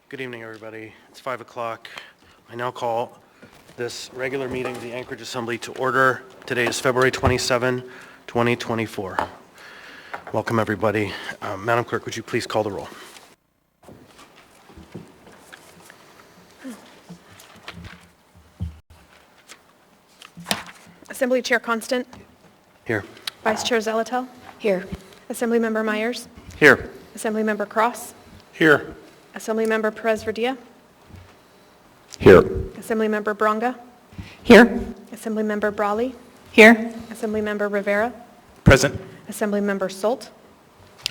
Good evening, everybody. It's 5 o'clock. I now call this regular meeting of the Anchorage Assembly to order. Today is February 27, 2024. Welcome, everybody. Madam Clerk, would you please call the roll? Assembly Chair Constant. Here. Vice Chair Zelatel. Here. Assemblymember Myers. Here. Assemblymember Cross. Here. Assemblymember Perez-Verdia. Here. Assemblymember Bronga. Here. Assemblymember Brawley. Here. Assemblymember Rivera. Present. Assemblymember Solt.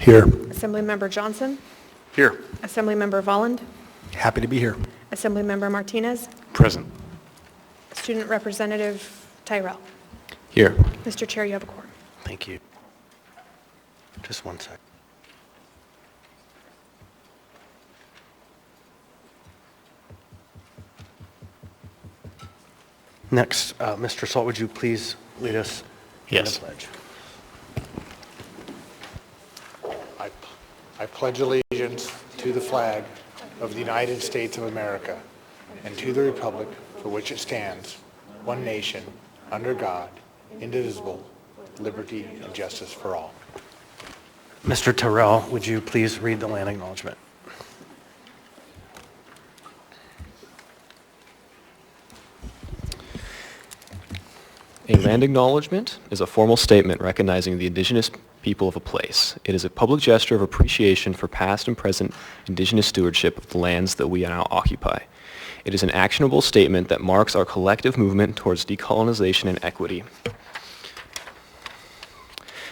Here. Assemblymember Johnson. Here. Assemblymember Volland. Happy to be here. Assemblymember Martinez. Present. Student Representative Tyrell. Here. Mr. Chair, you have a quorum. Thank you. Just one sec. Next, Mr. Salt, would you please lead us in the pledge? I pledge allegiance to the flag of the United States of America and to the republic for which it stands, one nation, under God, indivisible, liberty and justice for all. Mr. Tyrell, would you please read the land acknowledgement? A land acknowledgement is a formal statement recognizing the indigenous people of a place. It is a public gesture of appreciation for past and present indigenous stewardship of the lands that we now occupy. It is an actionable statement that marks our collective movement towards decolonization and equity.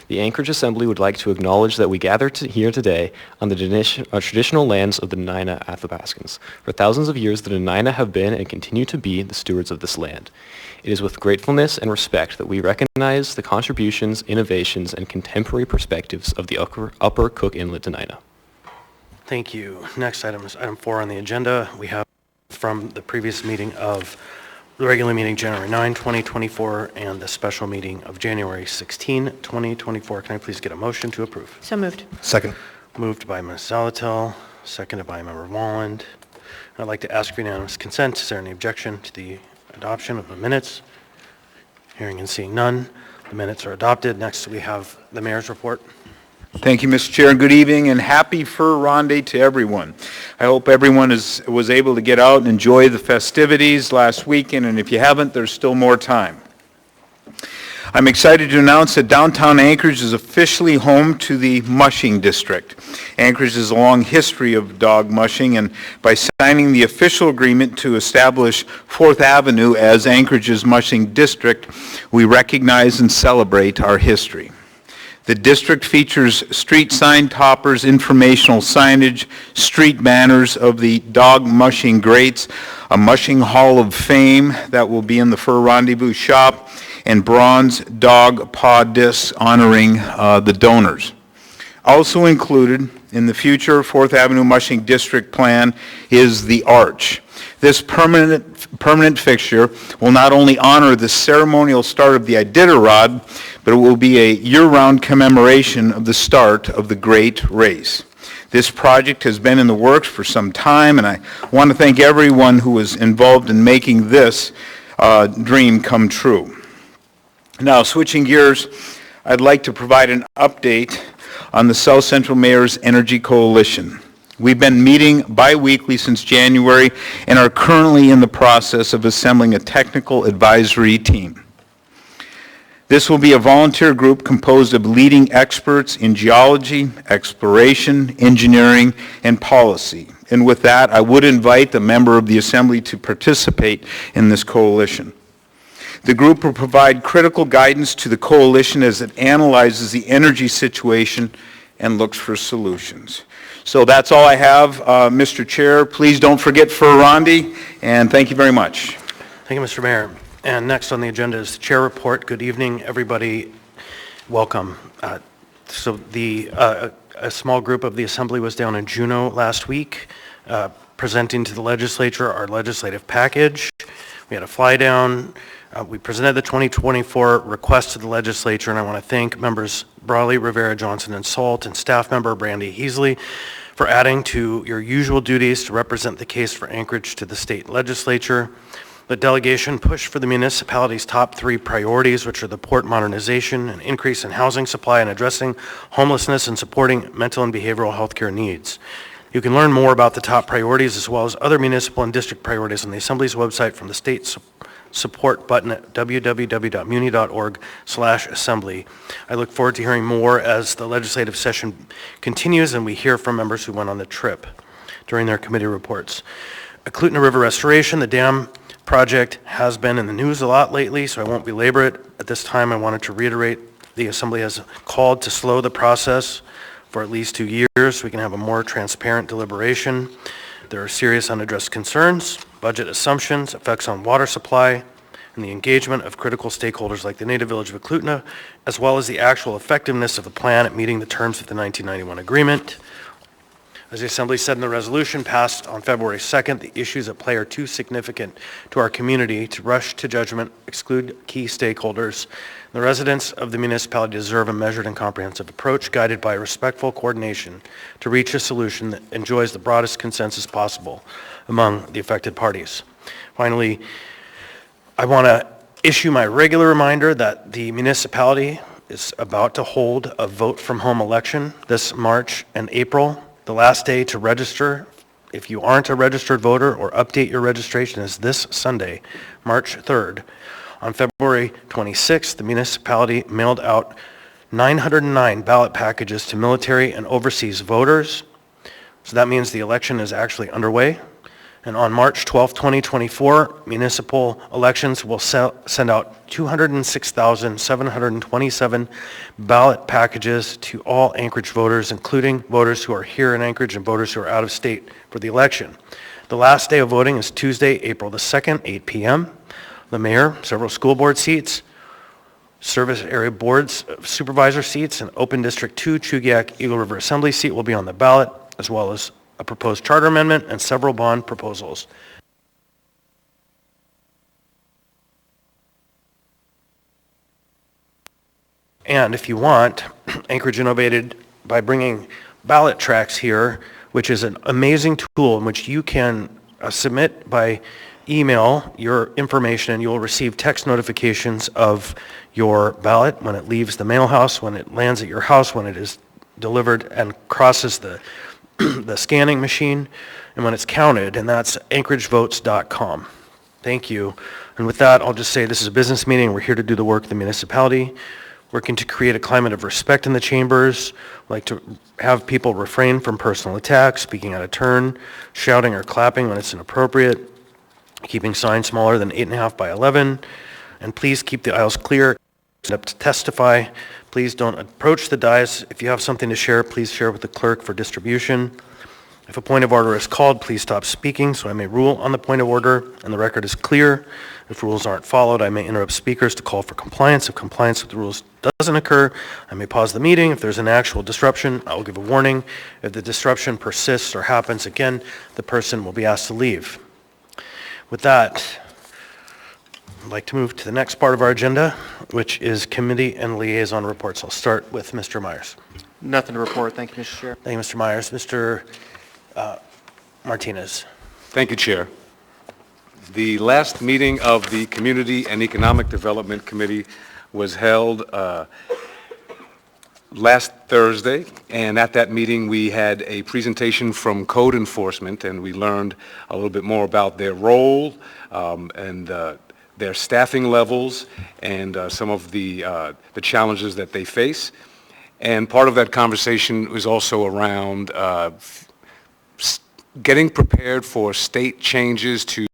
The Anchorage Assembly would like to acknowledge that we gather here today on the traditional lands of the Dena'ina Athabascans. For thousands of years, the Dena'ina have been and continue to be the stewards of this land. It is with gratefulness and respect that we recognize the contributions, innovations, and contemporary perspectives of the Upper Cook Inlet Dena'ina. Thank you. Next item is item 4 on the agenda. We have from the previous meeting of the regular meeting January 9, 2024, and the special meeting of January 16, 2024. Can I please get a motion to approve? So moved. Second. Moved by Ms. Zalatel, seconded by Member Walland. I'd like to ask for unanimous consent. Is there any objection to the adoption of the minutes? Hearing and seeing none, the minutes are adopted. Next, we have the mayor's report. Thank you, Mr. Chair, and good evening, and happy Fur Ronde to everyone. I hope everyone was able to get out and enjoy the festivities last weekend, and if you haven't, there's still more time. I'm excited to announce that downtown Anchorage is officially home to the mushing district. Anchorage has a long history of dog mushing, and by signing the official agreement to establish 4th Avenue as Anchorage's mushing district, we recognize and celebrate our history. The district features street sign toppers, informational signage, street banners of the dog mushing greats, a mushing hall of fame that will be in the Fur Rendezvous shop, and bronze dog paw discs honoring the donors. Also included in the future 4th Avenue Mushing District plan is the arch. This permanent fixture will not only honor the ceremonial start of the Iditarod, but it will be a year-round commemoration of the start of the Great Race. This project has been in the works for some time, and I want to thank everyone who was involved in making this dream come true. Now, switching gears, I'd like to provide an update on the South Central Mayor's Energy Coalition. We've been meeting bi-weekly since January and are currently in the process of assembling a technical advisory team. This will be a volunteer group composed of leading experts in geology, exploration, engineering, and policy. And with that, I would invite a member of the Assembly to participate in this coalition. The group will provide critical guidance to the coalition as it analyzes the energy situation and looks for solutions. So that's all I have, Mr. Chair. Please don't forget Fur Ronde, and thank you very much. Thank you, Mr. Mayor. And next on the agenda is the chair report. Good evening, everybody. Welcome. A small group of the Assembly was down in Juneau last week, presenting to the legislature our legislative package. We had a fly down. We presented the 2024 request to the legislature, and I want to thank members Brawley, Rivera, Johnson, and Salt, and staff member Brandy Heasley for adding to your usual duties to represent the case for Anchorage to the state legislature. The delegation pushed for the municipality's top 3 priorities, which are the port modernization, an increase in housing supply, and addressing homelessness and supporting mental and behavioral health care needs. You can learn more about the top priorities as well as other municipal and district priorities on the Assembly's website from the state support button at www.muni.org/assembly. I look forward to hearing more as the legislative session continues and we hear from members who went on the trip during their committee reports. Eklutna River Restoration, the dam project has been in the news a lot lately, so I won't belabor it. At this time, I wanted to reiterate the Assembly has called to slow the process for at least 2 years so we can have a more transparent deliberation. There are serious unaddressed concerns, budget assumptions, effects on water supply, and the engagement of critical stakeholders like the native village of Eklutna, as well as the actual effectiveness of the plan at meeting the terms of the 1991 agreement. As the Assembly said in the resolution passed on February 2nd, the issues at play are too significant to our community to rush to judgment, exclude key stakeholders. The residents of the municipality deserve a measured and comprehensive approach guided by respectful coordination to reach a solution that enjoys the broadest consensus possible among the affected parties. Finally, I want to issue my regular reminder that the municipality is about to hold a vote from home election this March and April. The last day to register, if you aren't a registered voter, or update your registration, is this Sunday, March 3rd. On February 26th, the municipality mailed out 909 ballot packages to military and overseas voters. So that means the election is actually underway. And on March 12, 2024, municipal elections will send out 206,727 ballot packages to all Anchorage voters, including voters who are here in Anchorage and voters who are out of state for the election. The last day of voting is Tuesday, April the 2nd, 8 p.m. The mayor, several school board seats, service area boards, supervisor seats, and open District 2 Chugiak Eagle River Assembly seat will be on the ballot, as well as a proposed charter amendment and several bond proposals. And if you want, Anchorage innovated by bringing ballot tracks here, which is an amazing tool in which you can submit by email your information and you will receive text notifications of your ballot when it leaves the mail house, when it lands at your house, when it is delivered and crosses the scanning machine, and when it's counted, and that's anchoragevotes.com. Thank you. And with that, I'll just say this is a business meeting. We're here to do the work of the municipality, working to create a climate of respect in the chambers. We'd like to have people refrain from personal attacks, speaking out of turn, shouting or clapping when it's inappropriate, keeping signs smaller than 8.5 by 11, and please keep the aisles clear. Up to testify. Please don't approach the dais. If you have something to share, please share with the clerk for distribution. If a point of order is called, please stop speaking so I may rule on the point of order and the record is clear. If rules aren't followed, I may interrupt speakers to call for compliance. If compliance with the rules doesn't occur, I may pause the meeting. If there's an actual disruption, I will give a warning. If the disruption persists or happens again, the person will be asked to leave. With that, I'd like to move to the next part of our agenda, which is committee and liaison reports. I'll start with Mr. Myers. Nothing to report. Thank you, Mr. Chair. Thank you, Mr. Myers. Mr. Martinez. Thank you, Chair. The last meeting of the Community and Economic Development Committee was held last Thursday, and at that meeting we had a presentation from Code Enforcement, and we learned a little bit more about their role and their staffing levels and some of the challenges that they face. And part of that conversation was also around getting prepared for state changes to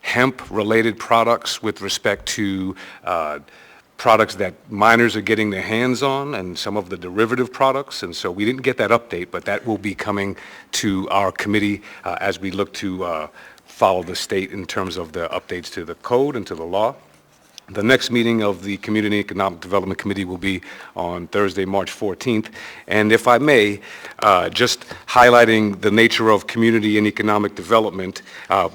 hemp-related products with respect to products that minors are getting their hands on and some of the derivative products. And so we didn't get that update, but that will be coming to our committee as we look to follow the state in terms of the updates to the code and to the law. The next meeting of the Community Economic Development Committee will be on Thursday, March 14th. And if I may, just highlighting the nature of community and economic development,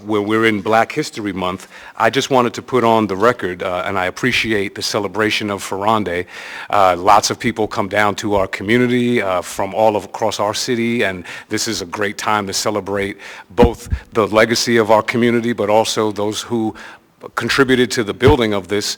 where we're in Black History Month, I just wanted to put on the record, and I appreciate the celebration of Ferrande. Lots of people come down to our community from all across our city, and this is a great time to celebrate both the legacy of our community, but also those who contributed to the building of these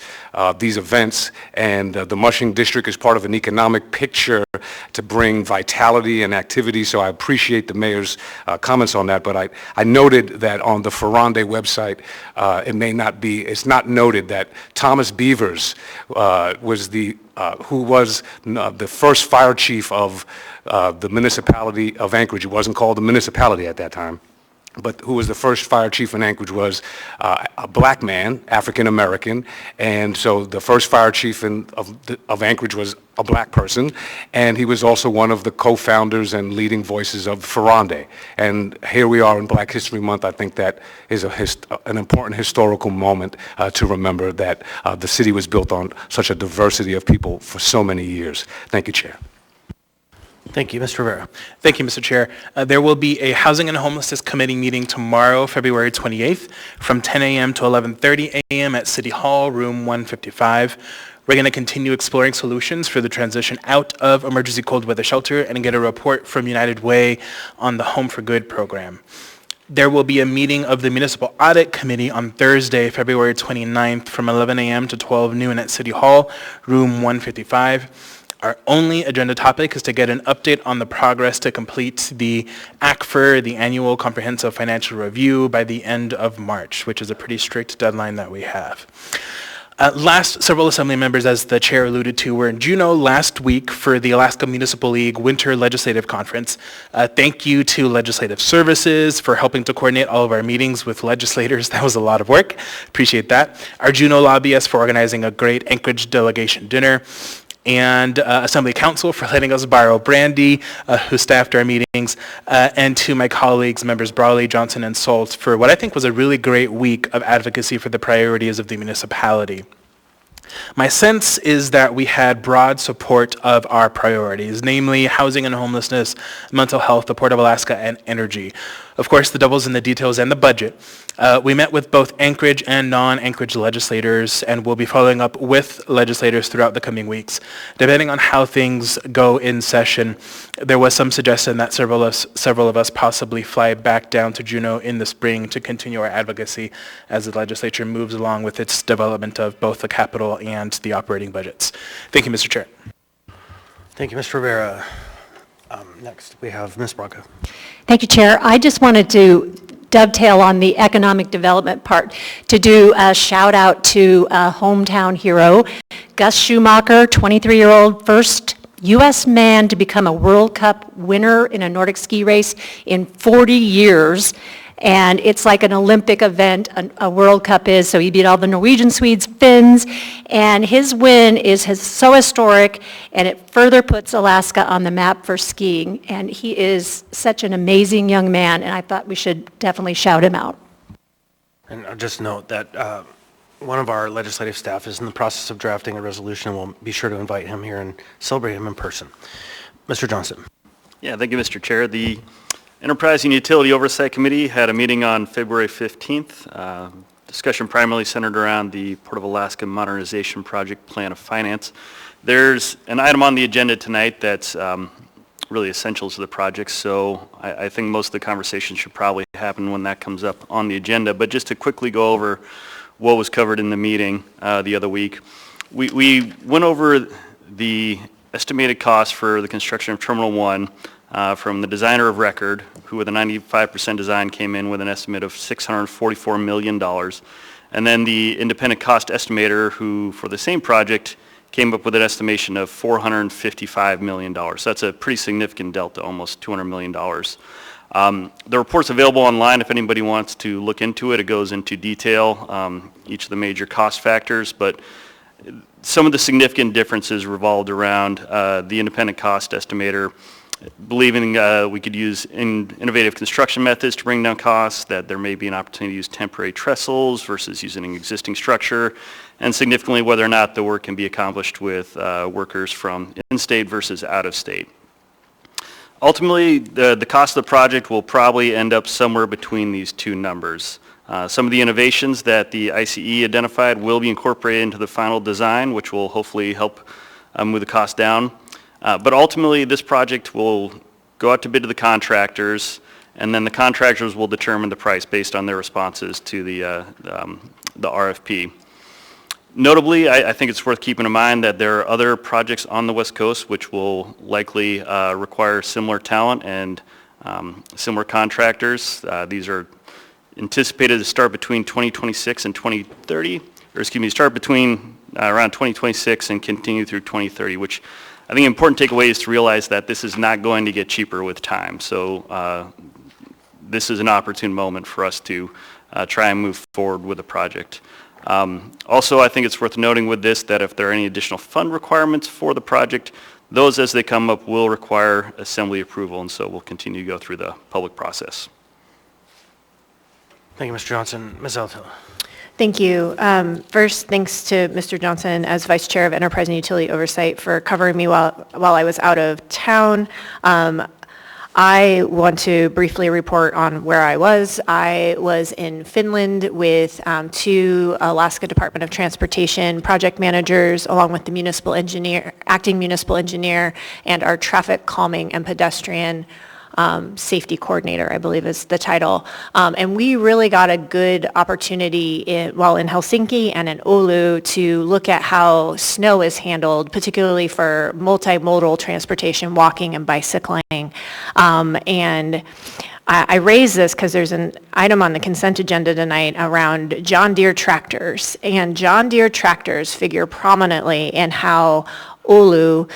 events, and the Mushing District is part of an economic picture to bring vitality and activity, so I appreciate the mayor's comments on that, but I noted that on the Ferrande website, it's not noted that Thomas Beavers was who was the first fire chief of the municipality of Anchorage. It wasn't called the municipality at that time, but who was the first fire chief in Anchorage was a black man, African American, and so the first fire chief of Anchorage was a black person, and he was also one of the co-founders and leading voices of Ferrande. And here we are in Black History Month. I think that is an important historical moment to remember that the city was built on such a diversity of people for so many years. Thank you, Chair. Thank you. Mr. Rivera. Thank you, Mr. Chair. There will be a Housing and Homelessness Committee meeting tomorrow, February 28th, from 10 a.m. to 11:30 a.m. at City Hall, room 155. We're going to continue exploring solutions for the transition out of emergency cold weather shelter and get a report from United Way on the Home for Good program. There will be a meeting of the Municipal Audit Committee on Thursday, February 29th, from 11 a.m. to 12 noon at City Hall, room 155. Our only agenda topic is to get an update on the progress to complete the ACFR, the Annual Comprehensive Financial Review, by the end of March, which is a pretty strict deadline that we have. Last, several Assembly members, as the Chair alluded to, were in Juneau last week for the Alaska Municipal League Winter Legislative Conference. Thank you to Legislative Services for helping to coordinate all of our meetings with legislators. That was a lot of work. Appreciate that. Our Juneau lobbyists for organizing a great Anchorage delegation dinner, and Assembly Council for letting us borrow Brandy, who staffed our meetings, and to my colleagues, members Brawley, Johnson, and Salt, for what I think was a really great week of advocacy for the priorities of the municipality. My sense is that we had broad support of our priorities, namely housing and homelessness, mental health, the Port of Alaska, and energy. Of course, the devil's in the details and the budget. We met with both Anchorage and non-Anchorage legislators, and we'll be following up with legislators throughout the coming weeks. Depending on how things go in session, there was some suggestion that several of us possibly fly back down to Juneau in the spring to continue our advocacy as the legislature moves along with its development of both the capital and the operating budgets. Thank you, Mr. Chair. Thank you, Mr. Rivera. Next, we have Ms. Branca. Thank you, Chair. I just wanted to dovetail on the economic development part to do a shout out to a hometown hero, Gus Schumacher, 23-year-old, first U.S. man to become a World Cup winner in a Nordic ski race in 40 years. And it's like an Olympic event, a World Cup is, so he beat all the Norwegian, Swedes, Finns, and his win is so historic, and it further puts Alaska on the map for skiing, and he is such an amazing young man, and I thought we should definitely shout him out. And I'll just note that one of our legislative staff is in the process of drafting a resolution. We'll be sure to invite him here and celebrate him in person. Mr. Johnson. Yeah, thank you, Mr. Chair. The Enterprise and Utility Oversight Committee had a meeting on February 15th. Discussion primarily centered around the Port of Alaska Modernization Project Plan of Finance. There's an item on the agenda tonight that's really essential to the project, so I think most of the conversation should probably happen when that comes up on the agenda. But just to quickly go over what was covered in the meeting the other week, we went over the estimated cost for the construction of Terminal 1 from the designer of record, who with a 95% design came in with an estimate of $644 million. And then the independent cost estimator, who for the same project came up with an estimation of $455 million. So that's a pretty significant delta, almost $200 million. The report's available online if anybody wants to look into it. It goes into detail, each of the major cost factors, but some of the significant differences revolved around the independent cost estimator believing we could use innovative construction methods to bring down costs, that there may be an opportunity to use temporary trestles versus using an existing structure, and significantly whether or not the work can be accomplished with workers from in-state versus out-of-state. Ultimately, the cost of the project will probably end up somewhere between these two numbers. Some of the innovations that the ICE identified will be incorporated into the final design, which will hopefully help move the cost down. But ultimately, this project will go out to bid to the contractors, and then the contractors will determine the price based on their responses to the RFP. Notably, I think it's worth keeping in mind that there are other projects on the West Coast which will likely require similar talent and similar contractors. These are anticipated to start between 2026 and 2030, or excuse me, start between around 2026 and continue through 2030, which I think an important takeaway is to realize that this is not going to get cheaper with time. So this is an opportune moment for us to try and move forward with the project. Also, I think it's worth noting with this that if there are any additional fund requirements for the project, those as they come up will require assembly approval, and so we'll continue to go through the public process. Thank you, Mr. Johnson. Ms. Alto. Thank you. First, thanks to Mr. Johnson as Vice Chair of Enterprise and Utility Oversight for covering me while I was out of town. I want to briefly report on where I was. I was in Finland with two Alaska Department of Transportation project managers, along with the municipal engineer, acting municipal engineer, and our traffic calming and pedestrian safety coordinator, I believe is the title. And we really got a good opportunity while in Helsinki and in Oulu to look at how snow is handled, particularly for multimodal transportation, walking and bicycling. And I raise this because there's an item on the consent agenda tonight around John Deere tractors. And John Deere tractors figure prominently in how Oulu,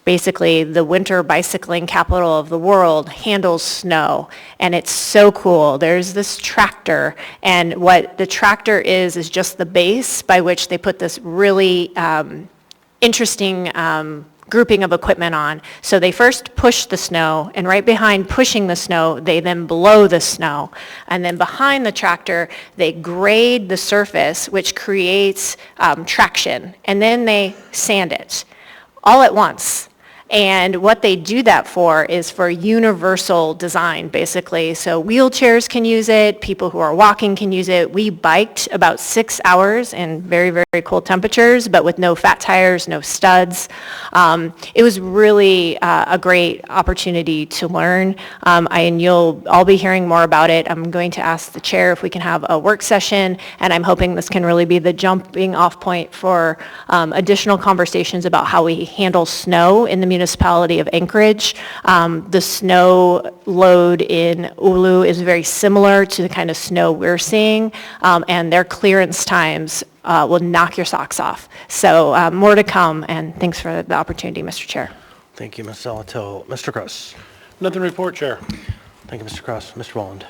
basically the winter bicycling capital of the world, handles snow. And it's so cool. There's this tractor, and what the tractor is just the base by which they put this really interesting grouping of equipment on. So they first push the snow, and right behind pushing the snow, they then blow the snow. And then behind the tractor, they grade the surface, which creates traction. And then they sand it all at once. And what they do that for is for universal design, basically. So wheelchairs can use it, people who are walking can use it. We biked about 6 hours in very, very cold temperatures, but with no fat tires, no studs. It was really a great opportunity to learn, and you'll all be hearing more about it. I'm going to ask the chair if we can have a work session, and I'm hoping this can really be the jumping off point for additional conversations about how we handle snow in the municipality of Anchorage. The snow load in Oulu is very similar to the kind of snow we're seeing, and their clearance times will knock your socks off. So more to come, and thanks for the opportunity, Mr. Chair. Thank you, Ms. Salato. Mr. Cross. Nothing to report, Chair. Thank you, Mr. Cross. Mr. Walland.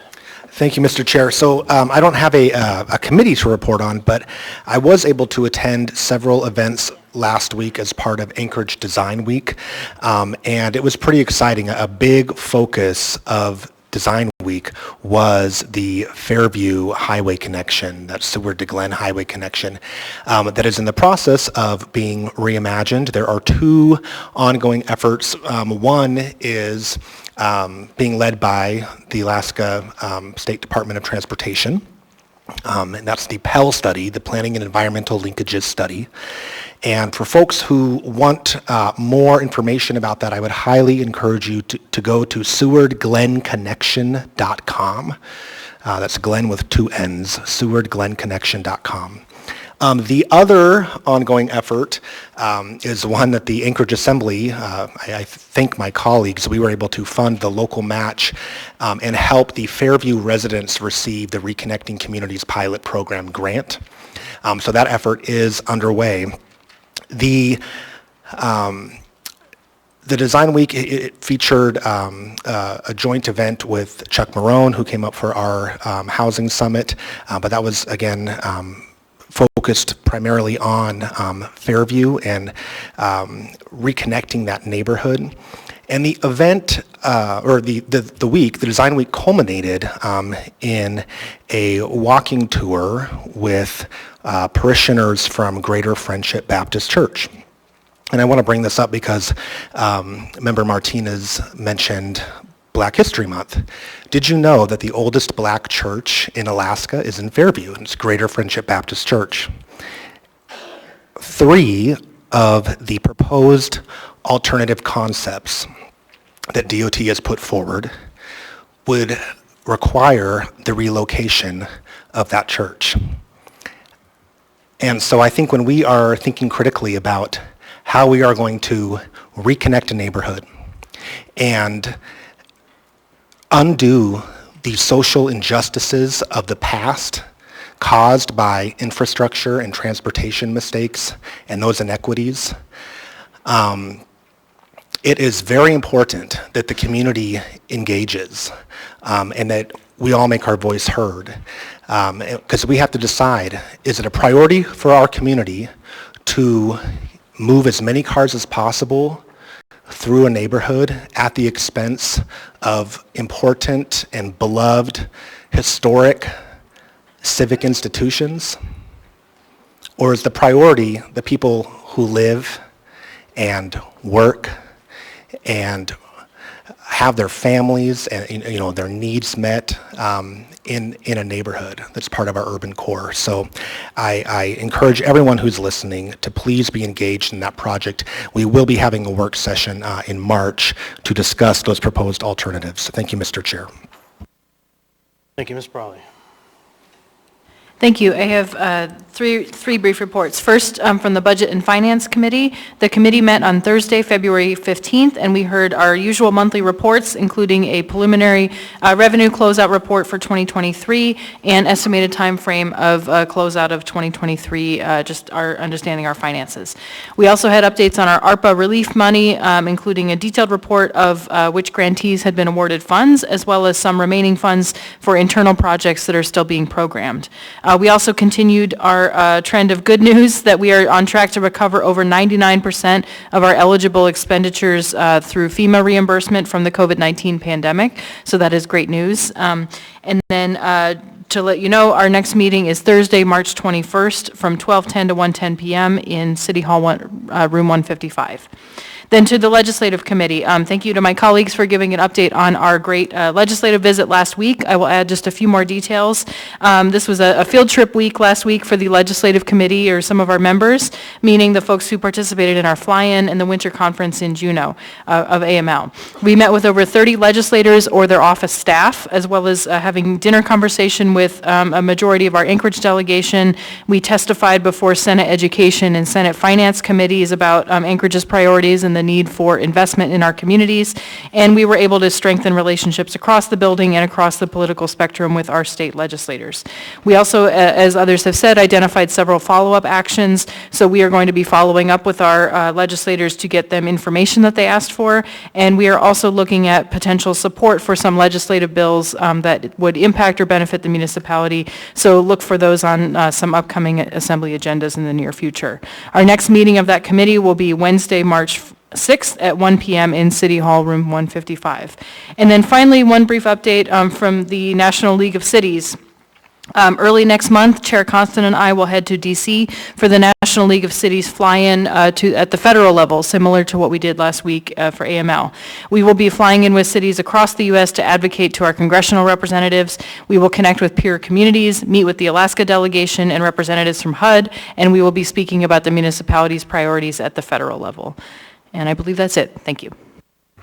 Thank you, Mr. Chair. So I don't have a committee to report on, but I was able to attend several events last week as part of Anchorage Design Week, and it was pretty exciting. A big focus of Design Week was the Fairview Highway connection, that Seward to Glen Highway connection, that is in the process of being reimagined. There are two ongoing efforts. One is being led by the Alaska State Department of Transportation, and that's the Pell study, the Planning and Environmental Linkages study. And for folks who want more information about that, I would highly encourage you to go to sewardglenconnection.com. That's Glen with two N's, sewardglenconnection.com. The other ongoing effort is one that the Anchorage Assembly, I thank my colleagues, we were able to fund the local match and help the Fairview residents receive the Reconnecting Communities Pilot Program grant. So that effort is underway. The Design Week, it featured a joint event with Chuck Marone, who came up for our housing summit, but that was, again, focused primarily on Fairview and reconnecting that neighborhood. And the event, or the design week culminated in a walking tour with parishioners from Greater Friendship Baptist Church. And I want to bring this up because Member Martinez mentioned Black History Month. Did you know that the oldest black church in Alaska is in Fairview, and it's Greater Friendship Baptist Church? 3 of the proposed alternative concepts that DOT has put forward would require the relocation of that church. And so I think when we are thinking critically about how we are going to reconnect a neighborhood and undo the social injustices of the past caused by infrastructure and transportation mistakes and those inequities, it is very important that the community engages and that we all make our voice heard. Because we have to decide, is it a priority for our community to move as many cars as possible through a neighborhood at the expense of important and beloved historic civic institutions? Or is the priority the people who live and work and have their families and their needs met in a neighborhood that's part of our urban core? So I encourage everyone who's listening to please be engaged in that project. We will be having a work session in March to discuss those proposed alternatives. Thank you, Mr. Chair. Thank you, Ms. Brawley. Thank you. I have three brief reports. First, from the Budget and Finance Committee. The committee met on Thursday, February 15th, and we heard our usual monthly reports, including a preliminary revenue closeout report for 2023 and estimated time frame of closeout of 2023, just our understanding our finances. We also had updates on our ARPA relief money, including a detailed report of which grantees had been awarded funds, as well as some remaining funds for internal projects that are still being programmed. We also continued our trend of good news that we are on track to recover over 99% of our eligible expenditures through FEMA reimbursement from the COVID-19 pandemic. So that is great news. And then to let you know, our next meeting is Thursday, March 21st from 12:10 to 1:10 p.m. in City Hall room 155. Then to the Legislative Committee, thank you to my colleagues for giving an update on our great legislative visit last week. I will add just a few more details. This was a field trip week last week for the Legislative Committee, or some of our members, meaning the folks who participated in our fly-in and the winter conference in Juneau of AML. We met with over 30 legislators or their office staff, as well as having dinner conversation with a majority of our Anchorage delegation. We testified before Senate Education and Senate Finance Committees about Anchorage's priorities and the need for investment in our communities, and we were able to strengthen relationships across the building and across the political spectrum with our state legislators. We also, as others have said, identified several follow-up actions, so we are going to be following up with our legislators to get them information that they asked for, and we are also looking at potential support for some legislative bills that would impact or benefit the municipality, so look for those on some upcoming assembly agendas in the near future. Our next meeting of that committee will be Wednesday, March 6th at 1 p.m. in City Hall, room 155. And then finally, one brief update from the National League of Cities. Early next month, Chair Constant and I will head to D.C. for the National League of Cities fly-in at the federal level, similar to what we did last week for AML. We will be flying in with cities across the U.S. to advocate to our congressional representatives. We will connect with peer communities, meet with the Alaska delegation and representatives from HUD, and we will be speaking about the municipality's priorities at the federal level. And I believe that's it. Thank you.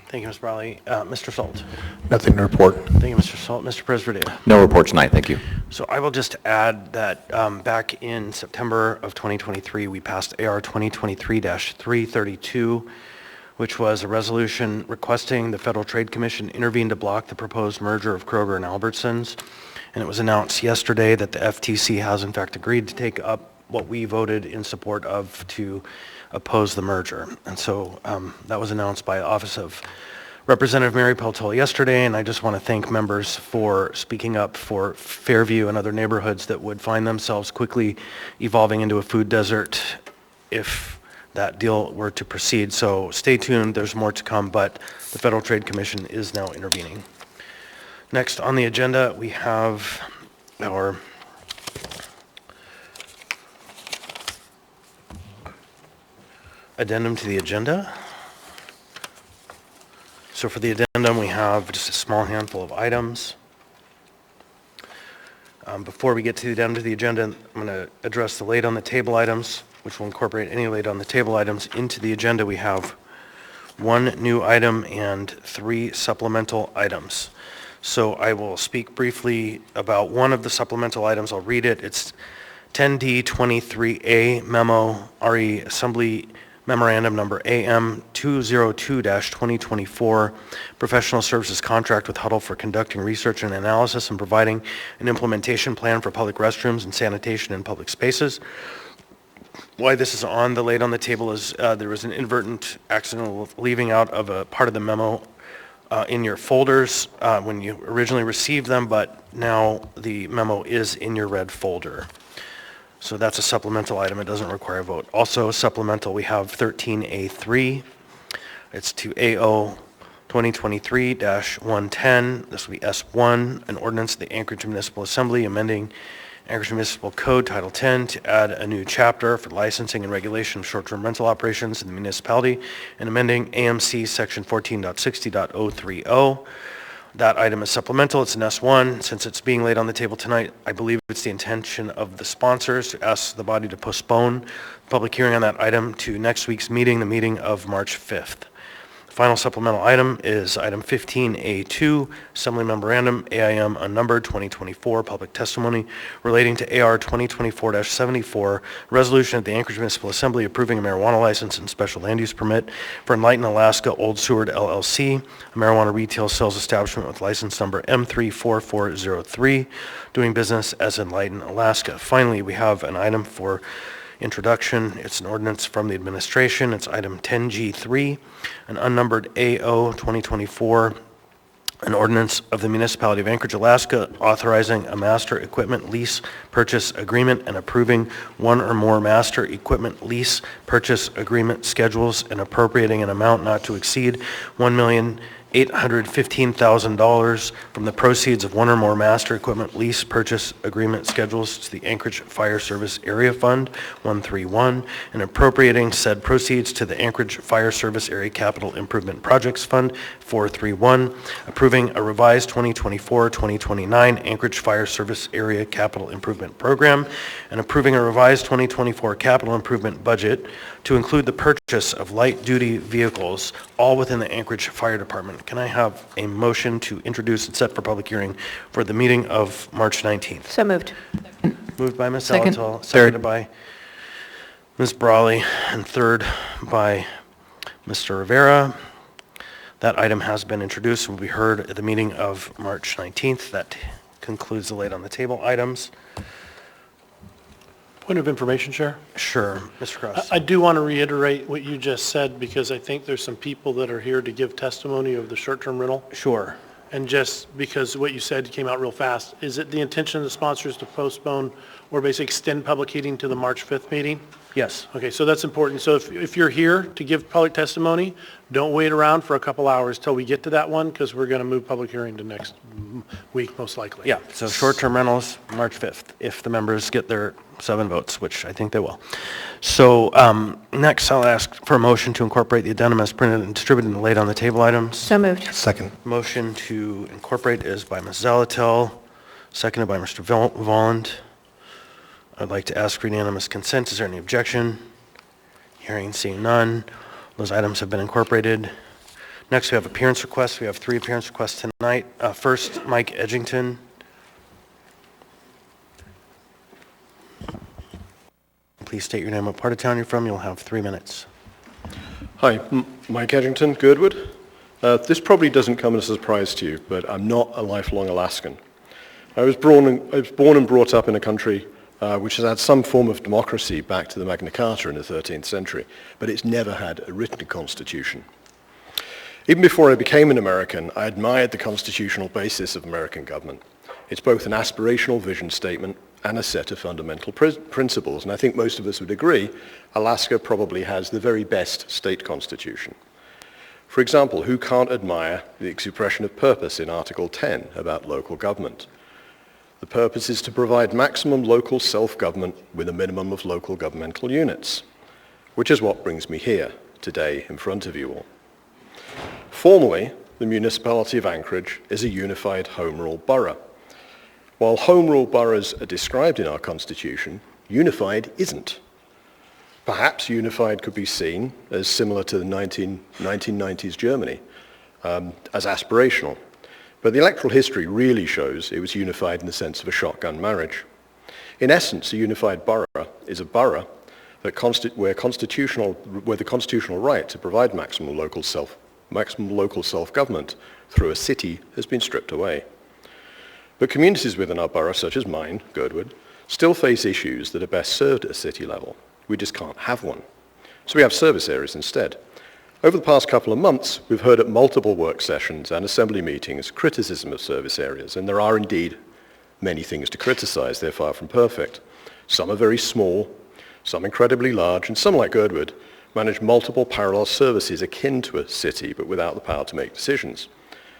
Thank you, Ms. Brawley. Mr. Salt. Nothing to report. Thank you, Mr. Salt. Mr. Presberdale. No report tonight, thank you. So I will just add that back in September of 2023, we passed AR 2023-332, which was a resolution requesting the Federal Trade Commission intervene to block the proposed merger of Kroger and Albertsons. And it was announced yesterday that the FTC has in fact agreed to take up what we voted in support of to oppose the merger. And so that was announced by the Office of Representative Mary Peltola yesterday, and I just want to thank members for speaking up for Fairview and other neighborhoods that would find themselves quickly evolving into a food desert if that deal were to proceed. So stay tuned, there's more to come, but the Federal Trade Commission is now intervening. Next on the agenda, we have our addendum to the agenda. So for the addendum, we have just a small handful of items. Before we get to the addendum to the agenda, I'm going to address the late on the table items, which will incorporate any late on the table items into the agenda. We have one new item and 3 supplemental items. So I will speak briefly about one of the supplemental items. I'll read it. It's 10D23A Memo, RE Assembly Memorandum Number AM 202-2024, Professional Services Contract with Huddle for conducting research and analysis and providing an implementation plan for public restrooms and sanitation in public spaces. Why this is on the late on the table is there was an inadvertent accidental leaving out of a part of the memo in your folders when you originally received them, but now the memo is in your red folder. So that's a supplemental item. It doesn't require a vote. Also supplemental, we have 13A3. It's to AO 2023-110. This will be S1, an ordinance of the Anchorage Municipal Assembly amending Anchorage Municipal Code Title 10 to add a new chapter for licensing and regulation of short-term rental operations in the municipality and amending AMC Section 14.60.030. That item is supplemental. It's an S1. Since it's being laid on the table tonight, I believe it's the intention of the sponsors to ask the body to postpone the public hearing on that item to next week's meeting, the meeting of March 5th. The final supplemental item is item 15A2, Assembly Memorandum, AIM Unnumbered 2024, Public Testimony relating to AR 2024-74, Resolution of the Anchorage Municipal Assembly approving a marijuana license and special land use permit for Enlighten Alaska Old Seward LLC, a marijuana retail sales establishment with license number M34403, doing business as Enlighten Alaska. Finally, we have an item for introduction. It's an ordinance from the administration. It's item 10G3, an unnumbered AO 2024, an ordinance of the municipality of Anchorage, Alaska, authorizing a master equipment lease purchase agreement and approving one or more master equipment lease purchase agreement schedules and appropriating an amount not to exceed $1,815,000 from the proceeds of one or more master equipment lease purchase agreement schedules to the Anchorage Fire Service Area Fund 131 and appropriating said proceeds to the Anchorage Fire Service Area Capital Improvement Projects Fund 431, approving a revised 2024-2029 Anchorage Fire Service Area Capital Improvement Program, and approving a revised 2024 capital improvement budget to include the purchase of light-duty vehicles, all within the Anchorage Fire Department. Can I have a motion to introduce and set for public hearing for the meeting of March 19th? So moved. Moved by Ms. Second. Salatal, seconded by Ms. Brawley, and third by Mr. Rivera. That item has been introduced and will be heard at the meeting of March 19th. That concludes the late on the table items. Point of information, Chair. Sure, Mr. Cross. I do want to reiterate what you just said because I think there's some people that are here to give testimony of the short-term rental. Sure. And just because what you said came out real fast, is it the intention of the sponsors to postpone or basically extend public hearing to the March 5th meeting? Yes. Okay, so that's important. So if you're here to give public testimony, don't wait around for a couple hours till we get to that one because we're going to move public hearing to next week most likely. Yeah, so short-term rentals, March 5th, if the members get their 7 votes, which I think they will. So next, I'll ask for a motion to incorporate the addendum as printed and distributed in the late on the table items. So moved. Second. Motion to incorporate is by Ms. Zalatel, seconded by Mr. Volland. I'd like to ask for unanimous consent. Is there any objection? Hearing and seeing none. Those items have been incorporated. Next, we have appearance requests. We have 3 appearance requests tonight. First, Mike Edgington. Please state your name, what part of town you're from. You'll have 3 minutes. Hi, Mike Edgington, Girdwood. This probably doesn't come as a surprise to you, but I'm not a lifelong Alaskan. I was born and brought up in a country which has had some form of democracy back to the Magna Carta in the 13th century, but it's never had a written constitution. Even before I became an American, I admired the constitutional basis of American government. It's both an aspirational vision statement and a set of fundamental principles. And I think most of us would agree, Alaska probably has the very best state constitution. For example, who can't admire the expression of purpose in Article 10 about local government? The purpose is to provide maximum local self-government with a minimum of local governmental units, which is what brings me here today in front of you all. Formally, the municipality of Anchorage is a unified home rule borough. While home rule boroughs are described in our constitution, unified isn't. Perhaps unified could be seen as similar to the 1990s Germany, as aspirational. But the electoral history really shows it was unified in the sense of a shotgun marriage. In essence, a unified borough is a borough that where the constitutional right to provide maximum local self-government through a city has been stripped away. But communities within our borough, such as mine, Girdwood, still face issues that are best served at a city level. We just can't have one. So we have service areas instead. Over the past couple of months, we've heard at multiple work sessions and assembly meetings criticism of service areas, and there are indeed many things to criticize. They're far from perfect. Some are very small, some incredibly large, and some, like Girdwood, manage multiple parallel services akin to a city, but without the power to make decisions.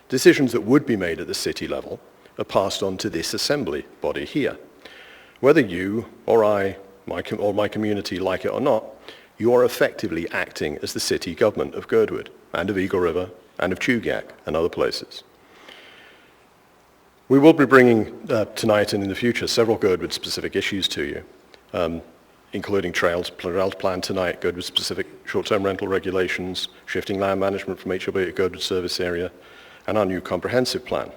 Decisions that would be made at the city level are passed on to this assembly body here. Whether you or I, my community like it or not, you are effectively acting as the city government of Girdwood and of Eagle River and of Chugach and other places. We will be bringing tonight and in the future several Girdwood-specific issues to you, including trails planned tonight, Girdwood-specific short-term rental regulations, shifting land management from HOB to Girdwood service area, and our new comprehensive plan.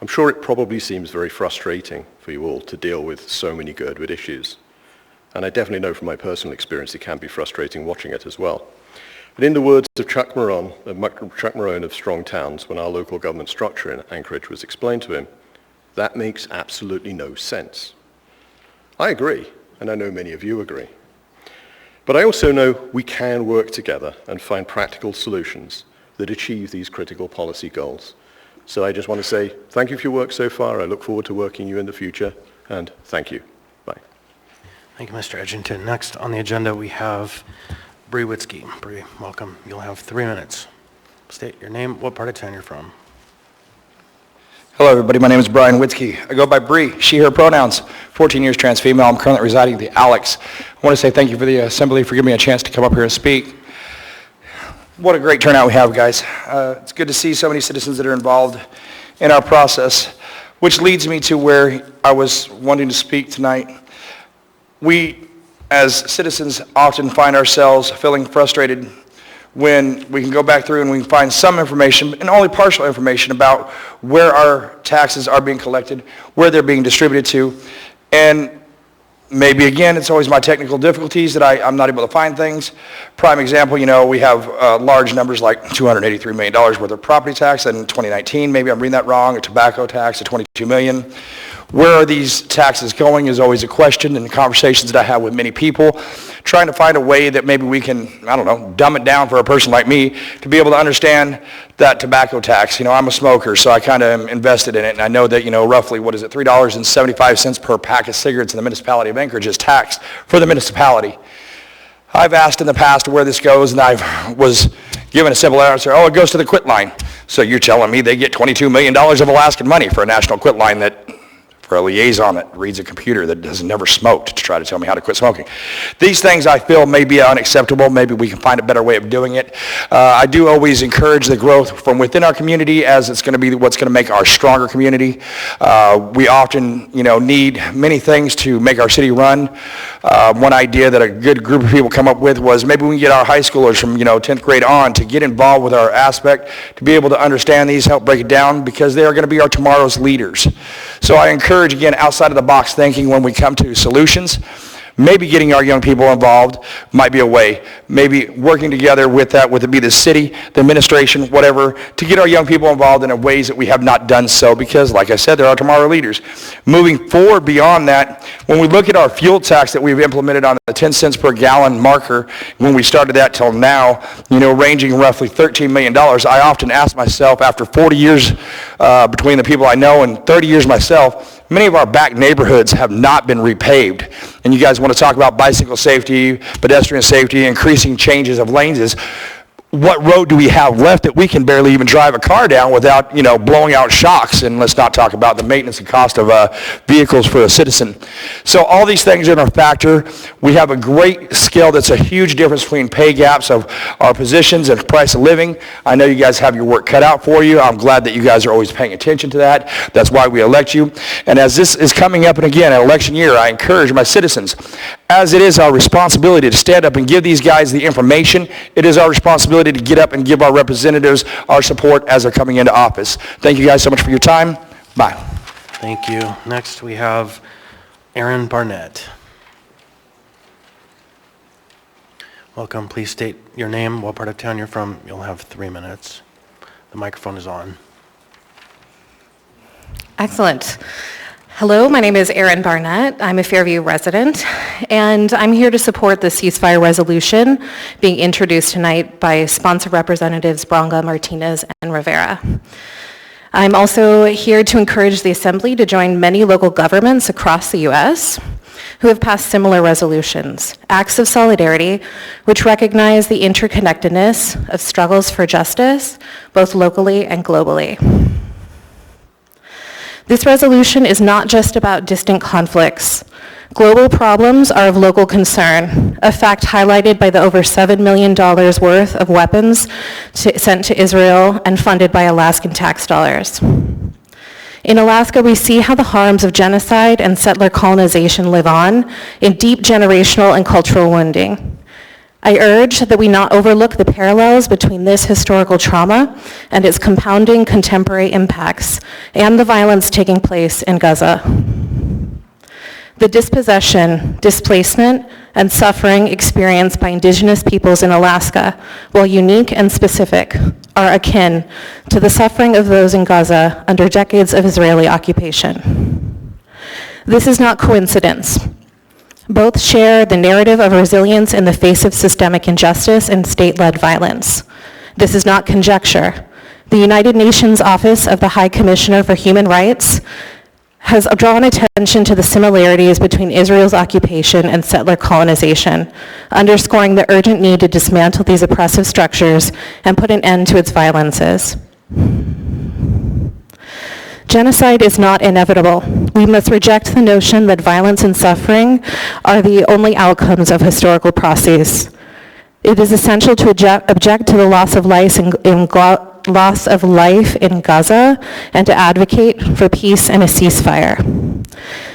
I'm sure it probably seems very frustrating for you all to deal with so many Girdwood issues. And I definitely know from my personal experience it can be frustrating watching it as well. But in the words of Chuck Marone of Strong Towns, when our local government structure in Anchorage was explained to him, that makes absolutely no sense. I agree, and I know many of you agree. But I also know we can work together and find practical solutions that achieve these critical policy goals. So I just want to say thank you for your work so far. I look forward to working with you in the future, and thank you. Bye. Thank you, Mr. Edgington. Next on the agenda, we have Bree Witzke. Bree, welcome. You'll have 3 minutes. State your name, what part of town you're from. Hello, everybody. My name is Brian Witzke. I go by Bree, she, her pronouns. 14 years trans female. I'm currently residing at the Alex. I want to say thank you for the assembly for giving me a chance to come up here and speak. What a great turnout we have, guys. It's good to see so many citizens that are involved in our process, which leads me to where I was wanting to speak tonight. We, as citizens, often find ourselves feeling frustrated when we can go back through and we can find some information, and only partial information, about where our taxes are being collected, where they're being distributed to, and maybe, again, it's always my technical difficulties that I'm not able to find things. Prime example, we have large numbers like $283 million worth of property tax in 2019. Maybe I'm reading that wrong. A tobacco tax of $22 million. Where are these taxes going is always a question, and conversations that I have with many people, trying to find a way that maybe we can, dumb it down for a person like me to be able to understand that tobacco tax. I'm a smoker, so I kind of am invested in it, and I know that, roughly, $3.75 per pack of cigarettes in the municipality of Anchorage is taxed for the municipality. I've asked in the past where this goes, and I was given a simple answer, it goes to the quit line. So you're telling me they get $22 million of Alaskan money for a national quit line for a liaison that reads a computer that has never smoked to try to tell me how to quit smoking. These things I feel may be unacceptable. Maybe we can find a better way of doing it. I do always encourage the growth from within our community, as it's going to be what's going to make our stronger community. We often, need many things to make our city run. One idea that a good group of people come up with was maybe we can get our high schoolers from 10th grade on to get involved with our aspect, to be able to understand these, help break it down, because they are going to be our tomorrow's leaders. So I encourage, again, outside of the box thinking when we come to solutions. Maybe getting our young people involved might be a way. Maybe working together with that, whether it be the city, the administration, whatever, to get our young people involved in ways that we have not done so because, like I said, they're our tomorrow leaders. Moving forward beyond that, when we look at our fuel tax that we've implemented on the 10 cents per gallon marker, when we started that till now, ranging roughly $13 million, I often ask myself, after 40 years between the people I know and 30 years myself, many of our back neighborhoods have not been repaved. And you guys want to talk about bicycle safety, pedestrian safety, increasing changes of lanes. What road do we have left that we can barely even drive a car down without, blowing out shocks? And let's not talk about the maintenance and cost of vehicles for a citizen. So all these things are in a factor. We have a great skill that's a huge difference between pay gaps of our positions and price of living. I know you guys have your work cut out for you. I'm glad that you guys are always paying attention to that. That's why we elect you. And as this is coming up and again, an election year, I encourage my citizens, as it is our responsibility to stand up and give these guys the information, it is our responsibility to get up and give our representatives our support as they're coming into office. Thank you guys so much for your time. Bye. Thank you. Next, we have Aaron Barnett. Welcome. Please state your name, what part of town you're from. You'll have 3 minutes. The microphone is on. Excellent. Hello, my name is Erin Barnett. I'm a Fairview resident, and I'm here to support the ceasefire resolution being introduced tonight by sponsor representatives Bronga, Martinez, and Rivera. I'm also here to encourage the Assembly to join many local governments across the U.S. who have passed similar resolutions, acts of solidarity, which recognize the interconnectedness of struggles for justice, both locally and globally. This resolution is not just about distant conflicts. Global problems are of local concern, a fact highlighted by the over $7 million worth of weapons sent to Israel and funded by Alaskan tax dollars. In Alaska, we see how the harms of genocide and settler colonization live on in deep generational and cultural wounding. I urge that we not overlook the parallels between this historical trauma and its compounding contemporary impacts and the violence taking place in Gaza. The dispossession, displacement, and suffering experienced by indigenous peoples in Alaska, while unique and specific, are akin to the suffering of those in Gaza under decades of Israeli occupation. This is not coincidence. Both share the narrative of resilience in the face of systemic injustice and state-led violence. This is not conjecture. The United Nations Office of the High Commissioner for Human Rights has drawn attention to the similarities between Israel's occupation and settler colonization, underscoring the urgent need to dismantle these oppressive structures and put an end to its violences. Genocide is not inevitable. We must reject the notion that violence and suffering are the only outcomes of historical processes. It is essential to object to the loss of life in Gaza and to advocate for peace and a ceasefire.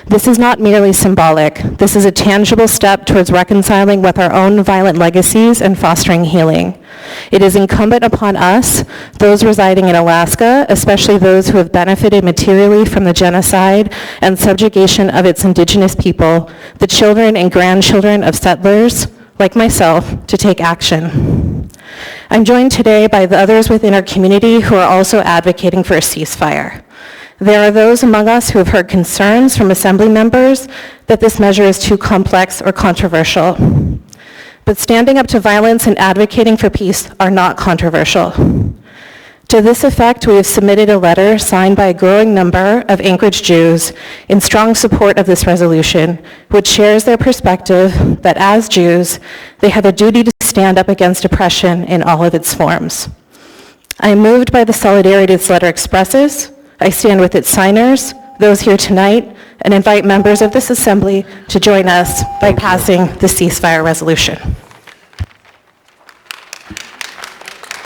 This is not merely symbolic. This is a tangible step towards reconciling with our own violent legacies and fostering healing. It is incumbent upon us, those residing in Alaska, especially those who have benefited materially from the genocide and subjugation of its indigenous people, the children and grandchildren of settlers, like myself, to take action. I'm joined today by the others within our community who are also advocating for a ceasefire. There are those among us who have heard concerns from Assembly members that this measure is too complex or controversial. But standing up to violence and advocating for peace are not controversial. To this effect, we have submitted a letter signed by a growing number of Anchorage Jews in strong support of this resolution, which shares their perspective that as Jews, they have a duty to stand up against oppression in all of its forms. I am moved by the solidarity this letter expresses. I stand with its signers, those here tonight, and invite members of this Assembly to join us by passing the ceasefire resolution.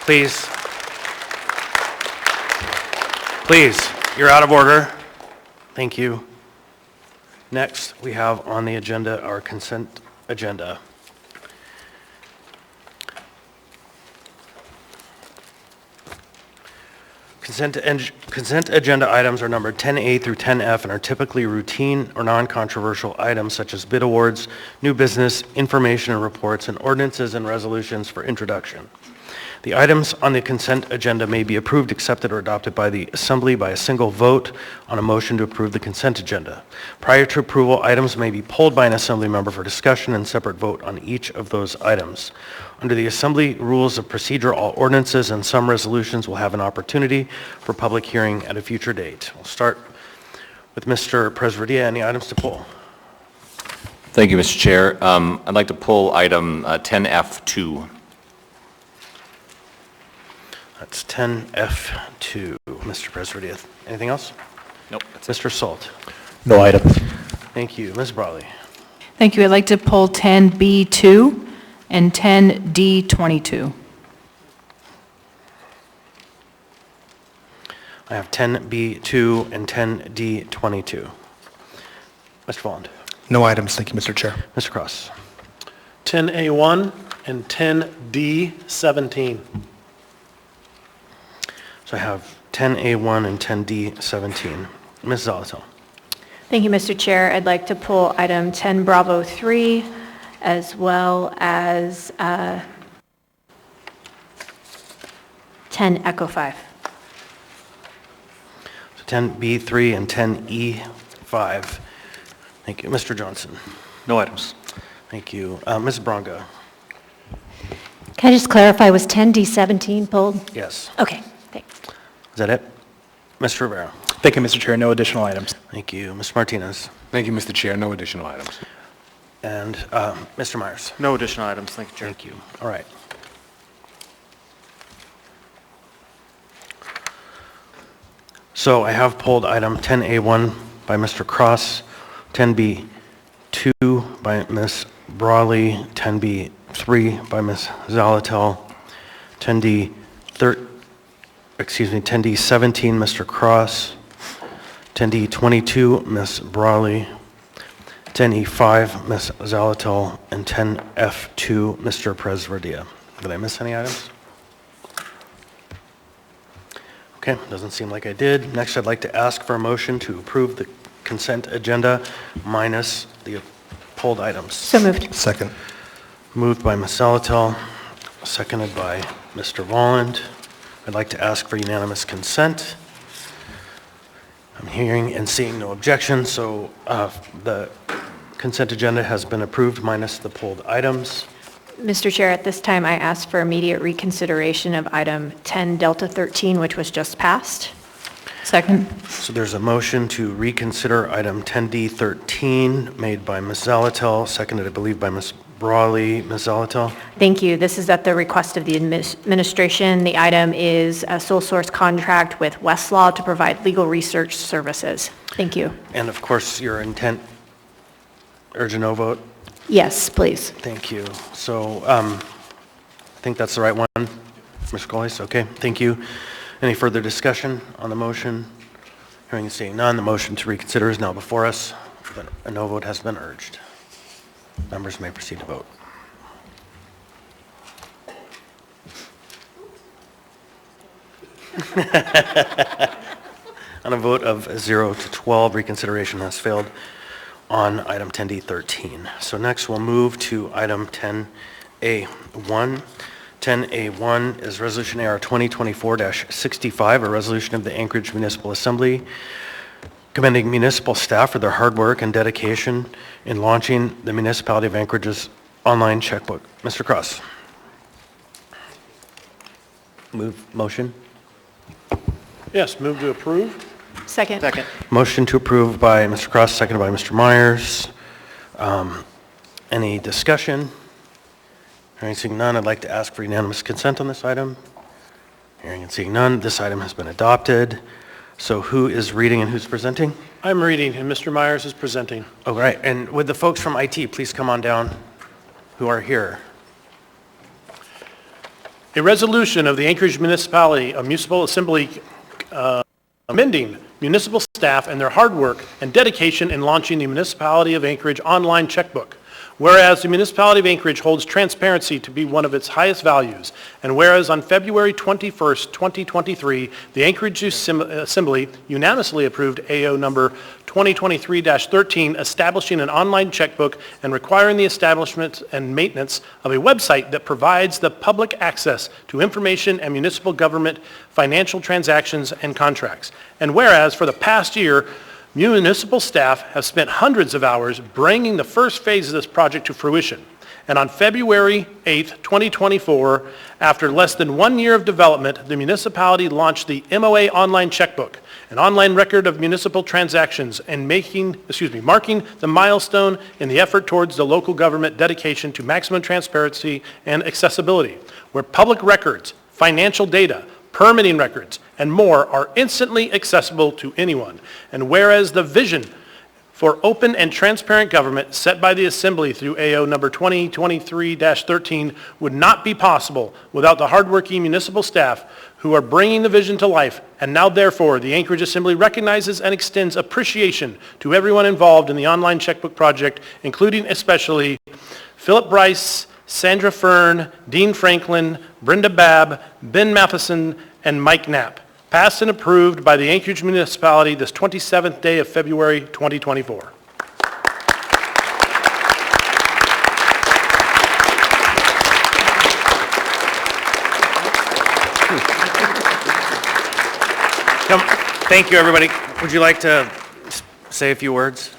Please, you're out of order. Thank you. Next, we have on the agenda our consent agenda. Consent agenda items are numbered 10A through 10F and are typically routine or non-controversial items such as bid awards, new business, information and reports, and ordinances and resolutions for introduction. The items on the consent agenda may be approved, accepted, or adopted by the Assembly by a single vote on a motion to approve the consent agenda. Prior to approval, items may be pulled by an Assembly member for discussion and separate vote on each of those items. Under the Assembly Rules of Procedure, all ordinances and some resolutions will have an opportunity for public hearing at a future date. We'll start with Mr. Presverdia. Any items to pull? Thank you, Mr. Chair. I'd like to pull item 10F2. That's 10F2. Mr. Presverdia. Anything else? Nope. Mr. Salt. No item. Thank you. Ms. Brawley. Thank you. I'd like to pull 10B2 and 10D22. I have 10B2 and 10D22. Mr. Volland. No items. Thank you, Mr. Chair. Mr. Cross. 10A1 and 10D17. So I have 10A1 and 10D17. Ms. Zalatel. Thank you, Mr. Chair. I'd like to pull item 10 Bravo 3 as well as 10 Echo 5. So 10B3 and 10E5. Thank you. Mr. Johnson. No items. Thank you. Ms. Bronga. Can I just clarify, was 10D17 pulled? Yes. Okay, thanks. Is that it? Mr. Rivera. Thank you, Mr. Chair. No additional items. Thank you. Mr. Martinez. Thank you, Mr. Chair. No additional items. And Mr. Myers. No additional items. Thank you, Chair. Thank you. All right. So I have pulled item 10A1 by Mr. Cross, 10B2 by Ms. Brawley, 10B3 by Ms. Zalatel, 10D17, Mr. Cross, 10D22, Ms. Brawley, 10E5, Ms. Zalatel, and 10F2, Mr. Presverdia. Did I miss any items? Okay, doesn't seem like I did. Next, I'd like to ask for a motion to approve the consent agenda minus the pulled items. So moved. Second. Moved by Ms. Zalatel, seconded by Mr. Volland. I'd like to ask for unanimous consent. I'm hearing and seeing no objection, so the consent agenda has been approved minus the pulled items. Mr. Chair, at this time, I ask for immediate reconsideration of item 10 Delta 13, which was just passed. Second. So there's a motion to reconsider item 10D13 made by Ms. Zalatel, seconded, I believe, by Ms. Brawley. Ms. Zalatel? Thank you. This is at the request of the administration. The item is a sole source contract with Westlaw to provide legal research services. Thank you. And of course, your intent, urge a no vote? Yes, please. Thank you. So I think that's the right one, Mr. Collis. Okay, thank you. Any further discussion on the motion? Hearing and seeing none, the motion to reconsider is now before us. A no vote has been urged. Members may proceed to vote. On a vote of 0 to 12, reconsideration has failed on item 10D13. So next we'll move to item 10A1. 10A1 is Resolution AR 2024-65, a resolution of the Anchorage Municipal Assembly commending municipal staff for their hard work and dedication in launching the Municipality of Anchorage's online checkbook. Mr. Cross. Motion? Yes, move to approve. Second. Second. Motion to approve by Mr. Cross, seconded by Mr. Myers. Any discussion? Hearing and seeing none, I'd like to ask for unanimous consent on this item. Hearing and seeing none, this item has been adopted. So who is reading and who's presenting? I'm reading, and Mr. Myers is presenting. Oh, right. And would the folks from IT please come on down who are here? A resolution of the Anchorage Municipality, a Municipal Assembly commending municipal staff and their hard work and dedication in launching the Municipality of Anchorage online checkbook. Whereas the municipality of Anchorage holds transparency to be one of its highest values, and whereas on February 21st, 2023, the Anchorage Assembly unanimously approved AO number 2023-13, establishing an online checkbook and requiring the establishment and maintenance of a website that provides the public access to information and municipal government financial transactions and contracts. And whereas for the past year, municipal staff have spent hundreds of hours bringing the first phase of this project to fruition. And on February 8th, 2024, after less than 1 year of development, the municipality launched the MOA Online Checkbook, an online record of municipal transactions and marking the milestone in the effort towards the local government dedication to maximum transparency and accessibility, where public records, financial data, permitting records, and more are instantly accessible to anyone. And whereas the vision for open and transparent government set by the Assembly through AO number 2023-13 would not be possible without the hardworking municipal staff who are bringing the vision to life. And now therefore, the Anchorage Assembly recognizes and extends appreciation to everyone involved in the online checkbook project, including especially Philip Bryce, Sandra Fern, Dean Franklin, Brenda Babb, Ben Matheson, and Mike Knapp, passed and approved by the Anchorage Municipality this 27th day of February 2024. Thank you, everybody. Would you like to say a few words?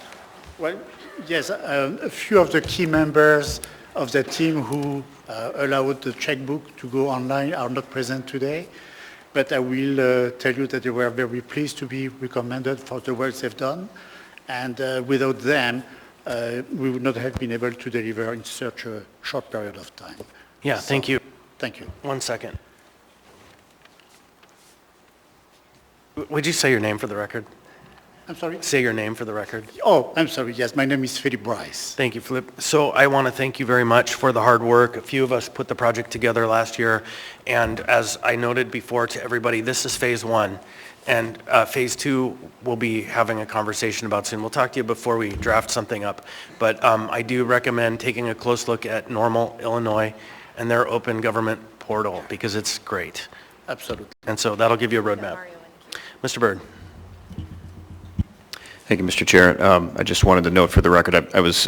Well, yes, a few of the key members of the team who allowed the checkbook to go online are not present today, but I will tell you that they were very pleased to be recommended for the work they've done, and without them, we would not have been able to deliver in such a short period of time. Yeah, So, thank you. Thank you. 1 second. Would you say your name for the record? I'm sorry? Say your name for the record. Oh, I'm sorry, yes, my name is Philip Bryce. Thank you, Philip. So I want to thank you very much for the hard work. A few of us put the project together last year, and as I noted before to everybody, this is phase one, and phase two we'll be having a conversation about soon. We'll talk to you before we draft something up, but I do recommend taking a close look at Normal, Illinois, and their open government portal, because it's great. Absolutely. And so that'll give you a roadmap. Mr. Byrd. Thank you, Mr. Chair. I just wanted to note for the record, I was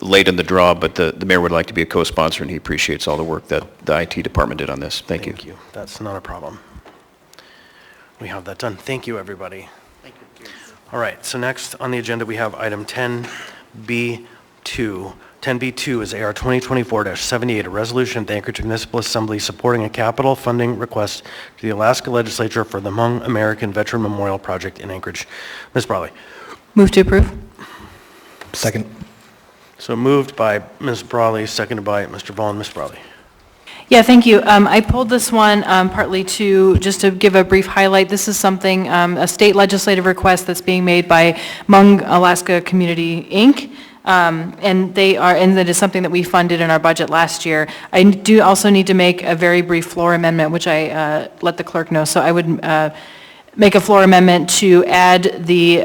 late in the draw, but the mayor would like to be a co-sponsor, and he appreciates all the work that the IT department did on this. Thank you. Thank you. That's not a problem. We have that done. Thank you, everybody. Thank you. All right, so next on the agenda, we have item 10B2. 10B2 is AR 2024-78, a resolution of the Anchorage Municipal Assembly supporting a capital funding request to the Alaska Legislature for the Hmong American Veteran Memorial Project in Anchorage. Ms. Brawley. Move to approve. Second. So moved by Ms. Brawley, seconded by Mr. Vaughn. Ms. Brawley. Yeah, thank you. I pulled this one partly just to give a brief highlight. This is something, a state legislative request that's being made by Hmong Alaska Community, Inc., and that is something that we funded in our budget last year. I do also need to make a very brief floor amendment, which I let the clerk know. So I would make a floor amendment to add the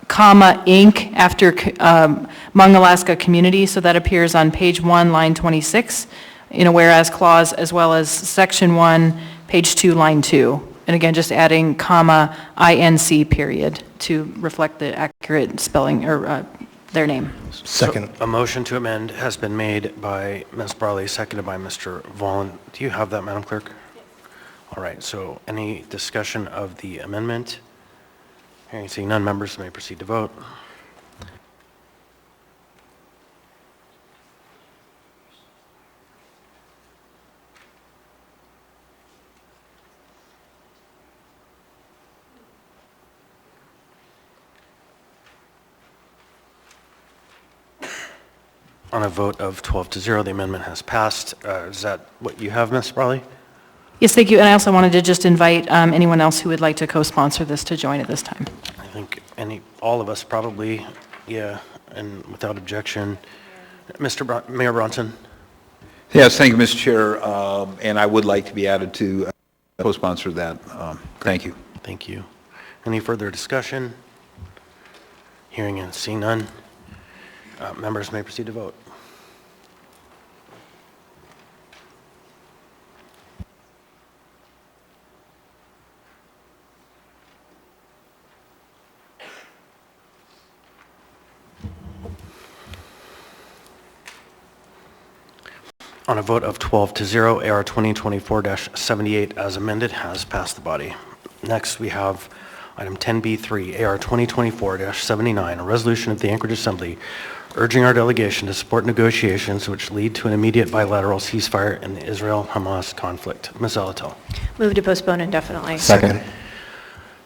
comma Inc. after Hmong Alaska Community, so that appears on page 1, line 26, in a whereas clause, as well as section 1, page 2, line 2. And again, just adding comma INC period to reflect the accurate spelling or their name. Second. So a motion to amend has been made by Ms. Brawley, seconded by Mr. Vaughn. Do you have that, Madam Clerk? All right, so any discussion of the amendment? Hearing seeing none, members may proceed to vote. On a vote of 12-0, the amendment has passed. Is that what you have, Ms. Brawley? Yes, thank you. And I also wanted to just invite anyone else who would like to co-sponsor this to join at this time. I think all of us probably, yeah, and without objection. Mayor Bronson? Yes, thank you, Mr. Chair, and I would like to be added to co-sponsor that. Thank you. Thank you. Any further discussion? Hearing and seeing none. Members may proceed to vote. On a vote of 12 to 0, AR 2024-78 as amended has passed the body. Next, we have item 10B3, AR 2024-79, a resolution of the Anchorage Assembly urging our delegation to support negotiations which lead to an immediate bilateral ceasefire in the Israel-Hamas conflict. Ms. Zalatel. Move to postpone indefinitely. Second.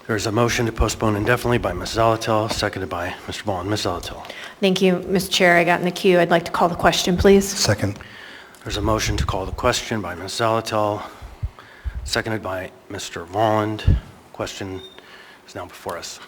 There's a motion to postpone indefinitely by Ms. Zalatel, seconded by Mr. Vaughn. Ms. Zalatel. Thank you, Mr. Chair. I got in the queue. I'd like to call the question, please. Second. There's a motion to call the question by Ms. Zalatel, seconded by Mr. Volland. Question is now before us.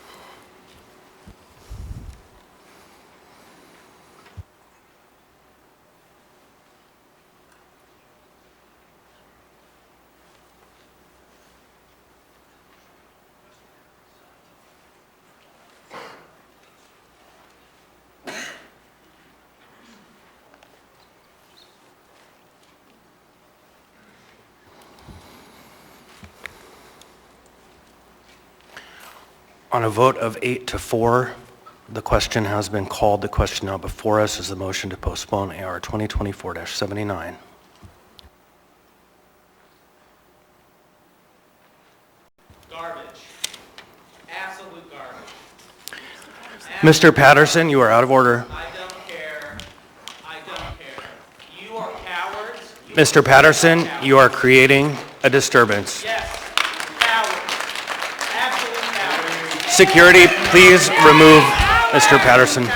On a vote of 8 to 4, the question has been called. The question now before us is the motion to postpone AR 2024-79. Garbage. Absolute garbage. Mr. Patterson, you are out of order. I don't care. I don't care. You are cowards. Mr. Patterson, you are creating a disturbance. Yes. Cowards. Absolute cowards. Security, please remove Mr. Patterson.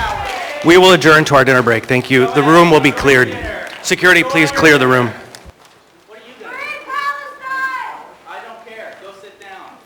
We will adjourn to our dinner break. Thank you. The room will be cleared. Security, please clear the room. What are you going to do? I don't care. Go sit down.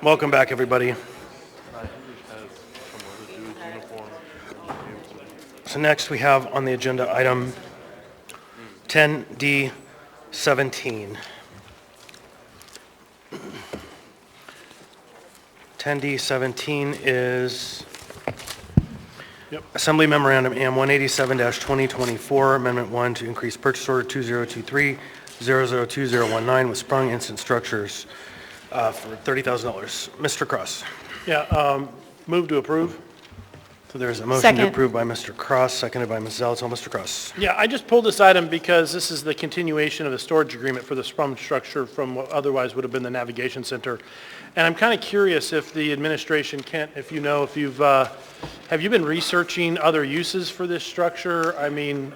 Welcome back, everybody. So next we have on the agenda item 10D17. 10D17 is Assembly Memorandum AM 187-2024, Amendment 1 to increase purchase order 2023-002019 with Sprung Instant Structures for $30,000. Mr. Cross. Yeah, move to approve. So there's a motion Second. to approve by Mr. Cross, seconded by Ms. Zalatel. Mr. Cross. Yeah, I just pulled this item because this is the continuation of the storage agreement for the Sprung structure from what otherwise would have been the navigation center. And I'm kind of curious if the administration can't, if you know, if you've, have you been researching other uses for this structure? I mean,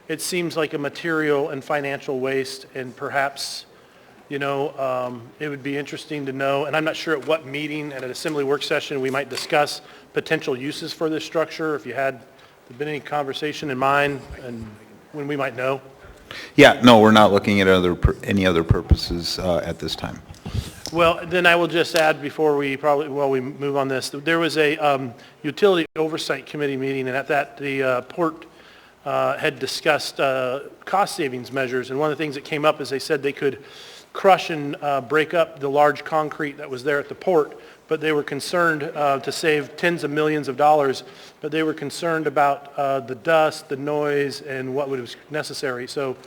it seems like a material and financial waste, and perhaps, you know, it would be interesting to know, and I'm not sure at what meeting at an assembly work session we might discuss potential uses for this structure, if you had been any conversation in mind and when we might know. Yeah, no, we're not looking at any other purposes at this time. Well, then I will just add before we we move on this, there was a utility oversight committee meeting, and at that the port had discussed cost savings measures, and one of the things that came up is they said they could crush and break up the large concrete that was there at the port, but they were concerned to save tens of millions of dollars, but they were concerned about the dust, the noise, and what was necessary. So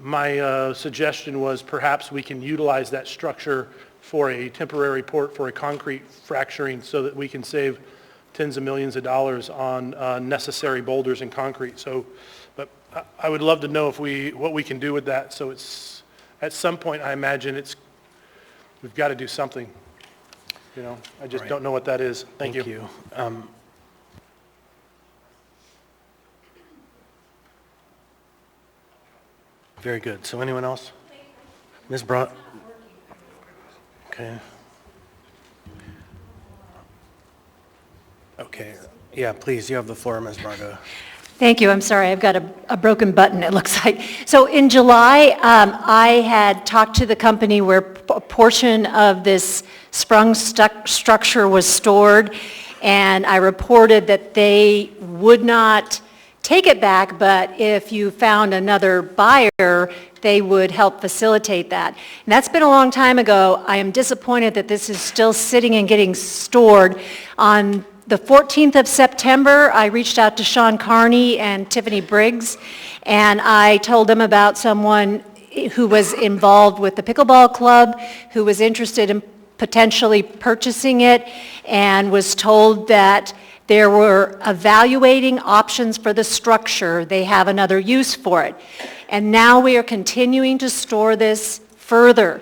my suggestion was perhaps we can utilize that structure for a temporary port for a concrete fracturing so that we can save tens of millions of dollars on necessary boulders and concrete. So, but I would love to know if what we can do with that. So it's, at some point, I imagine we've got to do something. You know, I just don't know what that is. Thank you. Very good. So anyone else? Ms. Brunt? Okay. Okay, yeah, please, you have the floor, Ms. Braga. Thank you. I'm sorry, I've got a broken button, it looks like. So in July, I had talked to the company where a portion of this Sprung structure was stored, and I reported that they would not take it back, but if you found another buyer, they would help facilitate that. And that's been a long time ago. I am disappointed that this is still sitting and getting stored. On the 14th of September, I reached out to Sean Carney and Tiffany Briggs, and I told them about someone who was involved with the pickleball club, who was interested in potentially purchasing it, and was told that there were evaluating options for the structure. They have another use for it. And now we are continuing to store this further.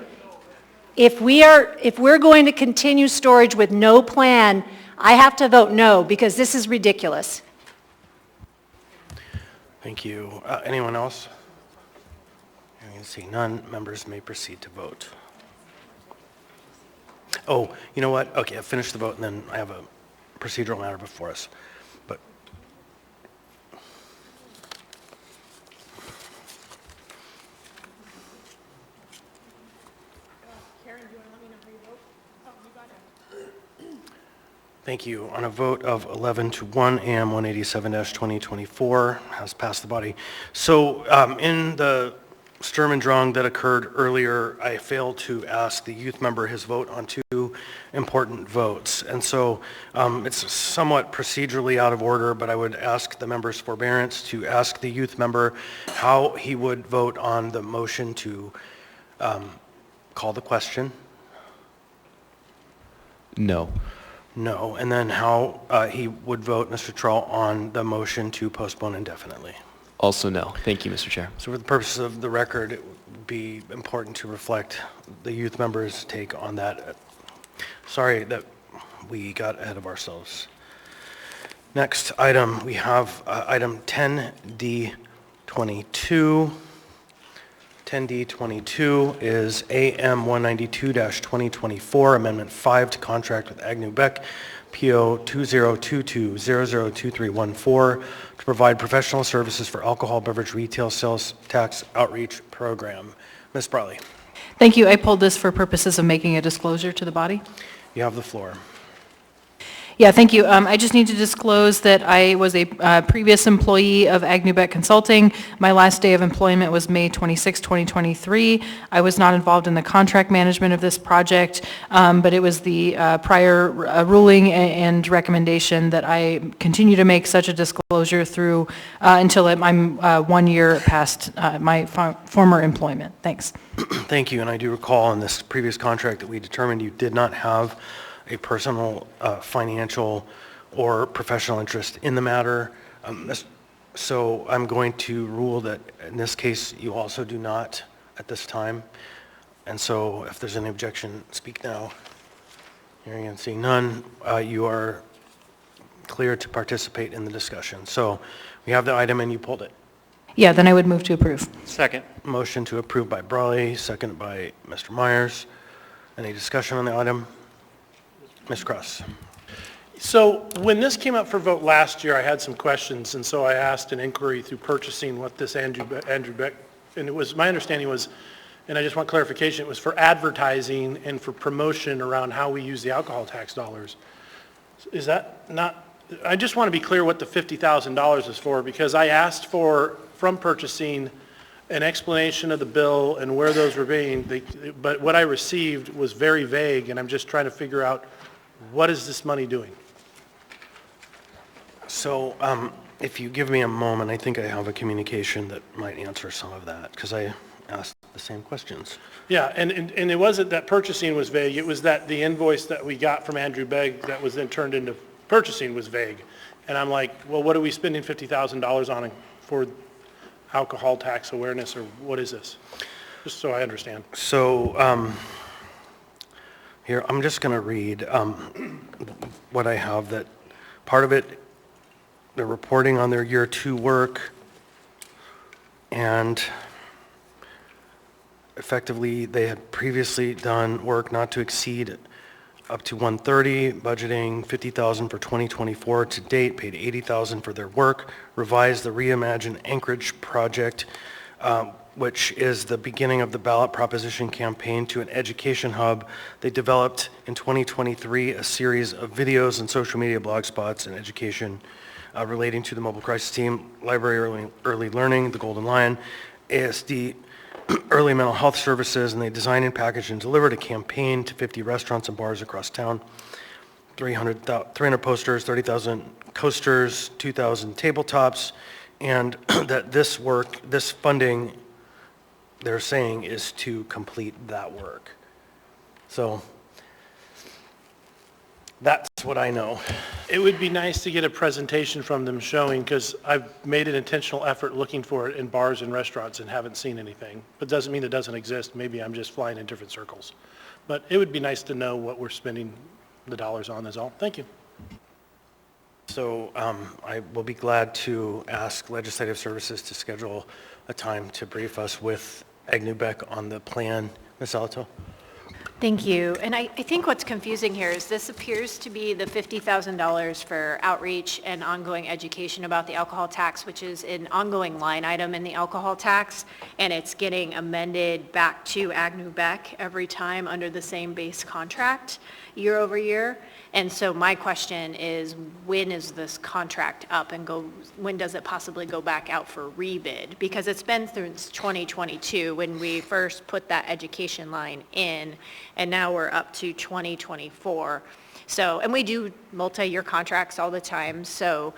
If we're going to continue storage with no plan, I have to vote no, because this is ridiculous. Thank you. Anyone else? I can see none. Members may proceed to vote. Oh, you know what? Okay, I'll finish the vote, and then I have a procedural matter before us. But thank you. On a vote of 11 to 1, AM 187-2024 has passed the body. So in the Sturm and Drang that occurred earlier, I failed to ask the youth member his vote on two important votes. And so it's somewhat procedurally out of order, but I would ask the member's forbearance to ask the youth member how he would vote on the motion to call the question. No. No, and then how he would vote, Mr. Trull, on the motion to postpone indefinitely. Also no. Thank you, Mr. Chair. So for the purposes of the record, it would be important to reflect the youth member's take on that. Sorry that we got ahead of ourselves. Next item, we have item 10D22. 10D22 is AM 192-2024, Amendment 5 to contract with Agnew Beck, PO 2022002314, to provide professional services for alcohol beverage retail sales tax outreach program. Ms. Brawley. Thank you. I pulled this for purposes of making a disclosure to the body. You have the floor. Yeah, thank you. I just need to disclose that I was a previous employee of Agnew Beck Consulting. My last day of employment was May 26, 2023. I was not involved in the contract management of this project, but it was the prior ruling and recommendation that I continue to make such a disclosure through until I'm 1 year past my former employment. Thanks. Thank you, and I do recall in this previous contract that we determined you did not have a personal, financial, or professional interest in the matter. So I'm going to rule that in this case, you also do not at this time. And so if there's any objection, speak now. Hearing and seeing none, you are clear to participate in the discussion. So we have the item and you pulled it. Yeah, then I would move to approve. Second. Motion to approve by Brawley, second by Mr. Myers. Any discussion on the item? Ms. Cross. So when this came up for vote last year, I had some questions, and so I asked an inquiry through purchasing what this Andrew Beck, and it was, my understanding was, and I just want clarification, it was for advertising and for promotion around how we use the alcohol tax dollars. Is that not, I just want to be clear what the $50,000 is for, because I asked for, from purchasing, an explanation of the bill and where those were being, but what I received was very vague, and I'm just trying to figure out what is this money doing? So if you give me a moment, I think I have a communication that might answer some of that, because I asked the same questions. Yeah, and it wasn't that purchasing was vague, it was that the invoice that we got from Andrew Begg that was then turned into purchasing was vague. And I'm like, well, what are we spending $50,000 on for alcohol tax awareness, or what is this? Just so I understand. So here, I'm just going to read what I have, that part of it, they're reporting on their year 2 work, and effectively they had previously done work not to exceed up to 130, budgeting 50,000 for 2024 to date, paid 80,000 for their work, revised the Reimagine Anchorage project, which is the beginning of the ballot proposition campaign to an education hub. They developed in 2023 a series of videos and social media blog spots and education relating to the mobile crisis team, library early learning, the Golden Lion, ASD, early mental health services, and they designed and packaged and delivered a campaign to 50 restaurants and bars across town. 300 posters, 30,000 coasters, 2,000 tabletops, and that this work, this funding, they're saying, is to complete that work. So that's what I know. It would be nice to get a presentation from them showing, because I've made an intentional effort looking for it in bars and restaurants and haven't seen anything. But doesn't mean it doesn't exist. Maybe I'm just flying in different circles. But it would be nice to know what we're spending the dollars on, is all. Thank you. So I will be glad to ask Legislative Services to schedule a time to brief us with Agnew-Beck on the plan. Ms. Alato? Thank you. And I think what's confusing here is this appears to be the $50,000 for outreach and ongoing education about the alcohol tax, which is an ongoing line item in the alcohol tax, and it's getting amended back to Agnew-Beck every time under the same base contract year over year. And so my question is, when is this contract up and when does it possibly go back out for rebid? Because it's been since 2022 when we first put that education line in, and now we're up to 2024. So, and we do multi-year contracts all the time, so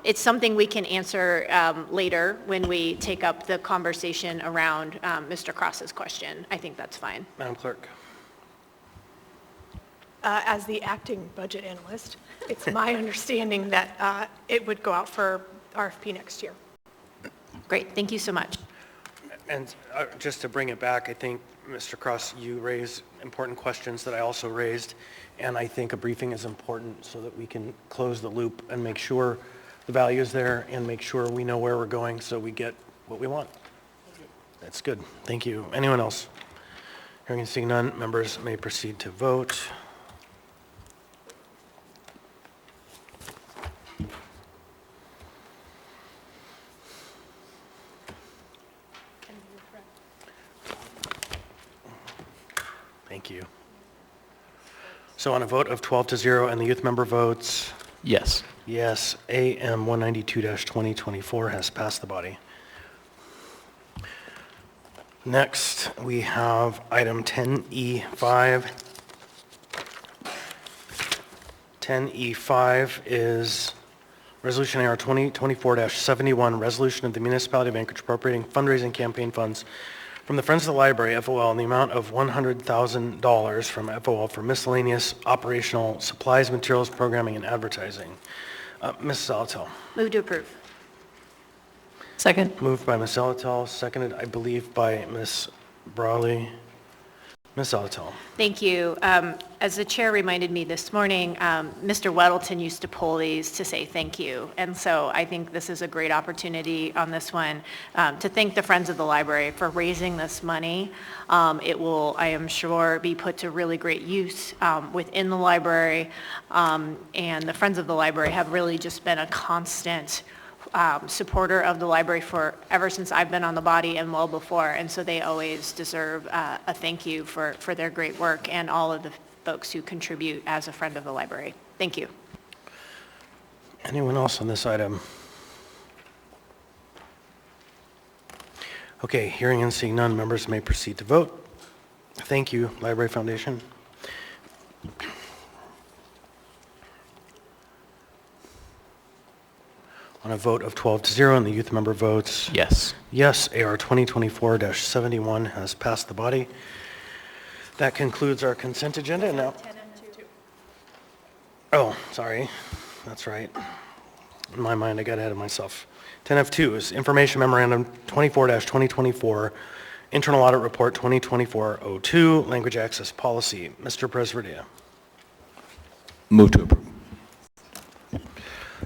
it's something we can answer later when we take up the conversation around Mr. Cross's question. I think that's fine. Madam Clerk. As the acting budget analyst, it's my understanding that it would go out for RFP next year. Great, thank you so much. And just to bring it back, I think, Mr. Cross, you raised important questions that I also raised, and I think a briefing is important so that we can close the loop and make sure the value is there and make sure we know where we're going so we get what we want. That's good. Thank you. Anyone else? Hearing and seeing none, members may proceed to vote. Thank you. So on a vote of 12-0 and the youth member votes? Yes. Yes, AM 192-2024 has passed the body. Next, we have item 10E5. 10E5 is Resolution AR 2024-71, resolution of the Municipality of Anchorage appropriating fundraising campaign funds from the Friends of the Library, FOL, in the amount of $100,000 from FOL for miscellaneous operational supplies, materials, programming, and advertising. Ms. Salatel. Move to approve. Second. Moved by Ms. Salatel, seconded, I believe, by Ms. Brawley. Ms. Salatel. Thank you. As the chair reminded me this morning, Mr. Weddleton used to pull these to say thank you. And so I think this is a great opportunity on this one to thank the Friends of the Library for raising this money. It will, I am sure, be put to really great use within the library. And the Friends of the Library have really just been a constant supporter of the library for ever since I've been on the body and well before, and so they always deserve a thank you for their great work and all of the folks who contribute as a friend of the library. Thank you. Anyone else on this item? Okay, hearing and seeing none, members may proceed to vote. Thank you, Library Foundation. On a vote of 12-0 and the youth member votes? Yes. Yes, AR 2024-71 has passed the body. That concludes our consent agenda. And now, oh, sorry, that's right. In my mind, I got ahead of myself. 10F2 is Information Memorandum 24-2024, Internal Audit Report 2024-02, Language Access Policy. Mr. Presverdia. Move to approve.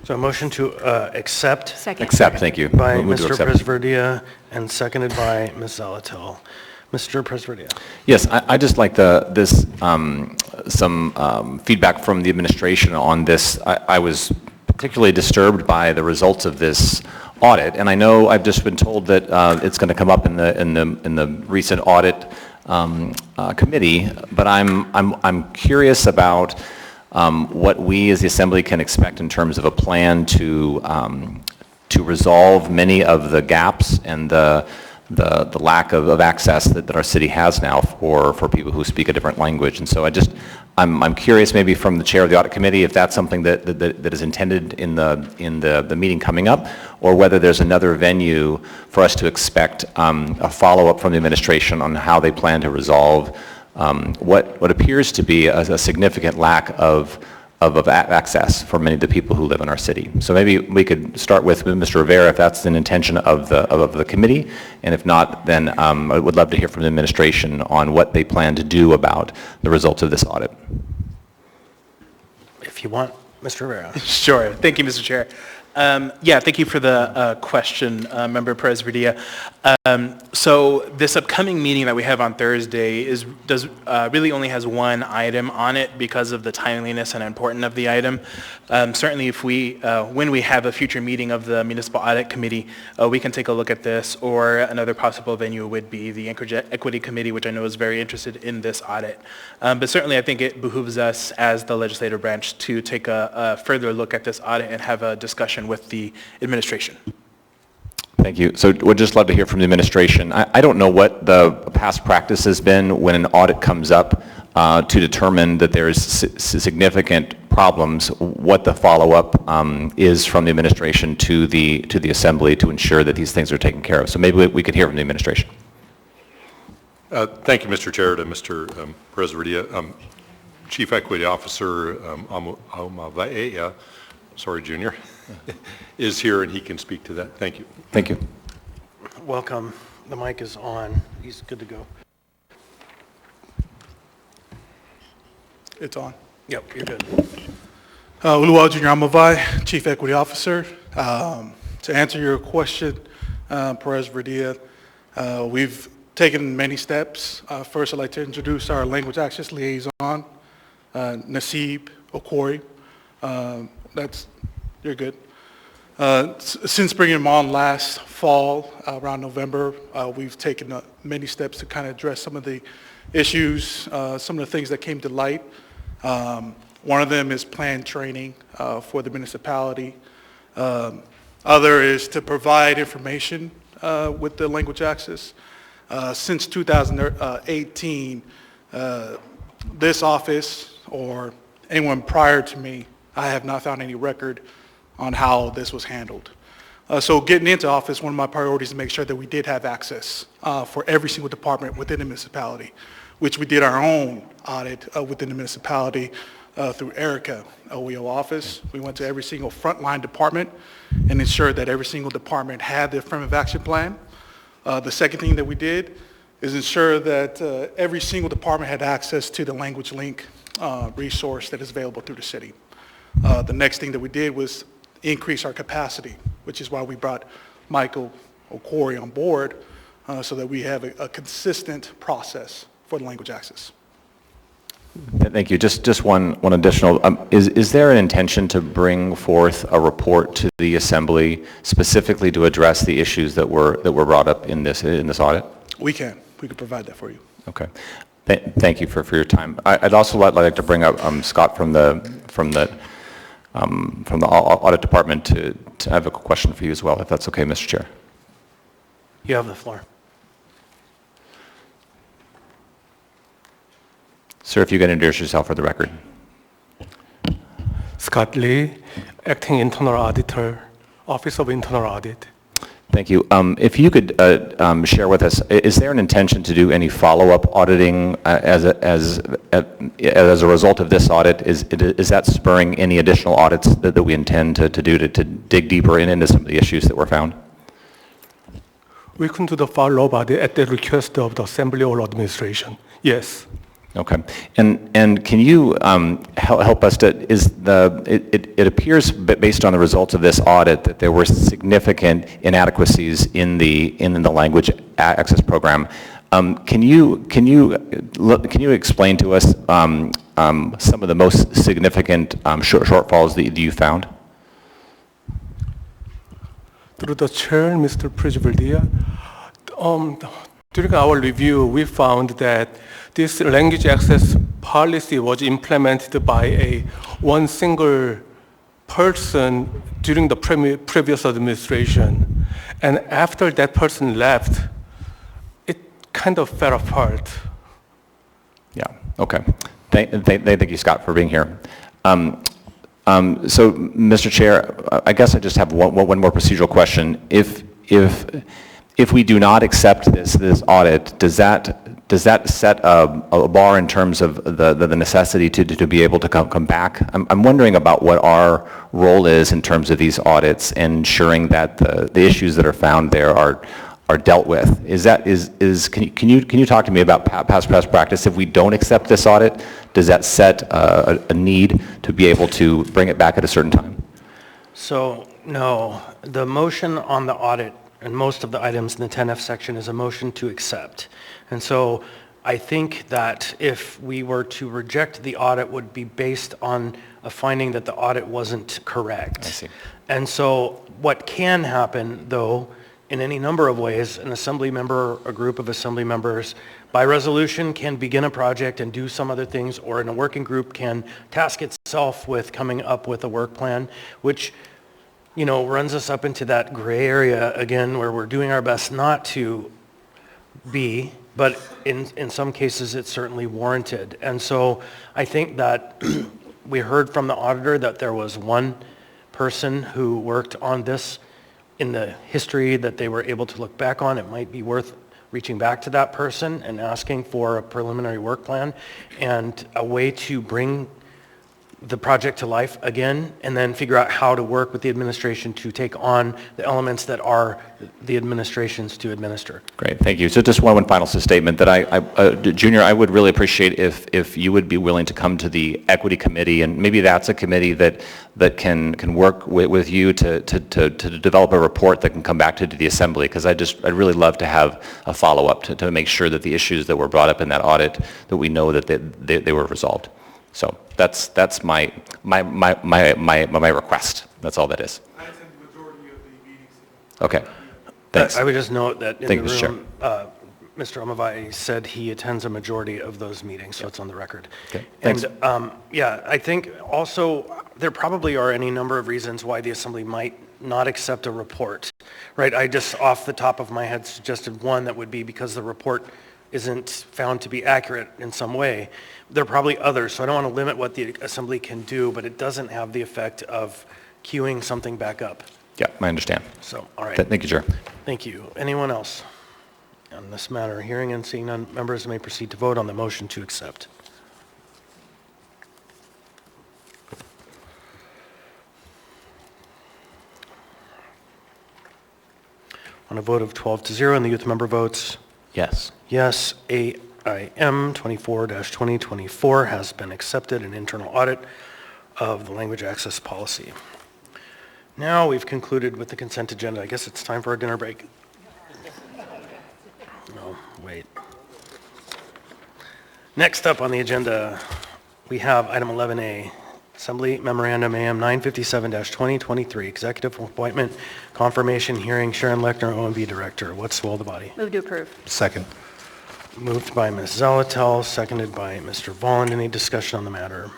So a motion to accept. Second. Accept, thank you. By Move to Mr. accept. Presverdia and seconded by Ms. Zalatel. Mr. Presverdia. Yes, I just like this feedback from the administration on this. I was particularly disturbed by the results of this audit, and I know I've just been told that it's going to come up in the recent audit committee, but I'm curious about what we as the Assembly can expect in terms of a plan to resolve many of the gaps and the lack of access that our city has now for people who speak a different language. And so I'm curious maybe from the chair of the audit committee if that's something that is intended in the meeting coming up, or whether there's another venue for us to expect a follow-up from the administration on how they plan to resolve what appears to be a significant lack of access for many of the people who live in our city. So maybe we could start with Mr. Rivera if that's an intention of the committee, and if not, then I would love to hear from the administration on what they plan to do about the results of this audit. If you want, Mr. Rivera. Sure. Thank you, Mr. Chair. Yeah, thank you for the question, Member Perez-Valdez. So this upcoming meeting that we have on Thursday really only has one item on it because of the timeliness and importance of the item. Certainly when we have a future meeting of the Municipal Audit Committee, we can take a look at this, or another possible venue would be the Anchorage Equity Committee, which I know is very interested in this audit. But certainly I think it behooves us as the legislative branch to take a further look at this audit and have a discussion with the administration. Thank you. So we'd just love to hear from the administration. I don't know what the past practice has been when an audit comes up to determine that there's significant problems, what the follow-up is from the administration to the Assembly to ensure that these things are taken care of. So maybe we could hear from the administration. Thank you, Mr. Chair, to Mr. Perez-Valdez. Chief Equity Officer Amavaea, Junior, is here and he can speak to that. Thank you. Thank you. Welcome. The mic is on. He's good to go. It's on. Yep, you're good. Uluwa Junior Amavai, Chief Equity Officer. To answer your question, Perez-Valdez, we've taken many steps. First, I'd like to introduce our language access liaison, Nasib Okori. You're good. Since bringing him on last fall, around November, we've taken many steps to kind of address some of the issues, some of the things that came to light. One of them is planned training for the municipality. Other is to provide information with the language access. Since 2018, this office or anyone prior to me, I have not found any record on how this was handled. So getting into office, one of my priorities is to make sure that we did have access for every single department within the municipality, which we did our own audit within the municipality through Erica, OEO office. We went to every single frontline department and ensured that every single department had the affirmative action plan. The second thing that we did is ensure that every single department had access to the language link resource that is available through the city. The next thing that we did was increase our capacity, which is why we brought Michael Okori on board so that we have a consistent process for the language access. Thank you. Just one additional. Is there an intention to bring forth a report to the Assembly specifically to address the issues that were brought up in this audit? We can provide that for you. Okay. Thank you for your time. I'd also like to bring up Scott from the audit department to have a question for you as well, if that's okay, Mr. Chair. You have the floor. Sir, if you can introduce yourself for the record. Scott Lee, Acting Internal Auditor, Office of Internal Audit. Thank you. If you could share with us, is there an intention to do any follow-up auditing as a result of this audit? Is that spurring any additional audits that we intend to do to dig deeper into some of the issues that were found? We can do the follow-up audit at the request of the Assembly or administration. Yes. Okay. And can you help us to, it appears based on the results of this audit that there were significant inadequacies in the language access program. Can you explain to us some of the most significant shortfalls that you found? Through the chair, Mr. Presidentia, during our review, we found that this language access policy was implemented by one single person during the previous administration. And after that person left, it kind of fell apart. Yeah, okay. Thank you, Scott, for being here. So, Mr. Chair, I guess I just have one more procedural question. If we do not accept this audit, does that set a bar in terms of the necessity to be able to come back? I'm wondering about what our role is in terms of these audits and ensuring that the issues that are found there are dealt with. Can you talk to me about past practice? If we don't accept this audit, does that set a need to be able to bring it back at a certain time? So, no. The motion on the audit and most of the items in the 10F section is a motion to accept. And so I think that if we were to reject the audit would be based on a finding that the audit wasn't correct. I see. And so what can happen, though, in any number of ways, an assembly member, a group of assembly members, by resolution can begin a project and do some other things, or in a working group can task itself with coming up with a work plan, which runs us up into that gray area again where we're doing our best not to be, but in some cases it's certainly warranted. And so I think that we heard from the auditor that there was one person who worked on this in the history that they were able to look back on. It might be worth reaching back to that person and asking for a preliminary work plan and a way to bring the project to life again, and then figure out how to work with the administration to take on the elements that are the administration's to administer. Great, thank you. So just one final statement that Junior, I would really appreciate if you would be willing to come to the equity committee, and maybe that's a committee that can work with you to develop a report that can come back to the assembly, because I'd really love to have a follow-up to make sure that the issues that were brought up in that audit, that we know that they were resolved. So that's my request. That's all that is. I attend the majority of the meetings. Okay. Thanks. I would just note that in Thank the you, room, Mr. Omavai said he attends a majority of those meetings, so it's on the record. Okay. Thanks. And I think also there probably are any number of reasons why the assembly might not accept a report, right? I just off the top of my head suggested one that would be because the report isn't found to be accurate in some way. There are probably others, so I don't want to limit what the assembly can do, but it doesn't have the effect of queuing something back up. Yeah, I understand. So, all right. Thank you, Chair. Thank you. Anyone else on this matter? Hearing and seeing none, members may proceed to vote on the motion to accept. On a vote of 12-0, and the youth member votes yes. Yes, AIM 24-2024 has been accepted, an internal audit of the language access policy. Now we've concluded with the consent agenda. I guess it's time for a dinner break. No, wait. Next up on the agenda, we have item 11A, Assembly Memorandum AM 957-2023, Executive Appointment Confirmation Hearing, Sharon Lechner, OMB Director. What's the will of the body? Move to approve. Second. Moved by Ms. Zalatel, seconded by Mr. Volland. Any discussion on the matter?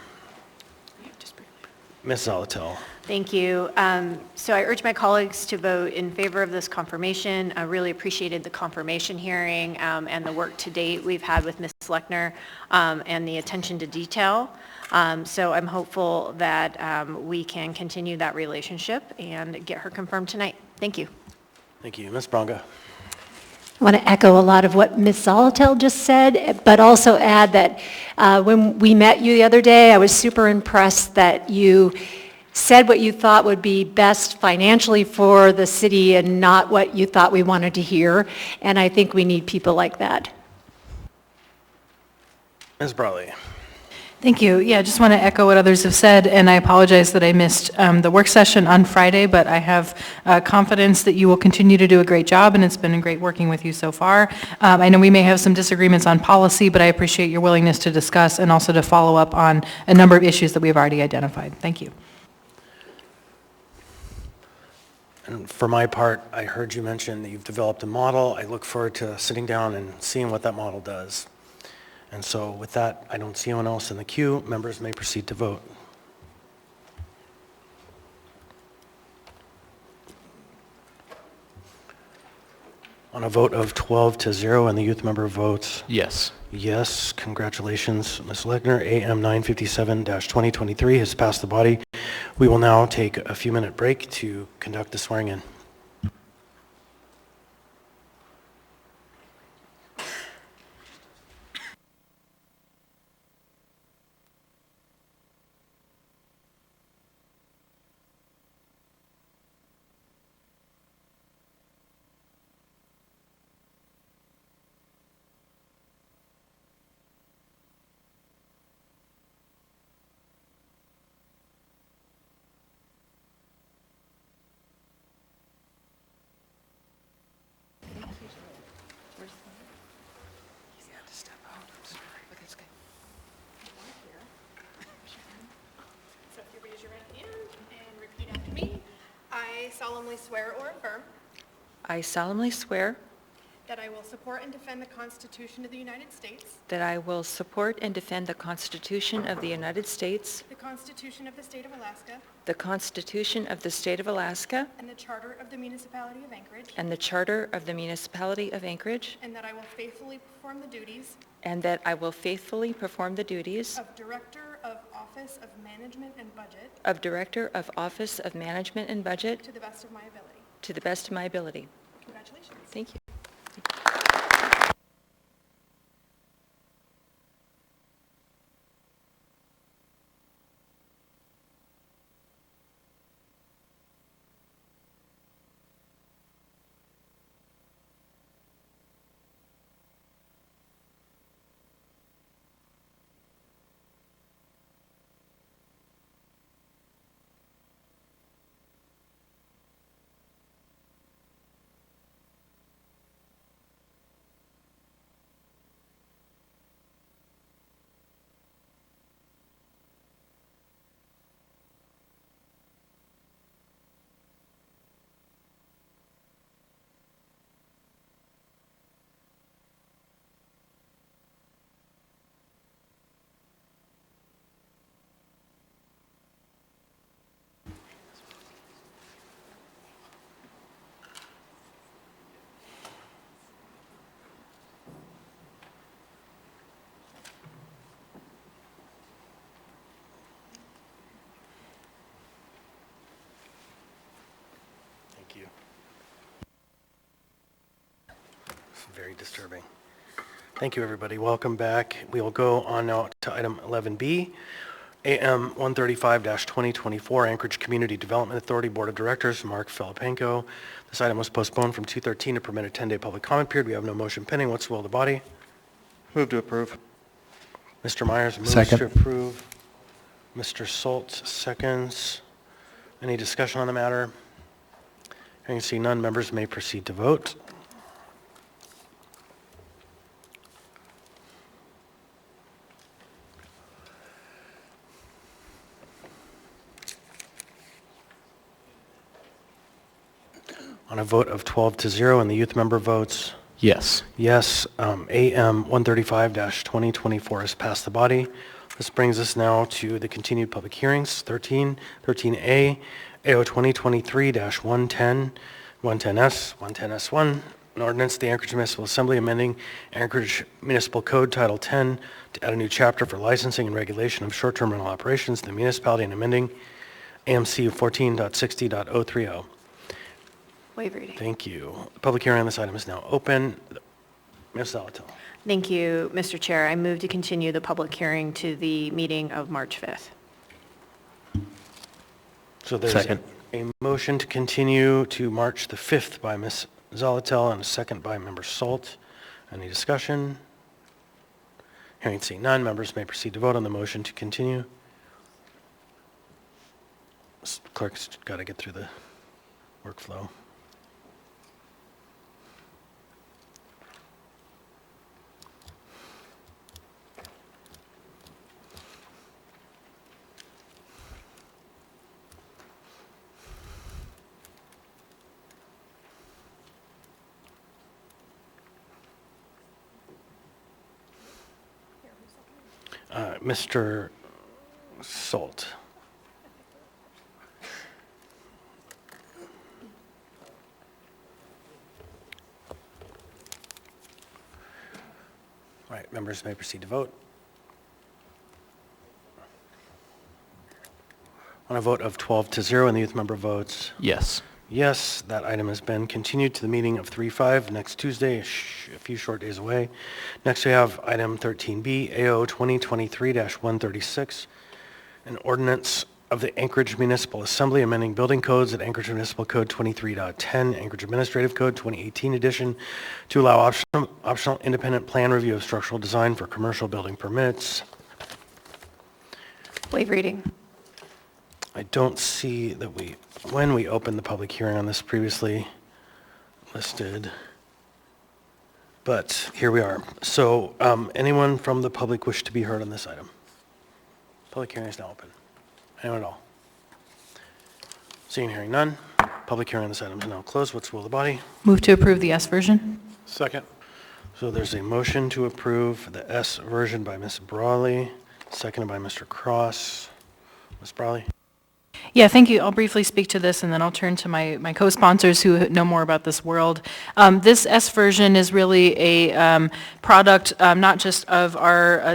Ms. Zalatel. Thank you. So I urge my colleagues to vote in favor of this confirmation. I really appreciated the confirmation hearing and the work to date we've had with Ms. Lechner and the attention to detail. So I'm hopeful that we can continue that relationship and get her confirmed tonight. Thank you. Thank you. Ms. Branga. I want to echo a lot of what Ms. Zalatel just said, but also add that when we met you the other day, I was super impressed that you said what you thought would be best financially for the city and not what you thought we wanted to hear. And I think we need people like that. Ms. Brawley. Thank you. Yeah, I just want to echo what others have said, and I apologize that I missed the work session on Friday, but I have confidence that you will continue to do a great job, and it's been great working with you so far. I know we may have some disagreements on policy, but I appreciate your willingness to discuss and also to follow up on a number of issues that we've already identified. Thank you. And for my part, I heard you mention that you've developed a model. I look forward to sitting down and seeing what that model does. And so with that, I don't see anyone else in the queue. Members may proceed to vote. On a vote of 12-0 and the youth member votes Yes. yes, congratulations, Ms. Legner. AM 957-2023 has passed the body. We will now take a few-minute break to conduct the swearing-in. So if you raise your right hand and repeat after me, I solemnly swear or affirm I solemnly swear that I will support and defend the Constitution of the United States, that I will support and defend the Constitution of the United States, the Constitution of the State of Alaska, the Constitution of the State of Alaska, and the Charter of the Municipality of Anchorage, and the Charter of the Municipality of Anchorage, and that I will faithfully perform the duties and that I will faithfully perform the duties of Director of Office of Management and Budget of Director of Office of Management and Budget to the best of my ability. to the best of my ability. Congratulations. Thank you. Thank you. Very disturbing. Thank you, everybody. Welcome back. We will go on now to item 11B, AM 135-2024, Anchorage Community Development Authority Board of Directors, Mark Filipenko. This item was postponed from 2:13 to permit a 10-day public comment period. We have no motion pending. What's the will of the body? Move to approve. Mr. Myers moves Second. to approve. Mr. Soltz seconds. Any discussion on the matter? Hearing see none, members may proceed to vote. On a vote of 12-0 and the youth member votes Yes. yes, AM 135-2024 has passed the body. This brings us now to the continued public hearings, 13A, AO 2023-110, 110S, 110S1, an ordinance of the Anchorage Municipal Assembly amending Anchorage Municipal Code Title 10 to add a new chapter for licensing and regulation of short-term rental operations in the municipality and amending AMC 14.60.030. Waive reading. Thank you. The public hearing on this item is now open. Ms. Zalato. Thank you, Mr. Chair. I move to continue the public hearing to the meeting of March 5th. So there's Second. a motion to continue to March the 5th by Ms. Zalatel and a second by Member Salt. Any discussion? Hearing seeing none, members may proceed to vote on the motion to continue. Clerk's got to get through the workflow. Mr. Salt. All right, members may proceed to vote. On a vote of 12-0 and the youth member votes Yes. yes, that item has been continued to the meeting of 3/5 next Tuesday, a few short days away. Next we have item 13B, AO 2023-136, an ordinance of the Anchorage Municipal Assembly amending building codes at Anchorage Municipal Code 23.10, Anchorage Administrative Code 2018 edition to allow optional independent plan review of structural design for commercial building permits. Waive reading. I don't see that when we opened the public hearing on this previously listed, but here we are. So anyone from the public wish to be heard on this item? Public hearing is now open. Anyone at all? Seeing and hearing none, public hearing on this item is now closed. What's the will of the body? Move to approve the S version. Second. So there's a motion to approve the S version by Ms. Brawley, seconded by Mr. Cross. Ms. Brawley? Yeah, thank you. I'll briefly speak to this, and then I'll turn to my co-sponsors who know more about this world. This S version is really a product not just of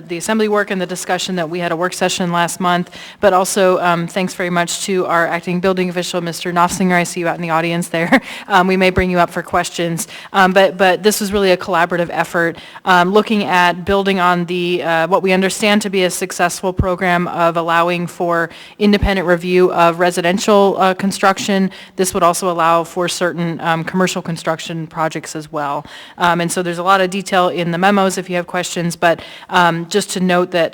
the assembly work and the discussion that we had a work session last month, but also thanks very much to our acting building official, Mr. Knopfsinger. I see you out in the audience there. We may bring you up for questions. But this was really a collaborative effort looking at building on the what we understand to be a successful program of allowing for independent review of residential construction. This would also allow for certain commercial construction projects as well. And so there's a lot of detail in the memos if you have questions, but just to note that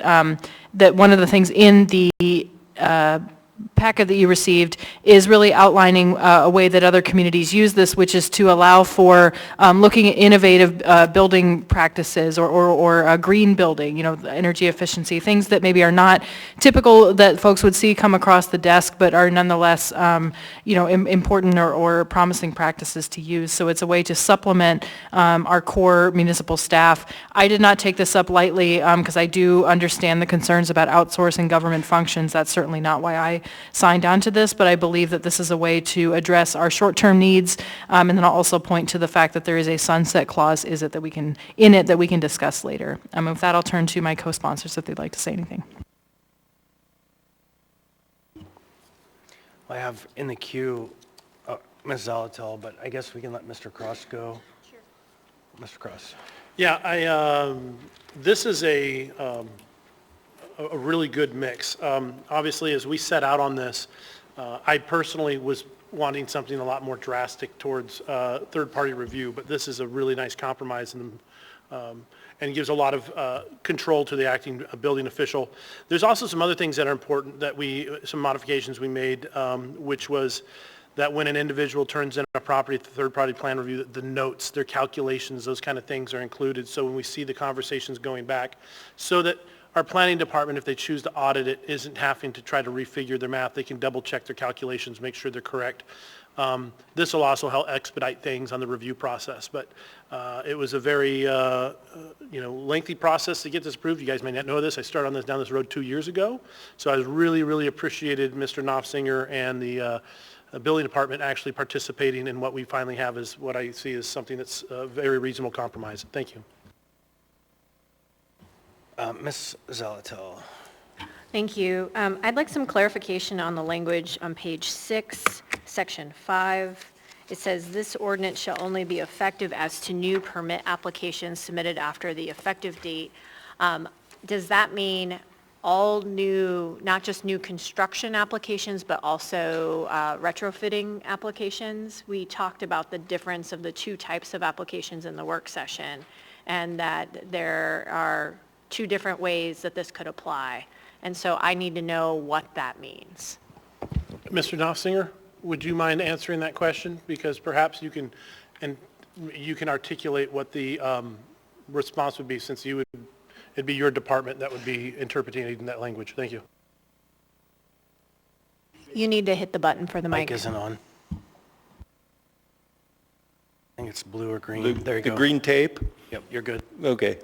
that one of the things in the packet that you received is really outlining a way that other communities use this, which is to allow for looking at innovative building practices or green building, you know, energy efficiency, things that maybe are not typical that folks would see come across the desk, but are nonetheless, you know, important or promising practices to use. So it's a way to supplement our core municipal staff. I did not take this up lightly because I do understand the concerns about outsourcing government functions. That's certainly not why I signed on to this, but I believe that this is a way to address our short-term needs, and then I'll also point to the fact that there is a sunset clause that we can discuss later. With that, I'll turn to my co-sponsors if they'd like to say anything. I have in the queue Ms. Zalatel, but I guess we can let Mr. Cross go. Sure. Mr. Cross. Yeah, this is a really good mix. Obviously, as we set out on this, I personally was wanting something a lot more drastic towards third-party review, but this is a really nice compromise and gives a lot of control to the acting building official. There's also some other things that are important some modifications we made, which was that when an individual turns in a property at the third-party plan review, the notes, their calculations, those kind of things are included. So when we see the conversations going back, so that our planning department, if they choose to audit it, isn't having to try to refigure their math. They can double-check their calculations, make sure they're correct. This will also help expedite things on the review process. But it was a very lengthy process to get this approved. You guys may not know this. I started down this road 2 years ago. So I was really appreciated Mr. Knopfsinger and the building department actually participating in what we finally have is what I see as something that's a very reasonable compromise. Thank you. Ms. Zalatel. Thank you. I'd like some clarification on the language on page 6, section 5. It says this ordinance shall only be effective as to new permit applications submitted after the effective date. Does that mean all new, not just new construction applications, but also retrofitting applications? We talked about the difference of the two types of applications in the work session, and that there are two different ways that this could apply. And so I need to know what that means. Mr. Knopfsinger, would you mind answering that question? Because perhaps you can articulate what the response would be, since it'd be your department that would be interpreting that language. Thank you. You need to hit the button for the mic. Mic isn't on. I think it's blue or green. There you go. The green tape? Yep, you're good. Okay.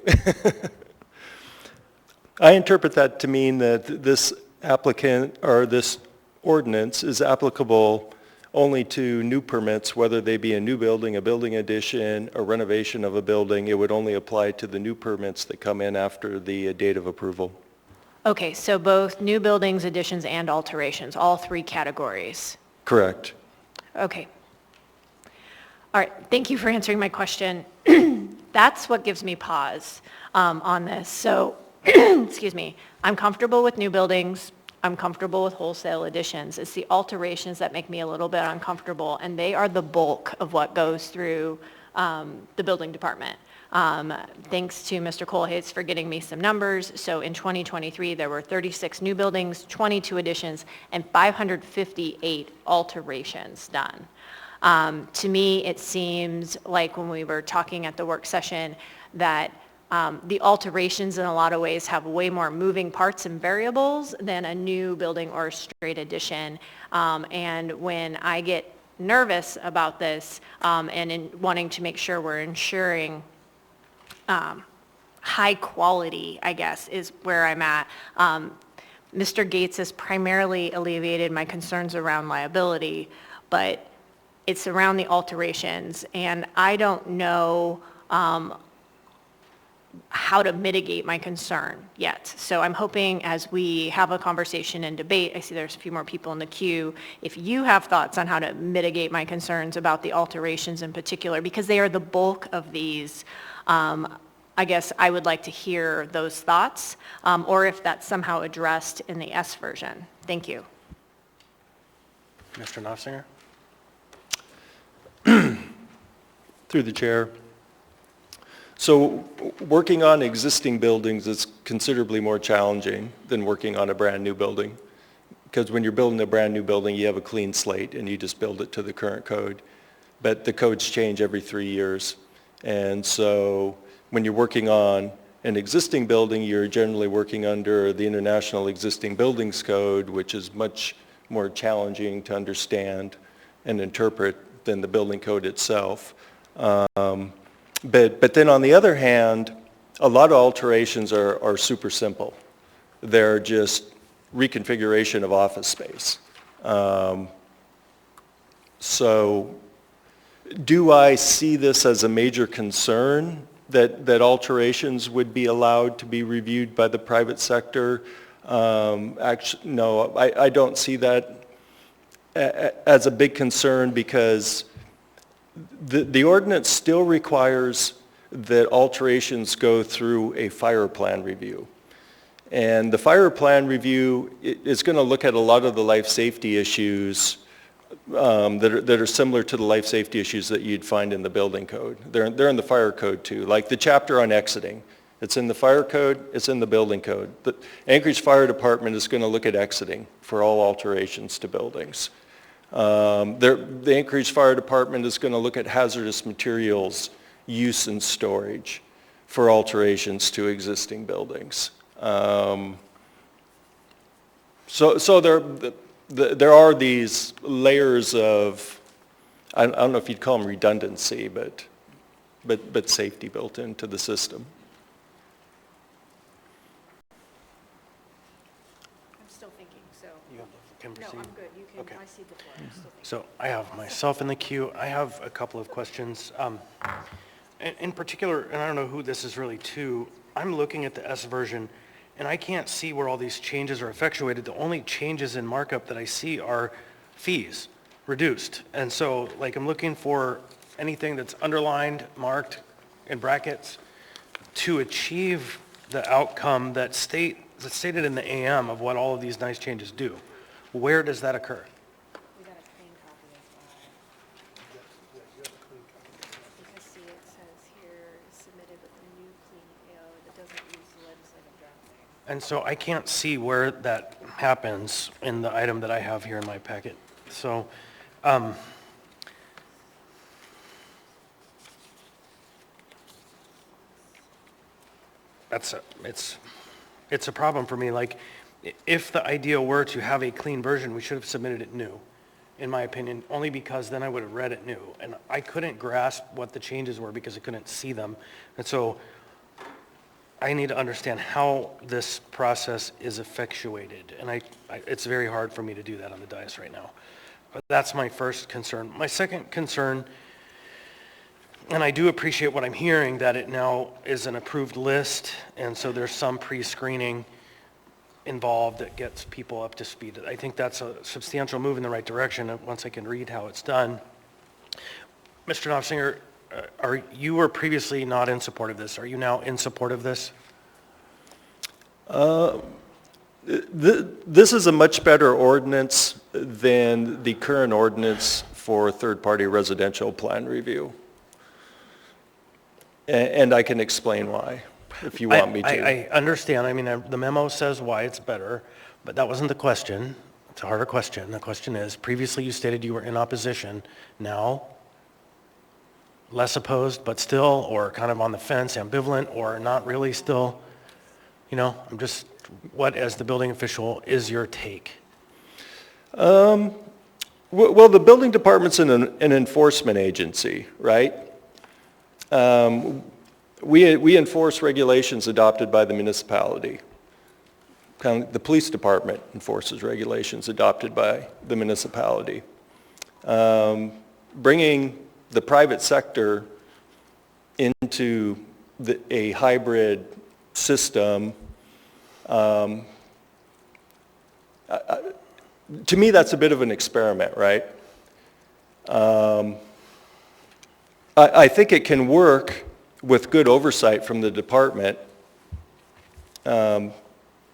I interpret that to mean that this applicant, or this ordinance, is applicable only to new permits, whether they be a new building, a building addition, a renovation of a building. It would only apply to the new permits that come in after the date of approval. Okay, so both new buildings, additions, and alterations, all three categories. Correct. Okay. All right, thank you for answering my question. That's what gives me pause on this. So, excuse me, I'm comfortable with new buildings. I'm comfortable with wholesale additions. It's the alterations that make me a little bit uncomfortable, and they are the bulk of what goes through the building department. Thanks to Mr. Colhase for getting me some numbers. So in 2023, there were 36 new buildings, 22 additions, and 558 alterations done. To me, it seems like when we were talking at the work session that the alterations in a lot of ways have way more moving parts and variables than a new building or a straight addition. And when I get nervous about this and in wanting to make sure we're ensuring high quality, I guess, is where I'm at. Mr. Gates has primarily alleviated my concerns around liability, but it's around the alterations, and I don't know how to mitigate my concern yet. So I'm hoping as we have a conversation and debate, I see there's a few more people in the queue, if you have thoughts on how to mitigate my concerns about the alterations in particular, because they are the bulk of these, I guess I would like to hear those thoughts, or if that's somehow addressed in the S version. Thank you. Mr. Knopfsinger? Through the chair. So working on existing buildings is considerably more challenging than working on a brand new building. Because when you're building a brand new building, you have a clean slate and you just build it to the current code. But the codes change every 3 years. And so when you're working on an existing building, you're generally working under the International Existing Buildings Code, which is much more challenging to understand and interpret than the building code itself. But then on the other hand, a lot of alterations are super simple. They're just reconfiguration of office space. So do I see this as a major concern that alterations would be allowed to be reviewed by the private sector? Actually, no, I don't see that as a big concern, because the ordinance still requires that alterations go through a fire plan review. And the fire plan review is going to look at a lot of the life safety issues that are similar to the life safety issues that you'd find in the building code. They're in the fire code too, like the chapter on exiting. It's in the fire code, it's in the building code. The Anchorage Fire Department is going to look at exiting for all alterations to buildings. The Anchorage Fire Department is going to look at hazardous materials use and storage for alterations to existing buildings. So there are these layers of, I don't know if you'd call them redundancy, but safety built into the system. I'm still thinking, so. Can No, proceed? I'm good. You can, Okay. I see the floor. I'm still thinking. So I have myself in the queue. I have a couple of questions. In particular, and I don't know who this is really to, I'm looking at the S version, and I can't see where all these changes are effectuated. The only changes in markup that I see are fees reduced. And so, like, I'm looking for anything that's underlined, marked in brackets to achieve the outcome that's stated in the AM of what all of these nice changes do. Where does that occur? We got a clean copy of because see, it says here, submitted with a new clean AO that doesn't use the legislative And so I can't see where that happens in the item that I have here in my packet. So, it's a problem for me. Like, if the idea were to have a clean version, we should have submitted it new, in my opinion, only because then I would have read it new. And I couldn't grasp what the changes were because I couldn't see them. And so I need to understand how this process is effectuated. And it's very hard for me to do that on the dais right now. But that's my first concern. My second concern, and I do appreciate what I'm hearing, that it now is an approved list, and so there's some pre-screening involved that gets people up to speed. I think that's a substantial move in the right direction once I can read how it's done. Mr. Knopfsinger, you were previously not in support of this. Are you now in support of this? This is a much better ordinance than the current ordinance for third-party residential plan review. And I can explain why, if you want me to. I understand. I mean, the memo says why it's better, but that wasn't the question. It's a harder question. The question is, previously you stated you were in opposition. Now, less opposed, but still, or kind of on the fence, ambivalent, or not really still? You know, I'm just, what, as the building official, is your take? Well, the building department's an enforcement agency, right? We enforce regulations adopted by the municipality. The police department enforces regulations adopted by the municipality. Bringing the private sector into a hybrid system, to me, that's a bit of an experiment, right? I think it can work with good oversight from the department, but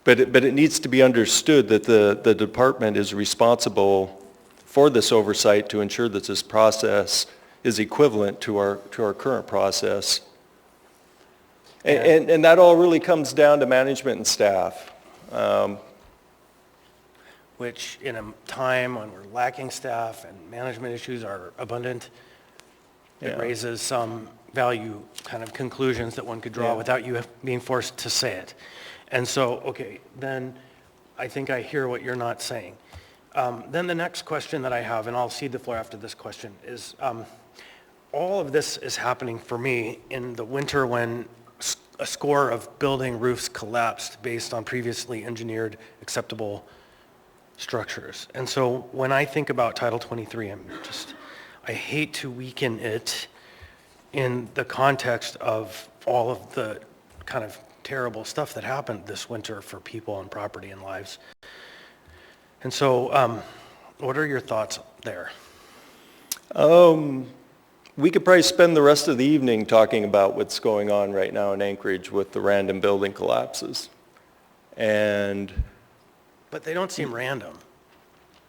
it needs to be understood that the department is responsible for this oversight to ensure that this process is equivalent to our current process. And that all really comes down to management and staff. Which, in a time when we're lacking staff and management issues are abundant, it raises some value kind of conclusions that one could draw without you being forced to say it. And so, okay, then I think I hear what you're not saying. Then the next question that I have, and I'll cede the floor after this question, is all of this is happening for me in the winter when a score of building roofs collapsed based on previously engineered acceptable structures. And so when I think about Title 23, I hate to weaken it in the context of all of the kind of terrible stuff that happened this winter for people and property and lives. And so what are your thoughts there? We could probably spend the rest of the evening talking about what's going on right now in Anchorage with the random building collapses. But they don't seem random.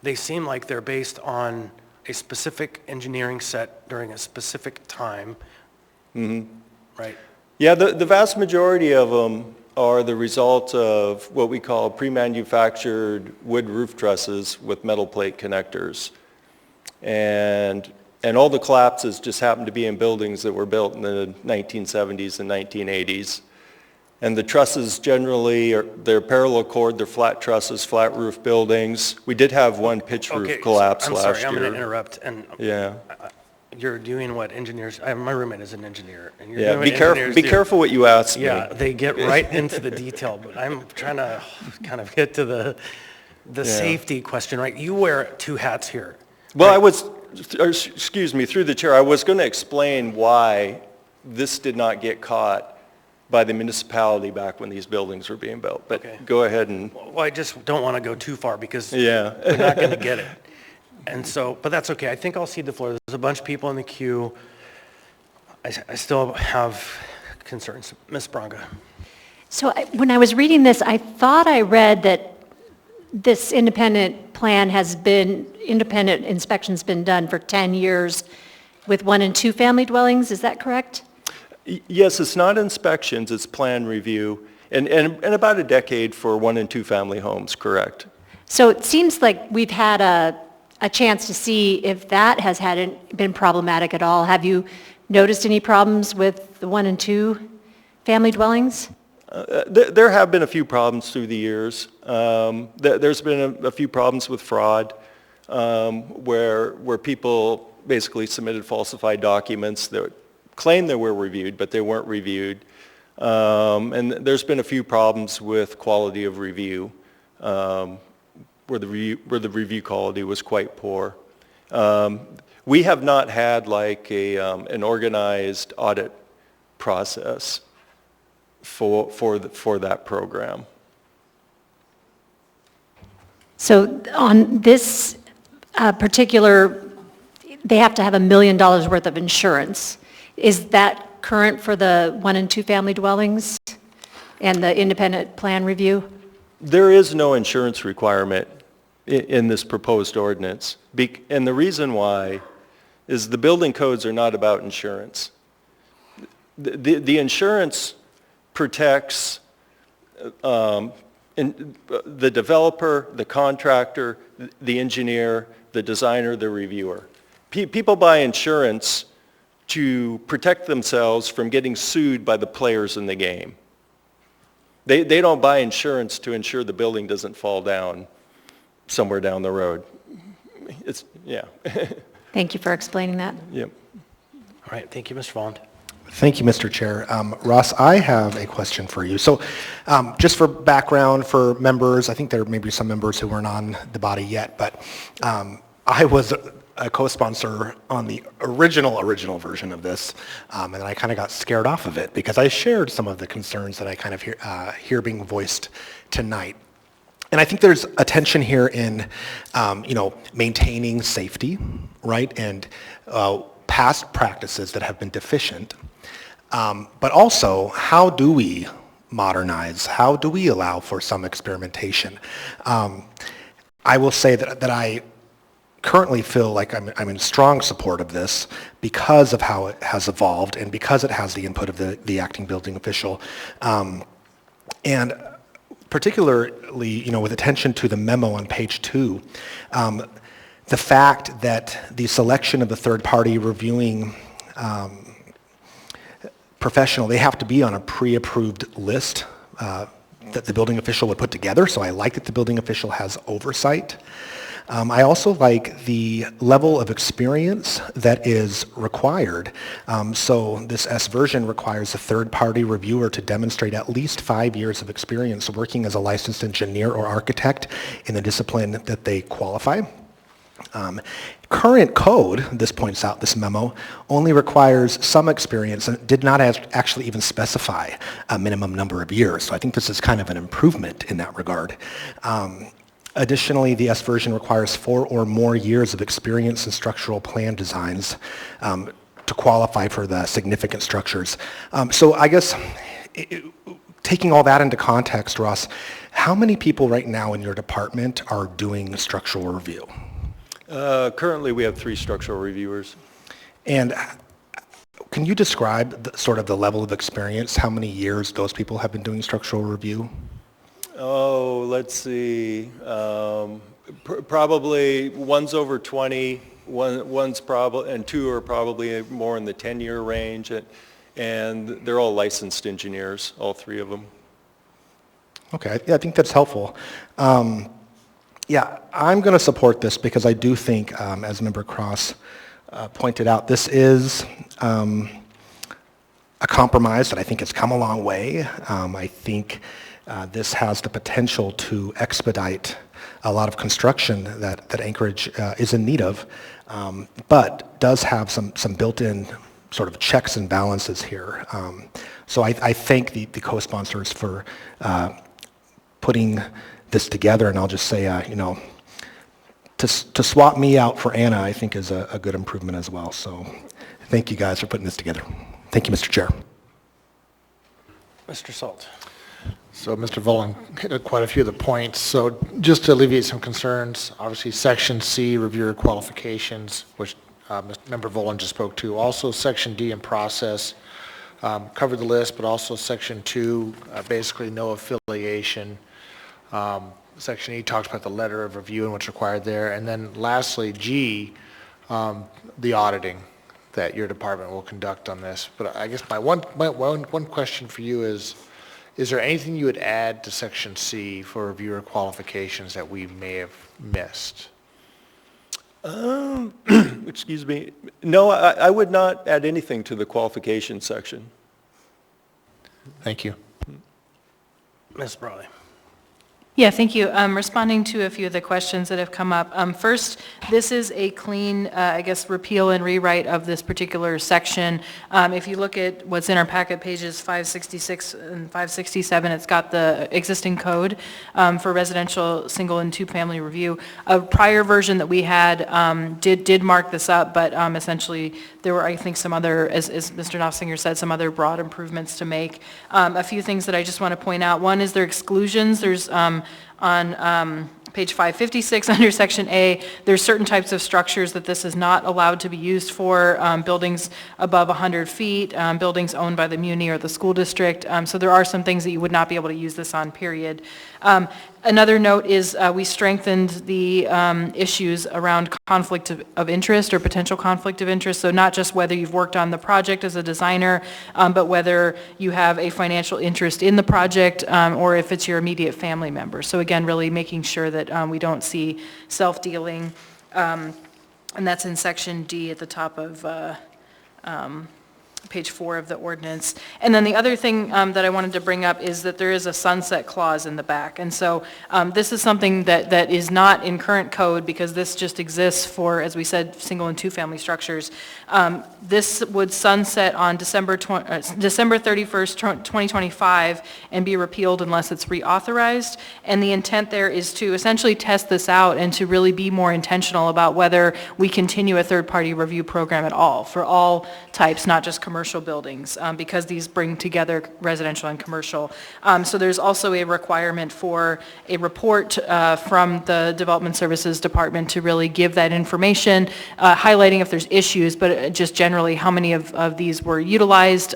They seem like they're based on a specific engineering set during a specific time, right? Yeah, the vast majority of them are the result of what we call pre-manufactured wood roof trusses with metal plate connectors. And all the collapses just happen to be in buildings that were built in the 1970s and 1980s. And the trusses generally, they're parallel cord, they're flat trusses, flat roof buildings. We did have one pitch roof collapse last year. I'm sorry, I'm going to interrupt. And yeah. You're doing what engineers, my roommate is an engineer. And you're doing be careful what you ask me. Yeah, they get right into the detail, but I'm trying to kind of get to the safety question, right? You wear two hats here. Well, right? Excuse me, through the chair, I was going to explain why this did not get caught by the municipality back when these buildings were being built. But go ahead and... Well, I just don't want to go too far because we're not going to get it. And so, but that's okay. I think I'll cede the floor. There's a bunch of people in the queue. I still have concerns. Ms. Braga. So when I was reading this, I thought I read that this independent plan independent inspection's been done for 10 years with 1 and 2 family dwellings. Is that correct? Yes, it's not inspections, it's plan review. And about a decade for 1- and 2-family homes, correct? So it seems like we've had a chance to see if that has been problematic at all. Have you noticed any problems with the 1- and 2-family dwellings? There have been a few problems through the years. There's been a few problems with fraud, where people basically submitted falsified documents that claimed they were reviewed, but they weren't reviewed. And there's been a few problems with quality of review, where the review quality was quite poor. We have not had like an organized audit process for that program. So on this particular, they have to have $1 million worth of insurance. Is that current for the 1- and 2-family dwellings and the independent plan review? There is no insurance requirement in this proposed ordinance. And the reason why is the building codes are not about insurance. The insurance protects the developer, the contractor, the engineer, the designer, the reviewer. People buy insurance to protect themselves from getting sued by the players in the game. They don't buy insurance to ensure the building doesn't fall down somewhere down the road. Yeah. Thank you for explaining that. Yep. All right, thank you, Mr. Volland. Thank you, Mr. Chair. Ross, I have a question for you. So just for background for members, I think there may be some members who weren't on the body yet, but I was a co-sponsor on the original version of this, and then I kind of got scared off of it because I shared some of the concerns that I kind of hear being voiced tonight. And I think there's a tension here in, maintaining safety, right, and past practices that have been deficient, but also how do we modernize? How do we allow for some experimentation? I will say that I currently feel like I'm in strong support of this because of how it has evolved and because it has the input of the acting building official. And particularly, with attention to the memo on page 2, the fact that the selection of the third-party reviewing professional, they have to be on a pre-approved list that the building official would put together, so I like that the building official has oversight. I also like the level of experience that is required. So this S version requires a third-party reviewer to demonstrate at least 5 years of experience working as a licensed engineer or architect in the discipline that they qualify. Current code, this points out, this memo, only requires some experience and did not actually even specify a minimum number of years. So I think this is kind of an improvement in that regard. Additionally, the S version requires 4 or more years of experience in structural plan designs to qualify for the significant structures. So I guess taking all that into context, Ross, how many people right now in your department are doing structural review? Currently, we have 3 structural reviewers. And can you describe sort of the level of experience, how many years those people have been doing structural review? Oh, let's see. Probably one's over 20, one's probably, and 2 are probably more in the 10-year range, and they're all licensed engineers, all 3 of them. Okay, yeah, I think that's helpful. Yeah, I'm going to support this because I do think, as Member Cross pointed out, this is a compromise that I think has come a long way. I think this has the potential to expedite a lot of construction that Anchorage is in need of, but does have some built-in sort of checks and balances here. So I thank the co-sponsors for putting this together, and I'll just say, to swap me out for Anna, I think is a good improvement as well. So thank you guys for putting this together. Thank you, Mr. Chair. Mr. Salt. So Mr. Volland hit quite a few of the points. So just to alleviate some concerns, obviously Section C, reviewer qualifications, which Member Volland just spoke to. Also Section D in process, covered the list, but also Section 2, basically no affiliation. Section E talks about the letter of review and what's required there. And then lastly, G, the auditing that your department will conduct on this. But I guess my one question for you is there anything you would add to Section C for reviewer qualifications that we may have missed? Excuse me. No, I would not add anything to the qualification section. Thank you. Ms. Brawley. Yeah, thank you. Responding to a few of the questions that have come up. First, this is a clean, I guess, repeal and rewrite of this particular section. If you look at what's in our packet, pages 566 and 567, it's got the existing code for residential single and two-family review. A prior version that we had did mark this up, but essentially there were, I think, some other, as Mr. Knopfsinger said, some other broad improvements to make. A few things that I just want to point out. One is their exclusions. There's on page 556 under section A, there's certain types of structures that this is not allowed to be used for, buildings above 100 feet, buildings owned by the muni or the school district. So there are some things that you would not be able to use this on, period. Another note is we strengthened the issues around conflict of interest or potential conflict of interest. So not just whether you've worked on the project as a designer, but whether you have a financial interest in the project or if it's your immediate family member. So again, really making sure that we don't see self-dealing. And that's in section D at the top of page 4 of the ordinance. And then the other thing that I wanted to bring up is that there is a sunset clause in the back. And so this is something that is not in current code because this just exists for, as we said, single and two-family structures. This would sunset on December 31st, 2025 and be repealed unless it's reauthorized. And the intent there is to essentially test this out and to really be more intentional about whether we continue a third-party review program at all for all types, not just commercial buildings, because these bring together residential and commercial. So there's also a requirement for a report from the Development Services Department to really give that information, highlighting if there's issues, but just generally how many of these were utilized.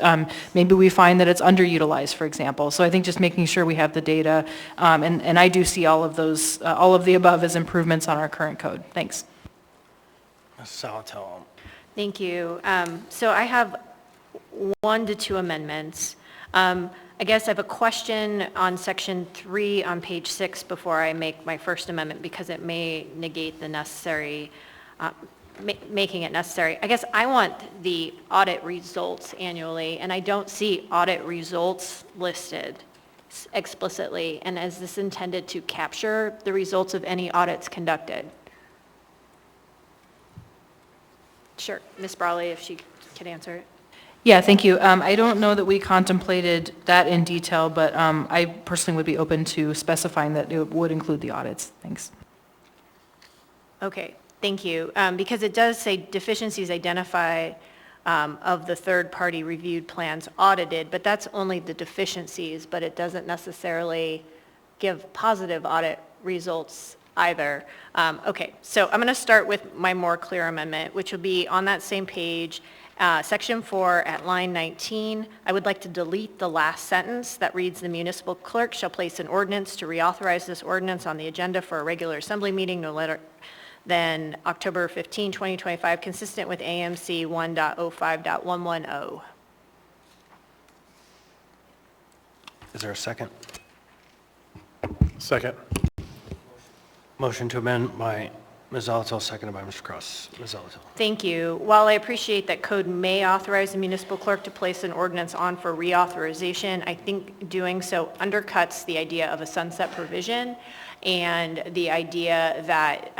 Maybe we find that it's underutilized, for example. So I think just making sure we have the data, and I do see all of those, all of the above as improvements on our current code. Thanks. Ms. Salatel. Thank you. So I have 1 to 2 amendments. I guess I have a question on section 3 on page 6 before I make my first amendment because it may negate the necessary, making it necessary. I guess I want the audit results annually, and I don't see audit results listed explicitly. And is this intended to capture the results of any audits conducted? Sure, Ms. Brawley, if she could answer it. Yeah, thank you. I don't know that we contemplated that in detail, but I personally would be open to specifying that it would include the audits. Thanks. Okay, thank you. Because it does say deficiencies identified of the third-party reviewed plans audited, but that's only the deficiencies, but it doesn't necessarily give positive audit results either. Okay, so I'm going to start with my more clear amendment, which will be on that same page, section 4 at line 19. I would like to delete the last sentence that reads, "The municipal clerk shall place an ordinance to reauthorize this ordinance on the agenda for a regular assembly meeting no later than October 15, 2025, consistent with AMC 1.05.110. Is there a second? Second. Motion to amend by Ms. Zalatel, seconded by Mr. Cross. Ms. Zalatel. Thank you. While I appreciate that code may authorize the municipal clerk to place an ordinance on for reauthorization, I think doing so undercuts the idea of a sunset provision and the idea that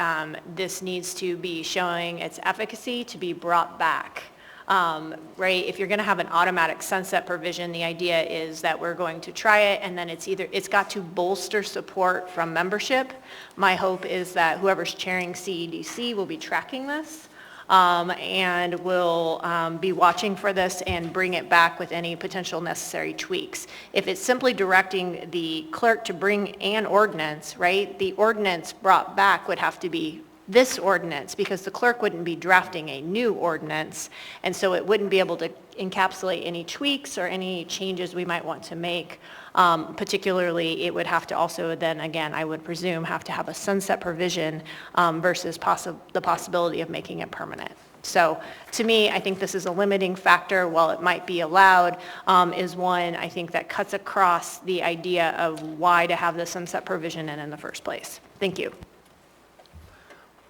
this needs to be showing its efficacy to be brought back. Right? If you're going to have an automatic sunset provision, the idea is that we're going to try it and then it's got to bolster support from membership. My hope is that whoever's chairing CEDC will be tracking this and will be watching for this and bring it back with any potential necessary tweaks. If it's simply directing the clerk to bring an ordinance, right, the ordinance brought back would have to be this ordinance, because the clerk wouldn't be drafting a new ordinance, and so it wouldn't be able to encapsulate any tweaks or any changes we might want to make. Particularly, it would have to also then, again, I would presume, have to have a sunset provision versus the possibility of making it permanent. So to me, I think this is a limiting factor. While it might be allowed, is one I think that cuts across the idea of why to have the sunset provision in the first place. Thank you.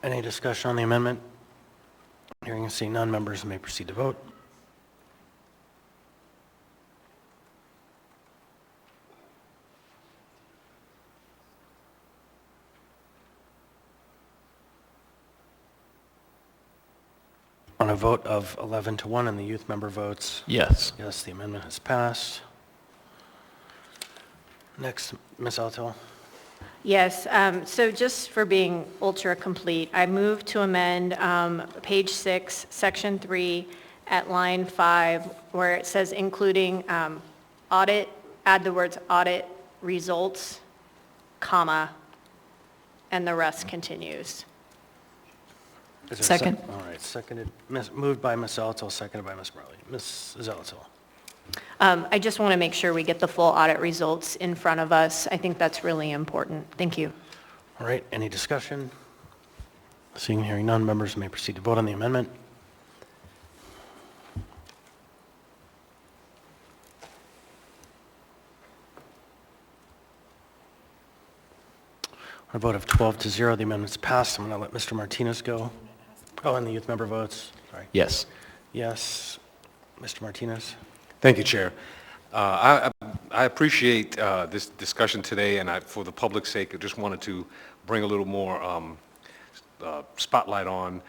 Any discussion on the amendment? Hearing and seeing none, members may proceed to vote. On a vote of 11-1 and the youth member votes Yes. yes, the amendment has passed. Next, Ms. Altel. Yes, so just for being ultra complete, I move to amend page 6, section 3 at line 5, where it says including audit, add the words audit results, comma, and the rest continues. Is there a Second. All right, seconded, moved by Ms. Zalatil, seconded by Ms. Marley. Ms. Zalatil. I just want to make sure we get the full audit results in front of us. I think that's really important. Thank you. All right, any discussion? Seeing and hearing none, members may proceed to vote on the amendment. On a vote of 12-0, the amendment's passed. I'm going to let Mr. Martinez go. Oh, and the youth member votes, sorry. Yes. Yes, Mr. Martinez. Thank you, Chair. I appreciate this discussion today, and for the public's sake, I just wanted to bring a little more spotlight on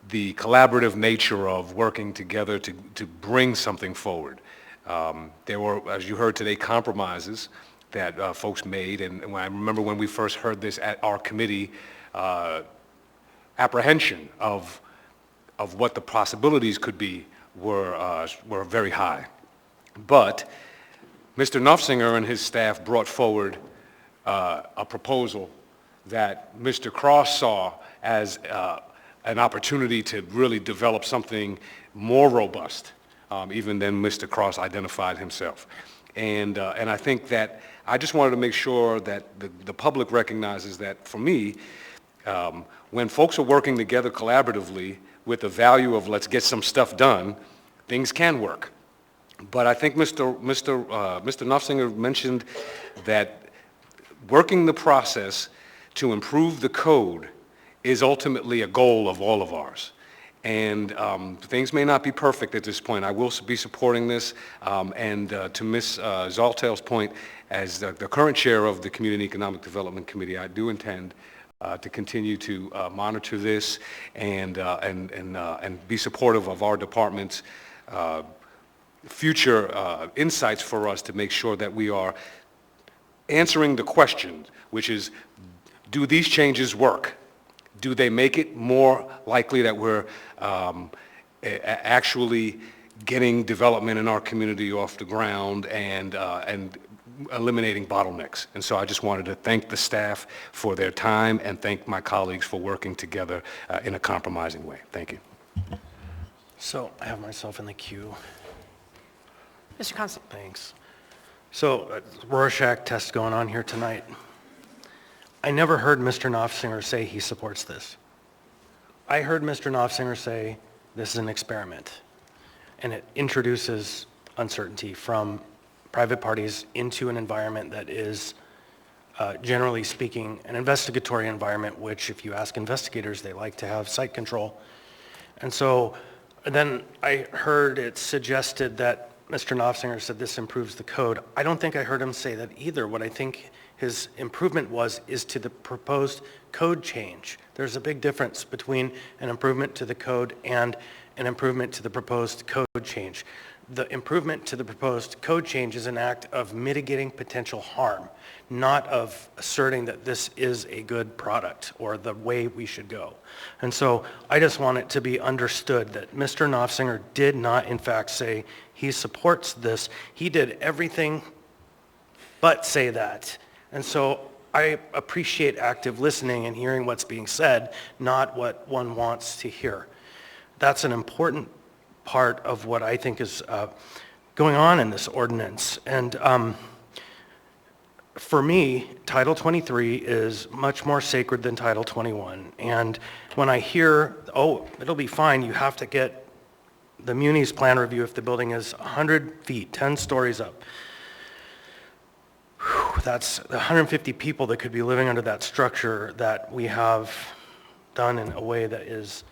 the collaborative nature of working together to bring something forward. There were, as you heard today, compromises that folks made, and I remember when we first heard this at our committee, apprehension of what the possibilities could be were very high. But Mr. Nufsinger and his staff brought forward a proposal that Mr. Cross saw as an opportunity to really develop something more robust, even than Mr. Cross identified himself. And I think that I just wanted to make sure that the public recognizes that, for me, when folks are working together collaboratively with the value of let's get some stuff done, things can work. But I think Mr. Nufsinger mentioned that working the process to improve the code is ultimately a goal of all of ours. And things may not be perfect at this point. I will be supporting this. And to Ms. Zaltel's point, as the current chair of the Community and Economic Development Committee, I do intend to continue to monitor this and be supportive of our department's future insights for us to make sure that we are answering the question, which is, do these changes work? Do they make it more likely that we're actually getting development in our community off the ground and eliminating bottlenecks? And so I just wanted to thank the staff for their time and thank my colleagues for working together in a compromising way. Thank you. So I have myself in the queue. Mr. Constant. Thanks. So Rorschach test going on here tonight. I never heard Mr. Nofsinger say he supports this. I heard Mr. Nofsinger say this is an experiment, and it introduces uncertainty from private parties into an environment that is, generally speaking, an investigatory environment, which if you ask investigators, they like to have site control. And so then I heard it suggested that Mr. Nofsinger said this improves the code. I don't think I heard him say that either. What I think his improvement is to the proposed code change. There's a big difference between an improvement to the code and an improvement to the proposed code change. The improvement to the proposed code change is an act of mitigating potential harm, not of asserting that this is a good product or the way we should go. And so I just want it to be understood that Mr. Nofsinger did not, in fact, say he supports this. He did everything but say that. And so I appreciate active listening and hearing what's being said, not what one wants to hear. That's an important part of what I think is going on in this ordinance. And for me, Title 23 is much more sacred than Title 21. And when I hear, oh, it'll be fine, you have to get the Muni's plan review if the building is 100 feet, 10 stories up. That's 150 people that could be living under that structure that we have done in a way that is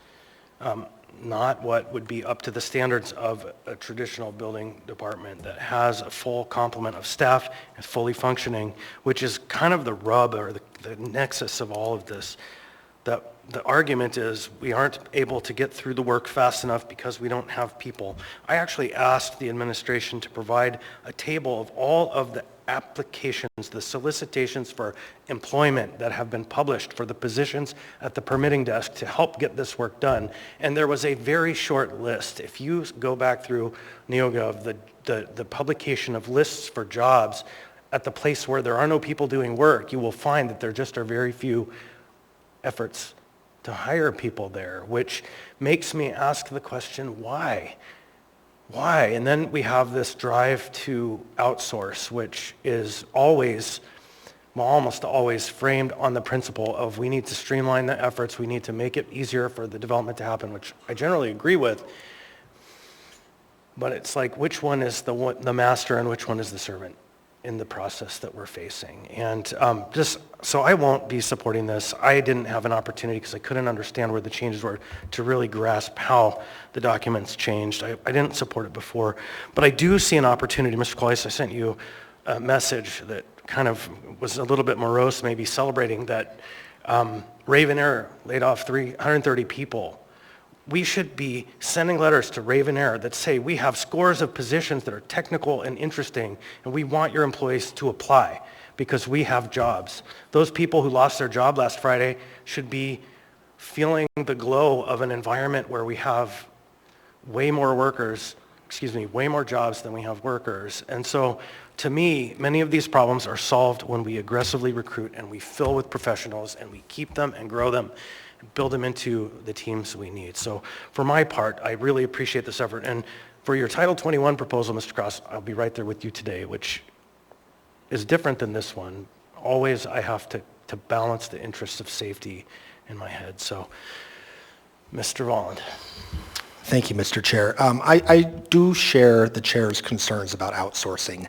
not what would be up to the standards of a traditional building department that has a full complement of staff and fully functioning, which is kind of the rub or the nexus of all of this. The argument is we aren't able to get through the work fast enough because we don't have people. I actually asked the administration to provide a table of all of the applications, the solicitations for employment that have been published for the positions at the permitting desk to help get this work done. And there was a very short list. If you go back through NeoGov, the publication of lists for jobs at the place where there are no people doing work, you will find that there just are very few efforts to hire people there, which makes me ask the question, why? Why? And then we have this drive to outsource, which is always, well, almost always framed on the principle of we need to streamline the efforts, we need to make it easier for the development to happen, which I generally agree with. But it's like, which one is the master and which one is the servant in the process that we're facing? And just, so I won't be supporting this. I didn't have an opportunity because I couldn't understand where the changes were to really grasp how the documents changed. I didn't support it before, but I do see an opportunity. Mr. Claes, I sent you a message that kind of was a little bit morose, maybe celebrating that Raven Air laid off 130 people. We should be sending letters to Raven Air that say we have scores of positions that are technical and interesting, and we want your employees to apply because we have jobs. Those people who lost their job last Friday should be feeling the glow of an environment where we have way more jobs than we have workers. And so to me, many of these problems are solved when we aggressively recruit and we fill with professionals and we keep them and grow them, build them into the teams we need. So for my part, I really appreciate this effort. And for your Title 21 proposal, Mr. Cross, I'll be right there with you today, which is different than this one. Always I have to balance the interests of safety in my head. So, Mr. Volland. Thank you, Mr. Chair. I do share the chair's concerns about outsourcing.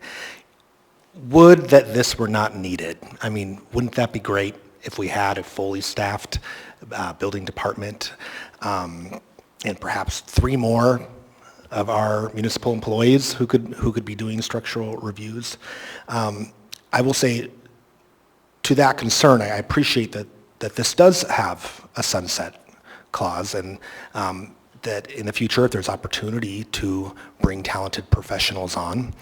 Would that this were not needed? I mean, wouldn't that be great if we had a fully staffed building department and perhaps 3 more of our municipal employees who could be doing structural reviews? I will say to that concern, I appreciate that this does have a sunset clause, and that in the future, if there's opportunity to bring talented professionals on,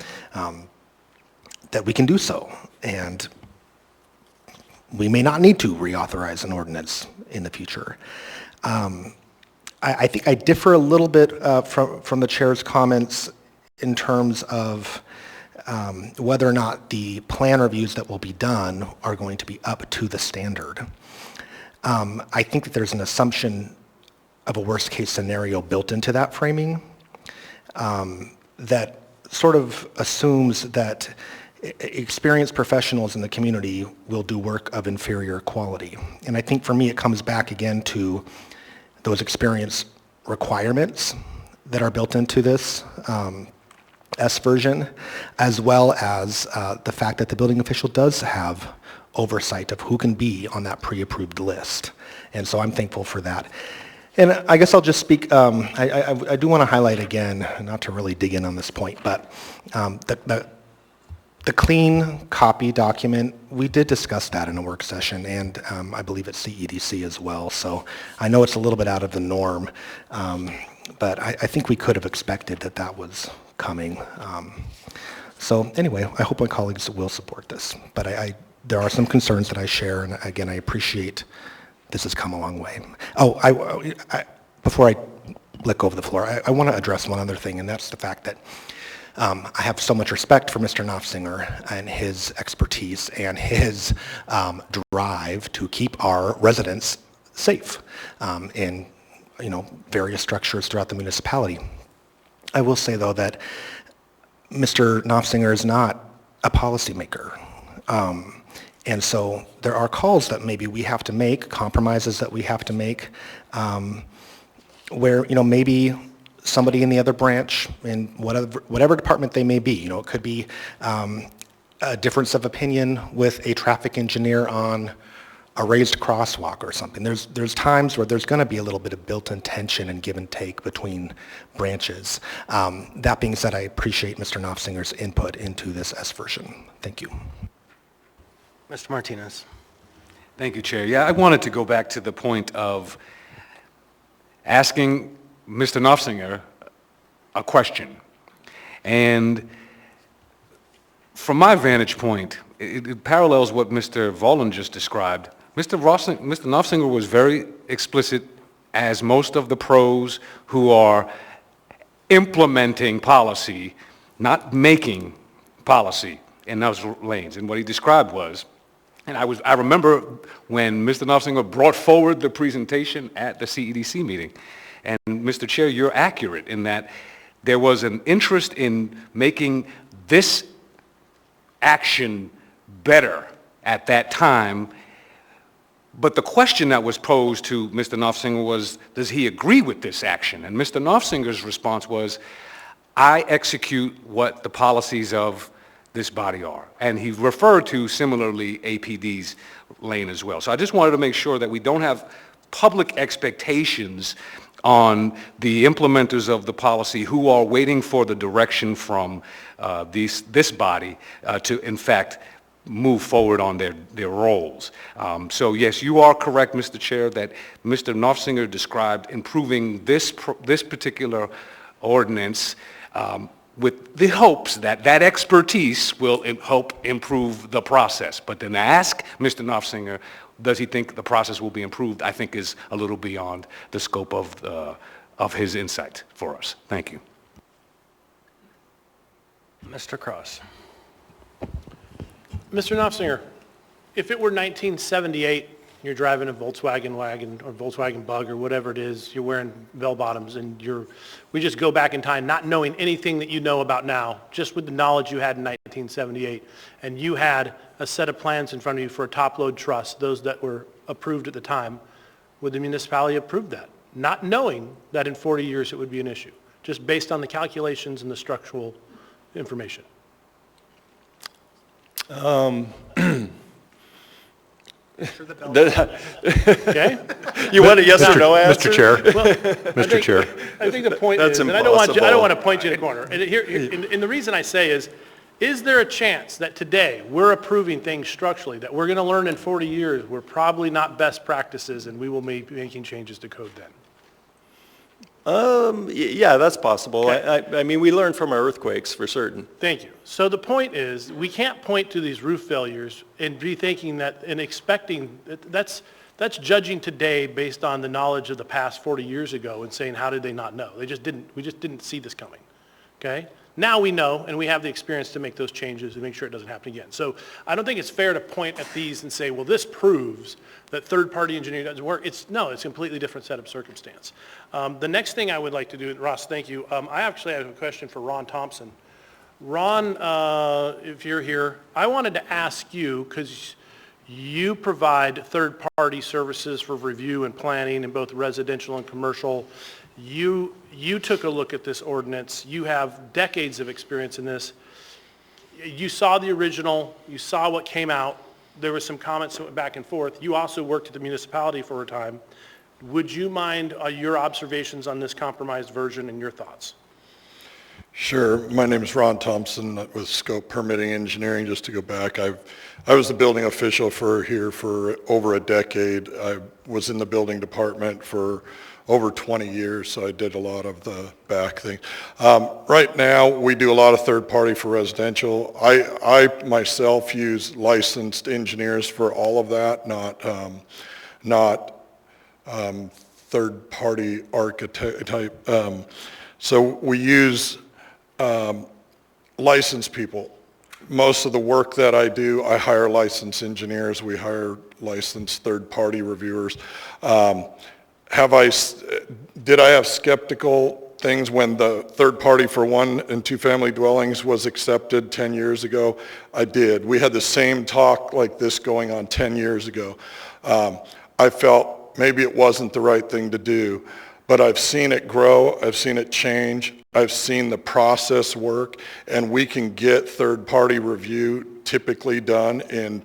that we can do so. And we may not need to reauthorize an ordinance in the future. I think I differ a little bit from the chair's comments in terms of whether or not the plan reviews that will be done are going to be up to the standard. I think that there's an assumption of a worst case scenario built into that framing that sort of assumes that experienced professionals in the community will do work of inferior quality. And I think for me it comes back again to those experience requirements that are built into this S version, as well as the fact that the building official does have oversight of who can be on that pre-approved list. And so I'm thankful for that. And I guess I'll just speak, I do want to highlight again, not to really dig in on this point, but the clean copy document, we did discuss that in a work session, and I believe at CEDC as well. So I know it's a little bit out of the norm, but I think we could have expected that was coming. So anyway, I hope my colleagues will support this. But there are some concerns that I share, and again, I appreciate this has come a long way. Oh, before I let go of the floor, I want to address one other thing, and that's the fact that I have so much respect for Mr. Knopfsinger and his expertise and his drive to keep our residents safe in various structures throughout the municipality. I will say, though, that Mr. Knopfsinger is not a policymaker. And so there are calls that maybe we have to make, compromises that we have to make, where, maybe somebody in the other branch, in whatever department they may be, it could be a difference of opinion with a traffic engineer on a raised crosswalk or something. There's times where there's going to be a little bit of built-in tension and give and take between branches. That being said, I appreciate Mr. Knopfsinger's input into this S version. Thank you. Mr. Martinez. Thank you, Chair. Yeah, I wanted to go back to the point of asking Mr. Knopfsinger a question. And from my vantage point, it parallels what Mr. Vollen just described. Mr. Knopfsinger was very explicit, as most of the pros who are implementing policy, not making policy in those lanes. And what he described was, and I remember when Mr. Knopfsinger brought forward the presentation at the CEDC meeting. And Mr. Chair, you're accurate in that there was an interest in making this action better at that time. But the question that was posed to Mr. Knopfsinger was, does he agree with this action? And Mr. Knopfsinger's response was, I execute what the policies of this body are. And he referred to, similarly, APD's lane as well. So I just wanted to make sure that we don't have public expectations on the implementers of the policy who are waiting for the direction from this body to, in fact, move forward on their roles. So yes, you are correct, Mr. Chair, that Mr. Knopfsinger described improving this particular ordinance with the hopes that that expertise will help improve the process. But then ask Mr. Knopfsinger, does he think the process will be improved, I think is a little beyond the scope of his insight for us. Thank you. Mr. Cross. Mr. Knopfsinger, if it were 1978, you're driving a Volkswagen wagon or Volkswagen Bug or whatever it is, you're wearing bell bottoms, and we just go back in time not knowing anything that you know about now, just with the knowledge you had in 1978, and you had a set of plans in front of you for a top-load truss, those that were approved at the time, would the municipality approve that? Not knowing that in 40 years it would be an issue, just based on the calculations and the structural information. Okay. You want a yes or no answer? Mr. Chair. Well, Mr. Chair. I think the point That's is, and I don't want to point you in a impossible. corner. And the reason I say is there a chance that today we're approving things structurally that we're going to learn in 40 years were probably not best practices, and we will be making changes to code then? Yeah, that's possible. Okay. I mean, we learn from our earthquakes for certain. Thank you. So the point is, we can't point to these roof failures and be thinking that and expecting that's judging today based on the knowledge of the past 40 years ago and saying, how did they not know? We just didn't see this coming. Okay? Now we know, and we have the experience to make those changes and make sure it doesn't happen again. So I don't think it's fair to point at these and say, well, this proves that third-party engineering doesn't work. It's a completely different set of circumstance. The next thing I would like to do, Ross, thank you. I actually have a question for Ron Thompson. Ron, if you're here, I wanted to ask you, because you provide third-party services for review and planning in both residential and commercial. You took a look at this ordinance. You have decades of experience in this. You saw the original. You saw what came out. There were some comments that went back and forth. You also worked at the municipality for a time. Would you mind your observations on this compromised version and your thoughts? Sure. My name is Ron Thompson with Scope Permitting Engineering. Just to go back, I was the building official here for over a decade. I was in the building department for over 20 years, so I did a lot of the back thing. Right now, we do a lot of third party for residential. I myself use licensed engineers for all of that, not third party architect type. So we use licensed people. Most of the work that I do, I hire licensed engineers. We hire licensed third-party reviewers. Did I have skeptical things when the third party for 1 and 2 family dwellings was accepted 10 years ago? I did. We had the same talk like this going on 10 years ago. I felt maybe it wasn't the right thing to do, but I've seen it grow, I've seen it change, I've seen the process work, and we can get third-party review typically done in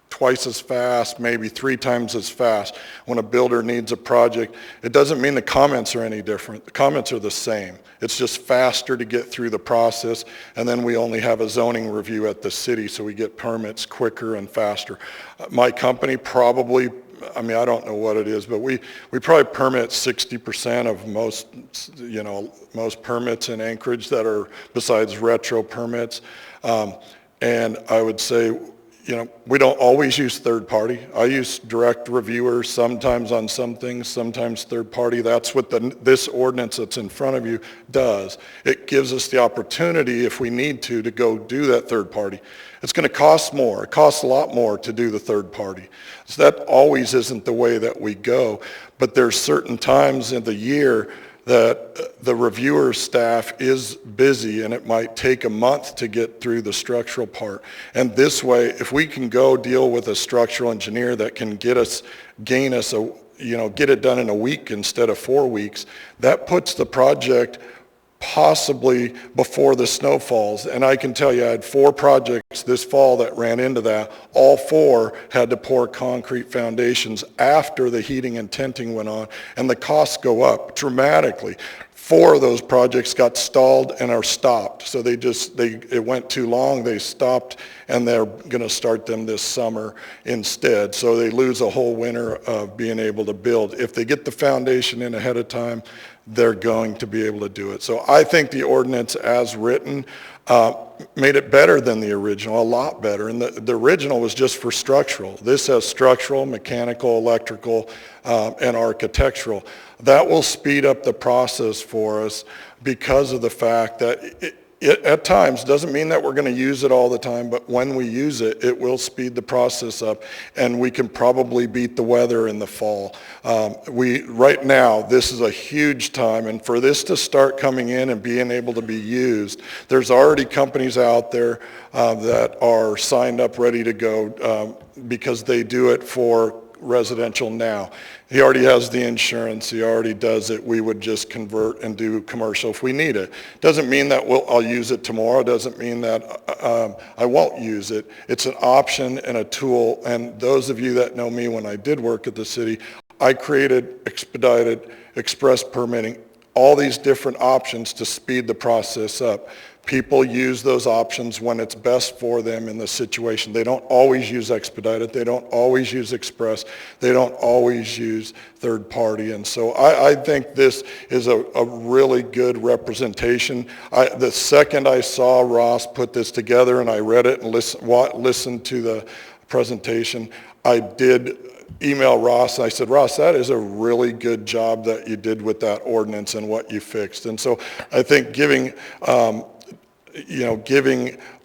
twice as fast, maybe 3 times as fast. When a builder needs a project, it doesn't mean the comments are any different. The comments are the same. It's just faster to get through the process, and then we only have a zoning review at the city, so we get permits quicker and faster. My company probably, I mean, I don't know what it is, but we probably permit 60% of most permits in Anchorage that are besides retro permits. And I would say, we don't always use third party. I use direct reviewers sometimes on some things, sometimes third party. That's what this ordinance that's in front of you does. It gives us the opportunity, if we need to go do that third party. It's going to cost more. It costs a lot more to do the third party. So that always isn't the way that we go. But there's certain times in the year that the reviewer staff is busy, and it might take a month to get through the structural part. And this way, if we can go deal with a structural engineer that can get it done in a week instead of 4 weeks, that puts the project possibly before the snow falls. And I can tell you, I had 4 projects this fall that ran into that. All 4 had to pour concrete foundations after the heating and tenting went on, and the costs go up dramatically. 4 of those projects got stalled and are stopped. So it went too long, they stopped, and they're going to start them this summer instead. So they lose a whole winter of being able to build. If they get the foundation in ahead of time, they're going to be able to do it. So I think the ordinance as written made it better than the original, a lot better. And the original was just for structural. This has structural, mechanical, electrical, and architectural. That will speed up the process for us because of the fact that it at times doesn't mean that we're going to use it all the time, but when we use it, it will speed the process up, and we can probably beat the weather in the fall. Right now, this is a huge time, and for this to start coming in and being able to be used, there's already companies out there that are signed up ready to go because they do it for residential now. He already has the insurance, he already does it. We would just convert and do commercial if we need it. Doesn't mean that I'll use it tomorrow, doesn't mean that I won't use it. It's an option and a tool, and those of you that know me when I did work at the city, I created expedited express permitting, all these different options to speed the process up. People use those options when it's best for them in the situation. They don't always use expedited. They don't always use express. They don't always use third party. And so I think this is a really good representation. The second I saw Ross put this together and I read it and listened to the presentation, I did email Ross, and I said, Ross, that is a really good job that you did with that ordinance and what you fixed. And so I think giving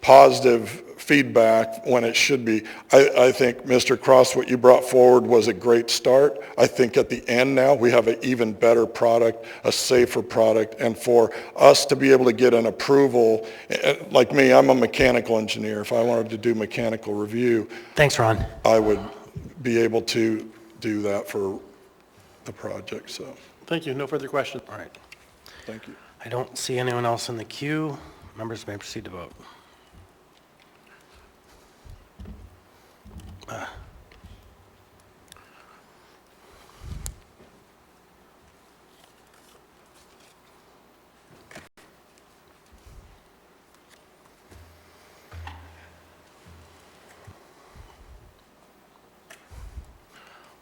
positive feedback when it should be. I think, Mr. Cross, what you brought forward was a great start. I think at the end now, we have an even better product, a safer product, and for us to be able to get an approval, like me, I'm a mechanical engineer. If I wanted to do mechanical review. Thanks, Ron. I would be able to do that for the project, so. Thank you. No further questions. All right. Thank you. I don't see anyone else in the queue. Members may proceed to vote.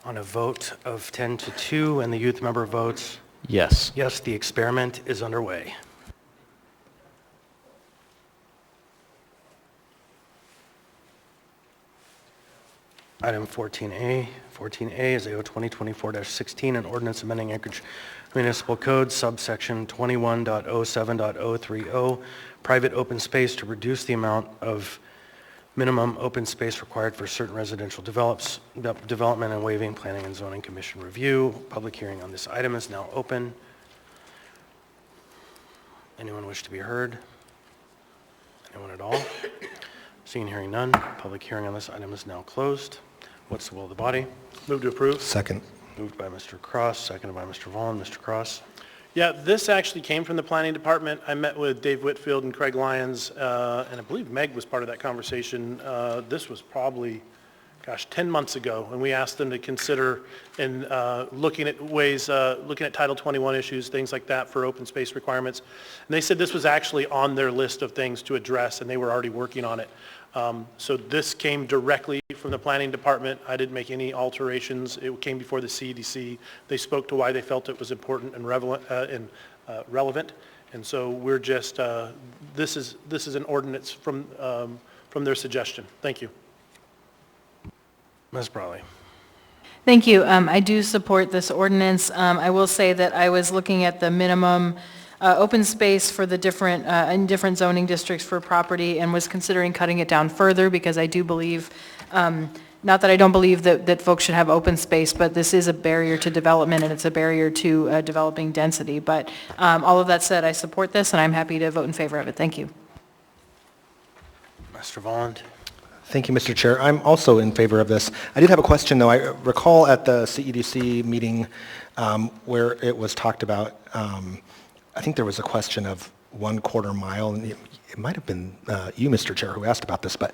On a vote of 10 to 2 and the youth member votes Yes. yes, the experiment is underway. Item 14A. 14A is AO 2024-16, an ordinance amending Anchorage Municipal Code subsection 21.07.030, private open space to reduce the amount of minimum open space required for certain residential development and waiving Planning and Zoning Commission review. Public hearing on this item is now open. Anyone wish to be heard? Anyone at all? Seeing and hearing none, public hearing on this item is now closed. What's the will of the body? Move to approve. Second. Moved by Mr. Cross, seconded by Mr. Vaughn. Mr. Cross? Yeah, this actually came from the planning department. I met with Dave Whitfield and Craig Lyons, and I believe Meg was part of that conversation. This was probably, 10 months ago, and we asked them to consider in looking at ways, looking at Title 21 issues, things like that for open space requirements. And they said this was actually on their list of things to address, and they were already working on it. So this came directly from the planning department. I didn't make any alterations. It came before the CEDC. They spoke to why they felt it was important and relevant. And so we're just, this is an ordinance from their suggestion. Thank you. Ms. Brawley? Thank you. I do support this ordinance. I will say that I was looking at the minimum open space for the different, in different zoning districts for property and was considering cutting it down further because I do believe, not that I don't believe that folks should have open space, but this is a barrier to development and it's a barrier to developing density. But all of that said, I support this and I'm happy to vote in favor of it. Thank you. Mr. Vaughn? Thank you, Mr. Chair. I'm also in favor of this. I did have a question, though. I recall at the CEDC meeting where it was talked about, I think there was a question of 1/4 mile, and it might have been you, Mr. Chair, who asked about this, but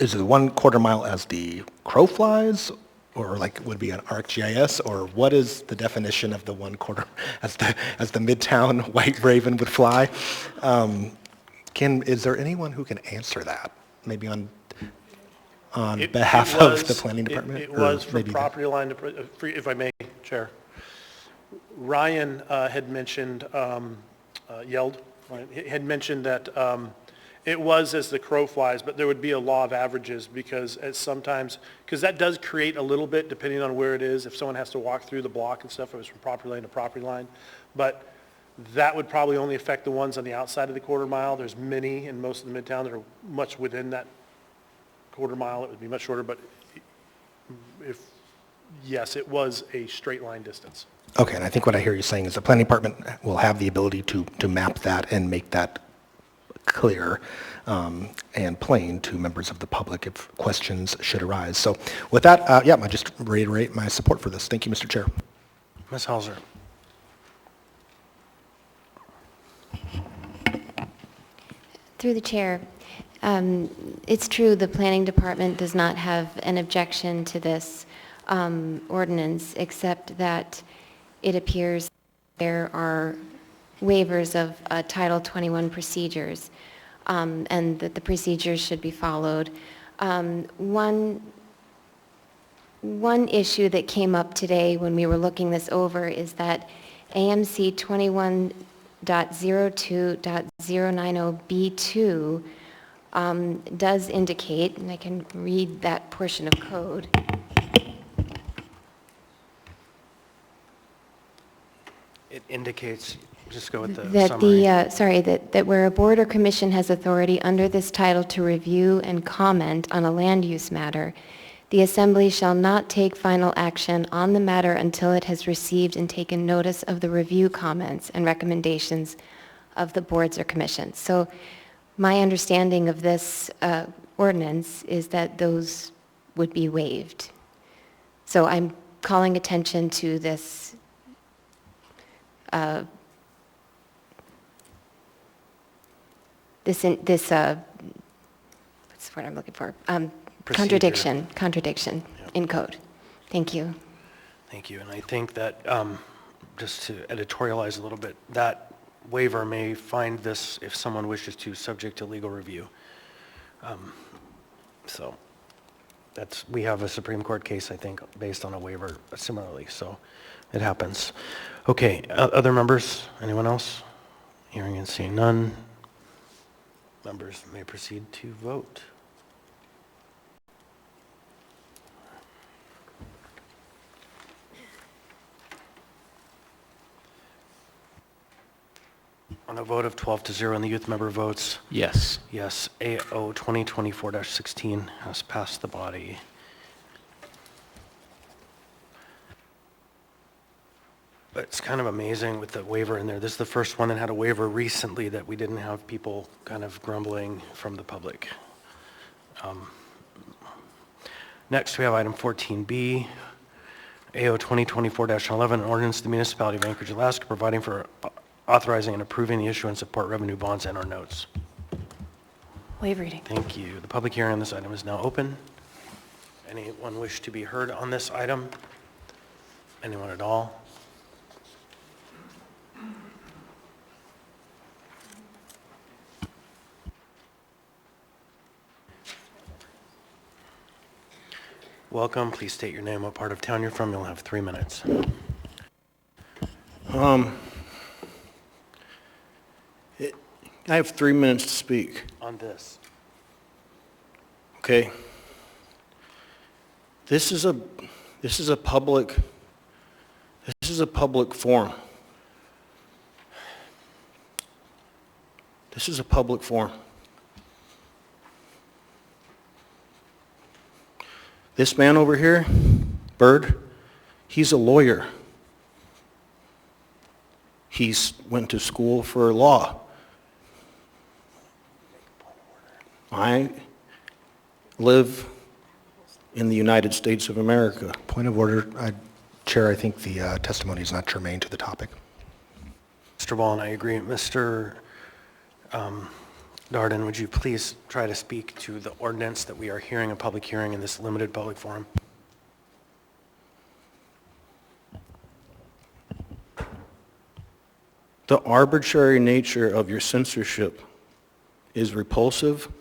is it 1/4 mile as the crow flies, or like would be an ArcGIS, or what is the definition of the 1/4 as the Midtown white raven would fly? Is there anyone who can answer that, maybe on behalf of the planning department? It was for property line, if I may, Chair. Ryan had mentioned, had mentioned that it was as the crow flies, but there would be a law of averages because that does create a little bit depending on where it is, if someone has to walk through the block and stuff, if it was from property line to property line. But that would probably only affect the ones on the outside of the 1/4 mile. There's many in most of the Midtown that are much within that 1/4 mile. It would be much shorter, but yes, it was a straight line distance. Okay, and I think what I hear you saying is the planning department will have the ability to map that and make that clear and plain to members of the public if questions should arise. So with that, I just reiterate my support for this. Thank you, Mr. Chair. Ms. Hauser? Through the chair, it's true the planning department does not have an objection to this ordinance, except that it appears there are waivers of Title 21 procedures, and that the procedures should be followed. One issue that came up today when we were looking this over is that AMC 21.02.090B2 does indicate, and I can read that portion of code. It indicates, just go with the That summary. that where a board or commission has authority under this title to review and comment on a land use matter, the assembly shall not take final action on the matter until it has received and taken notice of the review comments and recommendations of the boards or commissions. So my understanding of this ordinance is that those would be waived. So I'm calling attention to this what's the word I'm looking for? Contradiction in code. Thank you. Thank you. And I think that, just to editorialize a little bit, that waiver may find this, if someone wishes to, subject to legal review. So we have a Supreme Court case, I think, based on a waiver similarly, so it happens. Okay, other members? Anyone else? Hearing and seeing none. Members may proceed to vote. On a vote of 12 to 0 and the youth member votes Yes. yes, AO 2024-16 has passed the body. But it's kind of amazing with the waiver in there. This is the first one that had a waiver recently that we didn't have people kind of grumbling from the public. Next, we have item 14B, AO 2024-11, an ordinance of the municipality of Anchorage, Alaska, providing for authorizing and approving the issuance of port revenue bonds and/or notes. Waive reading. Thank you. The public hearing on this item is now open. Anyone wish to be heard on this item? Anyone at all? Welcome. Please state your name, what part of town you're from. You'll have 3 minutes. I have 3 minutes to speak. On this. Okay. This is a public forum. This is a public forum. This man over here, Bird, he's a lawyer. He's went to school for law. I live in the United States of America. Point of order, Chair, I think the testimony is not germane to the topic. Mr. Ball and I agree. Mr. Darden, would you please try to speak to the ordinance that we are hearing a public hearing in this limited public forum? The arbitrary nature of your censorship is repulsive.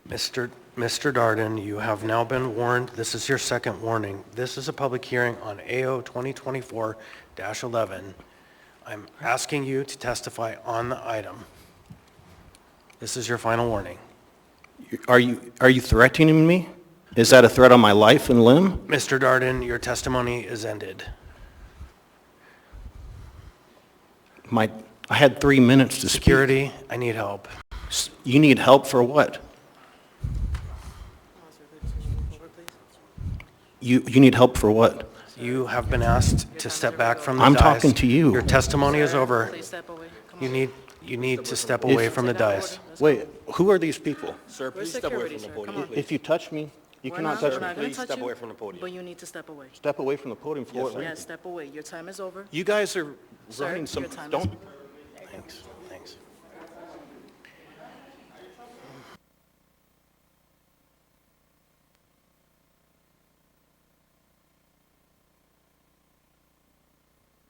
Mr. Darden, you have now been warned. This is your second warning. This is a public hearing on AO 2024-11. I'm asking you to testify on the item. This is your final warning. Are you threatening me? Is that a threat on my life and limb? Mr. Darden, your testimony is ended. I had 3 minutes to speak. Security, I need help. You need help for what? You need help for what? You have been asked to step back from the dais. I'm talking to you. Your testimony is over. You need to step away from the dais. Wait, who are these people? Sir, please step away from the podium. If you touch me, you cannot touch me. Please step away from the podium. But you need to step away. Step away from the podium for what reason? Yes, step away. Your time is over. You guys are Sir, running some, your time is don't, over. Thanks.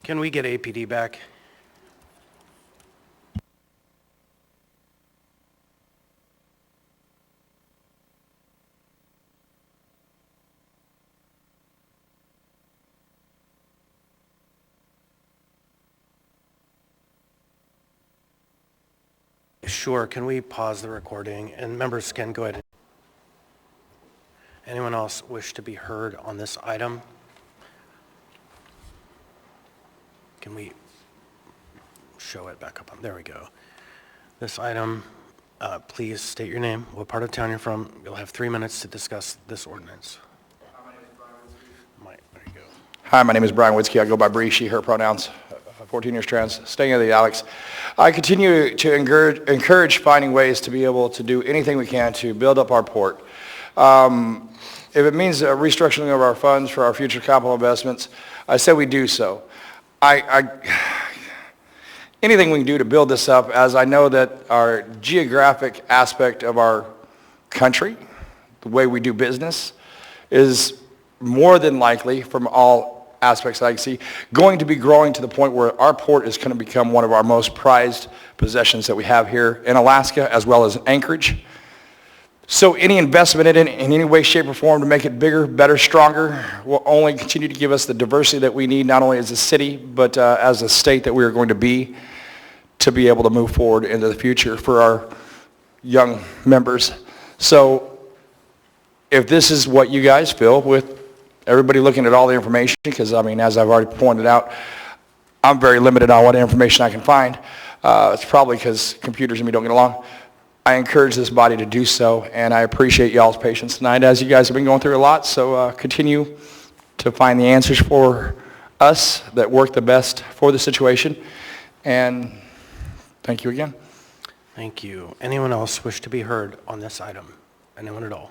Can we get APD back? Sure, can we pause the recording? And members can go ahead. Anyone else wish to be heard on this item? Can we show it back up on? There we go. This item, please state your name, what part of town you're from. You'll have 3 minutes to discuss this ordinance. There you go. Hi, my name is Brian Witzke. I go by Bree, she, her pronouns. 14 years trans, staying at the Alex. I continue to encourage finding ways to be able to do anything we can to build up our port. If it means a restructuring of our funds for our future capital investments, I say we do so. Anything we can do to build this up, as I know that our geographic aspect of our country, the way we do business, is more than likely, from all aspects that I can see, going to be growing to the point where our port is going to become one of our most prized possessions that we have here in Alaska, as well as Anchorage. So any investment in it in any way, shape, or form to make it bigger, better, stronger, will only continue to give us the diversity that we need, not only as a city, but as a state that we are going to be able to move forward into the future for our young members. So if this is what you guys feel, with everybody looking at all the information, because I mean, as I've already pointed out, I'm very limited on what information I can find. It's probably because computers and me don't get along. I encourage this body to do so, and I appreciate y'all's patience tonight, as you guys have been going through a lot, so continue to find the answers for us that work the best for the situation, and thank you again. Thank you. Anyone else wish to be heard on this item? Anyone at all?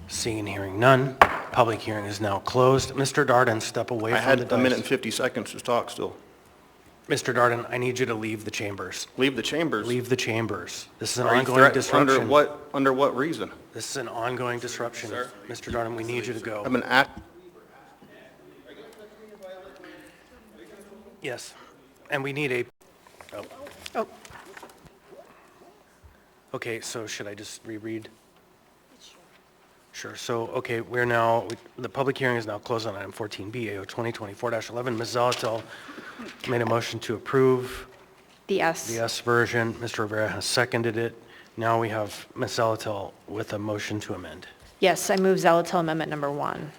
Seeing and hearing none, public hearing is now closed. Mr. Darden, step away I from the had dais. a minute and 50 seconds to talk still. Mr. Darden, I need you to leave the chambers. Leave the chambers? Leave the chambers. This is an Are you ongoing disruption. Under what reason? This is an ongoing disruption. Sir? Mr. Darden, we need you to go. I'm an act. Yes, and we need a, Oh, okay, so should I just reread? Sure, so, okay, we're now, the public hearing is now closed on item 14B, AO 2024-11. Ms. Zalatel made a motion to approve the S. the S version. Mr. Rivera has seconded it. Now we have Ms. Zalatel with a motion to amend. Yes, I move Zalatel Amendment number 1.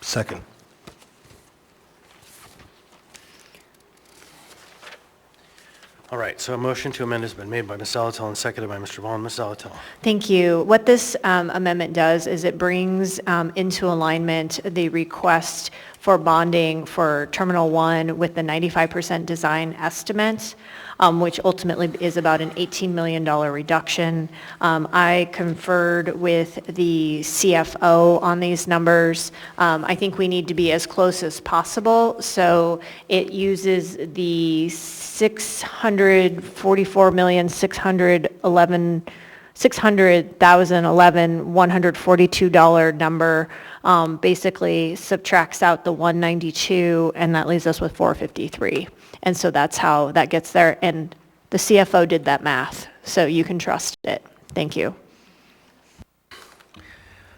Second. All right, so a motion to amend has been made by Ms. Zalatel and seconded by Mr. Vaughn. Ms. Zalatel. Thank you. What this amendment does is it brings into alignment the request for bonding for Terminal 1 with the 95% design estimate, which ultimately is about an $18 million reduction. I conferred with the CFO on these numbers. I think we need to be as close as possible, so it uses the $600,011 number, basically subtracts out the 192, and that leaves us with 453. And so that's how that gets there, and the CFO did that math, so you can trust it. Thank you.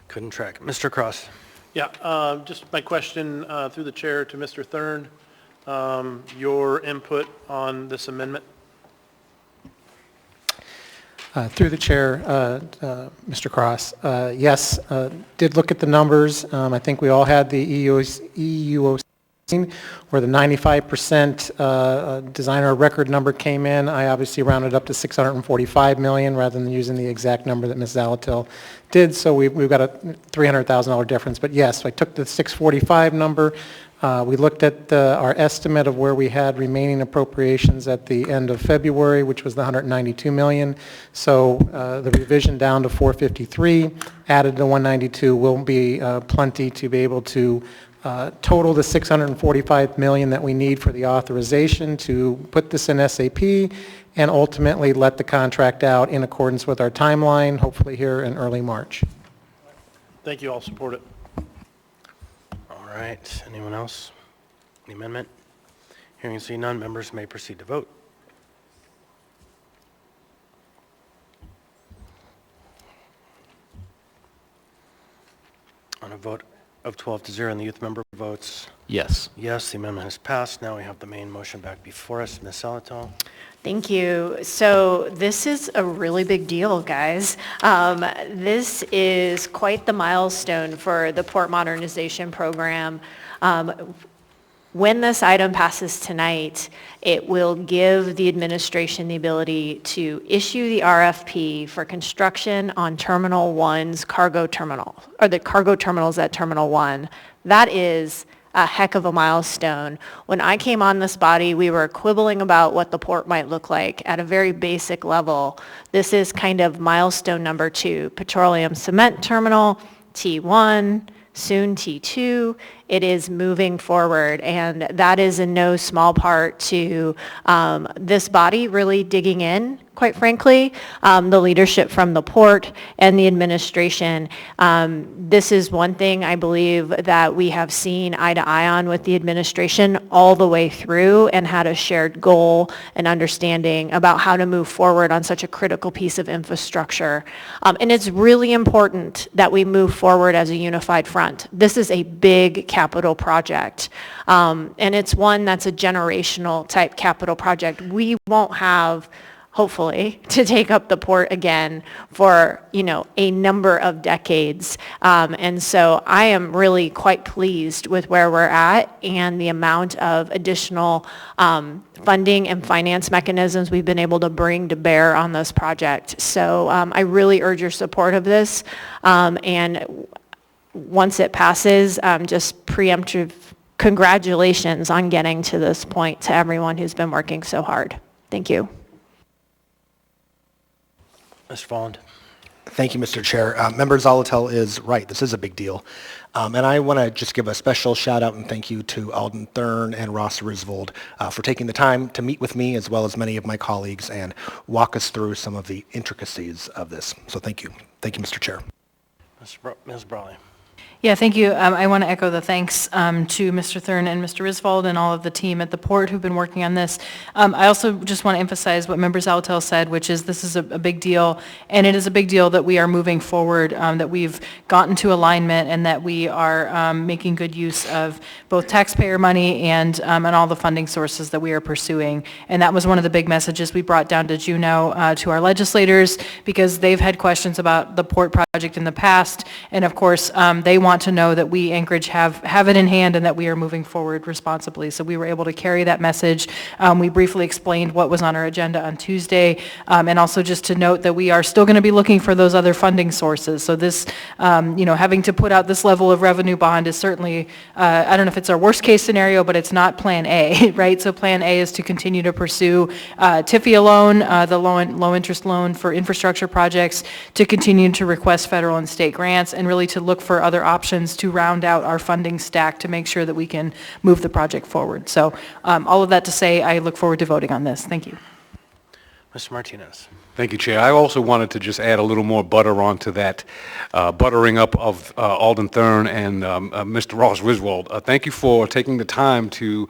Couldn't track. Mr. Cross. Yeah, just my question through the chair to Mr. Thurn. Your input on this amendment? Through the chair, Mr. Cross, yes, did look at the numbers. I think we all had the EUOC where the 95% designer record number came in. I obviously rounded up to $645 million rather than using the exact number that Ms. Zalatil did, so we've got a $300,000 difference. But yes, I took the 645 number. We looked at our estimate of where we had remaining appropriations at the end of February, which was the $192 million. So the revision down to 453, added to 192, will be plenty to be able to total the $645 million that we need for the authorization to put this in SAP and ultimately let the contract out in accordance with our timeline, hopefully here in early March. Thank you. I'll support it. All right, anyone else? The amendment? Hearing and seeing none, members may proceed to vote. On a vote of 12-0, and the youth member votes Yes. yes, the amendment has passed. Now we have the main motion back before us. Ms. Zalatil. Thank you. So this is a really big deal, guys. This is quite the milestone for the port modernization program. When this item passes tonight, it will give the administration the ability to issue the RFP for construction on Terminal 1's cargo terminal, or the cargo terminals at Terminal 1. That is a heck of a milestone. When I came on this body, we were quibbling about what the port might look like at a very basic level. This is kind of milestone number 2, petroleum cement terminal, T1, soon T2. It is moving forward, and that is in no small part to this body really digging in, quite frankly, the leadership from the port and the administration. This is one thing I believe that we have seen eye to eye on with the administration all the way through and had a shared goal and understanding about how to move forward on such a critical piece of infrastructure. And it's really important that we move forward as a unified front. This is a big capital project, and it's one that's a generational type capital project. We won't have hopefully, to take up the port again for, a number of decades. And so I am really quite pleased with where we're at and the amount of additional funding and finance mechanisms we've been able to bring to bear on this project. So I really urge your support of this. And once it passes, just preemptive congratulations on getting to this point to everyone who's been working so hard. Thank you. Mr. Volland. Thank you, Mr. Chair. Member Zolotel is right. This is a big deal. And I want to just give a special shout out and thank you to Alden Thurn and Ross Risvold for taking the time to meet with me as well as many of my colleagues and walk us through some of the intricacies of this. So thank you. Thank you, Mr. Chair. Ms. Brawley. Yeah, thank you. I want to echo the thanks to Mr. Thurn and Mr. Risvold and all of the team at the port who've been working on this. I also just want to emphasize what Member Zautel said, which is this is a big deal, and it is a big deal that we are moving forward, that we've gotten to alignment, and that we are making good use of both taxpayer money and all the funding sources that we are pursuing. And that was one of the big messages we brought down to Juneau to our legislators, because they've had questions about the port project in the past, and of course they want to know that we, Anchorage, have it in hand and that we are moving forward responsibly. So we were able to carry that message. We briefly explained what was on our agenda on Tuesday, and also just to note that we are still going to be looking for those other funding sources. So this, having to put out this level of revenue bond is certainly, I don't know if it's our worst case scenario, but it's not plan A, right? So plan A is to continue to pursue TIFIA loan, the low interest loan for infrastructure projects, to continue to request federal and state grants, and really to look for other options to round out our funding stack to make sure that we can move the project forward. So all of that to say, I look forward to voting on this. Thank you. Mr. Martinez. Thank you, Chair. I also wanted to just add a little more butter onto that buttering up of Alden Thurn and Mr. Ross Riswold. Thank you for taking the time to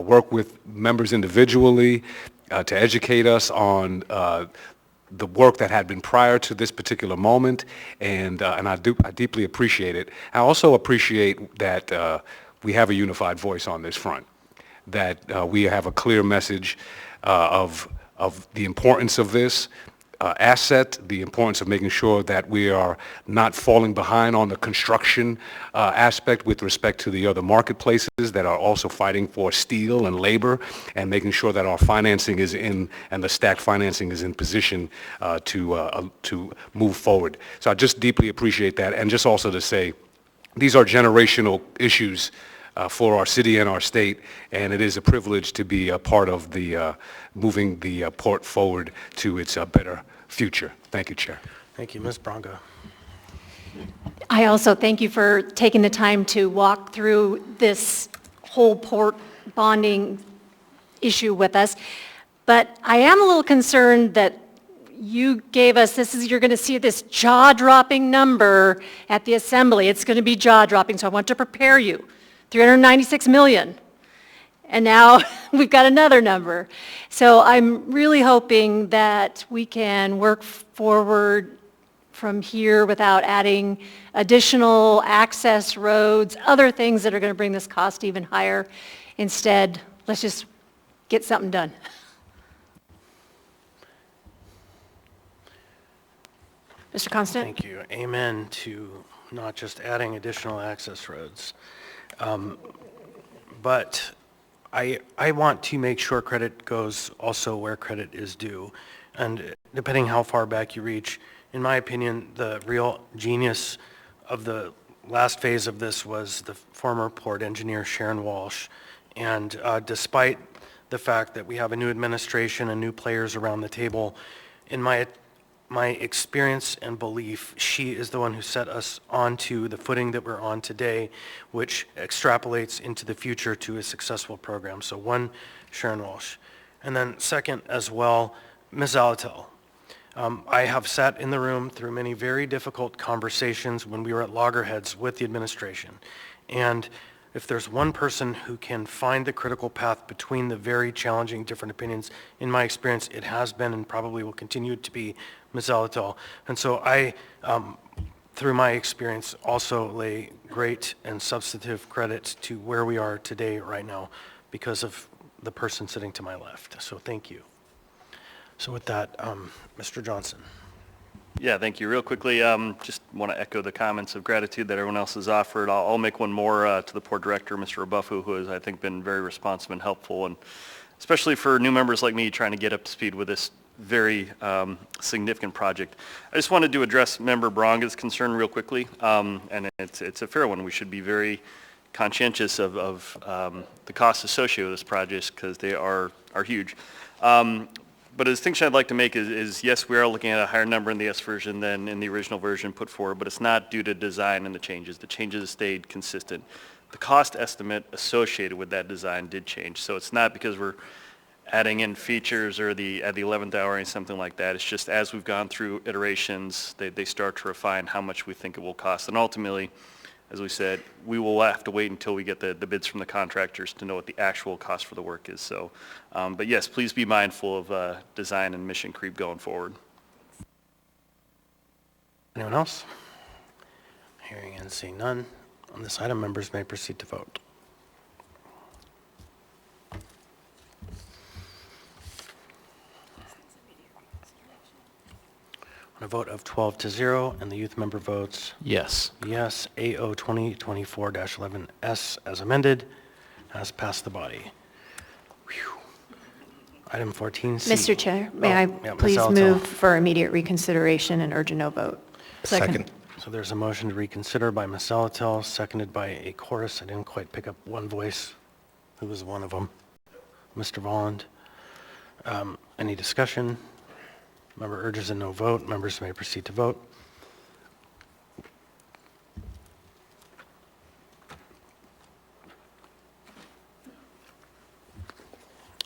work with members individually, to educate us on the work that had been prior to this particular moment, and I deeply appreciate it. I also appreciate that we have a unified voice on this front, that we have a clear message of the importance of this asset, the importance of making sure that we are not falling behind on the construction aspect with respect to the other marketplaces that are also fighting for steel and labor, and making sure that our financing is in, and the stacked financing is in position to move forward. So I just deeply appreciate that, and just also to say, these are generational issues for our city and our state, and it is a privilege to be a part of the moving the port forward to its better future. Thank you, Chair. Thank you. Ms. Bronca. I also thank you for taking the time to walk through this whole port bonding issue with us. But I am a little concerned that you gave us, you're going to see this jaw-dropping number at the assembly. It's going to be jaw-dropping, so I want to prepare you. 396 million. And now we've got another number. So I'm really hoping that we can work forward from here without adding additional access roads, other things that are going to bring this cost even higher. Instead, let's just get something done. Mr. Constant? Thank you. Amen to not just adding additional access roads. But I want to make sure credit goes also where credit is due. And depending how far back you reach, in my opinion, the real genius of the last phase of this was the former port engineer, Sharon Walsh. And despite the fact that we have a new administration and new players around the table, in my experience and belief, she is the one who set us onto the footing that we're on today, which extrapolates into the future to a successful program. So one, Sharon Walsh. And then second as well, Ms. Zalatel. I have sat in the room through many very difficult conversations when we were at loggerheads with the administration. And if there's one person who can find the critical path between the very challenging different opinions, in my experience, it has been and probably will continue to be Ms. Zalatel. And so I, through my experience, also lay great and substantive credit to where we are today right now because of the person sitting to my left. So thank you. So with that, Mr. Johnson. Yeah, thank you. Real quickly, just want to echo the comments of gratitude that everyone else has offered. I'll make one more to the Port Director, Mr. Rebuffo, who has, I think, been very responsive and helpful, and especially for new members like me trying to get up to speed with this very significant project. I just wanted to address Member Bronga's concern real quickly, and it's a fair one. We should be very conscientious of the costs associated with this project because they are huge. But a distinction I'd like to make is yes, we are looking at a higher number in the S version than in the original version put forward, but it's not due to design and the changes. The changes stayed consistent. The cost estimate associated with that design did change. So it's not because we're adding in features or at the 11th hour or something like that. It's just as we've gone through iterations, they start to refine how much we think it will cost. And ultimately, as we said, we will have to wait until we get the bids from the contractors to know what the actual cost for the work is. So, but yes, please be mindful of design and mission creep going forward. Anyone else? Hearing and seeing none. On this item, members may proceed to vote. On a vote of 12-0, and the youth member votes Yes. yes, AO 2024-11S as amended has passed the body. Whew. Item 14C. Mr. Chair, may I Ms. please Alatal. move for immediate reconsideration and urge a no vote? Second. So there's a motion to reconsider by Ms. Alatal, seconded by a chorus. I didn't quite pick up one voice. Who was one of them? Mr. Volland. Any discussion? Member urges a no vote. Members may proceed to vote.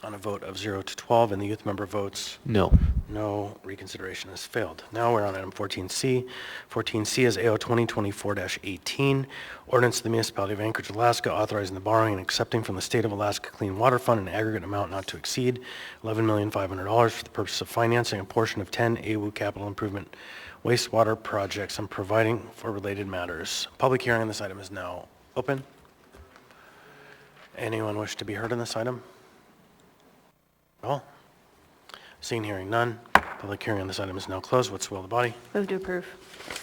On a vote of 0-12, and the youth member votes No. no, reconsideration has failed. Now we're on item 14C. 14C is AO 2024-18, ordinance of the Municipality of Anchorage, Alaska, authorizing the borrowing and accepting from the State of Alaska Clean Water Fund an aggregate amount not to exceed $11,500,000 for the purpose of financing a portion of 10 AWU capital improvement wastewater projects and providing for related matters. Public hearing on this item is now open. Anyone wish to be heard on this item? All? Seeing, hearing none, public hearing on this item is now closed. What's the will of the body? Move to approve.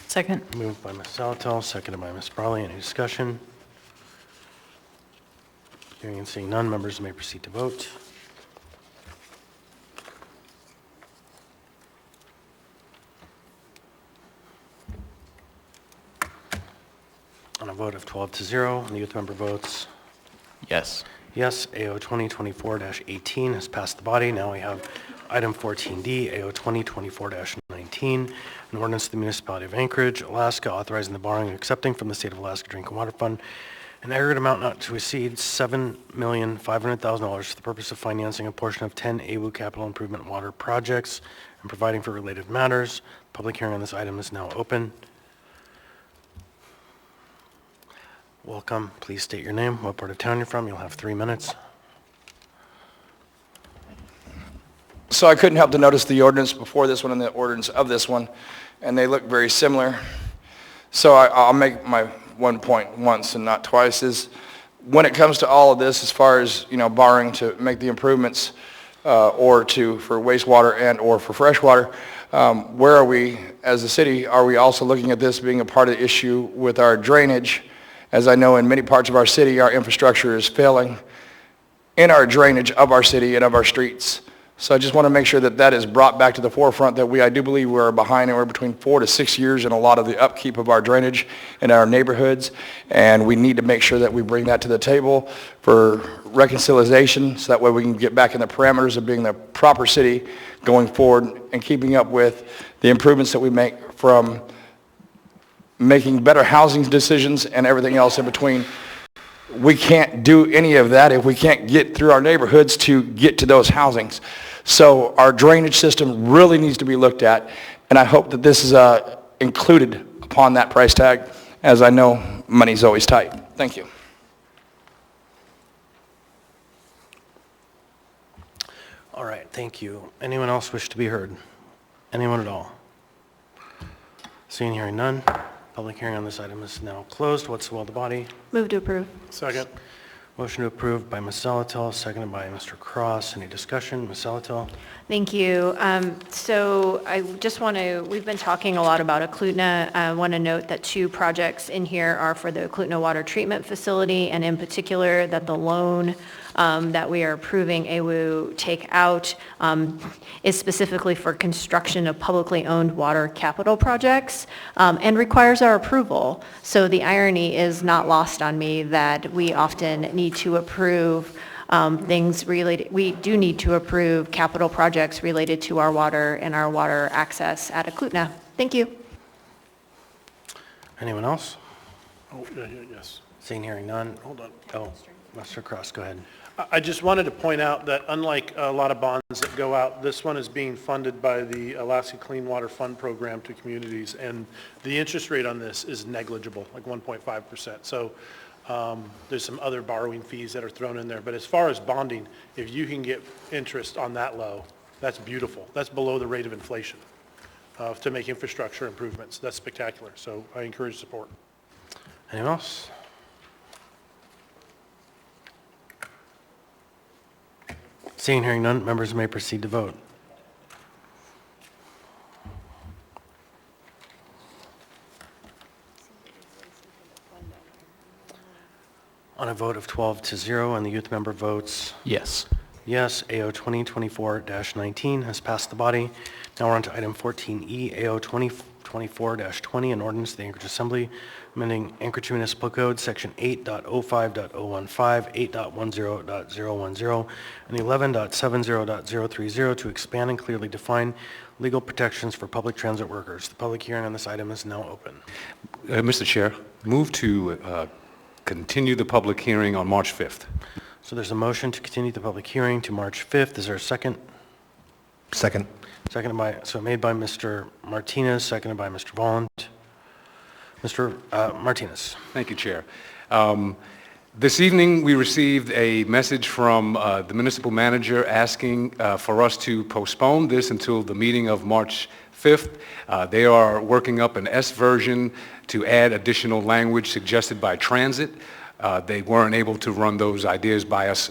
Second. Moved by Ms. Salatel, seconded by Ms. Brawley. Any discussion? Hearing and seeing none, members may proceed to vote. On a vote of 12-0, the youth member votes Yes. yes. AO 2024-18 has passed the body. Now we have item 14D, AO 2024-19, an ordinance of the Municipality of Anchorage, Alaska, authorizing the borrowing and accepting from the State of Alaska Drinking Water Fund an aggregate amount not to exceed $7,500,000 for the purpose of financing a portion of 10 AWU capital improvement water projects and providing for related matters. Public hearing on this item is now open. Welcome. Please state your name, what part of town you're from. You'll have 3 minutes. So I couldn't help to notice the ordinance before this one and the ordinance of this one, and they look very similar. So I'll make my one point once and not twice, is when it comes to all of this, as far as, borrowing to make the improvements for wastewater and or for fresh water, where are we as a city? Are we also looking at this being a part of the issue with our drainage? As I know in many parts of our city, our infrastructure is failing in our drainage of our city and of our streets. So I just want to make sure that that is brought back to the forefront, that I do believe we're behind, and we're between 4 to 6 years in a lot of the upkeep of our drainage in our neighborhoods, and we need to make sure that we bring that to the table for reconciliation, so that way we can get back in the parameters of being the proper city going forward and keeping up with the improvements that we make from making better housing decisions and everything else in between. We can't do any of that if we can't get through our neighborhoods to get to those housings. So our drainage system really needs to be looked at, and I hope that this is included upon that price tag, as I know money's always tight. Thank you. All right, thank you. Anyone else wish to be heard? Anyone at all? Seeing, hearing none, public hearing on this item is now closed. What's the will of the body? Move to approve. Second. Motion to approve by Ms. Salatil, seconded by Mr. Cross. Any discussion? Ms. Salatil? Thank you. So I just want to, we've been talking a lot about Eklutna. I want to note that 2 projects in here are for the Eklutna Water Treatment Facility, and in particular that the loan that we are approving AWU take out is specifically for construction of publicly owned water capital projects and requires our approval. So the irony is not lost on me that we often need to approve things related, we do need to approve capital projects related to our water and our water access at Eklutna. Thank you. Anyone else? Oh, yes. Seeing, hearing none. Hold on. Oh, Mr. Cross, go ahead. I just wanted to point out that unlike a lot of bonds that go out, this one is being funded by the Alaska Clean Water Fund Program to communities, and the interest rate on this is negligible, like 1.5%. So there's some other borrowing fees that are thrown in there. But as far as bonding, if you can get interest on that low, that's beautiful. That's below the rate of inflation to make infrastructure improvements. That's spectacular. So I encourage support. Anyone else? Seeing, hearing none, members may proceed to vote. On a vote of 12-0, and the youth member votes Yes. yes, AO 2024-19 has passed the body. Now we're on to item 14E, AO 2024-20, an ordinance of the Anchorage Assembly amending Anchorage Municipal Code, Section 8.05.015, 8.10.010, and 11.70.030 to expand and clearly define legal protections for public transit workers. The public hearing on this item is now open. Mr. Chair, move to continue the public hearing on March 5th. So there's a motion to continue the public hearing to March 5th. Is there a second? Second. Seconded by, so made by Mr. Martinez, seconded by Mr. Volland. Mr. Martinez. Thank you, Chair. This evening, we received a message from the municipal manager asking for us to postpone this until the meeting of March 5th. They are working up an S version to add additional language suggested by transit. They weren't able to run those ideas by us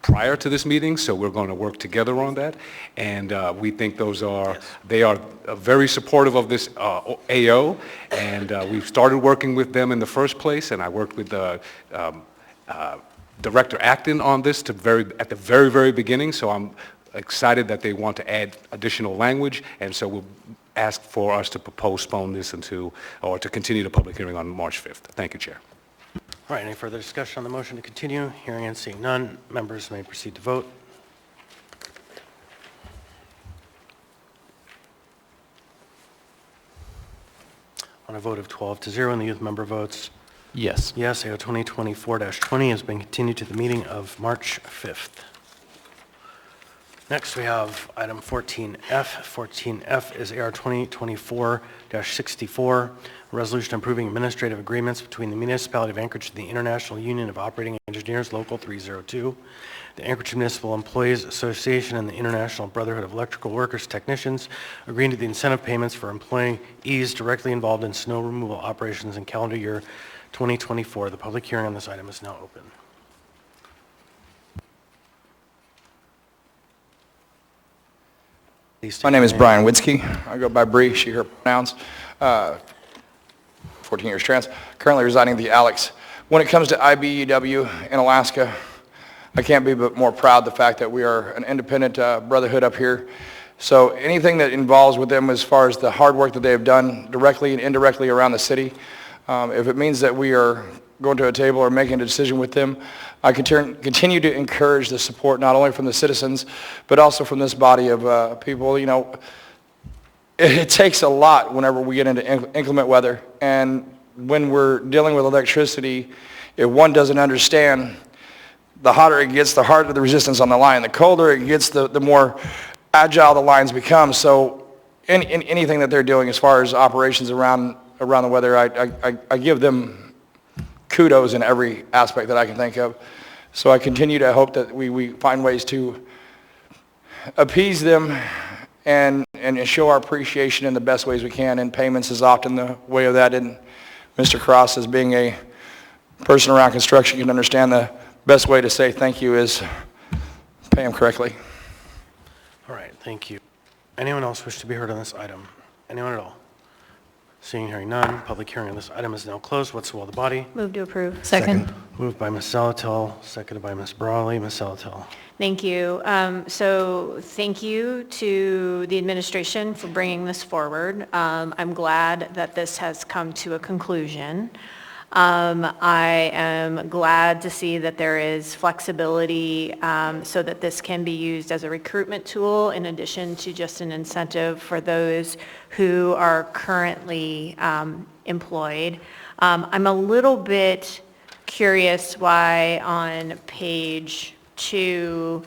prior to this meeting, so we're going to work together on that. And we think those are, yes, they are very supportive of this AO, and we've started working with them in the first place, and I worked with Director Acton on this at the very, very beginning, so I'm excited that they want to add additional language, and so we'll ask for us to postpone this until, or to continue the public hearing on March 5th. Thank you, Chair. All right, any further discussion on the motion to continue? Hearing and seeing none, members may proceed to vote. On a vote of 12-0, and the youth member votes Yes. yes, AO 2024-20 has been continued to the meeting of March 5th. Next, we have item 14F. 14F is AR 2024-64, a resolution approving administrative agreements between the Municipality of Anchorage and the International Union of Operating Engineers, Local 302, the Anchorage Municipal Employees Association, and the International Brotherhood of Electrical Workers Technicians, agreeing to the incentive payments for employees directly involved in snow removal operations in calendar year 2024. The public hearing on this item is now open. My name is Brian Witzke. I go by Bree, she, her pronouns. 14 years trans. Currently residing in the Alex. When it comes to IBEW in Alaska, I can't be but more proud of the fact that we are an independent brotherhood up here. So anything that involves with them as far as the hard work that they have done directly and indirectly around the city, if it means that we are going to a table or making a decision with them, I continue to encourage the support not only from the citizens, but also from this body of people. You know, it takes a lot whenever we get into inclement weather, and when we're dealing with electricity, if one doesn't understand, the hotter it gets, the harder the resistance on the line. The colder it gets, the more agile the lines become. So anything that they're doing as far as operations around the weather, I give them kudos in every aspect that I can think of. So I continue to hope that we find ways to appease them and show our appreciation in the best ways we can, and payments is often the way of that. And Mr. Cross, as being a person around construction, can understand the best way to say thank you is pay them correctly. All right, thank you. Anyone else wish to be heard on this item? Anyone at all? Seeing and hearing none, public hearing on this item is now closed. What's the will of the body? Move to approve. Second. Moved by Ms. Salatil, seconded by Ms. Brawley. Ms. Salatil. Thank you. So thank you to the administration for bringing this forward. I'm glad that this has come to a conclusion. I am glad to see that there is flexibility so that this can be used as a recruitment tool in addition to just an incentive for those who are currently employed. I'm a little bit curious why on page 2,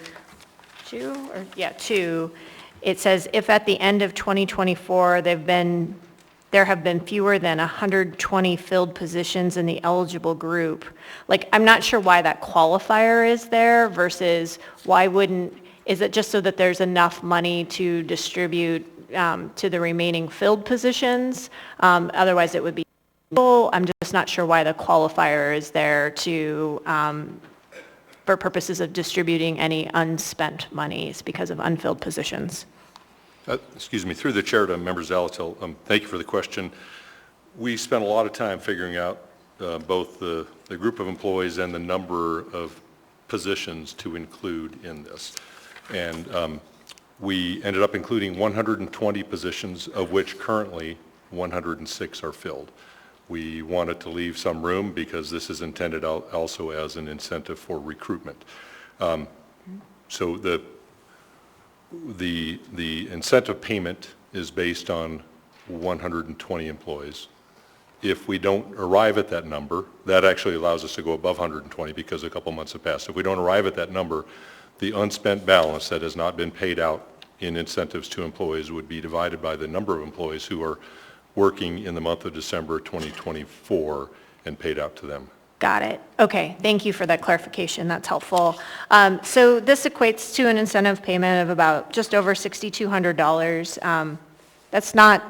it says if at the end of 2024 there have been fewer than 120 filled positions in the eligible group. Like, I'm not sure why that qualifier is there versus why wouldn't, is it just so that there's enough money to distribute to the remaining filled positions? Otherwise it would be, I'm just not sure why the qualifier is there to, for purposes of distributing any unspent monies because of unfilled positions. Excuse me, through the chair to Member Zalatil, thank you for the question. We spent a lot of time figuring out both the group of employees and the number of positions to include in this. And we ended up including 120 positions, of which currently 106 are filled. We wanted to leave some room because this is intended also as an incentive for recruitment. So the incentive payment is based on 120 employees. If we don't arrive at that number, that actually allows us to go above 120 because a couple months have passed. If we don't arrive at that number, the unspent balance that has not been paid out in incentives to employees would be divided by the number of employees who are working in the month of December 2024 and paid out to them. Got it. Okay, thank you for that clarification. That's helpful. So this equates to an incentive payment of about just over $6,200. That's not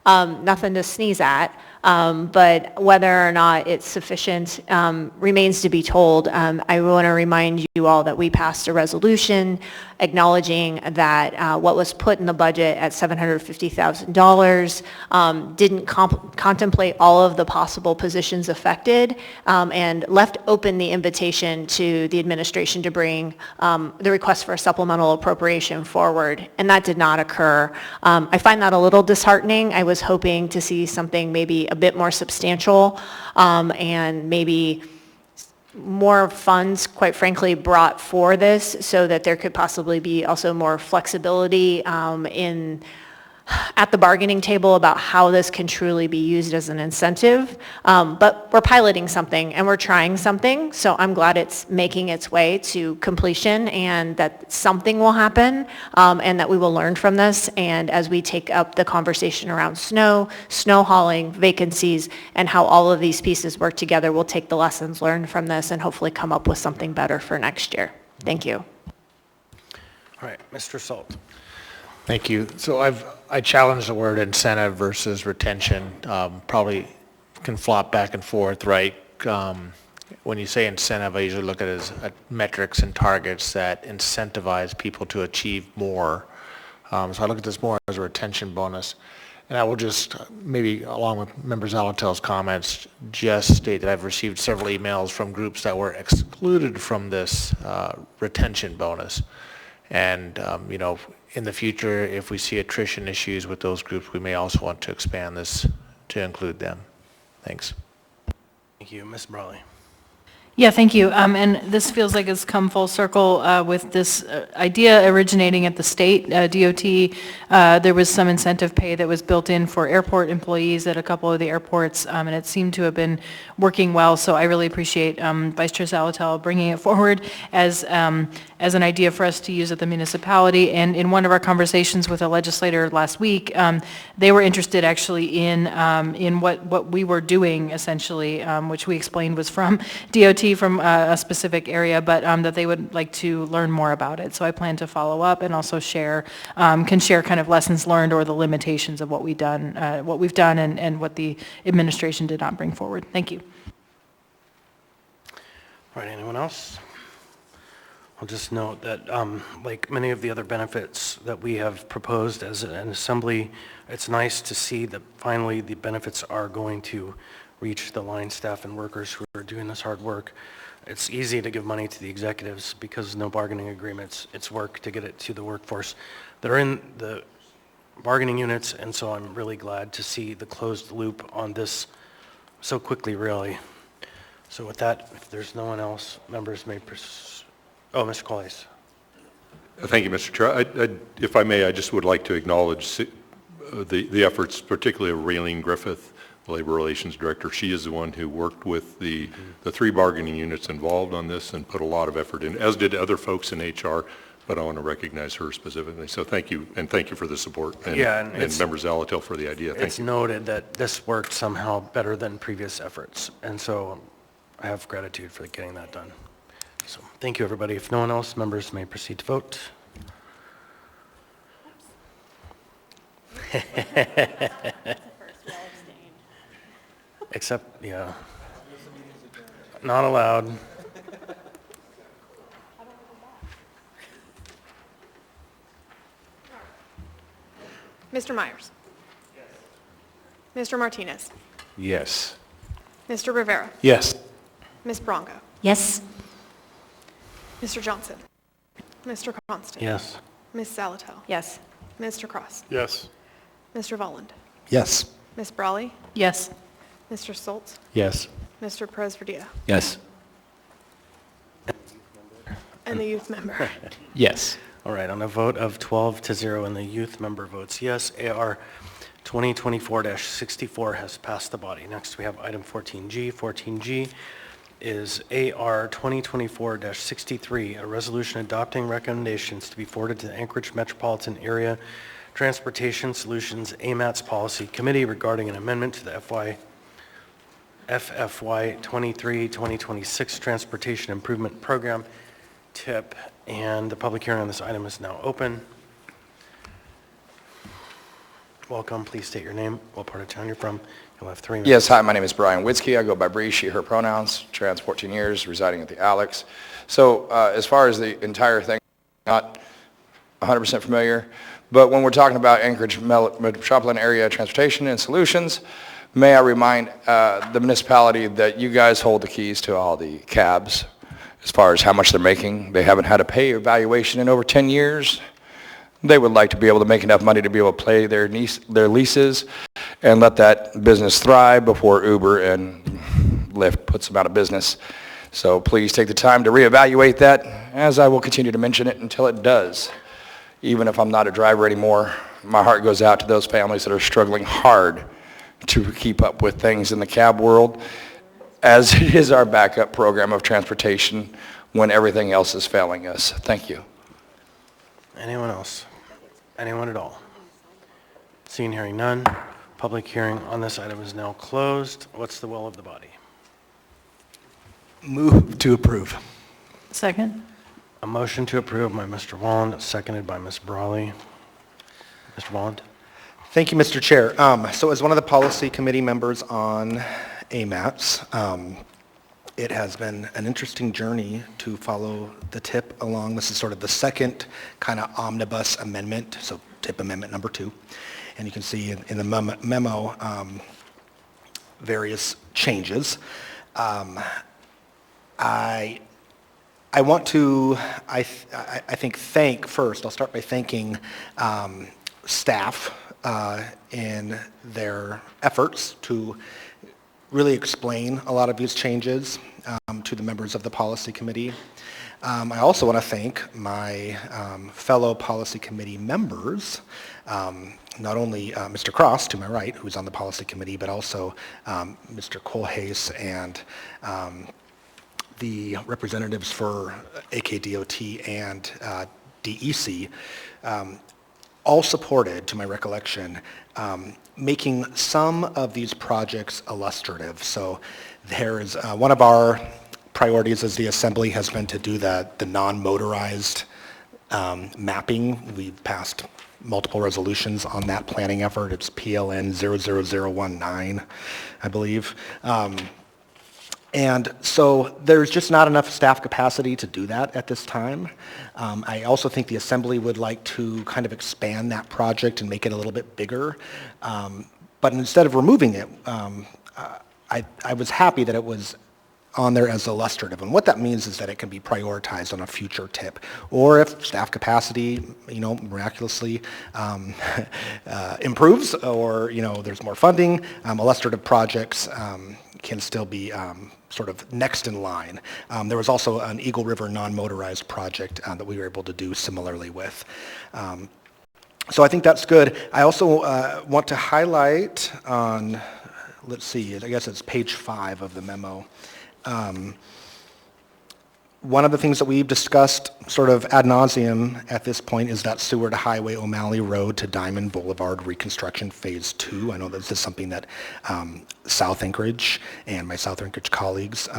nothing to sneeze at, but whether or not it's sufficient remains to be told. I want to remind you all that we passed a resolution acknowledging that what was put in the budget at $750,000 didn't contemplate all of the possible positions affected and left open the invitation to the administration to bring the request for a supplemental appropriation forward, and that did not occur. I find that a little disheartening. I was hoping to see something maybe a bit more substantial and maybe more funds, quite frankly, brought for this so that there could possibly be also more flexibility at the bargaining table about how this can truly be used as an incentive. But we're piloting something and we're trying something, so I'm glad it's making its way to completion and that something will happen and that we will learn from this. And as we take up the conversation around snow hauling, vacancies, and how all of these pieces work together, we'll take the lessons learned from this and hopefully come up with something better for next year. Thank you. All right, Mr. Salt. Thank you. So I challenge the word incentive versus retention. Probably can flop back and forth, right? When you say incentive, I usually look at it as metrics and targets that incentivize people to achieve more. So I look at this more as a retention bonus. And I will just, maybe along with Member Zalatil's comments, just state that I've received several emails from groups that were excluded from this retention bonus. And, you know, in the future, if we see attrition issues with those groups, we may also want to expand this to include them. Thanks. Thank you. Ms. Brawley. Yeah, thank you. And this feels like it's come full circle with this idea originating at the state DOT. There was some incentive pay that was built in for airport employees at a couple of the airports, and it seemed to have been working well. So I really appreciate Vice Chair Salatil bringing it forward as an idea for us to use at the municipality. And in one of our conversations with a legislator last week, they were interested actually in what we were doing essentially, which we explained was from DOT from a specific area, but that they would like to learn more about it. So I plan to follow up and also share kind of lessons learned or the limitations of what we've done and what the administration did not bring forward. Thank you. All right, anyone else? I'll just note that, like many of the other benefits that we have proposed as an assembly, it's nice to see that finally the benefits are going to reach the line staff and workers who are doing this hard work. It's easy to give money to the executives because no bargaining agreements. It's work to get it to the workforce that are in the bargaining units, and so I'm really glad to see the closed loop on this so quickly, really. So with that, if there's no one else, members may oh, Mr. Colles. Thank you, Mr. Chair. If I may, I just would like to acknowledge the efforts, particularly of Raylene Griffith, the Labor Relations Director. She is the one who worked with the three bargaining units involved on this and put a lot of effort in, as did other folks in HR, but I want to recognize her specifically. So thank you, and thank you for the support, and, and members Alatel for the idea. Thank It's you. noted that this worked somehow better than previous efforts, and so I have gratitude for getting that done. So thank you, everybody. If no one else, members may proceed to vote. Except, yeah, not allowed. Mr. Myers. Mr. Martinez. Yes. Mr. Rivera. Yes. Ms. Bronco. Yes. Mr. Johnson. Mr. Constant. Yes. Ms. Salatel. Yes. Mr. Cross. Yes. Mr. Volland. Yes. Ms. Brawley. Yes. Mr. Stoltz. Yes. Mr. Perez-Verdia. Yes. And the youth member. Yes. All right, on a vote of 12-0 and the youth member votes yes, AR 2024-64 has passed the body. Next, we have item 14G. 14G is AR 2024-63, a resolution adopting recommendations to be forwarded to the Anchorage Metropolitan Area Transportation Solutions AMATS Policy Committee regarding an amendment to the FFY 23-2026 Transportation Improvement Program TIP, and the public hearing on this item is now open. Welcome, please state your name, what part of town you're from. You'll have 3 minutes. Yes, hi, my name is Brian Witzke. I go by Bree, she, her pronouns, trans 14 years, residing at the Alex. So as far as the entire thing, not 100% familiar, but when we're talking about Anchorage Metropolitan Area Transportation and Solutions, may I remind the municipality that you guys hold the keys to all the cabs as far as how much they're making. They haven't had a pay evaluation in over 10 years. They would like to be able to make enough money to be able to pay their leases and let that business thrive before Uber and Lyft puts them out of business. So please take the time to reevaluate that, as I will continue to mention it until it does. Even if I'm not a driver anymore, my heart goes out to those families that are struggling hard to keep up with things in the cab world, as it is our backup program of transportation when everything else is failing us. Thank you. Anyone else? Anyone at all? Seeing, hearing none, public hearing on this item is now closed. What's the will of the body? Move to approve. Second? A motion to approve by Mr. Walland, seconded by Ms. Brawley. Mr. Walland? Thank you, Mr. Chair. So as one of the policy committee members on AMATS, it has been an interesting journey to follow the TIP along. This is sort of the second kind of omnibus amendment, so TIP amendment number 2. And you can see in the memo various changes. I want to, I think, first, I'll start by thanking staff in their efforts to really explain a lot of these changes to the members of the policy committee. I also want to thank my fellow policy committee members, not only Mr. Cross to my right, who's on the policy committee, but also Mr. Colhase and the representatives for AKDOT and DEC, all supported, to my recollection, making some of these projects illustrative. So there is one of our priorities as the Assembly has been to do the non-motorized mapping. We've passed multiple resolutions on that planning effort. It's PLN 00019, I believe. And so there's just not enough staff capacity to do that at this time. I also think the Assembly would like to kind of expand that project and make it a little bit bigger. But instead of removing it, I was happy that it was on there as illustrative. And what that means is that it can be prioritized on a future tip. Or if staff capacity, miraculously improves, or, there's more funding, illustrative projects can still be sort of next in line. There was also an Eagle River non-motorized project that we were able to do similarly with. So I think that's good. I also want to highlight on, let's see, I guess it's page 5 of the memo. One of the things that we've discussed sort of ad nauseum at this point is that Seward Highway O'Malley Road to Diamond Boulevard reconstruction phase 2. I know this is something that South Anchorage and my South Anchorage colleagues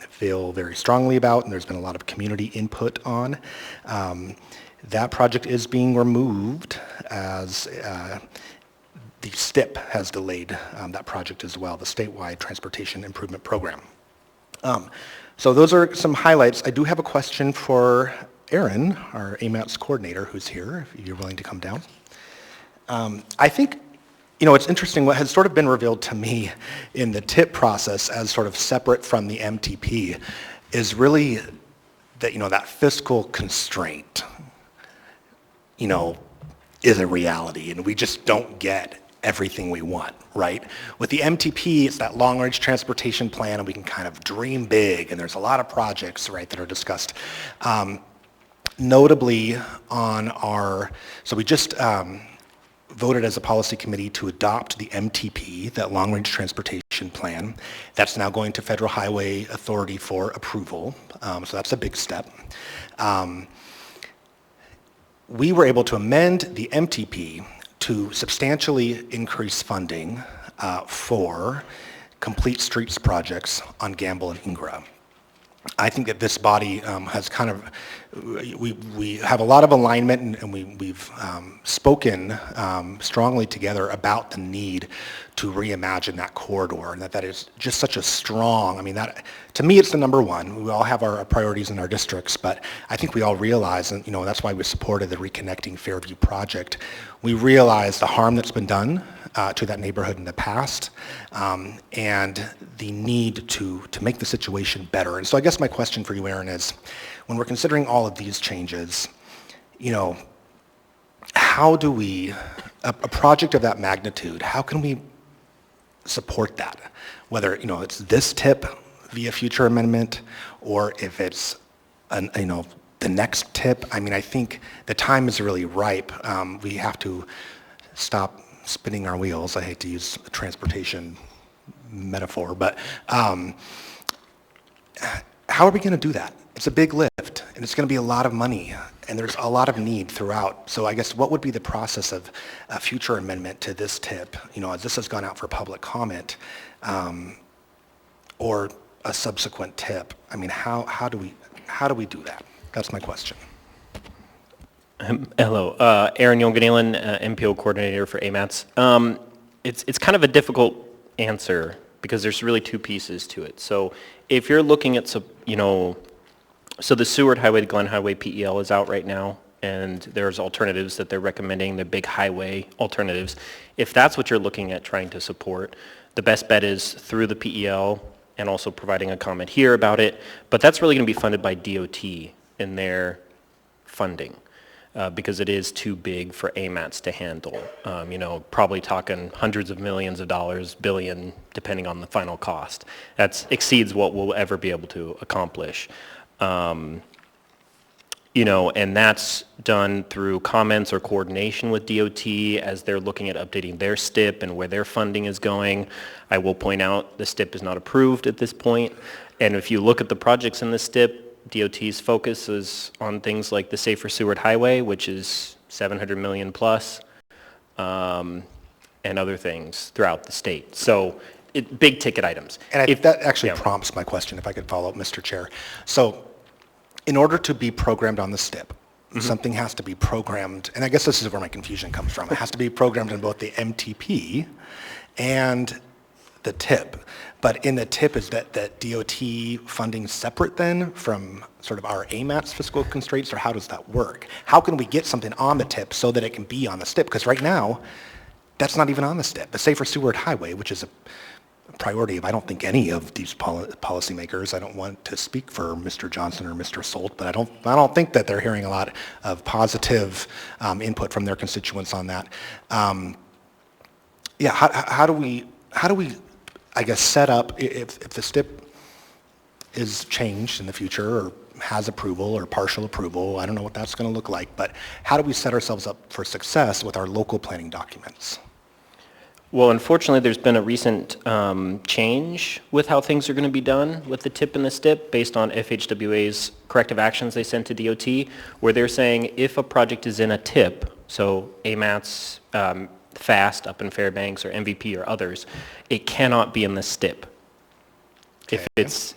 feel very strongly about, and there's been a lot of community input on. That project is being removed as the STIP has delayed that project as well, the Statewide Transportation Improvement Program. So those are some highlights. I do have a question for Aaron, our AMATS coordinator, who's here, if you're willing to come down. I think, it's interesting, what has sort of been revealed to me in the TIP process as sort of separate from the MTP is really that, that fiscal constraint, is a reality, and we just don't get everything we want, right? With the MTP, it's that long-range transportation plan, and we can kind of dream big, and there's a lot of projects, right, that are discussed. Notably on so we just voted as a policy committee to adopt the MTP, that long-range transportation plan. That's now going to Federal Highway Authority for approval, so that's a big step. We were able to amend the MTP to substantially increase funding for complete streets projects on Gamble and Ingra. I think that this body has kind of, we have a lot of alignment, and we've spoken strongly together about the need to reimagine that corridor, and that is just such a strong, that, to me, it's the number one. We all have our priorities in our districts, but I think we all realize, and that's why we supported the Reconnecting Fairview project. We realize the harm that's been done to that neighborhood in the past, and the need to make the situation better. And so I guess my question for you, Aaron, is when we're considering all of these changes, how do we, a project of that magnitude, how can we support that? Whether, it's this TIP via future amendment, or if it's, the next TIP. I think the time is really ripe. We have to stop spinning our wheels. I hate to use a transportation metaphor, but how are we going to do that? It's a big lift, and it's going to be a lot of money, and there's a lot of need throughout. So I guess what would be the process of a future amendment to this TIP, as this has gone out for public comment, or a subsequent TIP? How do we do that? That's my question. Hello, Aaron Yonganelan, MPO coordinator for AMATS. It's kind of a difficult answer because there's really two pieces to it. So if you're looking at, so the Seward Highway to Glen Highway PEL is out right now, and there's alternatives that they're recommending, the big highway alternatives. If that's what you're looking at trying to support, the best bet is through the PEL and also providing a comment here about it, but that's really going to be funded by DOT in their funding. Because it is too big for AMATS to handle. Probably talking hundreds of millions of dollars, billion, depending on the final cost. That exceeds what we'll ever be able to accomplish. And that's done through comments or coordination with DOT as they're looking at updating their STIP and where their funding is going. I will point out the STIP is not approved at this point. And if you look at the projects in the STIP, DOT's focus is on things like the Safer Seward Highway, which is $700 million plus, and other things throughout the state. So big ticket items. And that actually prompts my question, if I could follow up, Mr. Chair. So in order to be programmed on the STIP, something has to be programmed, and I guess this is where my confusion comes from. It has to be programmed in both the MTP and the TIP. But in the TIP, is that DOT funding separate then from sort of our AMATS fiscal constraints, or how does that work? How can we get something on the TIP so that it can be on the STIP? Because right now, that's not even on the STIP. The Safer Seward Highway, which is a priority of, I don't think, any of these policymakers. I don't want to speak for Mr. Johnson or Mr. Solt, but I don't think that they're hearing a lot of positive input from their constituents on that. Yeah, how do we, I guess, set up, if the STIP is changed in the future or has approval or partial approval, I don't know what that's going to look like, but how do we set ourselves up for success with our local planning documents? Well, unfortunately, there's been a recent change with how things are going to be done with the TIP and the STIP based on FHWA's corrective actions they sent to DOT, where they're saying if a project is in a TIP, so AMATS, FAST up in Fairbanks, or MVP or others, it cannot be in the STIP. If it's,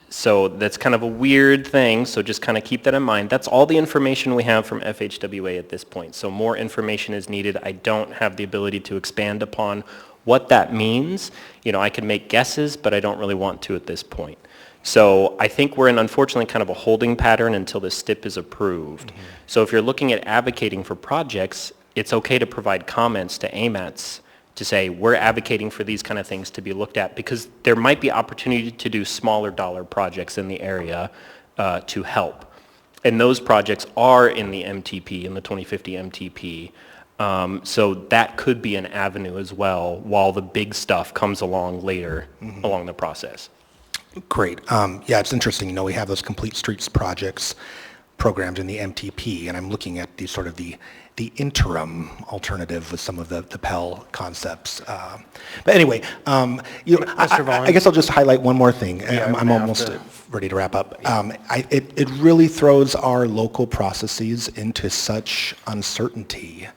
so that's kind of a weird thing, so just kind of keep that in mind. That's all the information we have from FHWA at this point, so more information is needed. I don't have the ability to expand upon what that means. You know, I can make guesses, but I don't really want to at this point. So I think we're in, unfortunately, kind of a holding pattern until the STIP is approved. Mm-hmm. So if you're looking at advocating for projects, it's okay to provide comments to AMATS to say, we're advocating for these kind of things to be looked at, because there might be opportunity to do smaller dollar projects in the area to help. And those projects are in the MTP, in the 2050 MTP. So that could be an avenue as well, while the big stuff comes along later along the process. Great. Yeah, it's interesting. You know, we have those complete streets projects programmed in the MTP, and I'm looking at the sort of the interim alternative with some of the Pell concepts. But anyway, you know, I guess I'll just highlight one more thing. Yeah, I'm almost ready to wrap up. It really throws our local processes into such uncertainty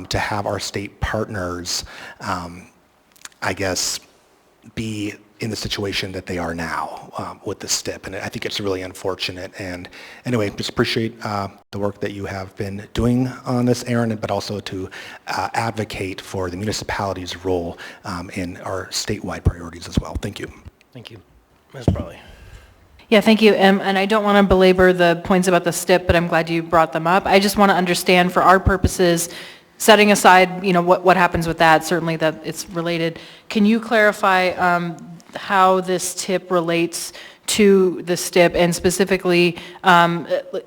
to have our state partners, I guess, be in the situation that they are now with the STIP, and I think it's really unfortunate. And anyway, just appreciate the work that you have been doing on this, Aaron, but also to advocate for the municipality's role in our statewide priorities as well. Thank you. Thank you. Ms. Brawley. Yeah, thank you. And I don't want to belabor the points about the STIP, but I'm glad you brought them up. I just want to understand, for our purposes, setting aside, you know, what happens with that, certainly that it's related. Can you clarify how this TIP relates to the STIP, and specifically,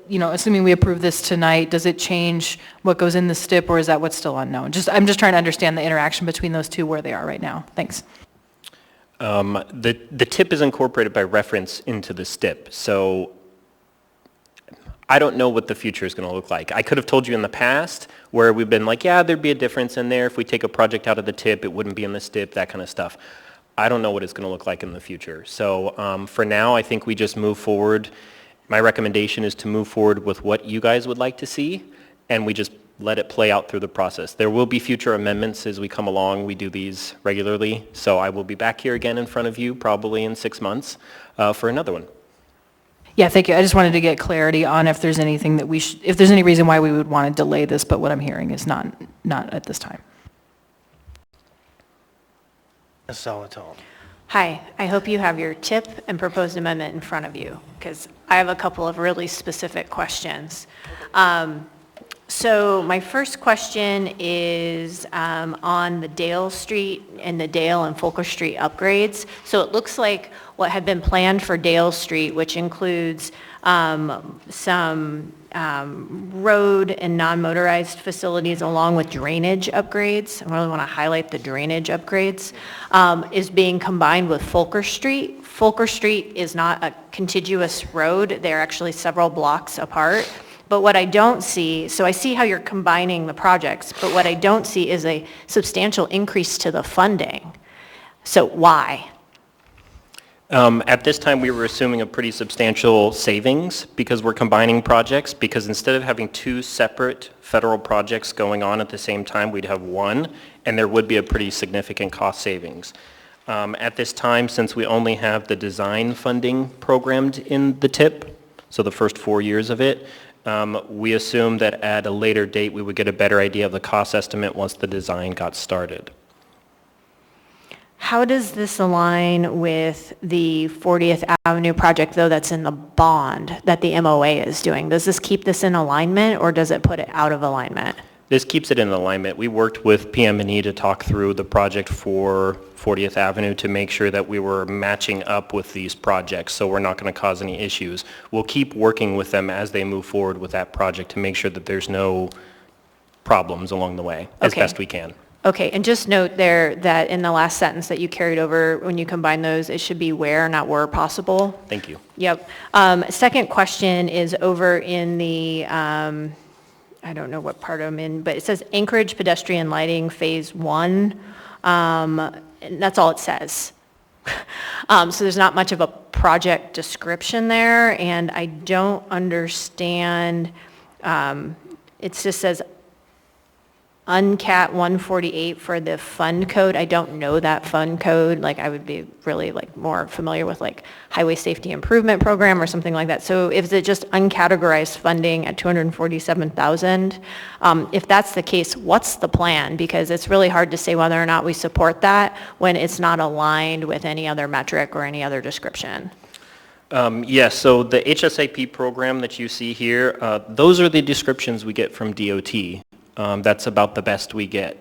you know, assuming we approve this tonight, does it change what goes in the STIP, or is that what's still unknown? I'm just trying to understand the interaction between those two, where they are right now. Thanks. The TIP is incorporated by reference into the STIP, so I don't know what the future is going to look like. I could have told you in the past where we've been like, yeah, there'd be a difference in there. If we take a project out of the TIP, it wouldn't be in the STIP, that kind of stuff. I don't know what it's going to look like in the future. So for now, I think we just move forward. My recommendation is to move forward with what you guys would like to see, and we just let it play out through the process. There will be future amendments as we come along. We do these regularly. So I will be back here again in front of you probably in 6 months for another one. Yeah, thank you. I just wanted to get clarity on if there's anything that if there's any reason why we would want to delay this, but what I'm hearing is not at this time. Ms. Salatone. Hi, I hope you have your TIP and proposed amendment in front of you, because I have a couple of really specific questions. So my first question is on the Dale Street and the Dale and Folker Street upgrades. So it looks like what had been planned for Dale Street, which includes some road and non-motorized facilities along with drainage upgrades, I really want to highlight the drainage upgrades, is being combined with Folker Street. Folker Street is not a contiguous road. They're actually several blocks apart. But what I don't see, so I see how you're combining the projects, but what I don't see is a substantial increase to the funding. So why? At this time, we were assuming a pretty substantial savings because we're combining projects, because instead of having two separate federal projects going on at the same time, we'd have one, and there would be a pretty significant cost savings. At this time, since we only have the design funding programmed in the TIP, so the first 4 years of it, we assumed that at a later date we would get a better idea of the cost estimate once the design got started. How does this align with the 40th Avenue project, though, that's in the bond that the MOA is doing? Does this keep this in alignment, or does it put it out of alignment? This keeps it in alignment. We worked with PM&E to talk through the project for 40th Avenue to make sure that we were matching up with these projects, so we're not going to cause any issues. We'll keep working with them as they move forward with that project to make sure that there's no problems along the way, as Okay. best we can. Okay, and just note there that in the last sentence that you carried over, when you combine those, it should be where, not where possible. Thank you. Yep. Second question is over in the, I don't know what part I'm in, but it says Anchorage pedestrian lighting phase 1. And that's all it says. So there's not much of a project description there, and I don't understand, it just says UNCAT 148 for the fund code. I don't know that fund code. Like, I would be really like more familiar with like Highway Safety Improvement Program or something like that. So is it just uncategorized funding at 247,000? If that's the case, what's the plan? Because it's really hard to say whether or not we support that when it's not aligned with any other metric or any other description. Yes, so the HSIP program that you see here, those are the descriptions we get from DOT. That's about the best we get.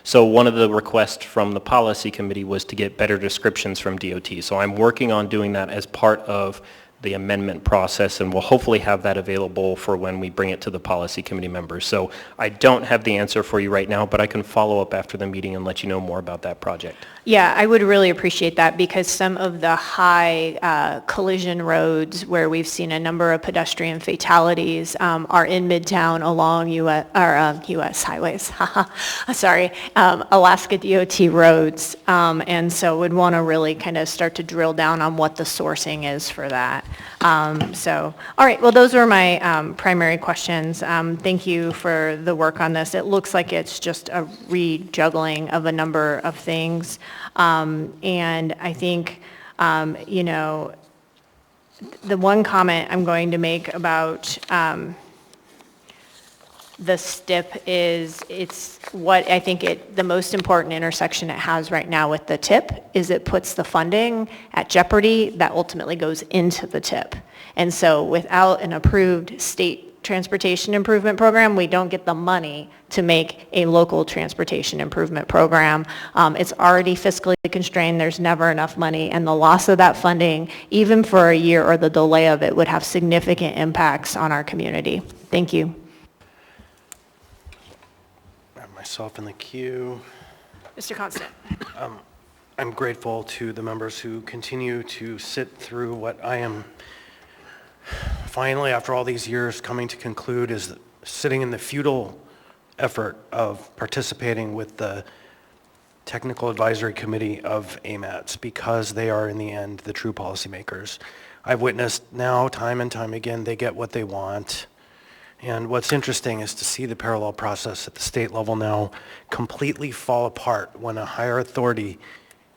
So one of the requests from the policy committee was to get better descriptions from DOT. So I'm working on doing that as part of the amendment process, and we'll hopefully have that available for when we bring it to the policy committee members. So I don't have the answer for you right now, but I can follow up after the meeting and let you know more about that project. Yeah, I would really appreciate that, because some of the high collision roads where we've seen a number of pedestrian fatalities are in Midtown along US highways, sorry, Alaska DOT roads. And so would want to really kind of start to drill down on what the sourcing is for that. So, all right, well, those were my primary questions. Thank you for the work on this. It looks like it's just a rejuggling of a number of things. And I think, you know, the one comment I'm going to make about the STIP is it's what I think the most important intersection it has right now with the TIP is it puts the funding at jeopardy that ultimately goes into the TIP. And so without an approved state transportation improvement program, we don't get the money to make a local transportation improvement program. It's already fiscally constrained, there's never enough money, and the loss of that funding, even for a year or the delay of it, would have significant impacts on our community. Thank you. Myself in the queue. Mr. Constant. I'm grateful to the members who continue to sit through what I am finally, after all these years, coming to conclude is sitting in the futile effort of participating with the Technical Advisory Committee of AMATS, because they are in the end the true policymakers. I've witnessed now time and time again they get what they want. And what's interesting is to see the parallel process at the state level now completely fall apart when a higher authority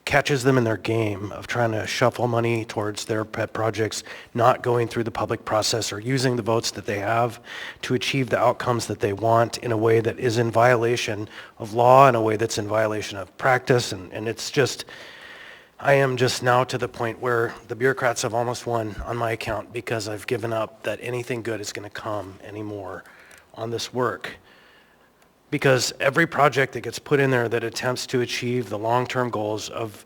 catches them in their game of trying to shuffle money towards their pet projects, not going through the public process or using the votes that they have to achieve the outcomes that they want in a way that is in violation of law, in a way that's in violation of practice. And it's just, I am just now to the point where the bureaucrats have almost won on my account, because I've given up that anything good is going to come anymore on this work. Because every project that gets put in there that attempts to achieve the long-term goals of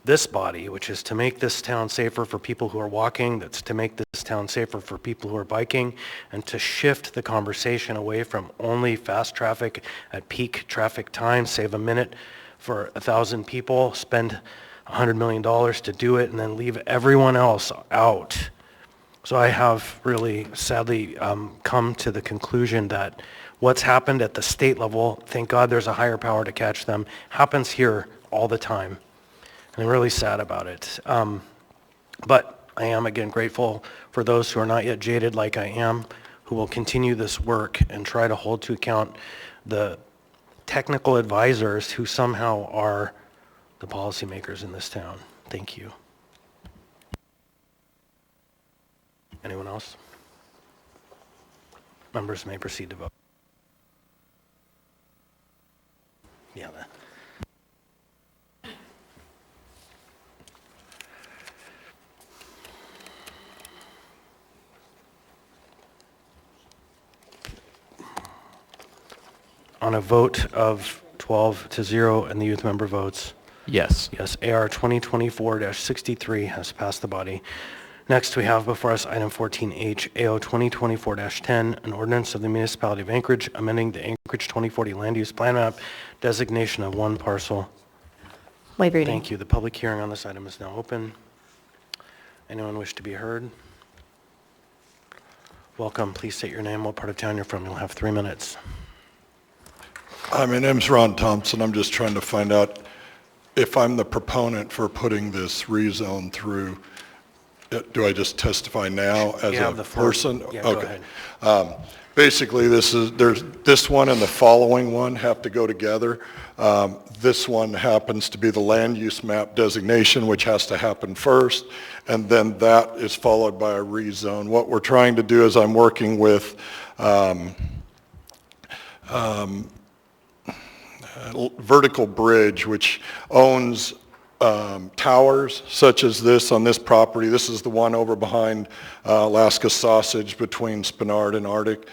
this body, which is to make this town safer for people who are walking, that's to make this town safer for people who are biking, and to shift the conversation away from only fast traffic at peak traffic time, save a minute for 1,000 people, spend $100 million to do it, and then leave everyone else out. So I have really sadly come to the conclusion that what's happened at the state level, thank God there's a higher power to catch them, happens here all the time. And I'm really sad about it. But I am again grateful for those who are not yet jaded like I am, who will continue this work and try to hold to account the technical advisors who somehow are the policymakers in this town. Thank you. Anyone else? Members may proceed to vote. On a vote of 12-0 and the youth member votes Yes. yes, AR 2024-63 has passed the body. Next, we have before us item 14H, AO 2024-10, an ordinance of the municipality of Anchorage amending the Anchorage 2040 land use plan map designation of one parcel. Waive reading. Thank you. The public hearing on this item is now open. Anyone wish to be heard? Welcome. Please state your name, what part of town you're from. You'll have 3 minutes. Hi, my name's Ron Thompson. I'm just trying to find out if I'm the proponent for putting this rezone through. Do I just testify now as You a have the floor. person? Yeah, go Okay. ahead. Basically, there's this one and the following one have to go together. This one happens to be the land use map designation, which has to happen first, and then that is followed by a rezone. What we're trying to do is I'm working with Vertical Bridge, which owns towers such as this on this property. This is the one over behind Alaska Sausage between Spinard and Arctic.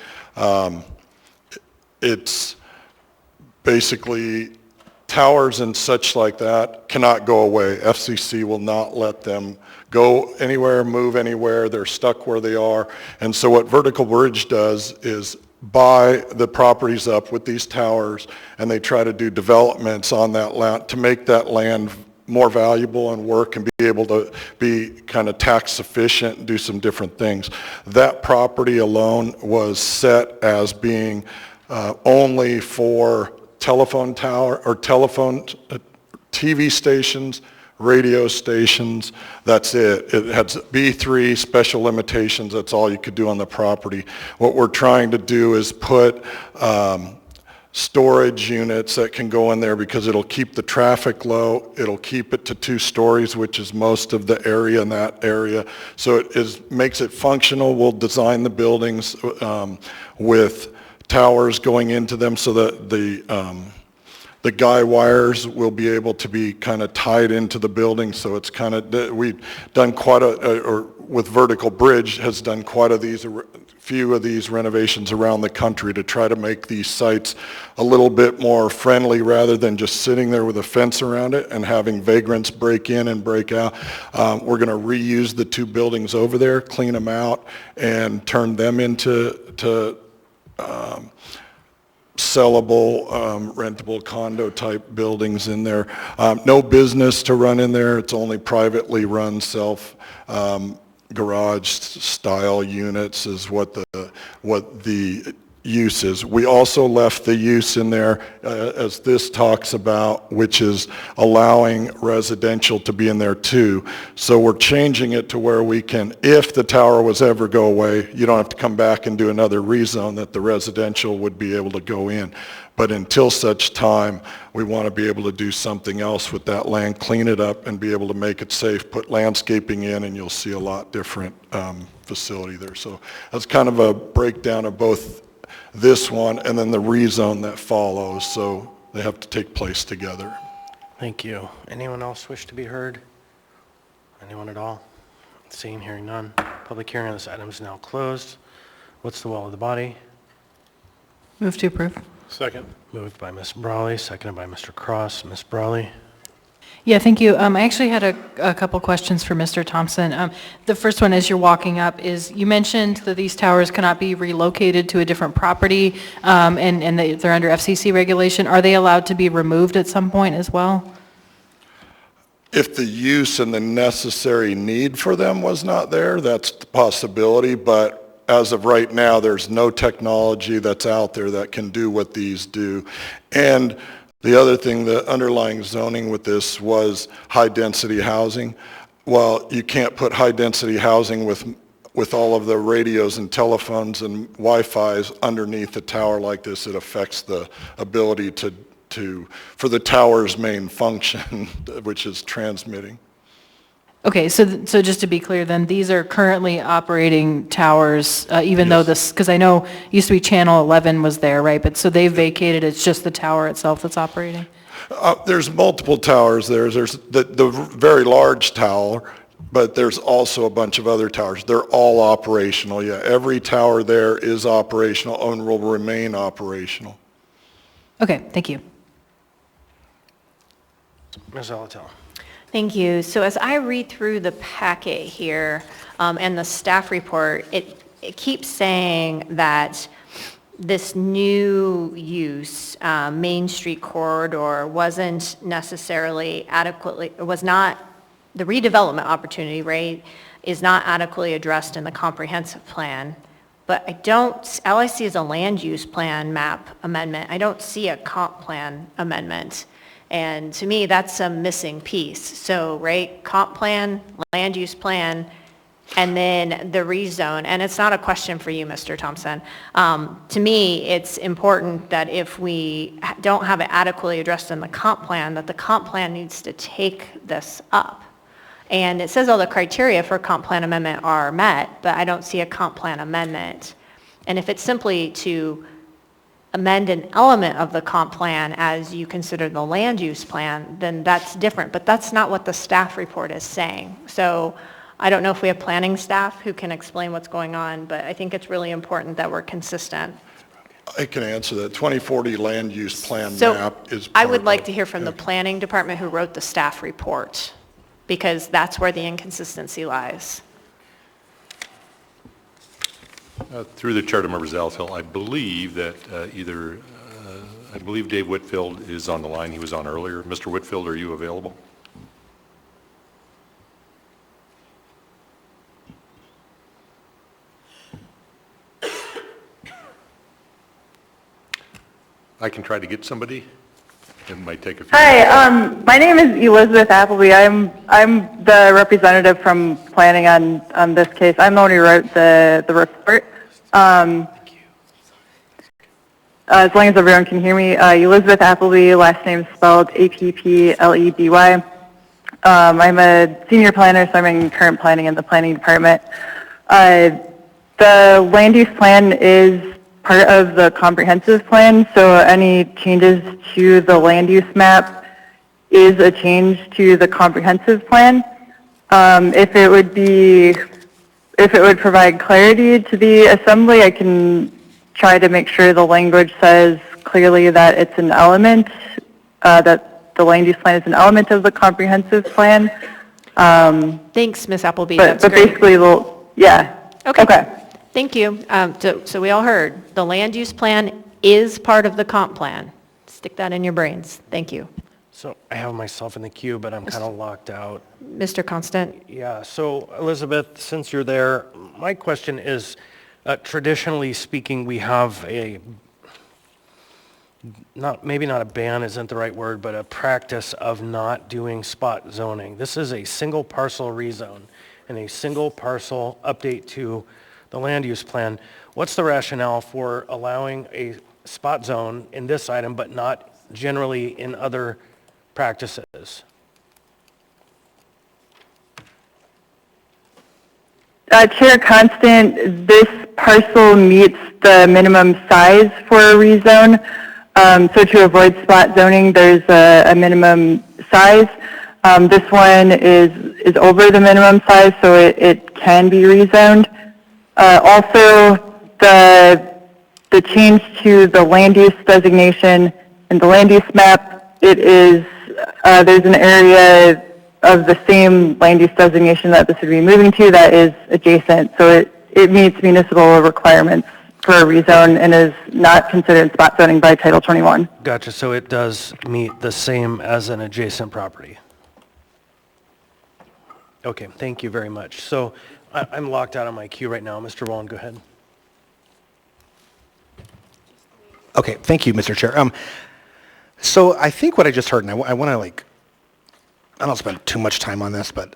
It's basically towers and such like that cannot go away. FCC will not let them go anywhere, move anywhere. They're stuck where they are. And so what Vertical Bridge does is buy the properties up with these towers, and they try to do developments on that land to make that land more valuable and work and be able to be kind of tax efficient and do some different things. That property alone was set as being only for telephone tower or telephone TV stations, radio stations. That's it. It had B3 special limitations. That's all you could do on the property. What we're trying to do is put storage units that can go in there because it'll keep the traffic low. It'll keep it to 2 stories, which is most of the area in that area. So it makes it functional. We'll design the buildings with towers going into them so that the guy wires will be able to be kind of tied into the building. So it's kind of, we've done quite or with Vertical Bridge has done quite a few of these renovations around the country to try to make these sites a little bit more friendly rather than just sitting there with a fence around it and having vagrants break in and break out. We're going to reuse the 2 buildings over there, clean them out, and turn them into sellable, rentable condo type buildings in there. No business to run in there. It's only privately run self garage style units is what the use is. We also left the use in there as this talks about, which is allowing residential to be in there too. So we're changing it to where we can, if the tower was ever go away, you don't have to come back and do another rezone, that the residential would be able to go in. But until such time, we want to be able to do something else with that land, clean it up and be able to make it safe, put landscaping in, and you'll see a lot different facility there. So that's kind of a breakdown of both this one and then the rezone that follows. So they have to take place together. Thank you. Anyone else wish to be heard? Anyone at all? Seeing, hearing none. Public hearing on this item is now closed. What's the will of the body? Move to approve. Second. Moved by Ms. Brawley, seconded by Mr. Cross. Ms. Brawley? Yeah, thank you. I actually had a couple questions for Mr. Thompson. The first one, as you're walking up, is you mentioned that these towers cannot be relocated to a different property, and they're under FCC regulation. Are they allowed to be removed at some point as well? If the use and the necessary need for them was not there, that's the possibility, but as of right now, there's no technology that's out there that can do what these do. And the other thing, the underlying zoning with this was high-density housing. Well, you can't put high-density housing with all of the radios and telephones and Wi-Fi's underneath a tower like this. It affects the ability for the tower's main function, which is transmitting. Okay, so just to be clear then, these are currently operating towers, even though this, because I know it used to be Channel 11 was there, right? But so they've vacated, it's just the tower itself that's operating? There's multiple towers there. There's the very large tower, but there's also a bunch of other towers. They're all operational, yeah. Every tower there is operational and will remain operational. Okay, thank you. Ms. Alatel. Thank you. So as I read through the packet here and the staff report, it keeps saying that this new use, Main Street corridor, wasn't necessarily adequately, was not, the redevelopment opportunity, right, is not adequately addressed in the comprehensive plan. But I don't, all I see is a land use plan map amendment. I don't see a comp plan amendment. And to me, that's a missing piece. So, right, comp plan, land use plan, and then the rezone. And it's not a question for you, Mr. Thompson. To me, it's important that if we don't have it adequately addressed in the comp plan, that the comp plan needs to take this up. And it says all the criteria for comp plan amendment are met, but I don't see a comp plan amendment. And if it's simply to amend an element of the comp plan as you consider the land use plan, then that's different. But that's not what the staff report is saying. So I don't know if we have planning staff who can explain what's going on, but I think it's really important that we're consistent. I can answer that. 2040 land use plan So map is I would like to hear from the planning department who wrote the staff report, because that's where the inconsistency lies. Through the chair to members Zaltel, I believe that I believe Dave Whitfield is on the line. He was on earlier. Mr. Whitfield, are you available? I can try to get somebody. It might take a few Hi, my name is Elizabeth Appleby. I'm the representative from planning on this case. I'm the one who wrote the report. As long as everyone can hear me, Elizabeth Appleby, last name spelled Appleby. I'm a senior planner, so I'm in current planning in the planning department. The land use plan is part of the comprehensive plan, so any changes to the land use map is a change to the comprehensive plan. If it would provide clarity to the assembly, I can try to make sure the language says clearly that it's an element, that the land use plan is an element of the comprehensive plan. Thanks, Ms. Appleby. But That's great. basically, yeah. Okay. Thank you. So we all heard, the land use plan is part of the comp plan. Stick that in your brains. Thank you. So I have myself in the queue, but I'm kind of locked out. Mr. Constant? Yeah, so Elizabeth, since you're there, my question is, traditionally speaking, we have maybe not a ban isn't the right word, but a practice of not doing spot zoning. This is a single parcel rezone and a single parcel update to the land use plan. What's the rationale for allowing a spot zone in this item, but not generally in other practices? Chair Constant, this parcel meets the minimum size for a rezone. So to avoid spot zoning, there's a minimum size. This one is over the minimum size, so it can be rezoned. Also, the change to the land use designation and the land use map, it is, there's an area of the same land use designation that this would be moving to that is adjacent. So it meets municipal requirements for a rezone and is not considered spot zoning by Title 21. Gotcha, so it does meet the same as an adjacent property. Okay, thank you very much. So I'm locked out on my queue right now. Mr. Wallen, go ahead. Okay, thank you, Mr. Chair. So I think what I just heard, and I want to I don't spend too much time on this, but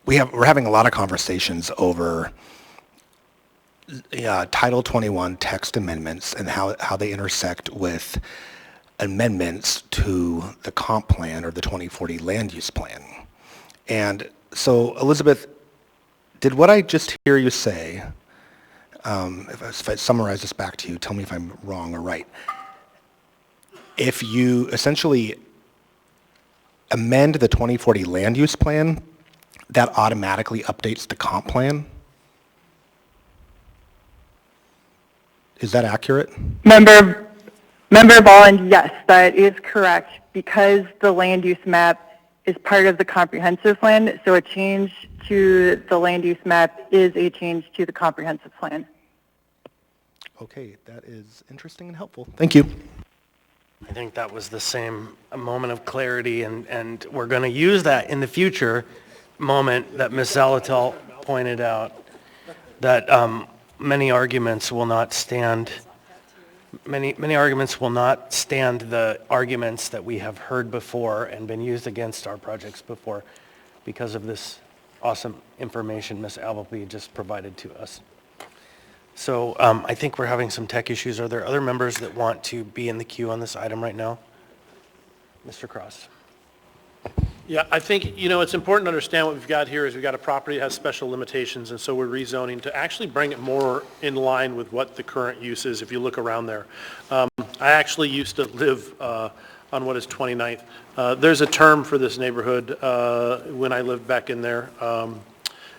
we're having a lot of conversations over Title 21 text amendments and how they intersect with amendments to the comp plan or the 2040 land use plan. And so, Elizabeth, did what I just hear you say, if I summarize this back to you, tell me if I'm wrong or right. If you essentially amend the 2040 land use plan, that automatically updates the comp plan? Is that accurate? Member Bolland, yes, that is correct. Because the land use map is part of the comprehensive plan, so a change to the land use map is a change to the comprehensive plan. Okay, that is interesting and helpful. Thank you. I think that was the same moment of clarity, and we're going to use that in the future moment that Ms. Zalatel pointed out, that many arguments will not stand the arguments that we have heard before and been used against our projects before because of this awesome information Ms. Appleby just provided to us. So I think we're having some tech issues. Are there other members that want to be in the queue on this item right now? Mr. Cross. Yeah, I think, it's important to understand what we've got here is we've got a property that has special limitations, and so we're rezoning to actually bring it more in line with what the current use is if you look around there. I actually used to live on what is 29th. There's a term for this neighborhood when I lived back in there.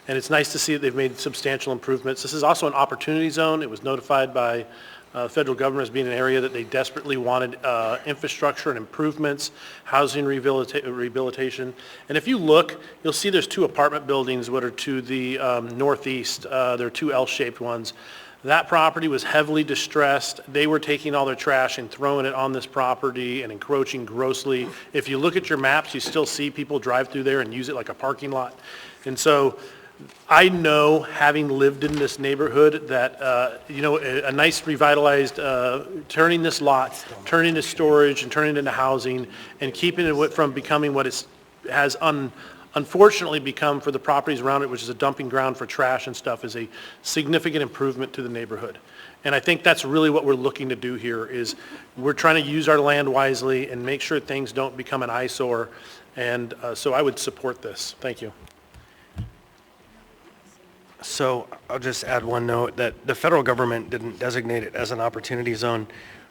And it's nice to see that they've made substantial improvements. This is also an opportunity zone. It was notified by the federal government as being an area that they desperately wanted infrastructure and improvements, housing rehabilitation. And if you look, you'll see there's 2 apartment buildings that are to the northeast. There are 2 L-shaped ones. That property was heavily distressed. They were taking all their trash and throwing it on this property and encroaching grossly. If you look at your maps, you still see people drive through there and use it like a parking lot. And so I know, having lived in this neighborhood, that, a nice revitalized, turning this lot, turning it into storage and turning it into housing and keeping it from becoming what it has unfortunately become for the properties around it, which is a dumping ground for trash and stuff, is a significant improvement to the neighborhood. And I think that's really what we're looking to do here is we're trying to use our land wisely and make sure things don't become an eyesore. And so I would support this. Thank you. So I'll just add one note that the federal government didn't designate it as an opportunity zone.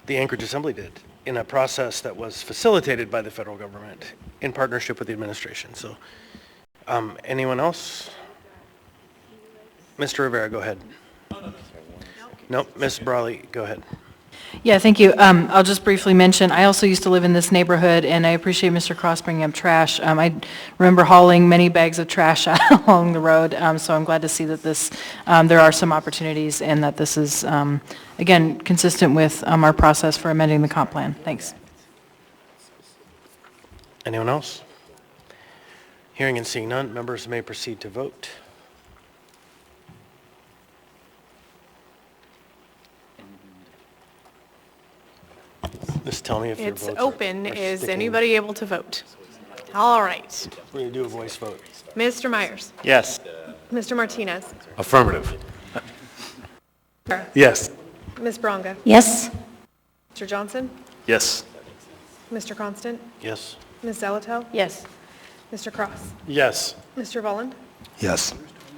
The Anchorage Assembly did in a process that was facilitated by the federal government in partnership with the administration. So anyone else? Mr. Rivera, go ahead. Nope, Ms. Brawley, go ahead. Yeah, thank you. I'll just briefly mention, I also used to live in this neighborhood, and I appreciate Mr. Cross bringing up trash. I remember hauling many bags of trash out along the road, so I'm glad to see that there are some opportunities and that this is, again, consistent with our process for amending the comp plan. Thanks. Anyone else? Hearing and seeing none, members may proceed to vote. Just tell me if your votes It's are open. Is sticking. anybody able to vote? All right. We're going to do a voice vote. Mr. Myers? Yes. Mr. Martinez? Affirmative. Yes. Ms. Bronga? Yes? Mr. Johnson? Yes. Mr. Constant? Yes. Ms. Zalatel? Yes. Mr. Cross? Yes. Mr. Volland? Yes.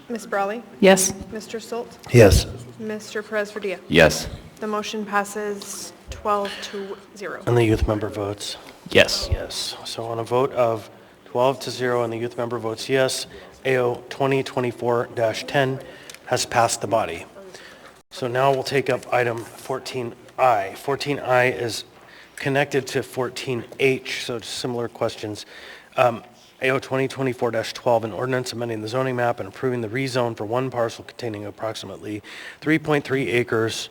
Ms. Brawley? Yes. Mr. Stolt? Yes. Mr. Perez-Verdia? Yes. The motion passes 12-0. And the youth member votes Yes. yes. So on a vote of 12-0 and the youth member votes yes, AO 2024-10 has passed the body. So now we'll take up item 14I. 14I is connected to 14H, so similar questions. AO 2024-12, an ordinance amending the zoning map and approving the rezone for one parcel containing approximately 3.3 acres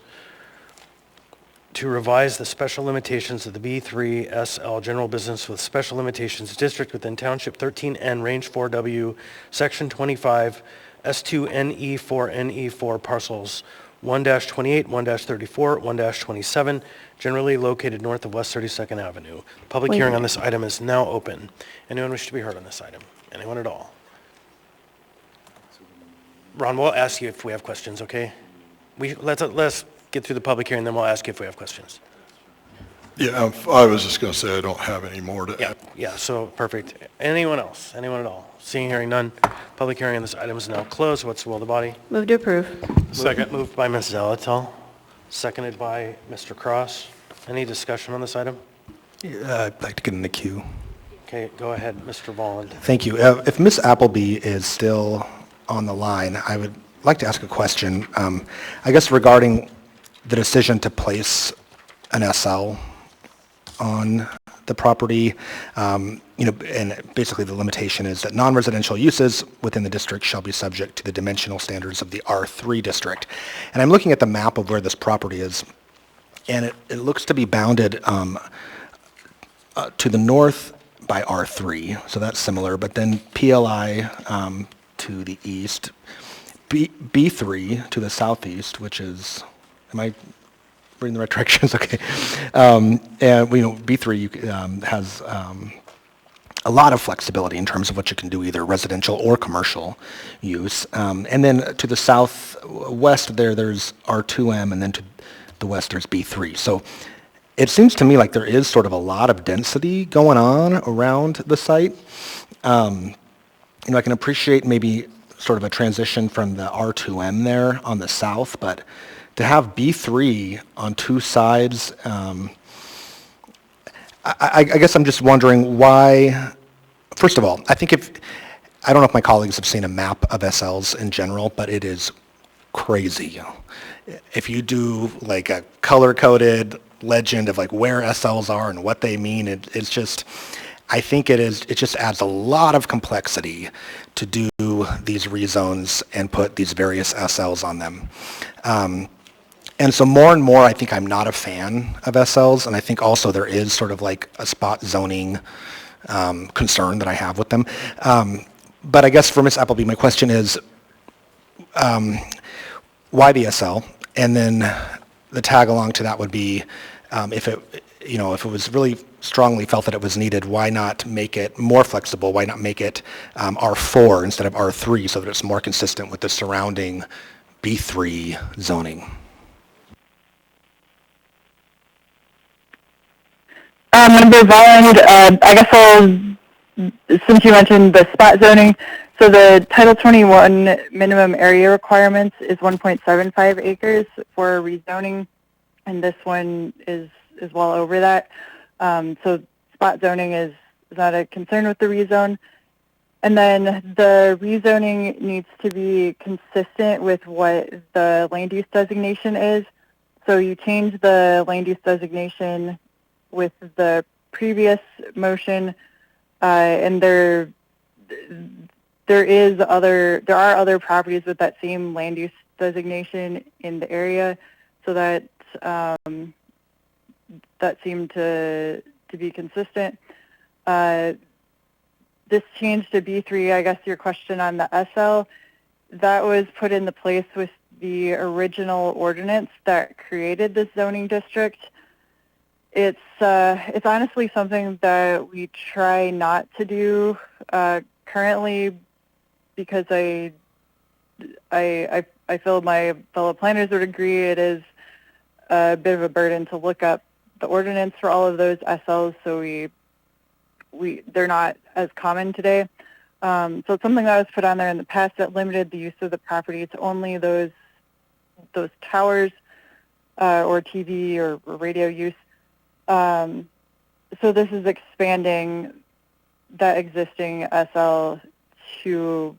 to revise the special limitations of the B3 SL General Business with Special Limitations District within Township 13N, Range 4W, Section 25, S2NE4NE4 parcels 1-28, 1-34, 1-27, generally located north of West 32nd Avenue. The public hearing on this item is now open. Anyone wish to be heard on this item? Anyone at all? Ron, we'll ask you if we have questions, okay? Let's get through the public hearing, then we'll ask you if we have questions. Yeah, I was just going to say I don't have any more to add. Yeah, so perfect. Anyone else? Anyone at all? Seeing, hearing none. Public hearing on this item is now closed. What's the will of the body? Move to approve. Second. Moved by Ms. Zalatel, seconded by Mr. Cross. Any discussion on this item? I'd like to get in the queue. Okay, go ahead, Mr. Volland. Thank you. If Ms. Appleby is still on the line, I would like to ask a question, I guess regarding the decision to place an SL on the property. And basically the limitation is that non-residential uses within the district shall be subject to the dimensional standards of the R3 district. And I'm looking at the map of where this property is, and it looks to be bounded to the north by R3, so that's similar, but then PLI to the east, B3 to the southeast, which is, am I reading the right directions? Okay. And B3 has a lot of flexibility in terms of what you can do, either residential or commercial use. And then to the southwest there's R2M, and then to the west there's B3. So it seems to me like there is sort of a lot of density going on around the site. I can appreciate maybe sort of a transition from the R2M there on the south, but to have B3 on two sides, I guess I'm just wondering why. First of all, I don't know if my colleagues have seen a map of SLs in general, but it is crazy. If you do like a color-coded legend of like where SLs are and what they mean, it's just, I think it just adds a lot of complexity to do these rezones and put these various SLs on them. And so more and more, I think I'm not a fan of SLs, and I think also there is sort of like a spot zoning concern that I have with them. But I guess for Ms. Appleby, my question is, why the SL? And then the tag along to that would be, if it was really strongly felt that it was needed, why not make it more flexible? Why not make it R4 instead of R3 so that it's more consistent with the surrounding B3 zoning? Member Volland, I guess since you mentioned the spot zoning, so the Title 21 minimum area requirements is 1.75 acres for rezoning, and this one is well over that. So spot zoning is not a concern with the rezone. And then the rezoning needs to be consistent with what the land use designation is. So you change the land use designation with the previous motion, and there are other properties with that same land use designation in the area, so that that seemed to be consistent. This change to B3, I guess your question on the SL, that was put into place with the original ordinance that created this zoning district. It's honestly something that we try not to do currently, because I feel my fellow planners would agree it is a bit of a burden to look up the ordinance for all of those SLs, so they're not as common today. So it's something that was put on there in the past that limited the use of the property to only those towers or TV or radio use. So this is expanding that existing SL to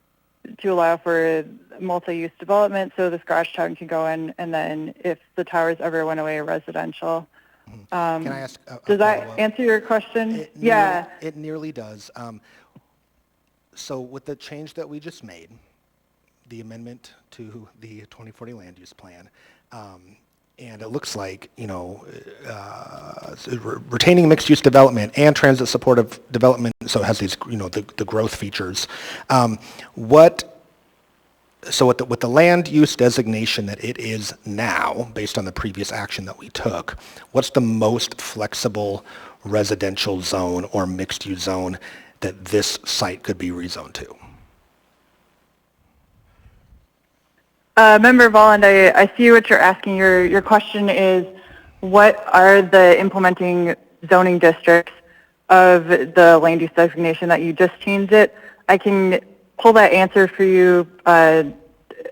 allow for multi-use development, so this garage town can go in, and then if the towers ever went away, residential. Can I ask does that answer your question? Yeah. It nearly does. So with the change that we just made, the amendment to the 2040 land use plan, and it looks like, retaining mixed-use development and transit supportive development, so it has these, the growth features. So with the land use designation that it is now, based on the previous action that we took, what's the most flexible residential zone or mixed-use zone that this site could be rezoned to? Member Volland, I see what you're asking. Your question is, what are the implementing zoning districts of the land use designation that you just changed it? I can pull that answer for you.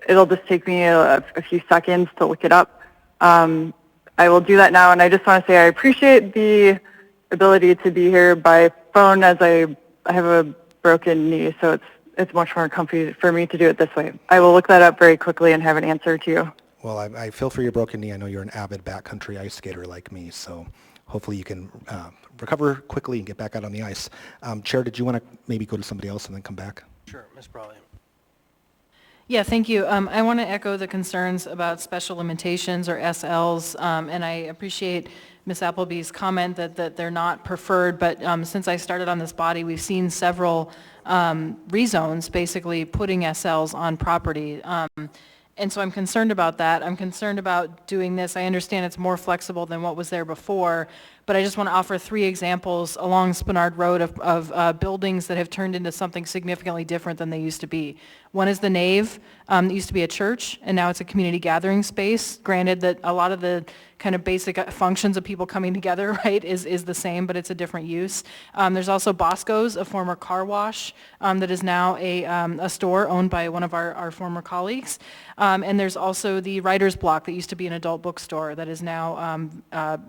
It'll just take me a few seconds to look it up. I will do that now, and I just want to say I appreciate the ability to be here by phone, as I have a broken knee, so it's much more comfy for me to do it this way. I will look that up very quickly and have an answer to you. Well, I feel for your broken knee. I know you're an avid backcountry ice skater like me, so hopefully you can recover quickly and get back out on the ice. Chair, did you want to maybe go to somebody else and then come back? Sure, Ms. Brawley. Yeah, thank you. I want to echo the concerns about special limitations or SLs, and I appreciate Ms. Appleby's comment that they're not preferred, but since I started on this body, we've seen several rezones basically putting SLs on property. And so I'm concerned about that. I'm concerned about doing this. I understand it's more flexible than what was there before, but I just want to offer 3 examples along Spinard Road of buildings that have turned into something significantly different than they used to be. One is the nave. It used to be a church, and now it's a community gathering space. Granted that a lot of the kind of basic functions of people coming together, right, is the same, but it's a different use. There's also Bosco's, a former car wash that is now a store owned by one of our former colleagues. And there's also the writer's block that used to be an adult bookstore that is now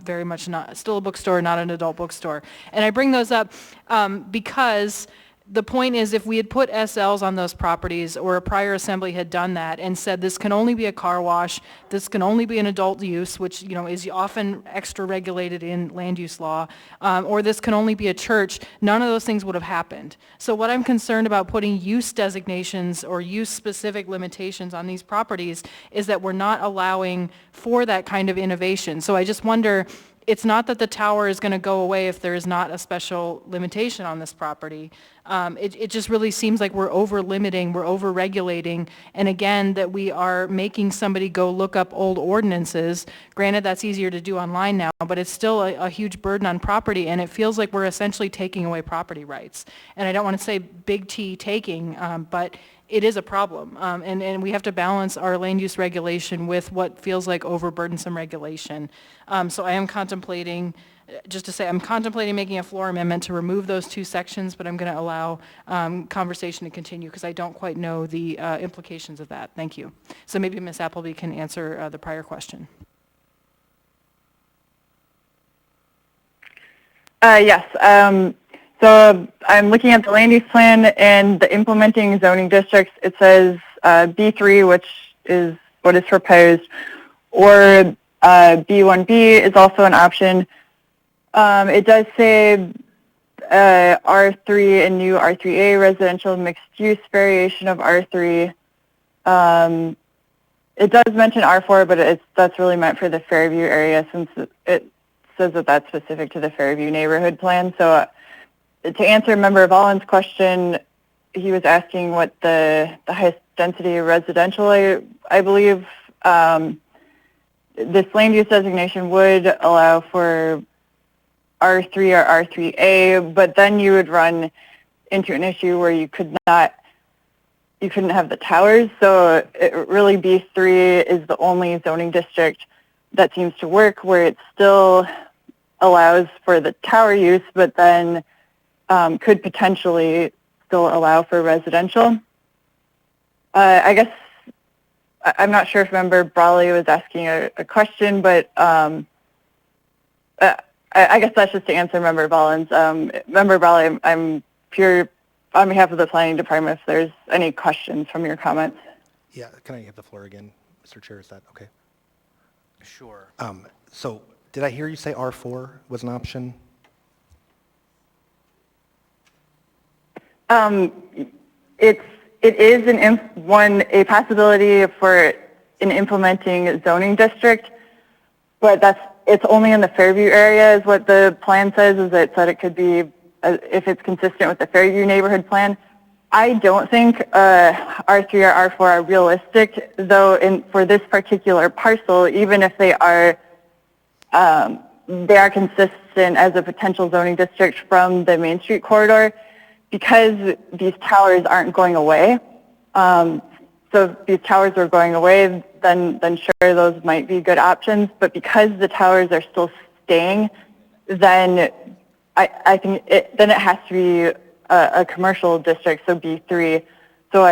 very much not, still a bookstore, not an adult bookstore. And I bring those up because the point is, if we had put SLs on those properties, or a prior assembly had done that and said this can only be a car wash, this can only be an adult use, which is often extra regulated in land use law, or this can only be a church, none of those things would have happened. So what I'm concerned about putting use designations or use specific limitations on these properties is that we're not allowing for that kind of innovation. So I just wonder, it's not that the tower is going to go away if there is not a special limitation on this property. It just really seems like we're over-limiting, we're over-regulating, and again, that we are making somebody go look up old ordinances. Granted, that's easier to do online now, but it's still a huge burden on property, and it feels like we're essentially taking away property rights. And I don't want to say big T taking, but it is a problem, and we have to balance our land use regulation with what feels like overburdensome regulation. So I am contemplating, just to say, I'm contemplating making a floor amendment to remove those 2 sections, but I'm going to allow conversation to continue because I don't quite know the implications of that. Thank you. So maybe Ms. Appleby can answer the prior question. Yes. So I'm looking at the land use plan and the implementing zoning districts. It says B3, which is what is proposed, or B1B is also an option. It does say R3 and new R3A residential mixed use variation of R3. It does mention R4, but that's really meant for the Fairview area since it says that that's specific to the Fairview neighborhood plan. So to answer Member Vollin's question, he was asking what the highest density residential, I believe. This land use designation would allow for R3 or R3A, but then you would run into an issue where you couldn't have the towers. So really B3 is the only zoning district that seems to work where it still allows for the tower use, but then could potentially still allow for residential. I guess, I'm not sure if Member Brawley was asking a question, but I guess that's just to answer Member Vollin's. Member Brawley, I'm here on behalf of the Planning Department if there's any questions from your comments. Yeah, can I have the floor again, Mr. Chair? Is that okay? Sure. So did I hear you say R4 was an option? It is a possibility for an implementing zoning district, but it's only in the Fairview area is what the plan says, is it said it could be if it's consistent with the Fairview neighborhood plan. I don't think R3 or R4 are realistic, though for this particular parcel, even if they are consistent as a potential zoning district from the Main Street corridor, because these towers aren't going away. So if these towers were going away, then sure, those might be good options. But because the towers are still staying, then I think it has to be a commercial district, so B3. So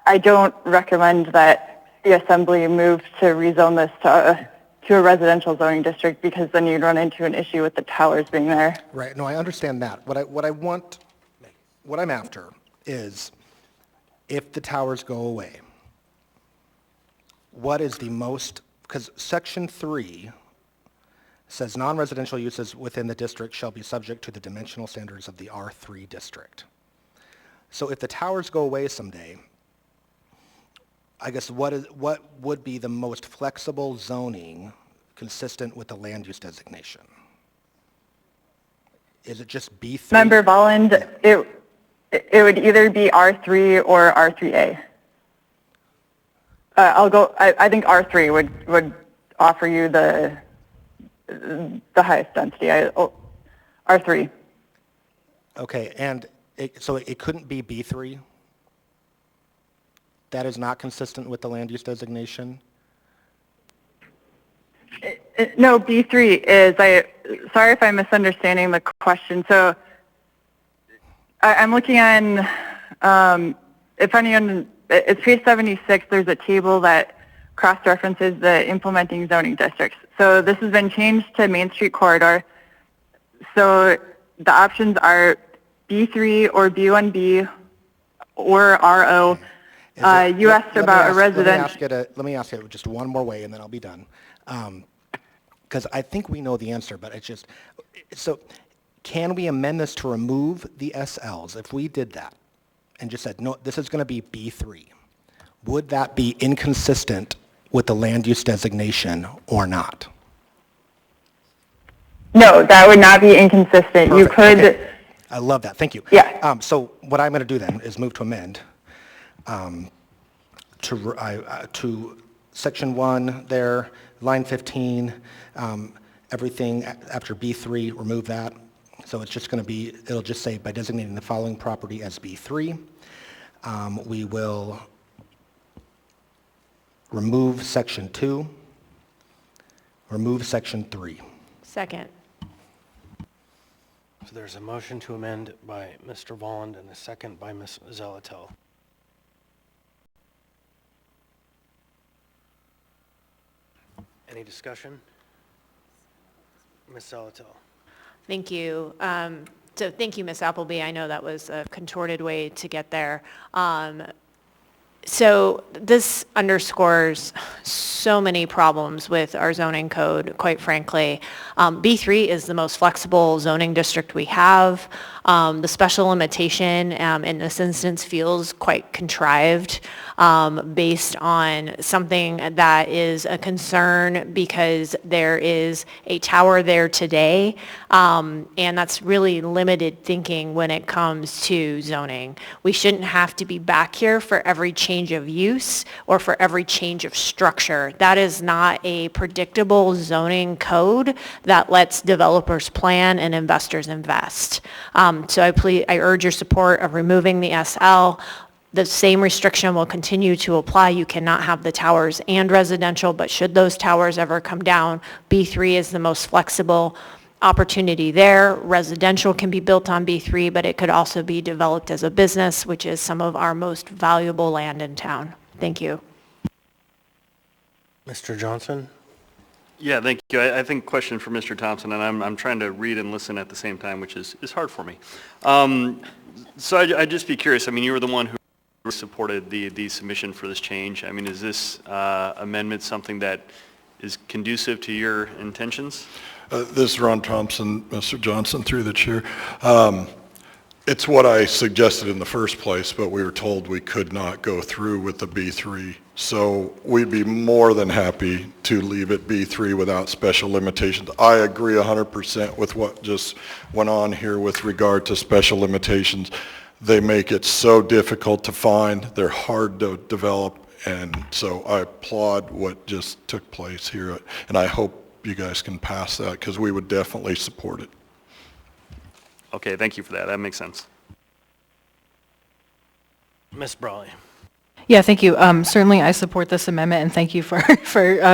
I don't recommend that the Assembly move to rezone this to a residential zoning district, because then you'd run into an issue with the towers being there. Right. No, I understand that. What I'm after is, if the towers go away, what is the most, because Section 3 says non-residential uses within the district shall be subject to the dimensional standards of the R3 district. So if the towers go away someday, I guess what would be the most flexible zoning consistent with the land use designation? Is it just B3? Member Volland, it would either be R3 or R3A. I think R3 would offer you the highest density. R3. Okay, and so it couldn't be B3? That is not consistent with the land use designation? No, B3 is, sorry if I'm misunderstanding the question. So I'm looking on, if anyone, it's page 76, there's a table that cross-references the implementing zoning districts. So this has been changed to Main Street Corridor. So the options are B3 or B1B or RO. You asked about a residential. Let me ask you just one more way and then I'll be done. Because I think we know the answer, but it's just, so can we amend this to remove the SLs? If we did that and just said, no, this is going to be B3, would that be inconsistent with the land use designation or not? No, that would not be inconsistent. Perfect. You could. Okay. I love that. Thank you. Yeah. So what I'm going to do then is move to amend to section 1 there, line 15, everything after B3, remove that. So it's just going to be, it'll just say by designating the following property as B3. We will remove section 2, remove section 3. Second. So there's a motion to amend by Mr. Volland and a second by Ms. Zelatel. Any discussion? Ms. Zelatel. Thank you. So thank you, Ms. Appleby. I know that was a contorted way to get there. So this underscores so many problems with our zoning code, quite frankly. B3 is the most flexible zoning district we have. The special limitation in this instance feels quite contrived based on something that is a concern because there is a tower there today, and that's really limited thinking when it comes to zoning. We shouldn't have to be back here for every change of use or for every change of structure. That is not a predictable zoning code that lets developers plan and investors invest. So I urge your support of removing the SL. The same restriction will continue to apply. You cannot have the towers and residential, but should those towers ever come down, B3 is the most flexible opportunity there. Residential can be built on B3, but it could also be developed as a business, which is some of our most valuable land in town. Thank you. Mr. Johnson? Yeah, thank you. I think question for Mr. Thompson, and I'm trying to read and listen at the same time, which is hard for me. So I'd just be curious. I mean, you were the one who supported the submission for this change. I mean, is this amendment something that is conducive to your intentions? This is Ron Thompson, Mr. Johnson, through the chair. It's what I suggested in the first place, but we were told we could not go through with the B3. So we'd be more than happy to leave it B3 without special limitations. I agree 100% with what just went on here with regard to special limitations. They make it so difficult to find. They're hard to develop. And so I applaud what just took place here. And I hope you guys can pass that because we would definitely support it. Okay, thank you for that. That makes sense. Ms. Brawley. Yeah, thank you. Certainly, I support this amendment, and thank you for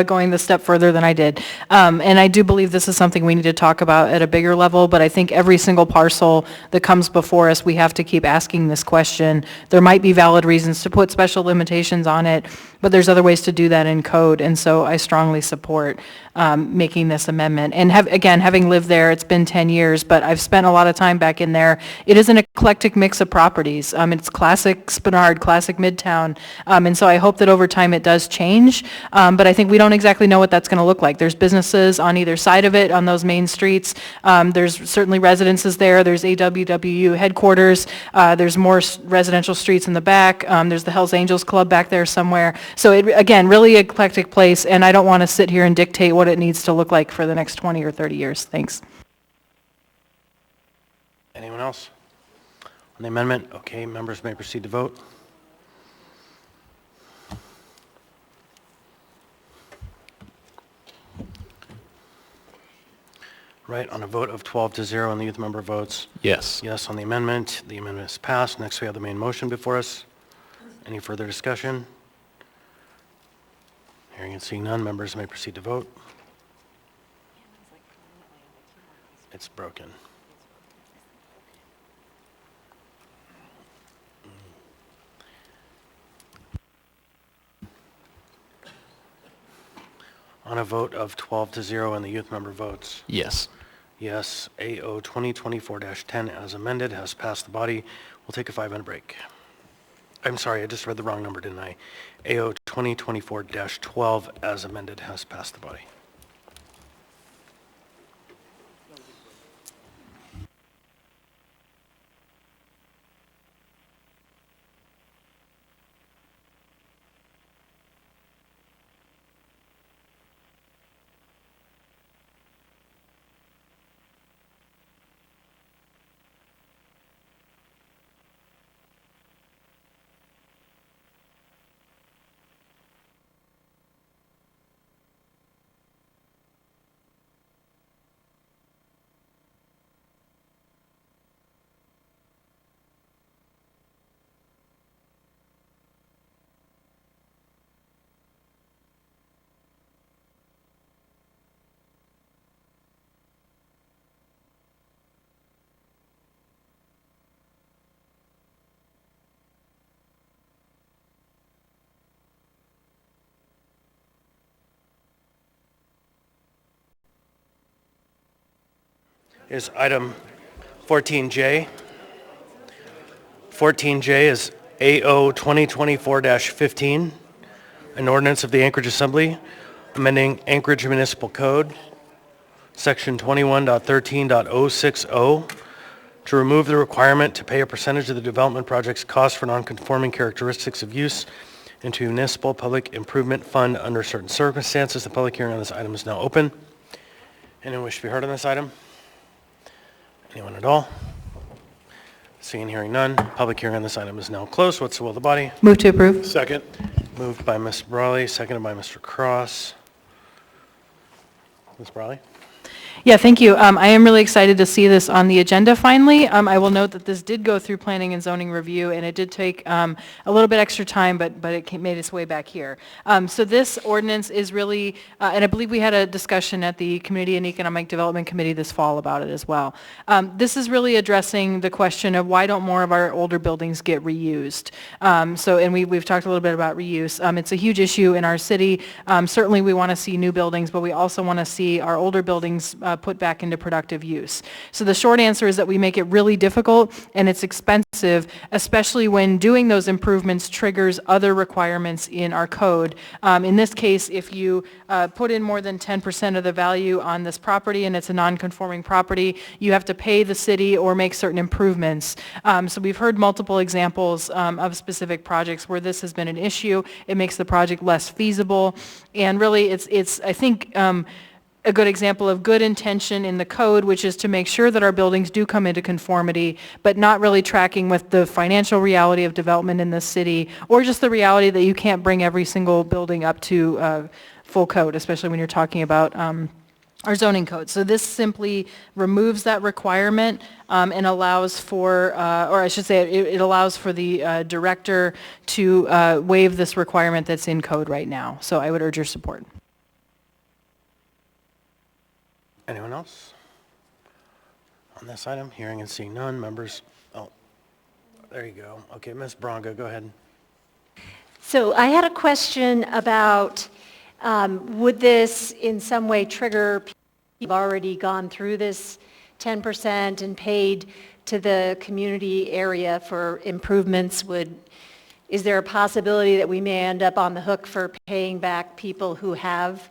going the step further than I did. And I do believe this is something we need to talk about at a bigger level, but I think every single parcel that comes before us, we have to keep asking this question. There might be valid reasons to put special limitations on it, but there's other ways to do that in code, and so I strongly support making this amendment. And again, having lived there, it's been 10 years, but I've spent a lot of time back in there. It is an eclectic mix of properties. It's classic Spenard, classic Midtown, and so I hope that over time it does change, but I think we don't exactly know what that's going to look like. There's businesses on either side of it, on those main streets. There's certainly residences there. There's AWWU headquarters. There's more residential streets in the back. There's the Hells Angels Club back there somewhere. So again, really eclectic place, and I don't want to sit here and dictate what it needs to look like for the next 20 or 30 years. Thanks. Anyone else? On the amendment? Okay, members may proceed to vote. Right, on a vote of 12-0 and the youth member votes Yes. yes on the amendment is passed. Next, we have the main motion before us. Any further discussion? Hearing and seeing none, members may proceed to vote. It's broken. On a vote of 12-0 and the youth member votes Yes. yes, AO 2024-10 as amended has passed the body. We'll take a 5-minute break. I'm sorry, I just read the wrong number, didn't I? AO 2024-12 as amended has passed the body. Is item 14J. 14J is AO 2024-15, an ordinance of the Anchorage Assembly amending Anchorage Municipal Code, Section 21.13.060, to remove the requirement to pay a percentage of the development project's cost for non-conforming characteristics of use into a municipal public improvement fund under certain circumstances. The public hearing on this item is now open. Anyone wish to be heard on this item? Anyone at all? Seeing and hearing none, public hearing on this item is now closed. What's the will of the body? Move to approve. Second. Moved by Ms. Brawley, seconded by Mr. Cross. Ms. Brawley? Yeah, thank you. I am really excited to see this on the agenda finally. I will note that this did go through planning and zoning review, and it did take a little bit extra time, but it made its way back here. So this ordinance is really, and I believe we had a discussion at the Community and Economic Development Committee this fall about it as well. This is really addressing the question of why don't more of our older buildings get reused. And we've talked a little bit about reuse. It's a huge issue in our city. Certainly we want to see new buildings, but we also want to see our older buildings put back into productive use. So the short answer is that we make it really difficult and it's expensive, especially when doing those improvements triggers other requirements in our code. In this case, if you put in more than 10% of the value on this property and it's a non-conforming property, you have to pay the city or make certain improvements. So we've heard multiple examples of specific projects where this has been an issue. It makes the project less feasible, and really it's I think, a good example of good intention in the code, which is to make sure that our buildings do come into conformity, but not really tracking with the financial reality of development in the city, or just the reality that you can't bring every single building up to full code, especially when you're talking about our zoning code. So this simply removes that requirement and allows for, or I should say, it allows for the director to waive this requirement that's in code right now. So I would urge your support. Anyone else on this item? Hearing and seeing none, members, oh, there you go. Okay, Ms. Bronga, go ahead. So I had a question about Would this in some way trigger people who've already gone through this 10% and paid to the community area for improvements? Is there a possibility that we may end up on the hook for paying back people who have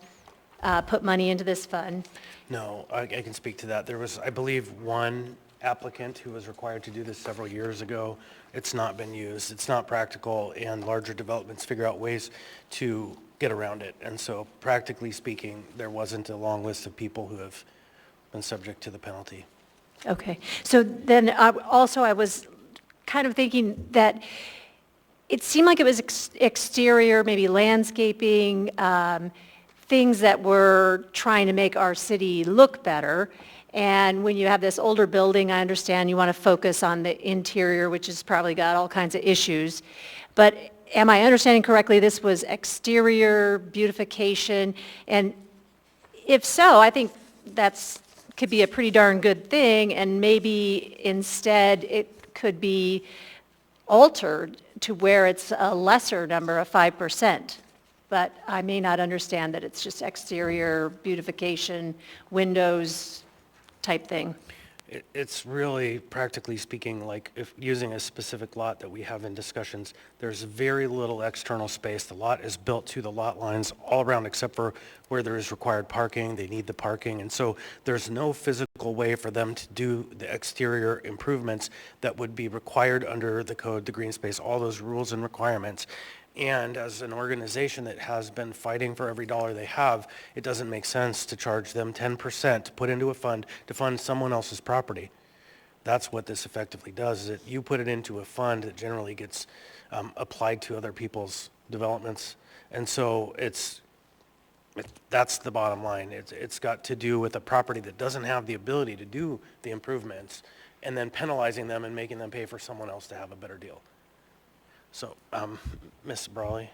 put money into this fund? No, I can speak to that. There was, I believe, one applicant who was required to do this several years ago. It's not been used. It's not practical, and larger developments figure out ways to get around it. And so practically speaking, there wasn't a long list of people who have been subject to the penalty. Okay. So then also I was kind of thinking that it seemed like it was exterior, maybe landscaping, things that were trying to make our city look better. And when you have this older building, I understand you want to focus on the interior, which has probably got all kinds of issues. But am I understanding correctly, this was exterior beautification? And if so, I think could be a pretty darn good thing, and maybe instead it could be altered to where it's a lesser number of 5%. But I may not understand that it's just exterior beautification, windows type thing. It's really, practically speaking, like if using a specific lot that we have in discussions, there's very little external space. The lot is built to the lot lines all around except for where there is required parking. They need the parking. And so there's no physical way for them to do the exterior improvements that would be required under the code, the green space, all those rules and requirements. And as an organization that has been fighting for every dollar they have, it doesn't make sense to charge them 10% to put into a fund to fund someone else's property. That's what this effectively does, is that you put it into a fund that generally gets applied to other people's developments. And so that's the bottom line. It's got to do with a property that doesn't have the ability to do the improvements and then penalizing them and making them pay for someone else to have a better deal. So, Ms. Brawley?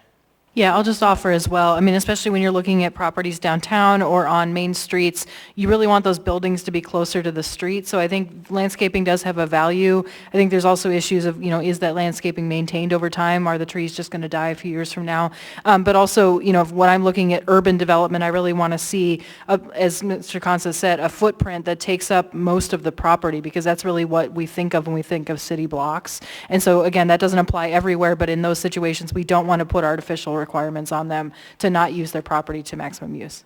Yeah, I'll just offer as well. I mean, especially when you're looking at properties downtown or on main streets, you really want those buildings to be closer to the street. So I think landscaping does have a value. I think there's also issues of, is that landscaping maintained over time? Are the trees just going to die a few years from now? But also, when I'm looking at urban development, I really want to see, as Mr. Consa said, a footprint that takes up most of the property, because that's really what we think of when we think of city blocks. And so again, that doesn't apply everywhere, but in those situations, we don't want to put artificial requirements on them to not use their property to maximum use.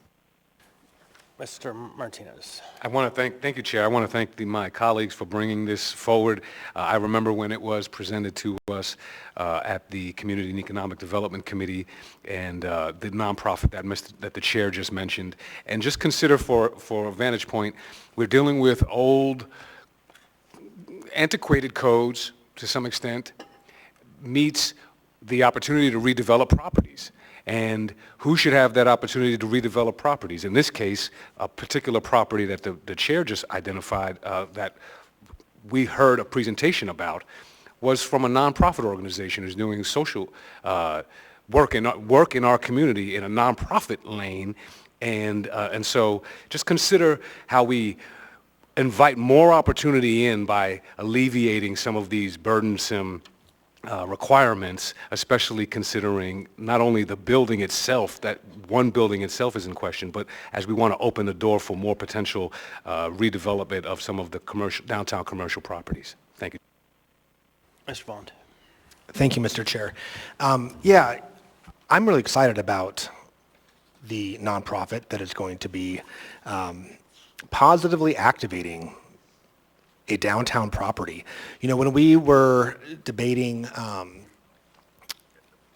Mr. Martinez. I want to thank you, Chair. I want to thank my colleagues for bringing this forward. I remember when it was presented to us at the Community and Economic Development Committee and the nonprofit that the Chair just mentioned. And just consider for a vantage point, we're dealing with old, antiquated codes to some extent, meets the opportunity to redevelop properties. And who should have that opportunity to redevelop properties? In this case, a particular property that the Chair just identified that we heard a presentation about was from a nonprofit organization who's doing social work in our community in a nonprofit lane. And so just consider how we invite more opportunity in by alleviating some of these burdensome requirements, especially considering not only the building itself, that one building itself is in question, but as we want to open the door for more potential redevelopment of some of the downtown commercial properties. Thank you. Mr. Bond. Thank you, Mr. Chair. Yeah, I'm really excited about the nonprofit that is going to be positively activating a downtown property. When we were debating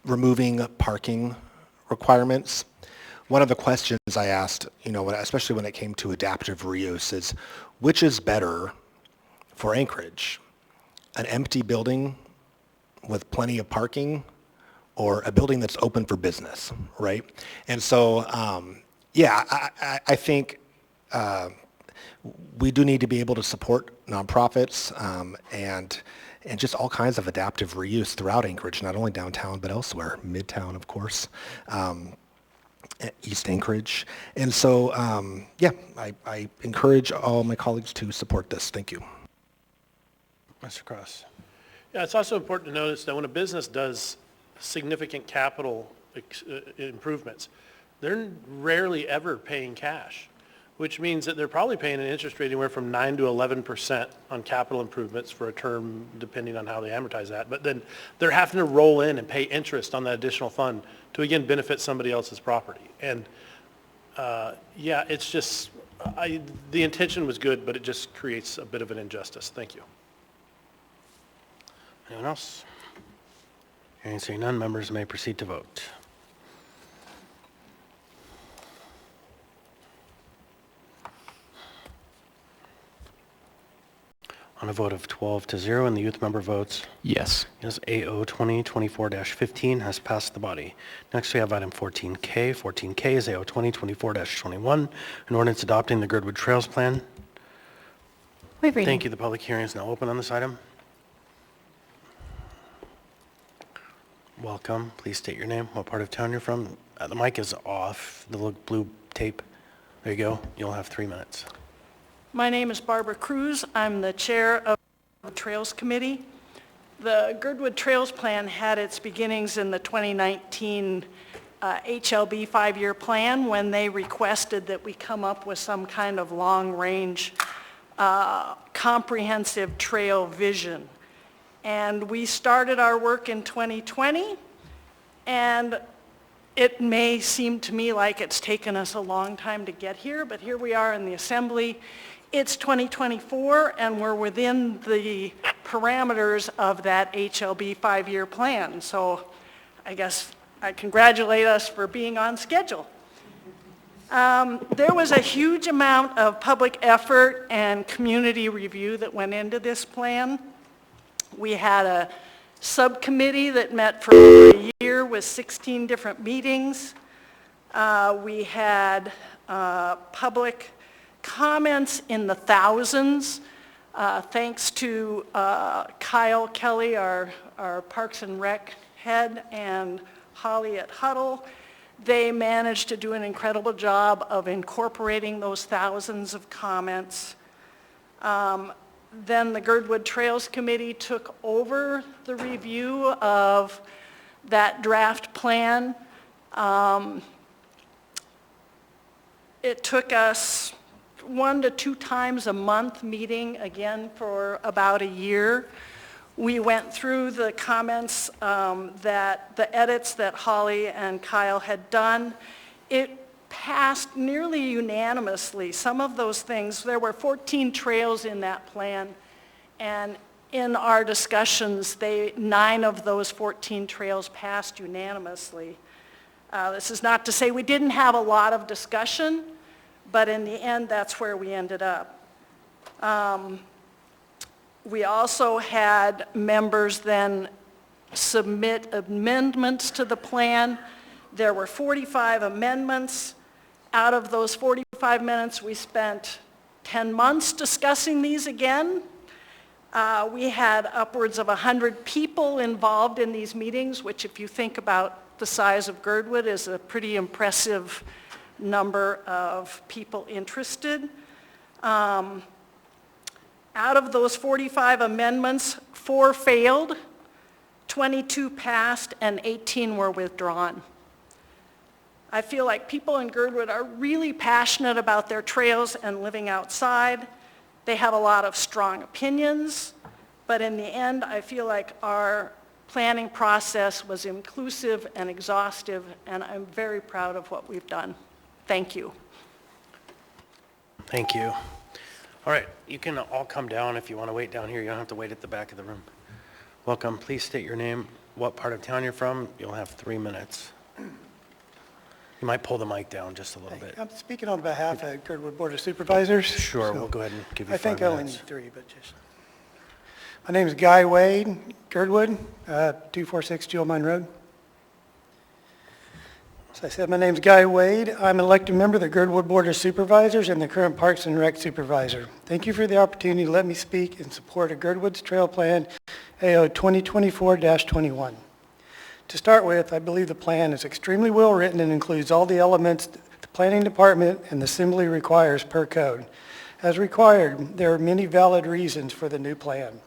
removing parking requirements, one of the questions I asked, especially when it came to adaptive reuse, is which is better for Anchorage? An empty building with plenty of parking, or a building that's open for business, right? And so, I think we do need to be able to support nonprofits and just all kinds of adaptive reuse throughout Anchorage, not only downtown, but elsewhere, Midtown, of course, East Anchorage. And so, I encourage all my colleagues to support this. Thank you. Mr. Cross. Yeah, it's also important to notice that when a business does significant capital improvements, they're rarely ever paying cash, which means that they're probably paying an interest rate anywhere from 9 to 11% on capital improvements for a term, depending on how they amortize that. But then they're having to roll in and pay interest on that additional fund to, again, benefit somebody else's property. And yeah, it's just, the intention was good, but it just creates a bit of an injustice. Thank you. Anyone else? Hearing and seeing none, members may proceed to vote. On a vote of 12-0, and the youth member votes Yes. yes, AO 2024-15 has passed the body. Next, we have item 14K. 14K is AO 2024-21, an ordinance adopting the Girdwood Trails Plan. Waive reading. Thank you. The public hearing is now open on this item. Welcome. Please state your name, what part of town you're from. The mic is off, the little blue tape. There you go. You'll have 3 minutes. My name is Barbara Cruz. I'm the chair of the Trails Committee. The Girdwood Trails Plan had its beginnings in the 2019 HLB 5-year plan when they requested that we come up with some kind of long-range comprehensive trail vision. And we started our work in 2020, and it may seem to me like it's taken us a long time to get here, but here we are in the Assembly. It's 2024, and we're within the parameters of that HLB 5-year plan. So I guess I congratulate us for being on schedule. There was a huge amount of public effort and community review that went into this plan. We had a subcommittee that met for a year with 16 different meetings. We had public comments in the thousands, thanks to Kyle Kelly, our Parks and Rec head, and Holly at Huddle. They managed to do an incredible job of incorporating those thousands of comments. Then the Girdwood Trails Committee took over the review of that draft plan. It took us 1 to 2 times a month meeting, again, for about a year. We went through the comments the edits that Holly and Kyle had done. It passed nearly unanimously. Some of those things, there were 14 trails in that plan, and in our discussions, 9 of those 14 trails passed unanimously. This is not to say we didn't have a lot of discussion, but in the end, that's where we ended up. We also had members then submit amendments to the plan. There were 45 amendments. Out of those 45 minutes, we spent 10 months discussing these again. We had upwards of 100 people involved in these meetings, which, if you think about the size of Girdwood, is a pretty impressive number of people interested. Out of those 45 amendments, 4 failed, 22 passed, and 18 were withdrawn. I feel like people in Girdwood are really passionate about their trails and living outside. They have a lot of strong opinions, but in the end, I feel like our planning process was inclusive and exhaustive, and I'm very proud of what we've done. Thank you. Thank you. All right, you can all come down if you want to wait down here. You don't have to wait at the back of the room. Welcome. Please state your name, what part of town you're from. You'll have 3 minutes. You might pull the mic down just a little bit. I'm speaking on behalf of Girdwood Board of Supervisors. Sure, so we'll go ahead and give you 5 minutes. I think I only need 3, but just. My name is Guy Wade, Girdwood, 246 Jewel Mine Road. As I said, my name is Guy Wade. I'm an elected member of the Girdwood Board of Supervisors and the current Parks and Rec Supervisor. Thank you for the opportunity to let me speak in support of Girdwood's Trail Plan AO 2024-21. To start with, I believe the plan is extremely well written and includes all the elements the Planning Department and the Assembly requires per code. As required, there are many valid reasons for the new plan.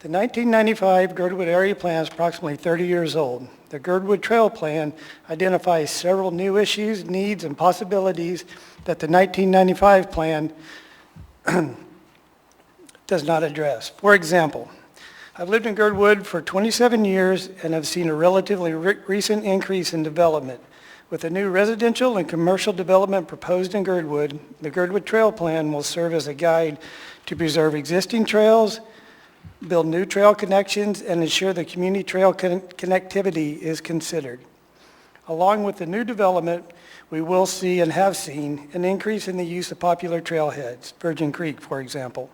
The 1995 Girdwood Area Plan is approximately 30 years old. The Girdwood Trail Plan identifies several new issues, needs, and possibilities that the 1995 plan does not address. For example, I've lived in Girdwood for 27 years and have seen a relatively recent increase in development. With a new residential and commercial development proposed in Girdwood, the Girdwood Trail Plan will serve as a guide to preserve existing trails, build new trail connections, and ensure the community trail connectivity is considered. Along with the new development, we will see and have seen an increase in the use of popular trailheads, Virgin Creek, for example.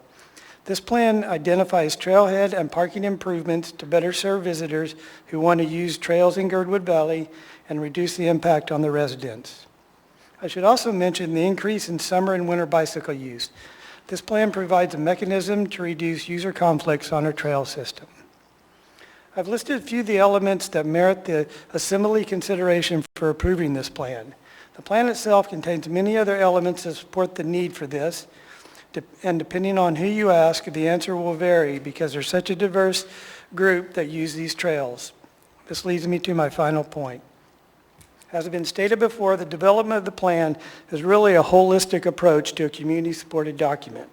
This plan identifies trailhead and parking improvements to better serve visitors who want to use trails in Girdwood Valley and reduce the impact on the residents. I should also mention the increase in summer and winter bicycle use. This plan provides a mechanism to reduce user conflicts on our trail system. I've listed a few of the elements that merit the Assembly consideration for approving this plan. The plan itself contains many other elements that support the need for this, and depending on who you ask, the answer will vary because there's such a diverse group that use these trails. This leads me to my final point. As has been stated before, the development of the plan is really a holistic approach to a community-supported document.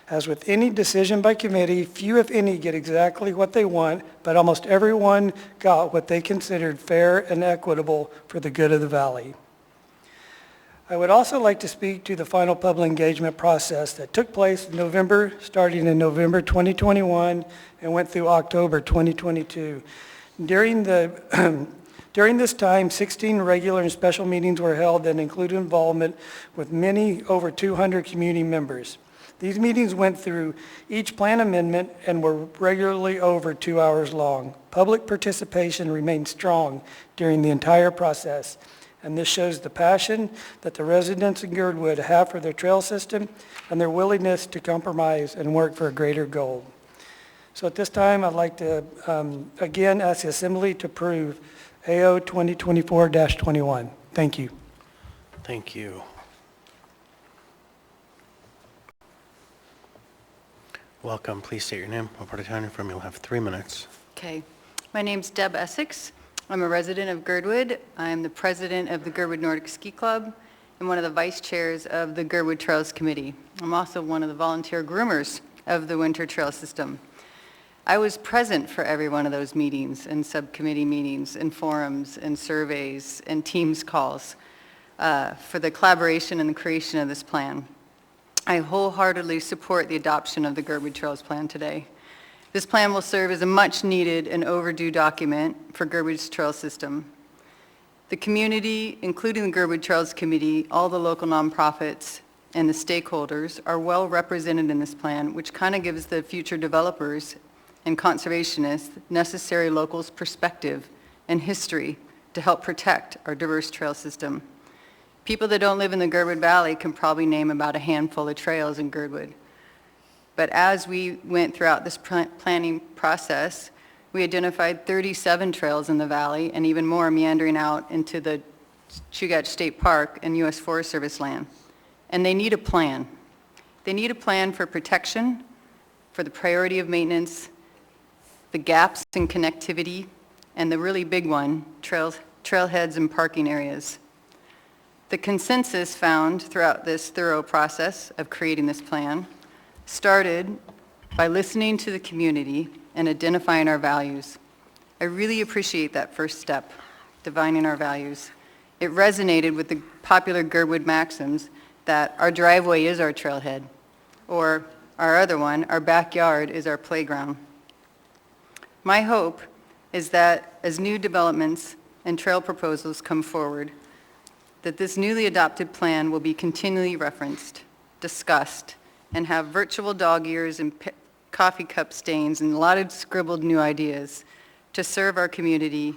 As with any decision by committee, few, if any, get exactly what they want, but almost everyone got what they considered fair and equitable for the good of the valley. I would also like to speak to the final public engagement process that took place in November, starting in November 2021 and went through October 2022. During this time, 16 regular and special meetings were held that included involvement with many over 200 community members. These meetings went through each plan amendment and were regularly over 2 hours long. Public participation remained strong during the entire process, and this shows the passion that the residents in Girdwood have for their trail system and their willingness to compromise and work for a greater goal. So at this time, I'd like to again ask the Assembly to approve AO 2024-21. Thank you. Thank you. Welcome. Please state your name, what part of town you're from. You'll have 3 minutes. Okay. My name's Deb Essex. I'm a resident of Girdwood. I'm the president of the Girdwood Nordic Ski Club and one of the vice chairs of the Girdwood Trails Committee. I'm also one of the volunteer groomers of the winter trail system. I was present for every one of those meetings and subcommittee meetings and forums and surveys and Teams calls for the collaboration and the creation of this plan. I wholeheartedly support the adoption of the Girdwood Trails Plan today. This plan will serve as a much-needed and overdue document for Girdwood's trail system. The community, including the Girdwood Trails Committee, all the local nonprofits, and the stakeholders are well represented in this plan, which kind of gives the future developers and conservationists necessary locals' perspective and history to help protect our diverse trail system. People that don't live in the Girdwood Valley can probably name about a handful of trails in Girdwood. But as we went throughout this planning process, we identified 37 trails in the valley and even more meandering out into the Chugach State Park and U.S. Forest Service land. And they need a plan. They need a plan for protection, for the priority of maintenance, the gaps in connectivity, and the really big one, trailheads and parking areas. The consensus found throughout this thorough process of creating this plan started by listening to the community and identifying our values. I really appreciate that first step, defining our values. It resonated with the popular Girdwood maxims that our driveway is our trailhead, or our other one, our backyard is our playground. My hope is that as new developments and trail proposals come forward, that this newly adopted plan will be continually referenced, discussed, and have virtual dog ears and coffee cup stains and a lot of scribbled new ideas to serve our community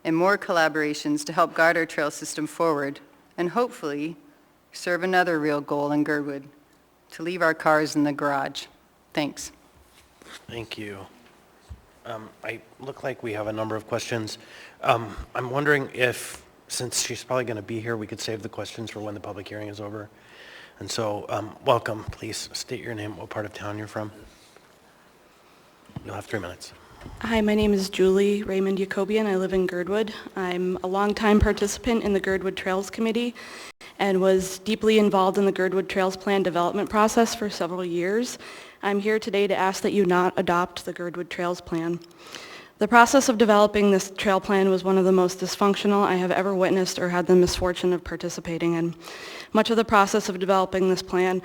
and more collaborations to help guide our trail system forward and hopefully serve another real goal in Girdwood, to leave our cars in the garage. Thanks. Thank you. I look like we have a number of questions. I'm wondering if, since she's probably going to be here, we could save the questions for when the public hearing is over. And so, welcome. Please state your name, what part of town you're from. You'll have 3 minutes. Hi, my name is Julie Raymond Jacobian. I live in Girdwood. I'm a longtime participant in the Girdwood Trails Committee and was deeply involved in the Girdwood Trails Plan development process for several years. I'm here today to ask that you not adopt the Girdwood Trails Plan. The process of developing this trail plan was one of the most dysfunctional I have ever witnessed or had the misfortune of participating in. Much of the process of developing this plan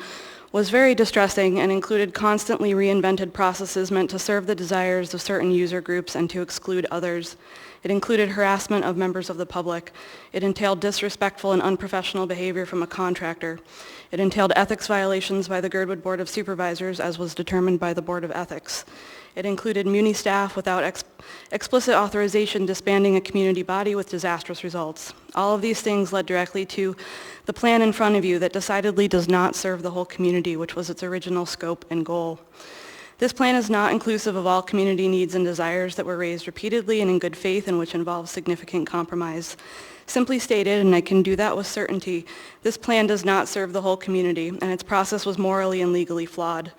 was very distressing and included constantly reinvented processes meant to serve the desires of certain user groups and to exclude others. It included harassment of members of the public. It entailed disrespectful and unprofessional behavior from a contractor. It entailed ethics violations by the Girdwood Board of Supervisors, as was determined by the Board of Ethics. It included Muni staff without explicit authorization disbanding a community body with disastrous results. All of these things led directly to the plan in front of you that decidedly does not serve the whole community, which was its original scope and goal. This plan is not inclusive of all community needs and desires that were raised repeatedly and in good faith and which involves significant compromise. Simply stated, and I can do that with certainty, this plan does not serve the whole community, and its process was morally and legally flawed.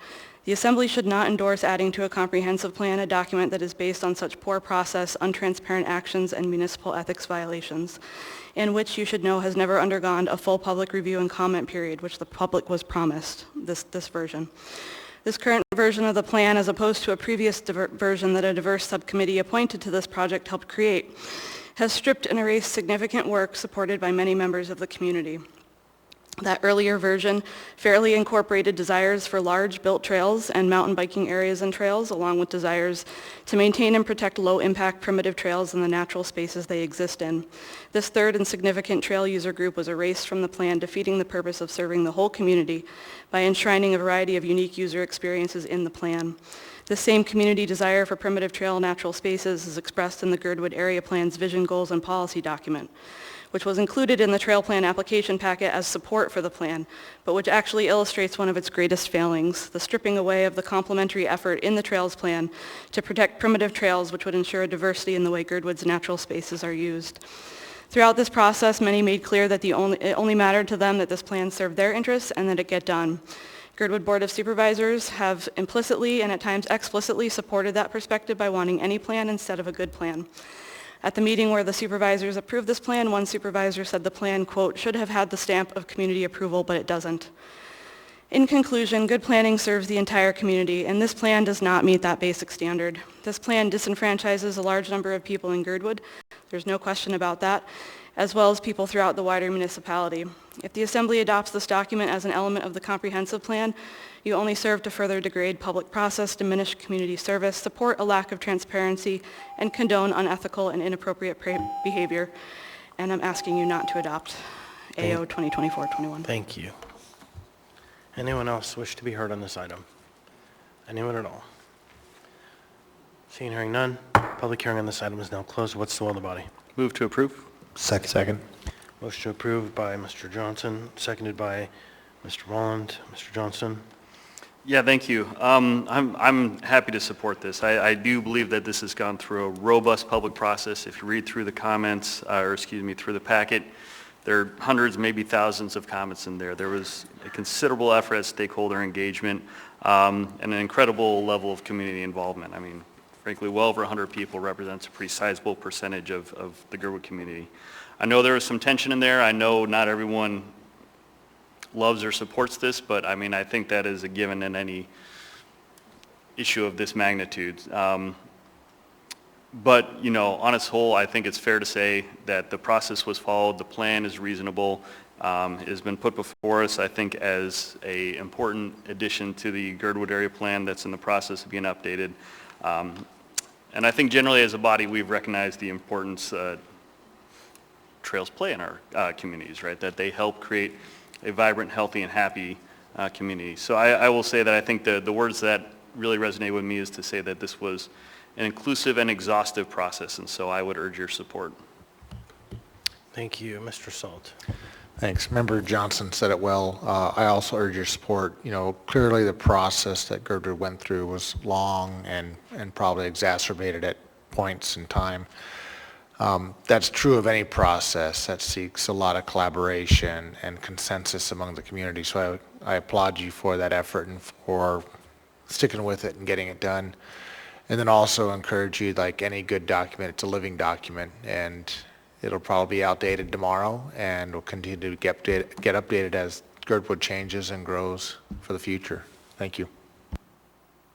The Assembly should not endorse adding to a comprehensive plan a document that is based on such poor process, untransparent actions, and municipal ethics violations, and which you should know has never undergone a full public review and comment period, which the public was promised, this version. This current version of the plan, as opposed to a previous version that a diverse subcommittee appointed to this project helped create, has stripped and erased significant work supported by many members of the community. That earlier version fairly incorporated desires for large built trails and mountain biking areas and trails, along with desires to maintain and protect low-impact primitive trails in the natural spaces they exist in. This third and significant trail user group was erased from the plan, defeating the purpose of serving the whole community by enshrining a variety of unique user experiences in the plan. This same community desire for primitive trail natural spaces is expressed in the Girdwood Area Plan's Vision, Goals, and Policy document, which was included in the trail plan application packet as support for the plan, but which actually illustrates one of its greatest failings, the stripping away of the complementary effort in the trails plan to protect primitive trails, which would ensure diversity in the way Girdwood's natural spaces are used. Throughout this process, many made clear that it only mattered to them that this plan served their interests and that it get done. Girdwood Board of Supervisors have implicitly and at times explicitly supported that perspective by wanting any plan instead of a good plan. At the meeting where the supervisors approved this plan, one supervisor said the plan, quote, should have had the stamp of community approval, but it doesn't. In conclusion, good planning serves the entire community, and this plan does not meet that basic standard. This plan disenfranchises a large number of people in Girdwood, there's no question about that, as well as people throughout the wider municipality. If the Assembly adopts this document as an element of the comprehensive plan, you only serve to further degrade public process, diminish community service, support a lack of transparency, and condone unethical and inappropriate behavior. And I'm asking you not to adopt AO 2024-21. Thank you. Anyone else wish to be heard on this item? Anyone at all? Seeing and hearing none, public hearing on this item is now closed. What's the will of the body? Move to approve. Second. Motion approved by Mr. Johnson, seconded by Mr. Walland. Mr. Johnson? Yeah, thank you. I'm happy to support this. I do believe that this has gone through a robust public process. If you read through the comments, through the packet, there are hundreds, maybe thousands of comments in there. There was a considerable effort at stakeholder engagement and an incredible level of community involvement. I mean, frankly, well over 100 people represents a pretty sizable percentage of the Girdwood community. I know there was some tension in there. I know not everyone loves or supports this, but I mean, I think that is a given in any issue of this magnitude. But, you know, on its whole, I think it's fair to say that the process was followed, the plan is reasonable, it has been put before us, I think, as an important addition to the Girdwood area plan that's in the process of being updated. And I think generally as a body, we've recognized the importance trails play in our communities, right? That they help create a vibrant, healthy, and happy community. So I will say that I think the words that really resonate with me is to say that this was an inclusive and exhaustive process, and so I would urge your support. Thank you. Mr. Salt. Thanks. Member Johnson said it well. I also urge your support. You know, clearly the process that Girdwood went through was long and probably exacerbated at points in time. That's true of any process that seeks a lot of collaboration and consensus among the community. So I applaud you for that effort and for sticking with it and getting it done. And then also encourage you, like any good document, it's a living document, and it'll probably be outdated tomorrow, and will continue to get updated as Girdwood changes and grows for the future. Thank you.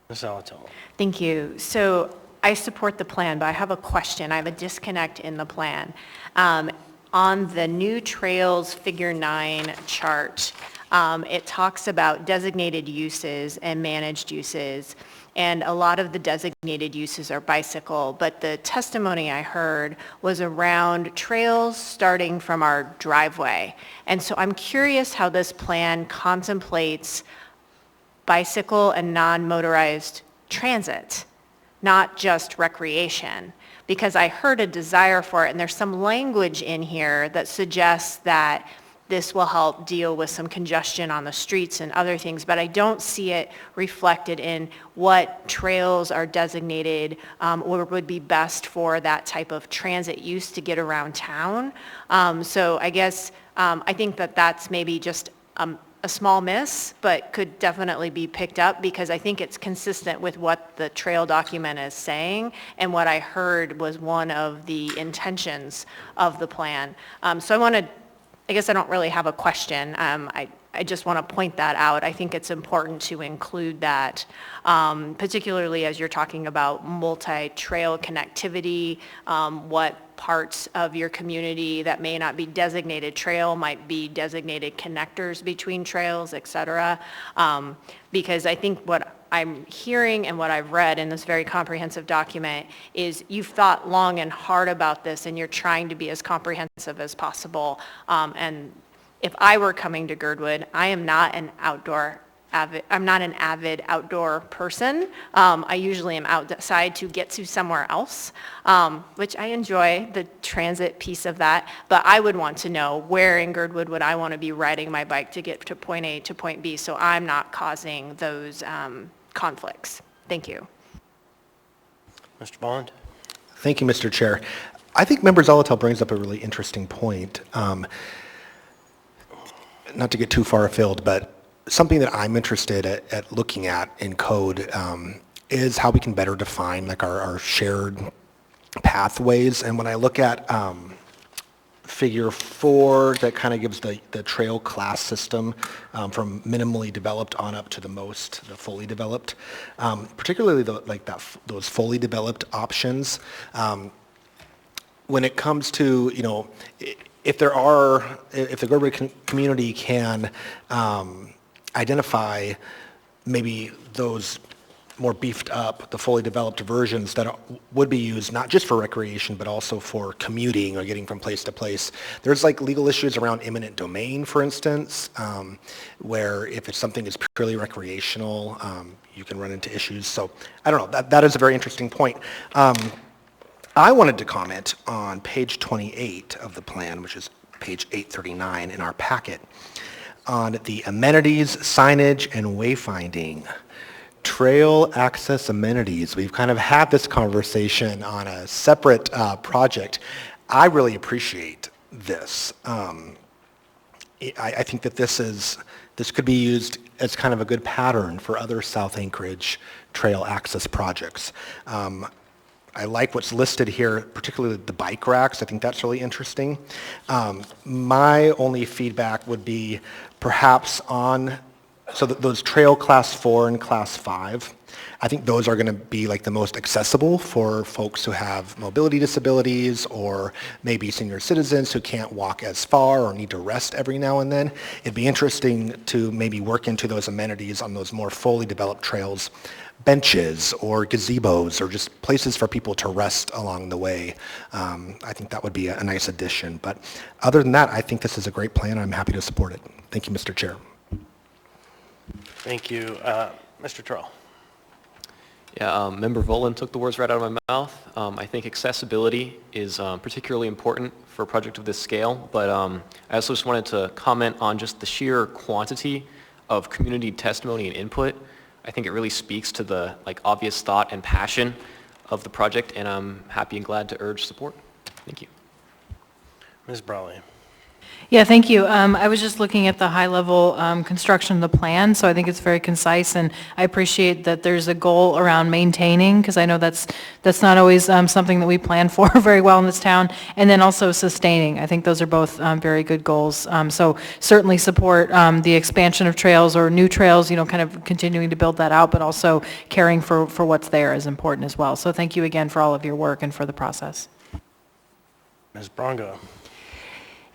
Ms. Alatel. Thank you. So I support the plan, but I have a question. I have a disconnect in the plan. On the new trails figure 9 chart, it talks about designated uses and managed uses, and a lot of the designated uses are bicycle, but the testimony I heard was around trails starting from our driveway. And so I'm curious how this plan contemplates bicycle and non-motorized transit, not just recreation, because I heard a desire for it, and there's some language in here that suggests that this will help deal with some congestion on the streets and other things, but I don't see it reflected in what trails are designated or would be best for that type of transit use to get around town. So I guess I think that that's maybe just a small miss, but could definitely be picked up, because I think it's consistent with what the trail document is saying, and what I heard was one of the intentions of the plan. So I guess I don't really have a question. I just want to point that out. I think it's important to include that, particularly as you're talking about multi-trail connectivity, what parts of your community that may not be designated trail might be designated connectors between trails, et cetera. Because I think what I'm hearing and what I've read in this very comprehensive document is you've thought long and hard about this, and you're trying to be as comprehensive as possible. And if I were coming to Girdwood, I am not an avid outdoor person. I usually am outside to get to somewhere else, which I enjoy the transit piece of that, but I would want to know where in Girdwood would I want to be riding my bike to get to point A to point B, so I'm not causing those conflicts. Thank you. Mr. Bond. Thank you, Mr. Chair. I think Member Zolotel brings up a really interesting point. Not to get too far afield, but something that I'm interested at looking at in code is how we can better define like our shared pathways. And when I look at figure 4, that kind of gives the trail class system from minimally developed on up to the fully developed, particularly those fully developed options. When it comes to, if the Girdwood community can identify maybe those more beefed up, the fully developed versions that would be used not just for recreation, but also for commuting or getting from place to place. There's like legal issues around eminent domain, for instance, where if something is purely recreational, you can run into issues. So I don't know, that is a very interesting point. I wanted to comment on page 28 of the plan, which is page 839 in our packet, on the amenities, signage, and wayfinding. Trail access amenities. We've kind of had this conversation on a separate project. I really appreciate this. I think that this could be used as kind of a good pattern for other South Anchorage trail access projects. I like what's listed here, particularly the bike racks. I think that's really interesting. My only feedback would be perhaps those trail class 4 and class 5, I think those are going to be like the most accessible for folks who have mobility disabilities or maybe senior citizens who can't walk as far or need to rest every now and then. It'd be interesting to maybe work into those amenities on those more fully developed trails, benches or gazebos or just places for people to rest along the way. I think that would be a nice addition. But other than that, I think this is a great plan. I'm happy to support it. Thank you, Mr. Chair. Thank you. Mr. Terrell. Yeah, Member Volan took the words right out of my mouth. I think accessibility is particularly important for a project of this scale, but I also just wanted to comment on just the sheer quantity of community testimony and input. I think it really speaks to the obvious thought and passion of the project, and I'm happy and glad to urge support. Thank you. Ms. Brawley. Yeah, thank you. I was just looking at the high-level construction of the plan, so I think it's very concise, and I appreciate that there's a goal around maintaining, because I know that's not always something that we plan for very well in this town, and then also sustaining. I think those are both very good goals. So certainly support the expansion of trails or new trails, kind of continuing to build that out, but also caring for what's there is important as well. So thank you again for all of your work and for the process. Ms. Bronga.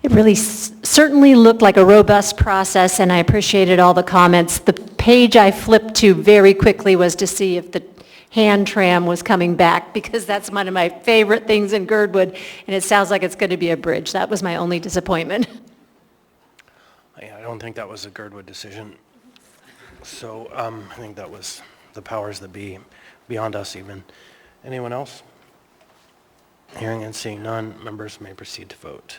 It really certainly looked like a robust process, and I appreciated all the comments. The page I flipped to very quickly was to see if the hand tram was coming back, because that's one of my favorite things in Girdwood, and it sounds like it's going to be a bridge. That was my only disappointment. Yeah, I don't think that was a Girdwood decision. So I think that was the powers that be, beyond us even. Anyone else? Hearing and seeing none, members may proceed to vote.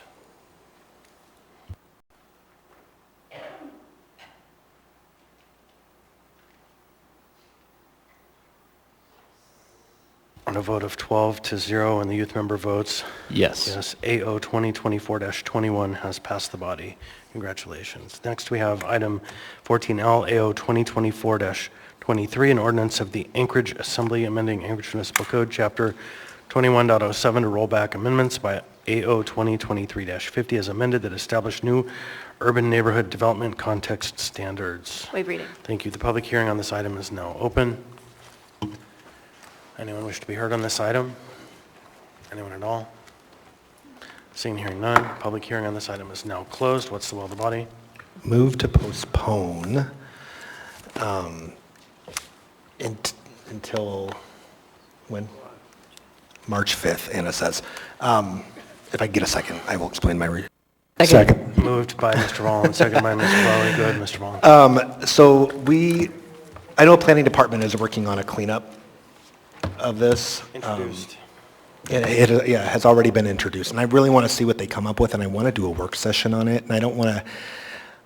On a vote of 12-0 and the youth member votes Yes. yes, AO 2024-21 has passed the body. Congratulations. Next we have item 14L, AO 2024-23, an ordinance of the Anchorage Assembly amending Anchorage Municipal Code, Chapter 21.07 to roll back amendments by AO 2023-50 as amended that establish new urban neighborhood development context standards. Waive reading. Thank you. The public hearing on this item is now open. Anyone wish to be heard on this item? Anyone at all? Seeing and hearing none, public hearing on this item is now closed. What's the will of the body? Move to postpone until when? March 5th, Anna says. If I get a second, I will explain my second. Moved by Mr. Vaughn, second by Mr. Crowley. Go ahead, Mr. Vaughn. So I know planning department is working on a cleanup of this. Introduced. It has already been introduced, and I really want to see what they come up with, and I want to do a work session on it, and I don't want to,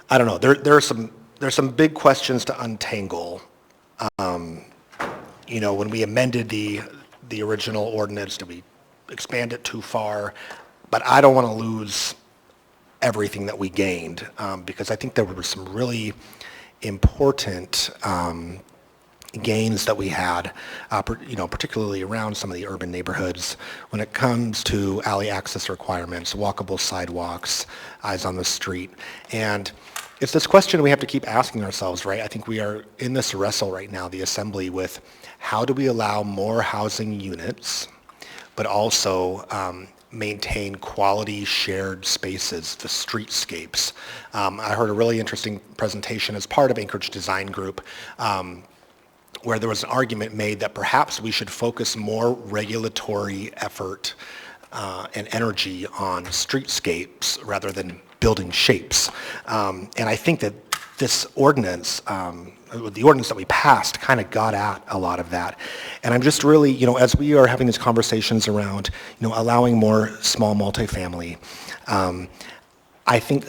I don't know, there's some big questions to untangle. When we amended the original ordinance, did we expand it too far? But I don't want to lose everything that we gained, because I think there were some really important gains that we had, particularly around some of the urban neighborhoods when it comes to alley access requirements, walkable sidewalks, eyes on the street. And it's this question we have to keep asking ourselves, right? I think we are in this wrestle right now, the Assembly, with how do we allow more housing units, but also maintain quality shared spaces, the streetscapes. I heard a really interesting presentation as part of Anchorage Design Group, where there was an argument made that perhaps we should focus more regulatory effort and energy on streetscapes rather than building shapes. And I think that this ordinance, the ordinance that we passed, kind of got at a lot of that. And I'm just really, as we are having these conversations around, allowing more small multifamily, I think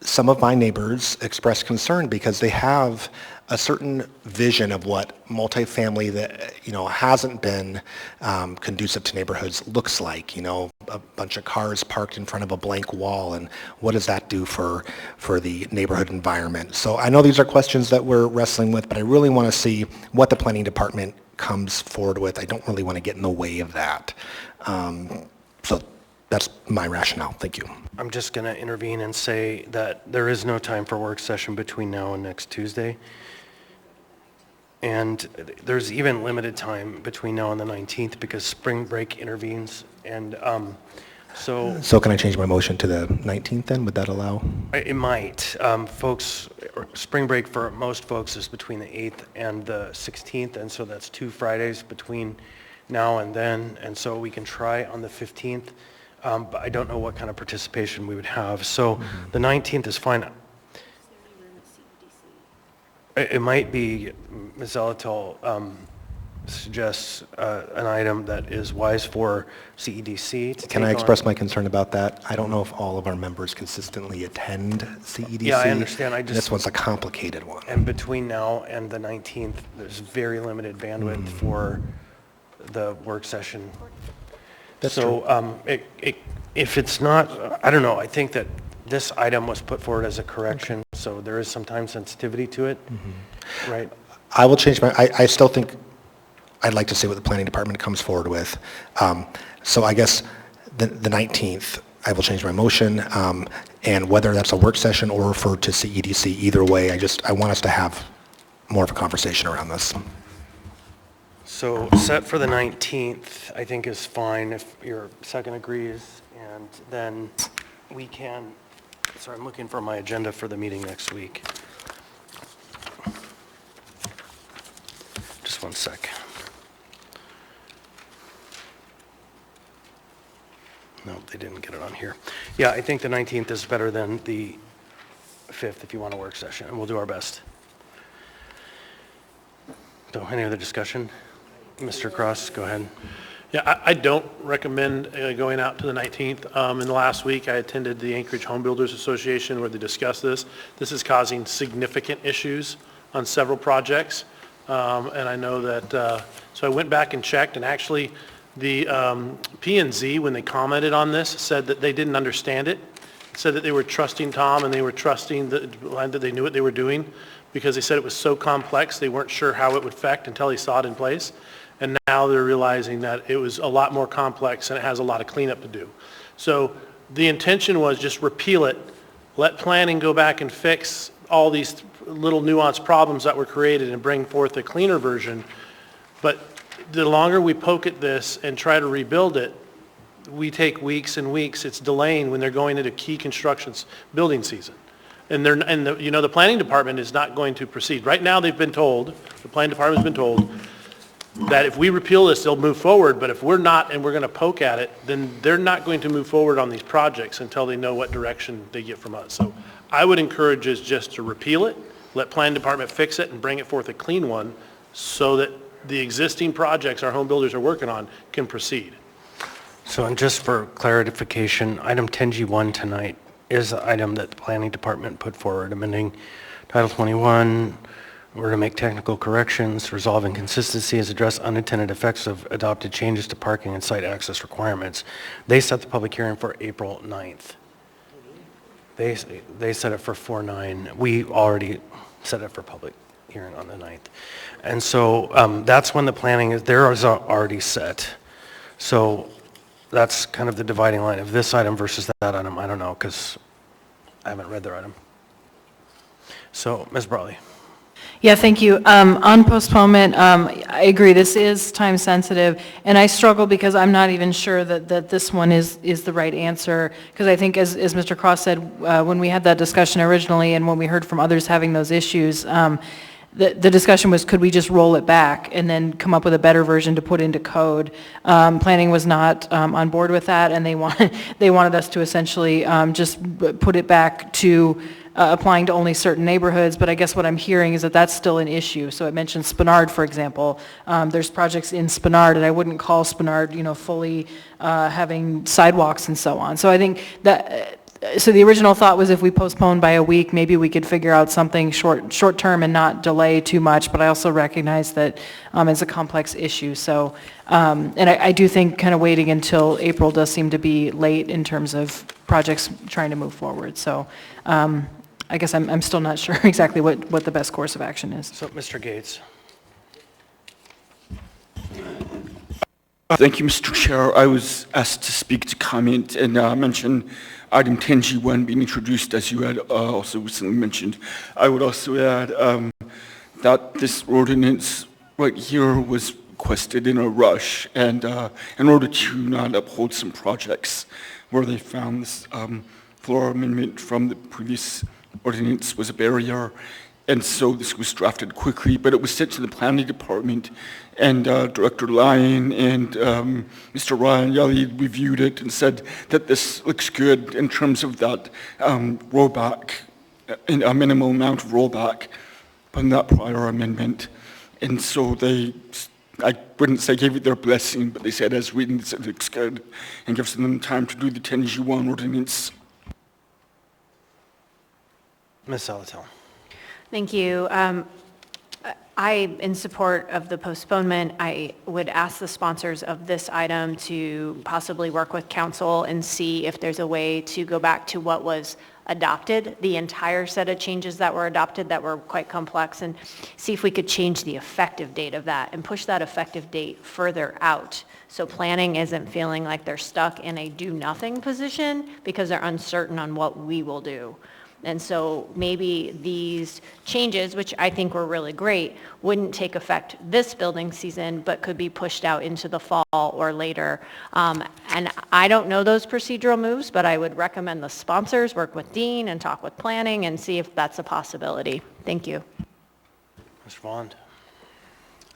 some of my neighbors express concern because they have a certain vision of what multifamily that, hasn't been conducive to neighborhoods looks like, a bunch of cars parked in front of a blank wall, and what does that do for the neighborhood environment? So I know these are questions that we're wrestling with, but I really want to see what the planning department comes forward with. I don't really want to get in the way of that. So that's my rationale. Thank you. I'm just going to intervene and say that there is no time for work session between now and next Tuesday. And there's even limited time between now and the 19th because spring break intervenes. And so can I change my motion to the 19th then? Would that allow? It might. Spring break for most folks is between the 8th and the 16th. And so that's 2 Fridays between now and then. And so we can try on the 15th. But I don't know what kind of participation we would have. So the 19th is fine. It might be, Ms. Zalatil suggests an item that is wise for CEDC to Can I express my concern about that? I don't know if all of our members consistently attend CEDC. Yeah, I understand. This one's a complicated one. And between now and the 19th, there's very limited bandwidth for the work session. That's so true. if it's not, I don't know, I think that this item was put forward as a correction, so there is some time sensitivity to it, right? I will change I still think I'd like to see what the planning department comes forward with. So I guess the 19th, I will change my motion, and whether that's a work session or referred to CEDC, either way, I want us to have more of a conversation around this. So set for the 19th, I think is fine if your second agrees, and then we can, sorry, I'm looking for my agenda for the meeting next week. Just one sec. No, they didn't get it on here. Yeah, I think the 19th is better than the 5th if you want a work session, and we'll do our best. So, any other discussion? Mr. Cross, go ahead. Yeah, I don't recommend going out to the 19th. In the last week, I attended the Anchorage Home Builders Association where they discussed this. This is causing significant issues on several projects. And I know that, so I went back and checked, and actually the P&Z, when they commented on this, said that they didn't understand it. Said that they were trusting Tom and they were trusting that they knew what they were doing, because they said it was so complex, they weren't sure how it would affect until he saw it in place. And now they're realizing that it was a lot more complex and it has a lot of cleanup to do. So the intention was just repeal it, let planning go back and fix all these little nuanced problems that were created and bring forth a cleaner version. But the longer we poke at this and try to rebuild it, we take weeks and weeks. It's delaying when they're going into key constructions building season. And the planning department is not going to proceed. Right now they've been told, the planning department's been told, that if we repeal this, they'll move forward, but if we're not and we're going to poke at it, then they're not going to move forward on these projects until they know what direction they get from us. So I would encourage us just to repeal it, let planning department fix it and bring it forth a clean one so that the existing projects our home builders are working on can proceed. So, and just for clarification, item 10G1 tonight is the item that the planning department put forward, amending Title 21, in order to make technical corrections, resolve inconsistencies, address unintended effects of adopted changes to parking and site access requirements. They set the public hearing for April 9th. They set it for 4/9. We already set it for public hearing on the 9th. And so that's when the planning is, theirs are already set. So that's kind of the dividing line of this item versus that item. I don't know, because I haven't read their item. So, Ms. Brawley. Yeah, thank you. On postponement, I agree, this is time sensitive, and I struggle because I'm not even sure that this one is the right answer, because I think, as Mr. Cross said, when we had that discussion originally and when we heard from others having those issues, the discussion was, could we just roll it back and then come up with a better version to put into code? Planning was not on board with that, and they wanted us to essentially just put it back to applying to only certain neighborhoods, but I guess what I'm hearing is that that's still an issue. So it mentioned Spenard, for example. There's projects in Spenard, and I wouldn't call Spenard, fully having sidewalks and so on. So I think that, so the original thought was if we postponed by a week, maybe we could figure out something short term and not delay too much, but I also recognize that it's a complex issue. So, and I do think kind of waiting until April does seem to be late in terms of projects trying to move forward. So, I guess I'm still not sure exactly what the best course of action is. So, Mr. Gates. Thank you, Mr. Chair. I was asked to speak to comment and mention item 10G1 being introduced, as you had also recently mentioned. I would also add that this ordinance right here was requested in a rush, and in order to not uphold some projects where they found this floor amendment from the previous ordinance was a barrier, and so this was drafted quickly, but it was sent to the planning department, and Director Lyon and Mr. Ryan Yelly reviewed it and said that this looks good in terms of that rollback, and a minimal amount of rollback on that prior amendment. And so they, I wouldn't say gave it their blessing, but they said as written, it looks good and gives them time to do the 10G1 ordinance. Ms. Salatel. Thank you. I, in support of the postponement, I would ask the sponsors of this item to possibly work with council and see if there's a way to go back to what was adopted, the entire set of changes that were adopted that were quite complex, and see if we could change the effective date of that and push that effective date further out. So planning isn't feeling like they're stuck in a do-nothing position because they're uncertain on what we will do. And so maybe these changes, which I think were really great, wouldn't take effect this building season, but could be pushed out into the fall or later. And I don't know those procedural moves, but I would recommend the sponsors work with Dean and talk with planning and see if that's a possibility. Thank you. Mr. Vaughn.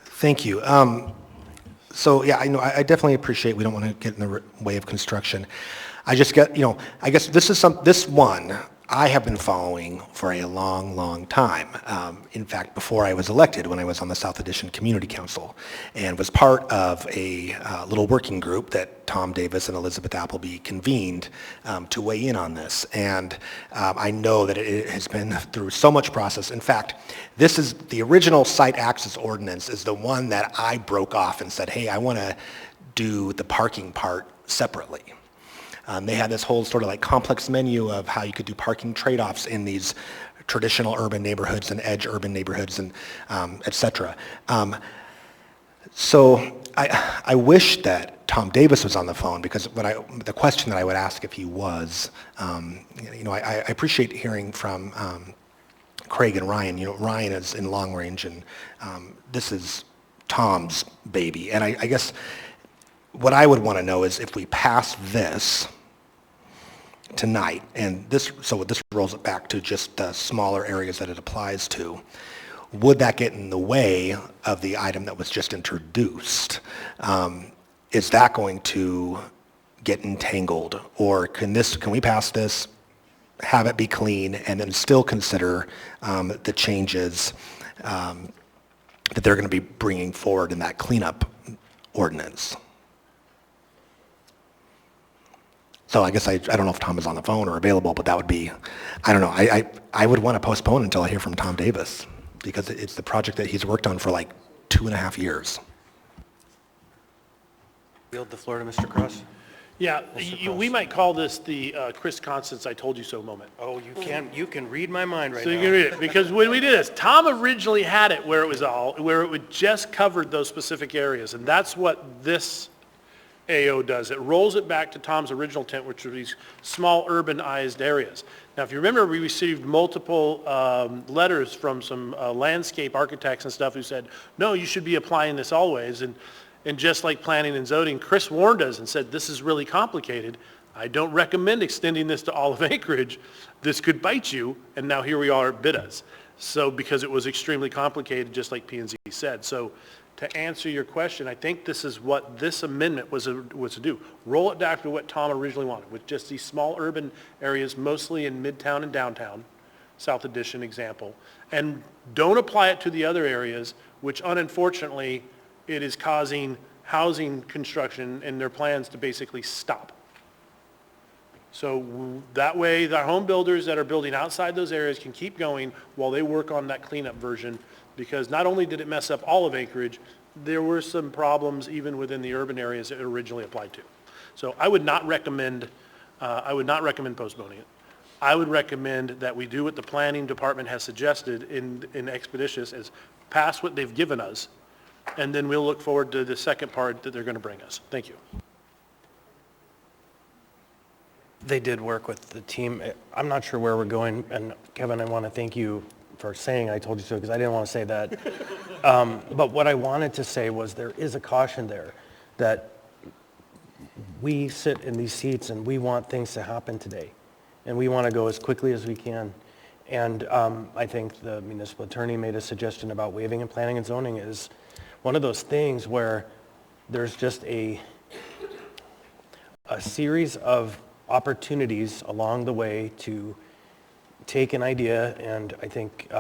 Thank you. So yeah, I know, I definitely appreciate we don't want to get in the way of construction. I just get, I guess this one I have been following for a long, long time. In fact, before I was elected, when I was on the South Addition Community Council, and was part of a little working group that Tom Davis and Elizabeth Appleby convened to weigh in on this. And I know that it has been through so much process. In fact, this is the original site access ordinance is the one that I broke off and said, hey, I want to do the parking part separately. They had this whole sort of like complex menu of how you could do parking trade-offs in these traditional urban neighborhoods and edge urban neighborhoods and et cetera. So I wish that Tom Davis was on the phone because the question that I would ask if he was, I appreciate hearing from Craig and Ryan. Ryan is in long range and this is Tom's baby. And I guess what I would want to know is if we pass this tonight, and this rolls it back to just the smaller areas that it applies to, would that get in the way of the item that was just introduced? Is that going to get entangled, or can we pass this, have it be clean, and then still consider the changes that they're going to be bringing forward in that cleanup ordinance? So I guess I don't know if Tom is on the phone or available, but that would be, I don't know, I would want to postpone until I hear from Tom Davis because it's the project that he's worked on for like 2.5 years. Yield the floor to Mr. Cross. Yeah, we might call this the Chris Constance I told you so moment. Oh, you can read my mind right now. So you can read it, because when we did this, Tom originally had it where it would just covered those specific areas, and that's what this AO does. It rolls it back to Tom's original intent, which were these small urbanized areas. Now, if you remember, we received multiple letters from some landscape architects and stuff who said, no, you should be applying this always. And just like planning and zoning, Chris warned us and said, this is really complicated. I don't recommend extending this to all of Anchorage. This could bite you. And now here we are, it bit us. So because it was extremely complicated, just like P&Z said. So to answer your question, I think this is what this amendment was to do. Roll it back to what Tom originally wanted, with just these small urban areas, mostly in Midtown and downtown, South Addition example, and don't apply it to the other areas, which unfortunately, it is causing housing construction and their plans to basically stop. So that way, the home builders that are building outside those areas can keep going while they work on that cleanup version, because not only did it mess up all of Anchorage, there were some problems even within the urban areas it originally applied to. So I would not recommend postponing it. I would recommend that we do what the planning department has suggested in Expeditious, is pass what they've given us, and then we'll look forward to the second part that they're going to bring us. Thank you. They did work with the team. I'm not sure where we're going, and Kevin, I want to thank you for saying I told you so, because I didn't want to say that. But what I wanted to say was there is a caution there that we sit in these seats and we want things to happen today, and we want to go as quickly as we can. And I think the municipal attorney made a suggestion about waiving and planning and zoning is one of those things where there's just a series of opportunities along the way to take an idea and, I think,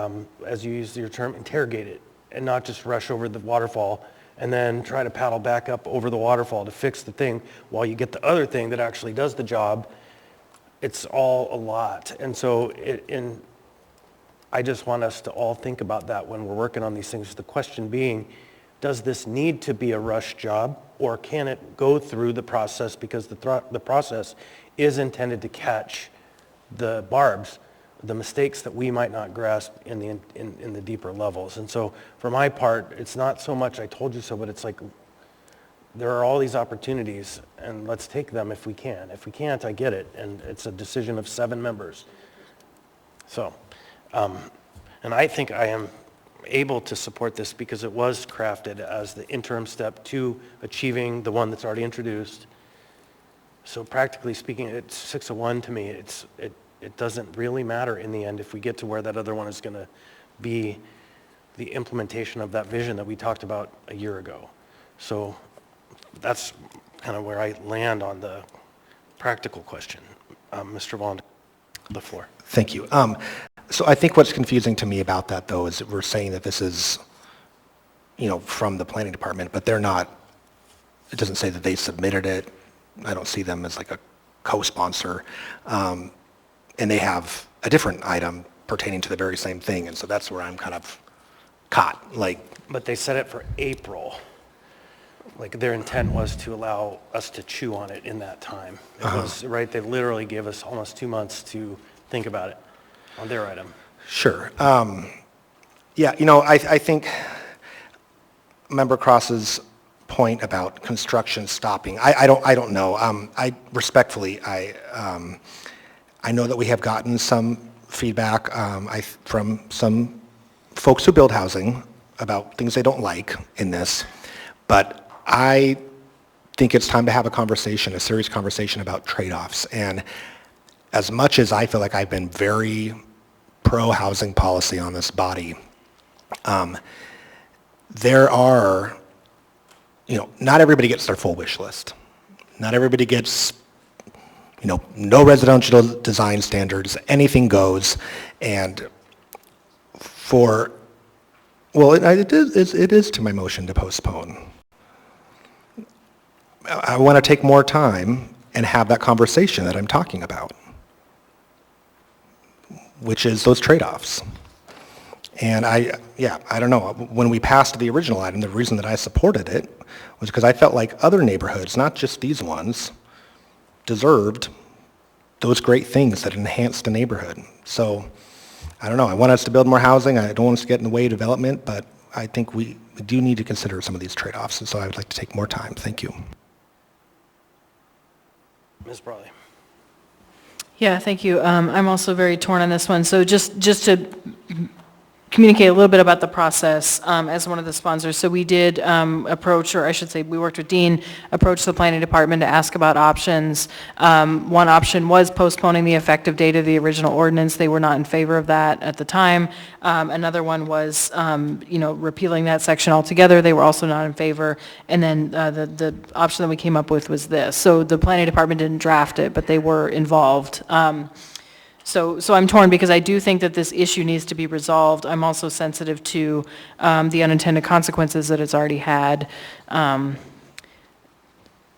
as you use your term, interrogate it and not just rush over the waterfall and then try to paddle back up over the waterfall to fix the thing while you get the other thing that actually does the job. It's all a lot. And so I just want us to all think about that when we're working on these things. The question being, does this need to be a rush job, or can it go through the process, because the process is intended to catch the barbs, the mistakes that we might not grasp in the deeper levels. And so for my part, it's not so much I told you so, but it's like there are all these opportunities, and let's take them if we can. If we can't, I get it, and it's a decision of 7 members. So, and I think I am able to support this because it was crafted as the interim step to achieving the one that's already introduced. So practically speaking, it's 6 of 1 to me. It doesn't really matter in the end if we get to where that other one is going to be the implementation of that vision that we talked about a year ago. So that's kind of where I land on the practical question. Mr. Vaughn, the floor. Thank you. So I think what's confusing to me about that, though, is that we're saying that this is, from the planning department, but they're not, it doesn't say that they submitted it. I don't see them as like a co-sponsor. And they have a different item pertaining to the very same thing, and so that's where I'm kind of caught, But they set it for April. Like, their intent was to allow us to chew on it in that time. It was, right, they literally gave us almost 2 months to think about it on their item. Sure. Yeah, I think Member Cross's point about construction stopping, I don't know. I respectfully, I know that we have gotten some feedback from some folks who build housing about things they don't like in this, but I think it's time to have a conversation, a serious conversation about trade-offs. And as much as I feel like I've been very pro-housing policy on this body, there are, not everybody gets their full wish list. Not everybody gets no residential design standards, anything goes, and it is to my motion to postpone. I want to take more time and have that conversation that I'm talking about, which is those trade-offs. And I don't know, when we passed the original item, the reason that I supported it was because I felt like other neighborhoods, not just these ones, deserved those great things that enhanced the neighborhood. So, I don't know, I want us to build more housing, I don't want us to get in the way of development, but I think we do need to consider some of these trade-offs, and so I would like to take more time. Thank you. Ms. Brawley. Yeah, thank you. I'm also very torn on this one. So just to communicate a little bit about the process as one of the sponsors. So we did approach, or I should say we worked with Dean, approached the planning department to ask about options. One option was postponing the effective date of the original ordinance. They were not in favor of that at the time. Another one was, repealing that section altogether. They were also not in favor. And then the option that we came up with was this. So the planning department didn't draft it, but they were involved. So I'm torn because I do think that this issue needs to be resolved. I'm also sensitive to the unintended consequences that it's already had.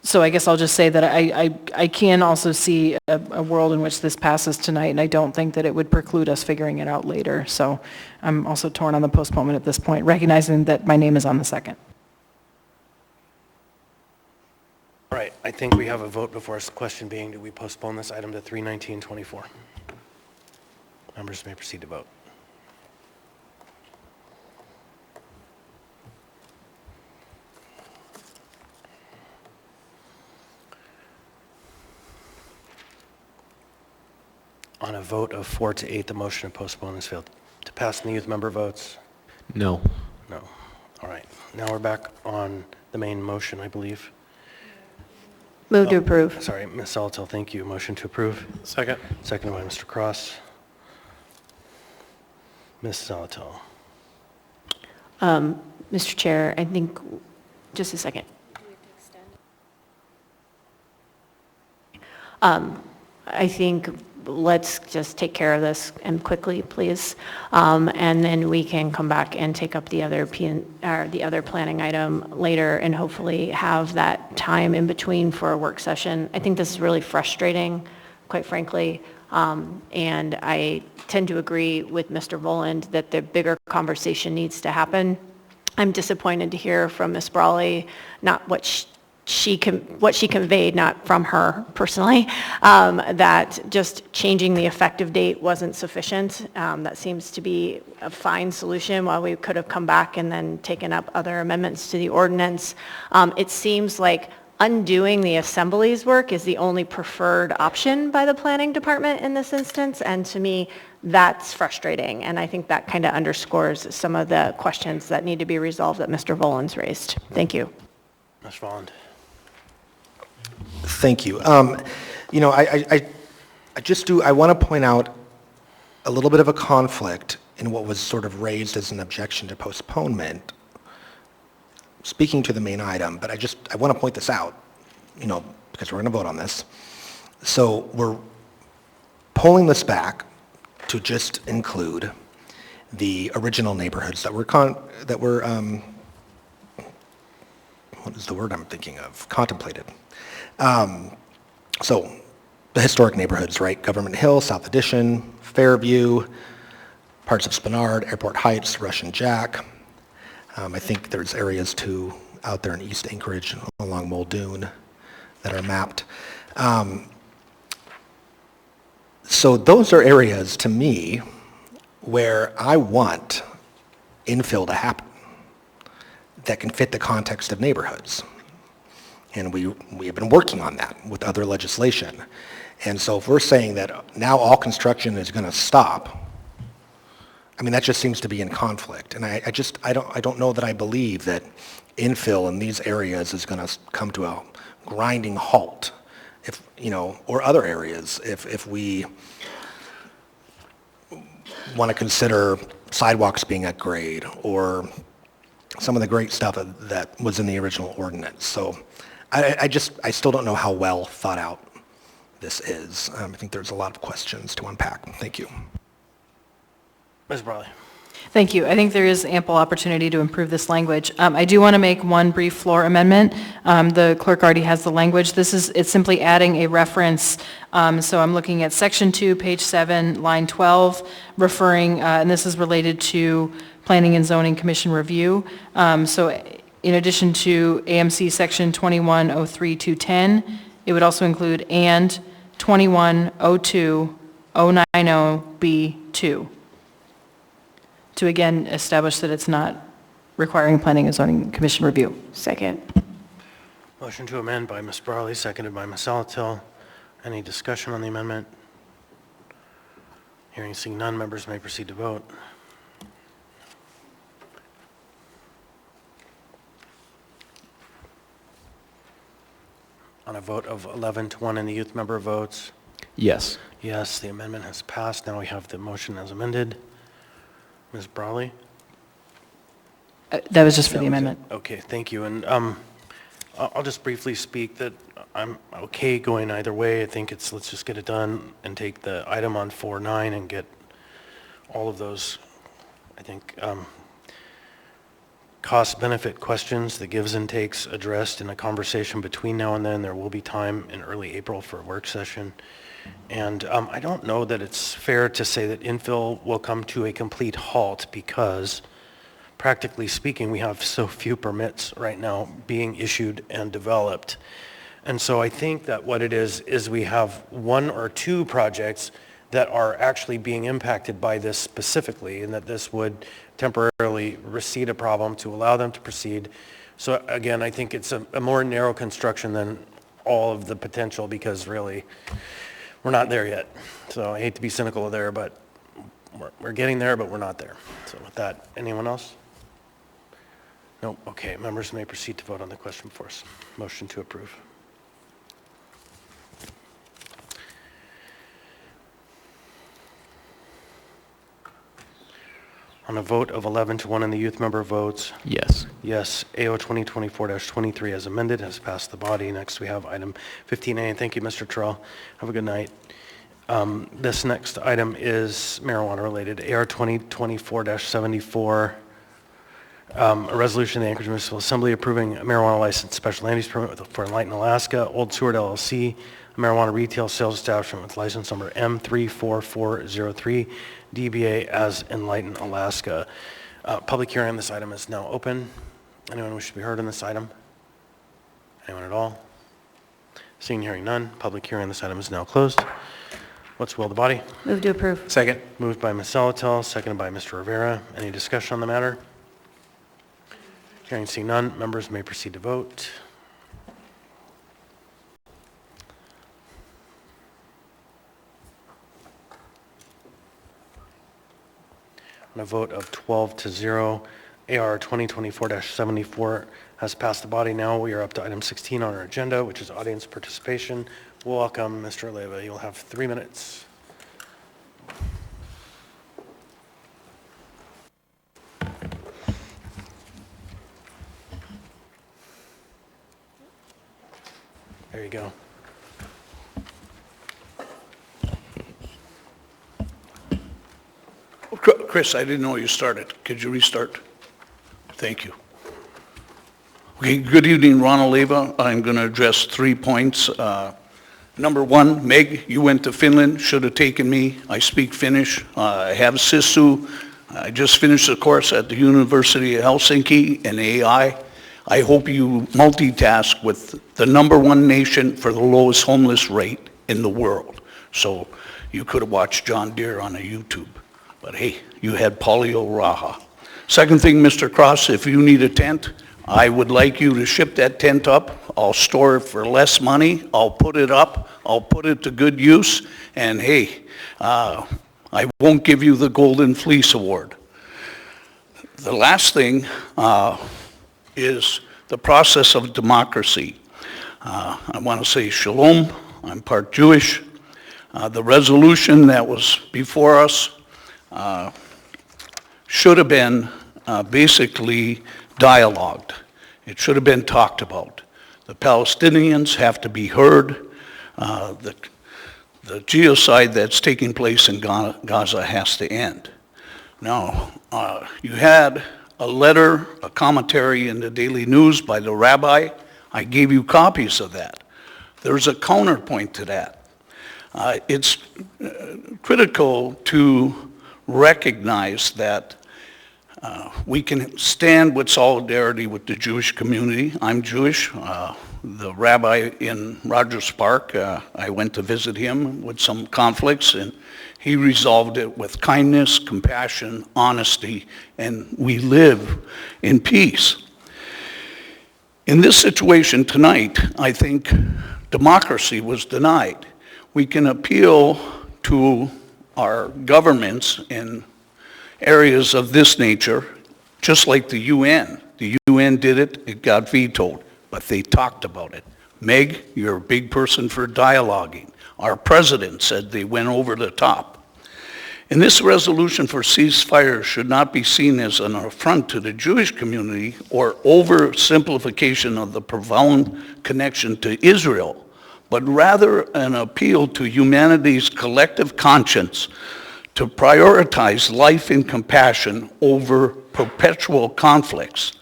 So I guess I'll just say that I can also see a world in which this passes tonight, and I don't think that it would preclude us figuring it out later. So I'm also torn on the postponement at this point, recognizing that my name is on the second. All right, I think we have a vote before us. The question being, do we postpone this item to 3/19/24? Members may proceed to vote. On a vote of 4 to 8, the motion to postpone has failed. To pass, the youth member votes? No. No. All right. Now we're back on the main motion, I believe. Move to approve. Sorry, Ms. Salatil, thank you. Motion to approve. Second. Seconded by Mr. Cross. Ms. Salatil. Mr. Chair, I think, just a second. I think let's just take care of this and quickly, please. And then we can come back and take up the other planning item later and hopefully have that time in between for a work session. I think this is really frustrating, quite frankly. And I tend to agree with Mr. Voland that the bigger conversation needs to happen. I'm disappointed to hear from Ms. Brawley not what what she conveyed, not from her personally, that just changing the effective date wasn't sufficient. That seems to be a fine solution, while we could have come back and then taken up other amendments to the ordinance. It seems like undoing the assembly's work is the only preferred option by the planning department in this instance, and to me, that's frustrating, and I think that kind of underscores some of the questions that need to be resolved that Mr. Volans raised. Thank you. Ms. Volland. Thank you. You know, I want to point out a little bit of a conflict in what was sort of raised as an objection to postponement, speaking to the main item, but I want to point this out, you know, because we're going to vote on this. So we're pulling this back to just include the original neighborhoods that were what is the word I'm thinking of? Contemplated. So the historic neighborhoods, right? Government Hill, South Addition, Fairview, parts of Spenard, Airport Heights, Russian Jack. I think there's areas too out there in East Anchorage along Muldoon that are mapped. So those are areas to me where I want infill to happen that can fit the context of neighborhoods. And we have been working on that with other legislation. And so if we're saying that now all construction is going to stop, I mean, that just seems to be in conflict. And I don't know that I believe that infill in these areas is going to come to a grinding halt, if, you know, or other areas, if we want to consider sidewalks being at grade or some of the great stuff that was in the original ordinance. So I still don't know how well thought out this is. I think there's a lot of questions to unpack. Thank you. Ms. Brawley. Thank you. I think there is ample opportunity to improve this language. I do want to make one brief floor amendment. The clerk already has the language. It's simply adding a reference. So I'm looking at section 2, page 7, line 12, referring, and this is related to Planning and Zoning Commission review. So in addition to AMC section 2103210, it would also include and 2102090B2. To again establish that it's not requiring Planning and Zoning Commission review. Second. Motion to amend by Ms. Brawley, seconded by Ms. Salatil. Any discussion on the amendment? Hearing seeing none, members may proceed to vote. On a vote of 11-1 in the youth member votes. Yes. Yes, the amendment has passed. Now we have the motion as amended. Ms. Brawley? That was just for the amendment. Okay, thank you. And I'll just briefly speak that I'm okay going either way. I think let's just get it done and take the item on 4.9 and get all of those, I think, cost-benefit questions, the gives and takes addressed in a conversation between now and then. There will be time in early April for a work session. And I don't know that it's fair to say that infill will come to a complete halt because, practically speaking, we have so few permits right now being issued and developed. And so I think that what it is we have one or two projects that are actually being impacted by this specifically, and that this would temporarily recede a problem to allow them to proceed. So again, I think it's a more narrow construction than all of the potential, because really, we're not there yet. So I hate to be cynical there, but we're getting there, but we're not there. So with that, anyone else? No? Okay, members may proceed to vote on the question before us. Motion to approve. On a vote of 11-1 in the youth member votes. Yes. Yes, AO 2024-23 as amended has passed the body. Next we have item 15A. Thank you, Mr. Terrell. Have a good night. This next item is marijuana related. AR 2024-74, a resolution of the Anchorage Municipal Assembly approving a marijuana license special land use permit for Enlighten Alaska, Old Seward LLC, a marijuana retail sales establishment with license number M34403, DBA as Enlighten Alaska. Public hearing on this item is now open. Anyone wish to be heard on this item? Anyone at all? Seeing and hearing none, public hearing on this item is now closed. What's the will of the body? Move to approve. Second. Moved by Ms. Salatel, seconded by Mr. Rivera. Any discussion on the matter? Hearing seeing none, members may proceed to vote. On a vote of 12 to 0, AR 2024-74 has passed the body. Now we are up to item 16 on our agenda, which is audience participation. We'll welcome Mr. Leyva. You'll have 3 minutes. There you go. Chris, I didn't know you started. Could you restart? Thank you. Okay, good evening, Ronald Leyva. I'm going to address 3 points. Number one, Meg, you went to Finland, should have taken me. I speak Finnish. I have Sisu. I just finished a course at the University of Helsinki in AI. I hope you multitask with the #1 nation for the lowest homeless rate in the world. So you could have watched John Deere on a YouTube. But hey, you had Polio Raha. Second thing, Mr. Cross, if you need a tent, I would like you to ship that tent up. I'll store it for less money. I'll put it up. I'll put it to good use. And hey, I won't give you the Golden Fleece Award. The last thing is the process of democracy. I want to say shalom. I'm part Jewish. The resolution that was before us should have been basically dialogued. It should have been talked about. The Palestinians have to be heard. The genocide that's taking place in Gaza has to end. Now, you had a letter, a commentary in the Daily News by the rabbi. I gave you copies of that. There's a counterpoint to that. It's critical to recognize that we can stand with solidarity with the Jewish community. I'm Jewish. The rabbi in Rogers Park, I went to visit him with some conflicts, and he resolved it with kindness, compassion, honesty, and we live in peace. In this situation tonight, I think democracy was denied. We can appeal to our governments in areas of this nature, just like the UN. The UN did it, it got vetoed, but they talked about it. Meg, you're a big person for dialoguing. Our president said they went over the top. And this resolution for ceasefire should not be seen as an affront to the Jewish community or oversimplification of the profound connection to Israel, but rather an appeal to humanity's collective conscience to prioritize life and compassion over perpetual conflicts.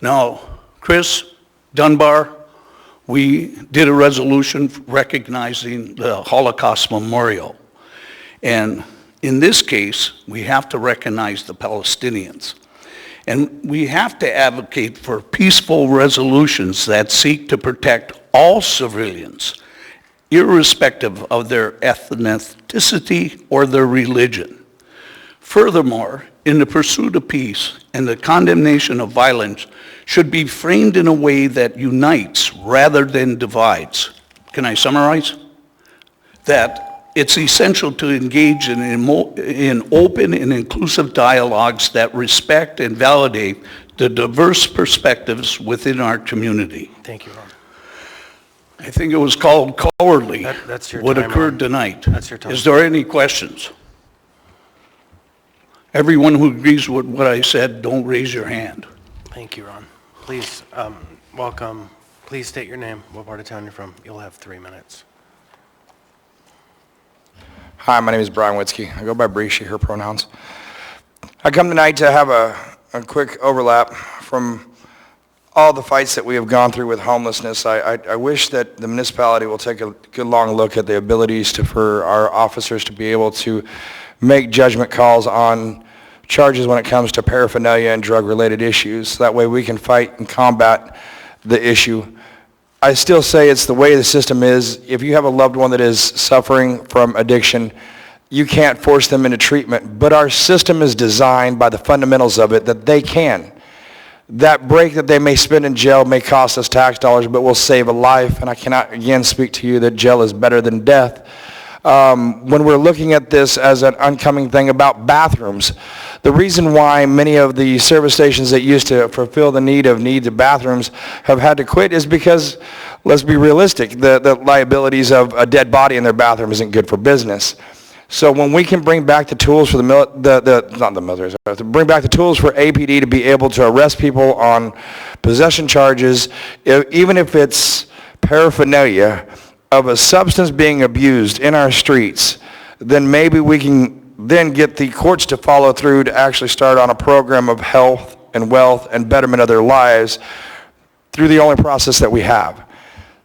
Now, Chris Dunbar, we did a resolution recognizing the Holocaust Memorial. And in this case, we have to recognize the Palestinians. And we have to advocate for peaceful resolutions that seek to protect all civilians, irrespective of their ethnicity or their religion. Furthermore, in the pursuit of peace and the condemnation of violence should be framed in a way that unites rather than divides. Can I summarize? That it's essential to engage in open and inclusive dialogues that respect and validate the diverse perspectives within our community. Thank you, Ron. I think it was called cowardly, that's your what time, occurred Ron. tonight. That's your time. Is there any questions? Everyone who agrees with what I said, don't raise your hand. Thank you, Ron. Please, welcome. Please state your name, what part of town you're from. You'll have 3 minutes. Hi, my name is Brian Witzke. I go by Bree, she, her pronouns. I come tonight to have a quick overlap from all the fights that we have gone through with homelessness. I wish that the municipality will take a good long look at the abilities for our officers to be able to make judgment calls on charges when it comes to paraphernalia and drug-related issues. That way we can fight and combat the issue I still say it's the way the system is. If you have a loved one that is suffering from addiction, you can't force them into treatment, but our system is designed by the fundamentals of it that they can. That break that they may spend in jail may cost us tax dollars, but will save a life, and I cannot again speak to you that jail is better than death. When we're looking at this as an oncoming thing about bathrooms, the reason why many of the service stations that used to fulfill the needs of bathrooms have had to quit is because, let's be realistic, the liabilities of a dead body in their bathroom isn't good for business. So when we can bring back the tools for bring back the tools for APD to be able to arrest people on possession charges, even if it's paraphernalia of a substance being abused in our streets, then maybe we can then get the courts to follow through to actually start on a program of health and wealth and betterment of their lives through the only process that we have.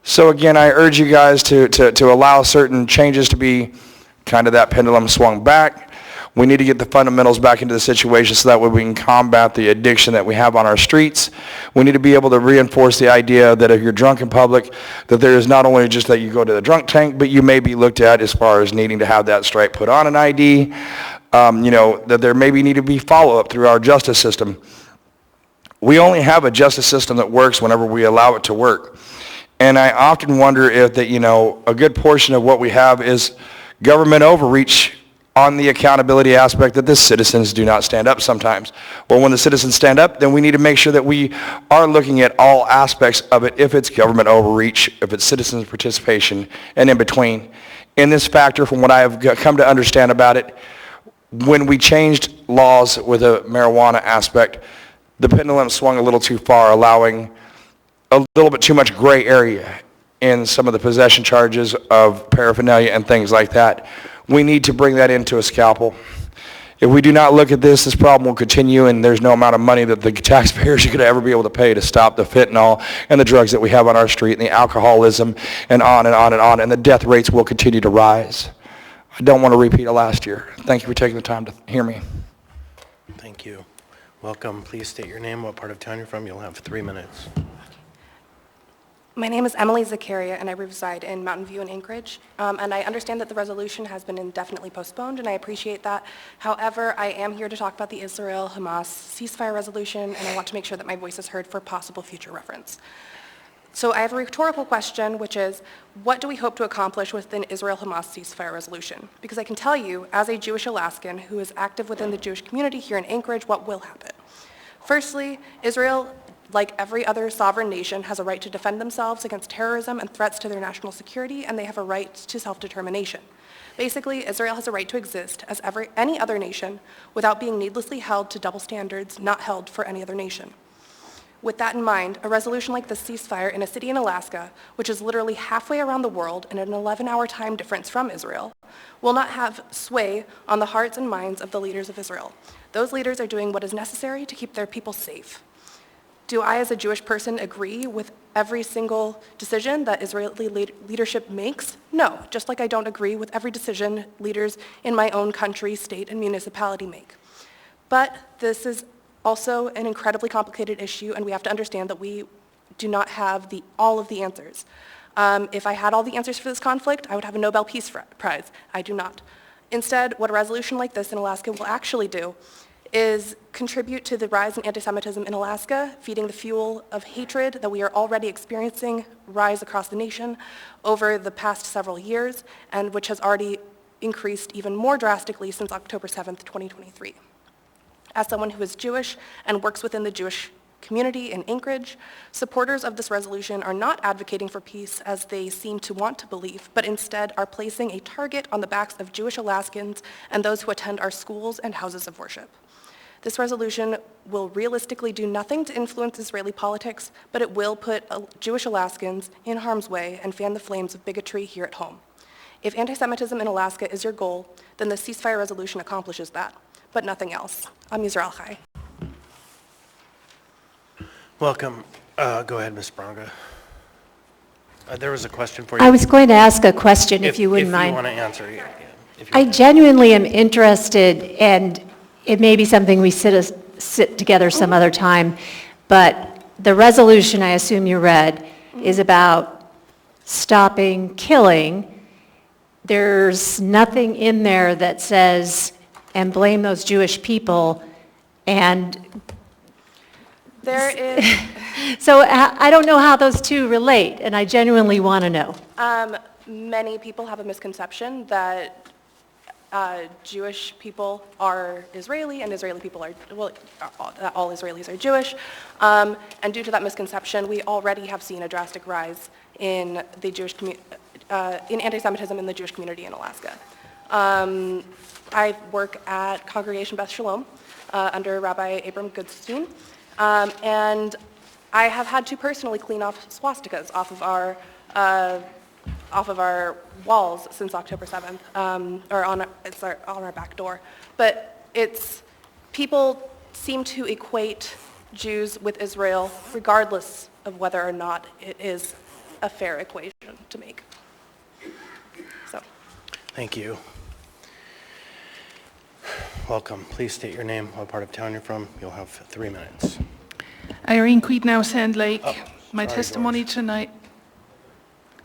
So again, I urge you guys to allow certain changes to be kind of that pendulum swung back. We need to get the fundamentals back into the situation so that way we can combat the addiction that we have on our streets. We need to be able to reinforce the idea that if you're drunk in public, that there is not only just that you go to the drunk tank, but you may be looked at as far as needing to have that stripe put on an ID, that there maybe need to be follow-up through our justice system. We only have a justice system that works whenever we allow it to work. And I often wonder if that, a good portion of what we have is government overreach on the accountability aspect that the citizens do not stand up sometimes. Well, when the citizens stand up, then we need to make sure that we are looking at all aspects of it, if it's government overreach, if it's citizens participation, and in between. In this factor, from what I have come to understand about it, when we changed laws with a marijuana aspect, the pendulum swung a little too far, allowing a little bit too much gray area in some of the possession charges of paraphernalia and things like that. We need to bring that into a scalpel. If we do not look at this problem will continue, and there's no amount of money that the taxpayers are going to ever be able to pay to stop the fentanyl and the drugs that we have on our street and the alcoholism and on and on and on, and the death rates will continue to rise. I don't want to repeat it last year. Thank you for taking the time to hear me. Thank you. Welcome. Please state your name, what part of town you're from. You'll have 3 minutes. My name is Emily Zakaria, and I reside in Mountain View and Anchorage. And I understand that the resolution has been indefinitely postponed, and I appreciate that. However, I am here to talk about the Israel-Hamas ceasefire resolution, and I want to make sure that my voice is heard for possible future reference. So I have a rhetorical question, which is, what do we hope to accomplish with an Israel-Hamas ceasefire resolution? Because I can tell you, as a Jewish Alaskan who is active within the Jewish community here in Anchorage, what will happen. Firstly, Israel, like every other sovereign nation, has a right to defend themselves against terrorism and threats to their national security, and they have a right to self-determination. Basically, Israel has a right to exist as any other nation without being needlessly held to double standards not held for any other nation. With that in mind, a resolution like the ceasefire in a city in Alaska, which is literally halfway around the world and an 11-hour time difference from Israel, will not have sway on the hearts and minds of the leaders of Israel. Those leaders are doing what is necessary to keep their people safe. Do I, as a Jewish person, agree with every single decision that Israeli leadership makes? No, just like I don't agree with every decision leaders in my own country, state, and municipality make. But this is also an incredibly complicated issue, and we have to understand that we do not have all of the answers. If I had all the answers for this conflict, I would have a Nobel Peace Prize. I do not. Instead, what a resolution like this in Alaska will actually do is contribute to the rise in anti-Semitism in Alaska, feeding the fuel of hatred that we are already experiencing rise across the nation over the past several years, and which has already increased even more drastically since October 7th, 2023. As someone who is Jewish and works within the Jewish community in Anchorage, supporters of this resolution are not advocating for peace as they seem to want to believe, but instead are placing a target on the backs of Jewish Alaskans and those who attend our schools and houses of worship. This resolution will realistically do nothing to influence Israeli politics, but it will put Jewish Alaskans in harm's way and fan the flames of bigotry here at home. If anti-Semitism in Alaska is your goal, then the ceasefire resolution accomplishes that, but nothing else. I'm Yisrael Chai. Welcome. Go ahead, Ms. Sprung. There was a question for you. I was going to ask a question, if you wouldn't mind. If you want to answer, yeah. I genuinely am interested, and it may be something we sit together some other time, but the resolution I assume you read is about stopping killing, there's nothing in there that says, and blame those Jewish people, and There is, so I don't know how those two relate, and I genuinely want to know. many people have a misconception that Jewish people are Israeli and Israeli people are, well, that all Israelis are Jewish. And due to that misconception, we already have seen a drastic rise in the Jewish in anti-Semitism in the Jewish community in Alaska. I work at Congregation Beth Shalom under Rabbi Abram Goodstein, and I have had to personally clean off swastikas off of our walls since October 7th, or on our back door. But people seem to equate Jews with Israel regardless of whether or not it is a fair equation to make. So. Thank you. Welcome. Please state your name, what part of town you're from. You'll have 3 minutes. Irene Queetnow, Sand Lake. My sorry, testimony tonight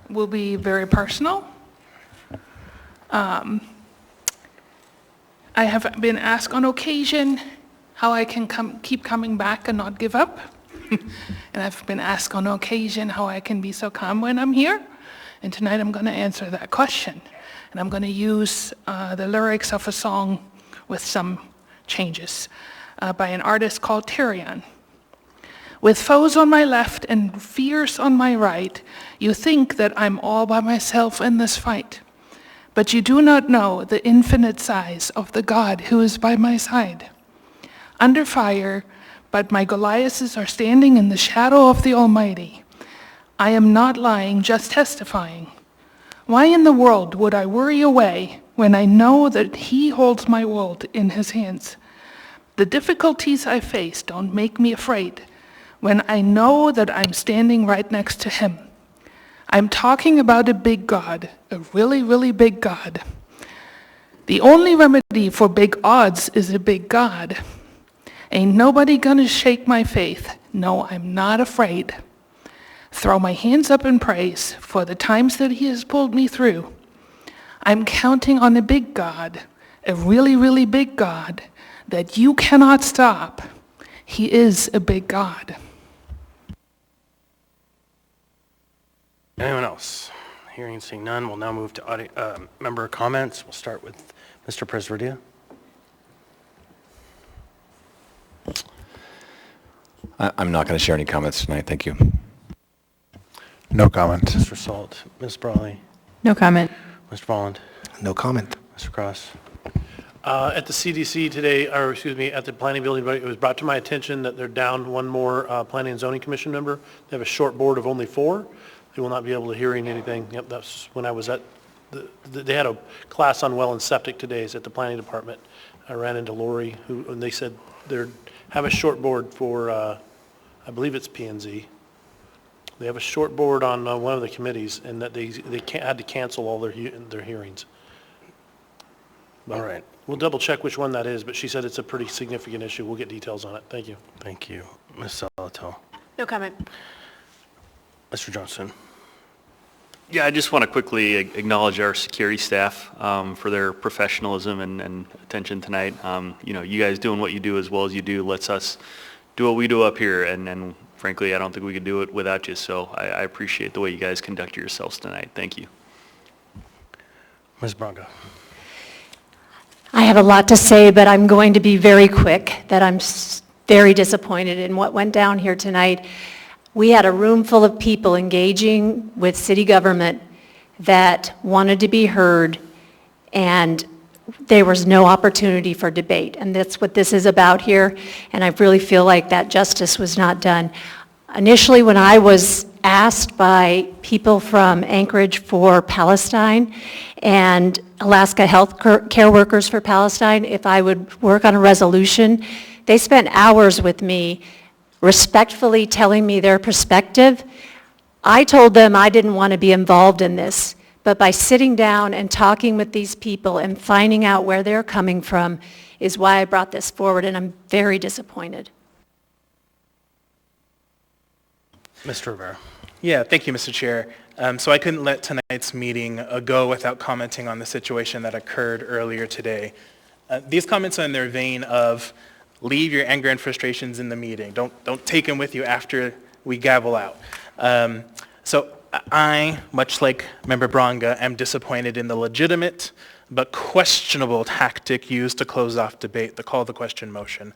will be very personal. I have been asked on occasion how I can keep coming back and not give up. And I've been asked on occasion how I can be so calm when I'm here. And tonight I'm going to answer that question. And I'm going to use the lyrics of a song with some changes by an artist called Tyrion. With foes on my left and fears on my right, you think that I'm all by myself in this fight. But you do not know the infinite size of the God who is by my side. Under fire, but my Goliaths are standing in the shadow of the Almighty. I am not lying, just testifying. Why in the world would I worry away when I know that He holds my world in His hands? The difficulties I face don't make me afraid when I know that I'm standing right next to Him. I'm talking about a big God, a really, really big God. The only remedy for big odds is a big God. Ain't nobody gonna shake my faith. No, I'm not afraid. Throw my hands up in praise for the times that He has pulled me through. I'm counting on a big God, a really, really big God that you cannot stop. He is a big God. Anyone else? Hearing and seeing none, we'll now move to member comments. We'll start with Mr. Presverdia. I'm not going to share any comments tonight, thank you. No comment. Mr. Salt. Ms. Brawley. No comment. Mr. Volland. No comment. Mr. Cross. At the CDC today, or excuse me, at the planning building, it was brought to my attention that they're down one more planning and zoning commission member. They have a short board of only 4. They will not be able to hear anything. Yep, that's when I was at, they had a class on well and septic today at the planning department. I ran into Lori, and they said they have a short board for, I believe it's P&Z. They have a short board on one of the committees, and that they had to cancel all their hearings. But all right. We'll double check which one that is, but she said it's a pretty significant issue. We'll get details on it. Thank you. Thank you. Ms. Salato. No comment. Mr. Johnson. Yeah, I just want to quickly acknowledge our security staff for their professionalism and attention tonight. You guys doing what you do as well as you do lets us do what we do up here, and frankly, I don't think we could do it without you, so I appreciate the way you guys conduct yourselves tonight. Thank you. Ms. Braga. I have a lot to say, but I'm going to be very quick, that I'm very disappointed in what went down here tonight. We had a room full of people engaging with city government that wanted to be heard, and there was no opportunity for debate. And that's what this is about here, and I really feel like that justice was not done. Initially, when I was asked by people from Anchorage for Palestine and Alaska Health Care Workers for Palestine, if I would work on a resolution, they spent hours with me respectfully telling me their perspective. I told them I didn't want to be involved in this, but by sitting down and talking with these people and finding out where they're coming from is why I brought this forward, and I'm very disappointed. Mr. Rivera. Yeah, thank you, Mr. Chair. So I couldn't let tonight's meeting go without commenting on the situation that occurred earlier today. These comments are in their vein of leave your anger and frustrations in the meeting. Don't take them with you after we gavel out. So I, much like Member Braunga, am disappointed in the legitimate but questionable tactic used to close off debate, the call the question motion,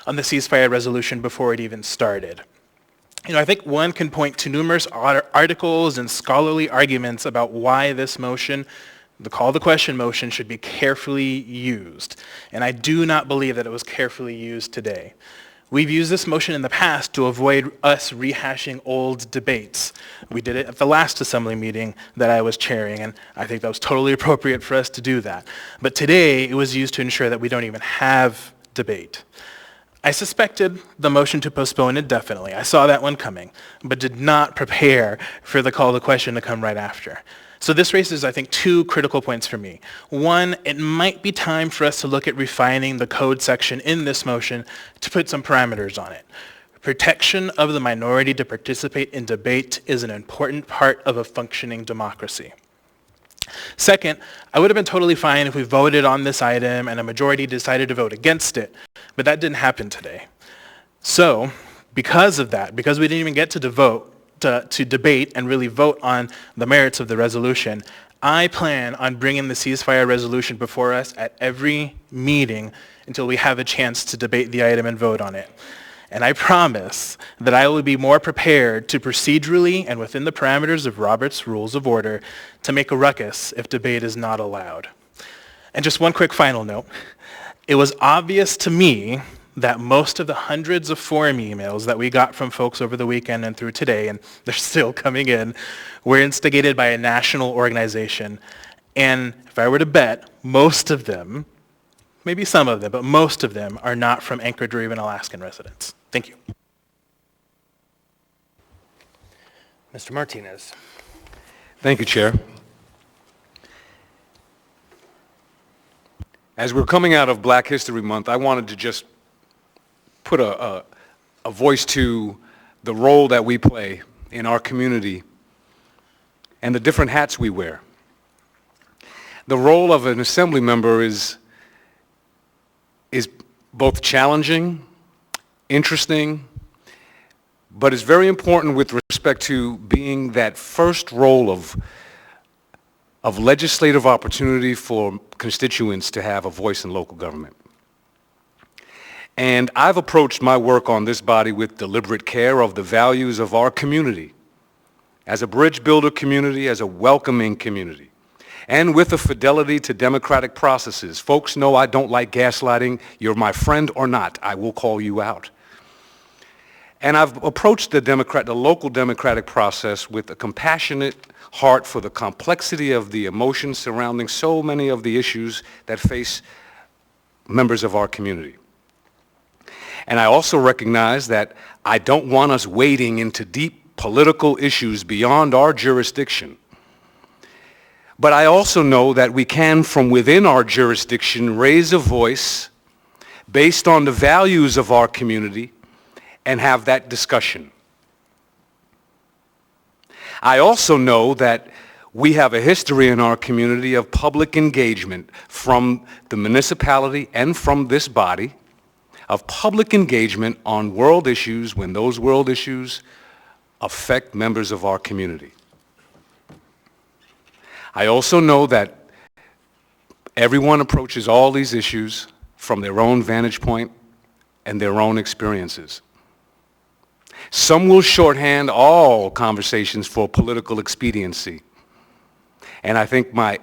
on the ceasefire resolution before it even started. I think one can point to numerous articles and scholarly arguments about why this motion, the call the question motion, should be carefully used. And I do not believe that it was carefully used today. We've used this motion in the past to avoid us rehashing old debates. We did it at the last assembly meeting that I was chairing, and I think that was totally appropriate for us to do that. But today, it was used to ensure that we don't even have debate. I suspected the motion to postpone indefinitely. I saw that one coming, but did not prepare for the call to question to come right after. So this raises, I think, two critical points for me. One, it might be time for us to look at refining the code section in this motion to put some parameters on it. Protection of the minority to participate in debate is an important part of a functioning democracy. Second, I would have been totally fine if we voted on this item and a majority decided to vote against it, but that didn't happen today. So, because of that, because we didn't even get to debate and really vote on the merits of the resolution, I plan on bringing the ceasefire resolution before us at every meeting until we have a chance to debate the item and vote on it. And I promise that I will be more prepared to procedurally and within the parameters of Robert's Rules of Order to make a ruckus if debate is not allowed. And just one quick final note. It was obvious to me that most of the hundreds of forum emails that we got from folks over the weekend and through today, and they're still coming in, were instigated by a national organization. And if I were to bet, most of them, maybe some of them, but most of them are not from Anchorage or even Alaskan residents. Thank you. Mr. Martinez. Thank you, Chair. As we're coming out of Black History Month, I wanted to just put a voice to the role that we play in our community and the different hats we wear. The role of an assembly member is both challenging, interesting, but it's very important with respect to being that first role of legislative opportunity for constituents to have a voice in local government. And I've approached my work on this body with deliberate care of the values of our community, as a bridge builder community, as a welcoming community, and with a fidelity to democratic processes. Folks know I don't like gaslighting. You're my friend or not, I will call you out. And I've approached the local democratic process with a compassionate heart for the complexity of the emotions surrounding so many of the issues that face members of our community. And I also recognize that I don't want us wading into deep political issues beyond our jurisdiction. But I also know that we can, from within our jurisdiction, raise a voice based on the values of our community and have that discussion. I also know that we have a history in our community of public engagement from the municipality and from this body, of public engagement on world issues when those world issues affect members of our community. I also know that everyone approaches all these issues from their own vantage point and their own experiences. Some will shorthand all conversations for political expediency. And I think I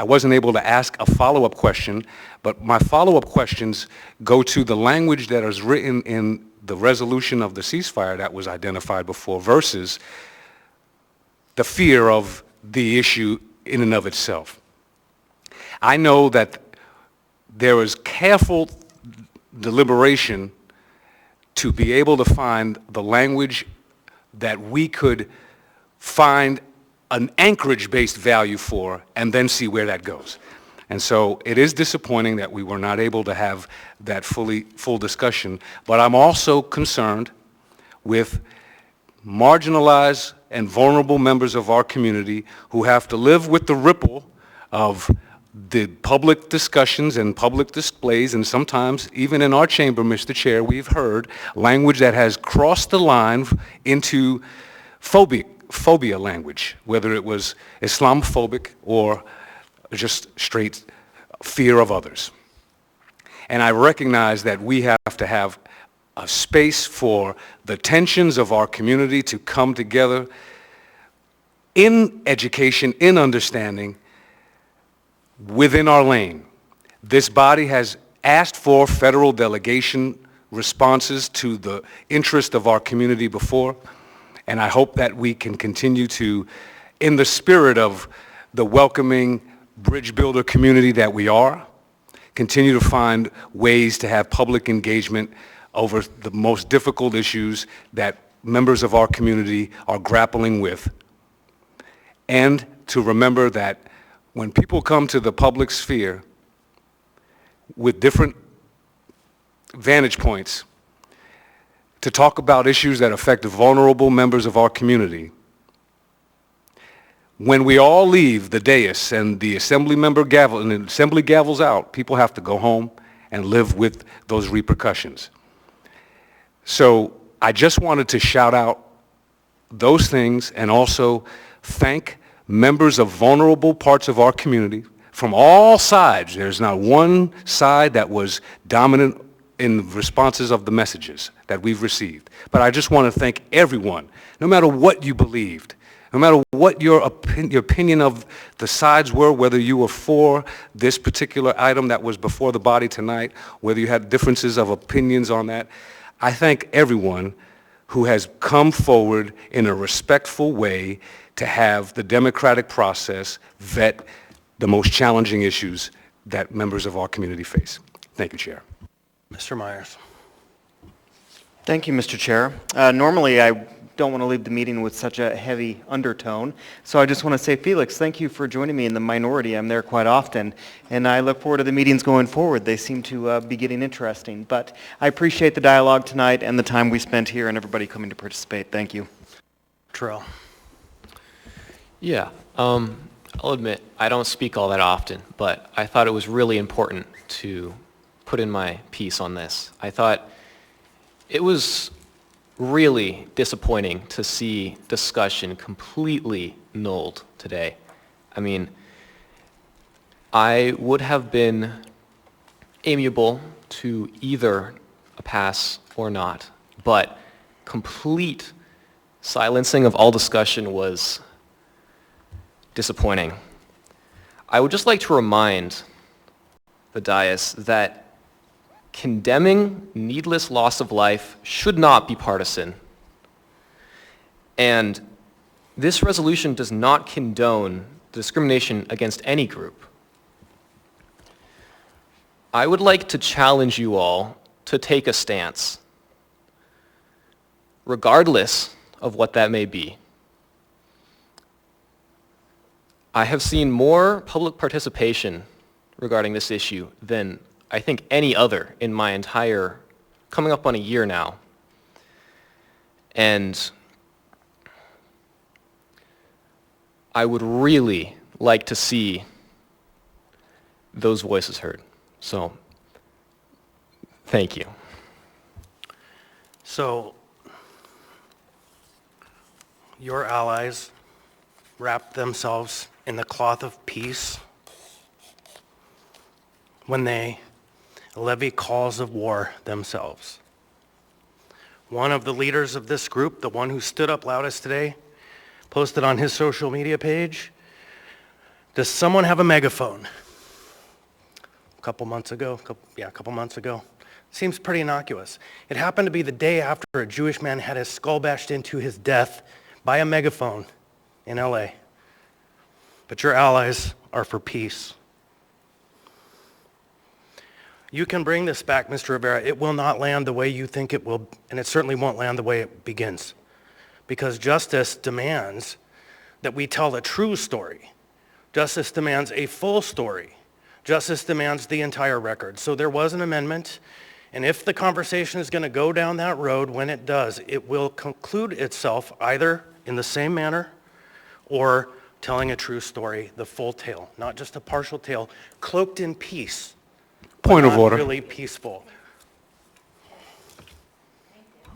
wasn't able to ask a follow-up question, but my follow-up questions go to the language that is written in the resolution of the ceasefire that was identified before versus the fear of the issue in and of itself. I know that there is careful deliberation to be able to find the language that we could find an Anchorage-based value for and then see where that goes. And so it is disappointing that we were not able to have that full discussion, but I'm also concerned with marginalized and vulnerable members of our community who have to live with the ripple of the public discussions and public displays, and sometimes even in our chamber, Mr. Chair, we've heard language that has crossed the line into phobia language, whether it was Islamophobic or just straight fear of others. And I recognize that we have to have a space for the tensions of our community to come together in education, in understanding, within our lane. This body has asked for federal delegation responses to the interest of our community before, and I hope that we can continue to, in the spirit of the welcoming bridge builder community that we are, continue to find ways to have public engagement over the most difficult issues that members of our community are grappling with, and to remember that when people come to the public sphere with different vantage points to talk about issues that affect the vulnerable members of our community, when we all leave the dais and the assembly gavels out, people have to go home and live with those repercussions. So I just wanted to shout out those things and also thank members of vulnerable parts of our community from all sides. There's not one side that was dominant in responses of the messages that we've received. But I just want to thank everyone, no matter what you believed, no matter what your opinion of the sides were, whether you were for this particular item that was before the body tonight, whether you had differences of opinions on that. I thank everyone who has come forward in a respectful way to have the democratic process vet the most challenging issues that members of our community face. Thank you, Chair. Mr. Myers. Thank you, Mr. Chair. Normally, I don't want to leave the meeting with such a heavy undertone, so I just want to say, Felix, thank you for joining me in the minority. I'm there quite often, and I look forward to the meetings going forward. They seem to be getting interesting, but I appreciate the dialogue tonight and the time we spent here and everybody coming to participate. Thank you. Terrell. Yeah, I'll admit, I don't speak all that often, but I thought it was really important to put in my piece on this. I thought it was really disappointing to see discussion completely nulled today. I mean, I would have been amiable to either a pass or not, but complete silencing of all discussion was disappointing. I would just like to remind the dais that condemning needless loss of life should not be partisan. And this resolution does not condone discrimination against any group. I would like to challenge you all to take a stance, regardless of what that may be. I have seen more public participation regarding this issue than I think any other in my entire, coming up on a year now. And I would really like to see those voices heard. So, thank you. So, your allies wrap themselves in the cloth of peace when they levy calls of war themselves. One of the leaders of this group, the one who stood up loudest today, posted on his social media page, "Does someone have a megaphone?" A couple months ago. Seems pretty innocuous. It happened to be the day after a Jewish man had his skull bashed into his death by a megaphone in LA. But your allies are for peace. You can bring this back, Mr. Rivera. It will not land the way you think it will, and it certainly won't land the way it begins. Because justice demands that we tell the true story. Justice demands a full story. Justice demands the entire record. So there was an amendment, And if the conversation is going to go down that road, when it does, it will conclude itself either in the same manner or telling a true story, the full tale, not just a partial tale, cloaked in peace. Point of not order. really peaceful.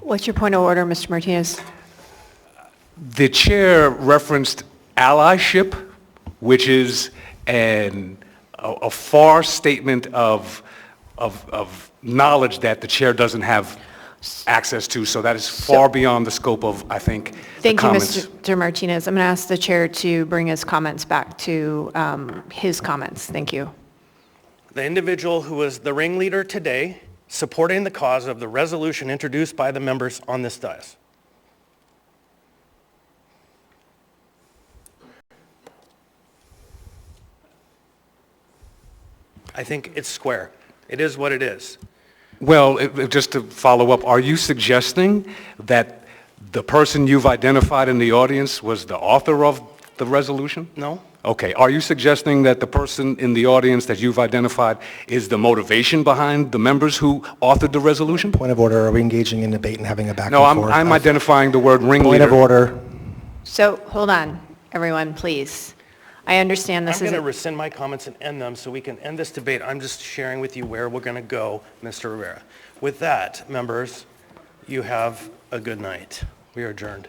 What's your point of order, Mr. Martinez? The chair referenced allyship, which is a far statement of knowledge that the chair doesn't have access to, so that is far beyond the scope of, I think, the comments. Thank you, Mr. Martinez. I'm going to ask the chair to bring his comments back to his comments. Thank you. The individual who was the ringleader today, supporting the cause of the resolution introduced by the members on this dais. I think it's square. It is what it is. Well, just to follow up, are you suggesting that the person you've identified in the audience was the author of the resolution? No. Okay. Are you suggesting that the person in the audience that you've identified is the motivation behind the members who authored the resolution? Point of order, are we engaging in debate and having a back No, and forth? I'm identifying the word ringleader. Point of order. So, hold on, everyone, please. I understand this I'm is... going to rescind my comments and end them so we can end this debate. I'm just sharing with you where we're going to go, Mr. Rivera. With that, members, you have a good night. We are adjourned.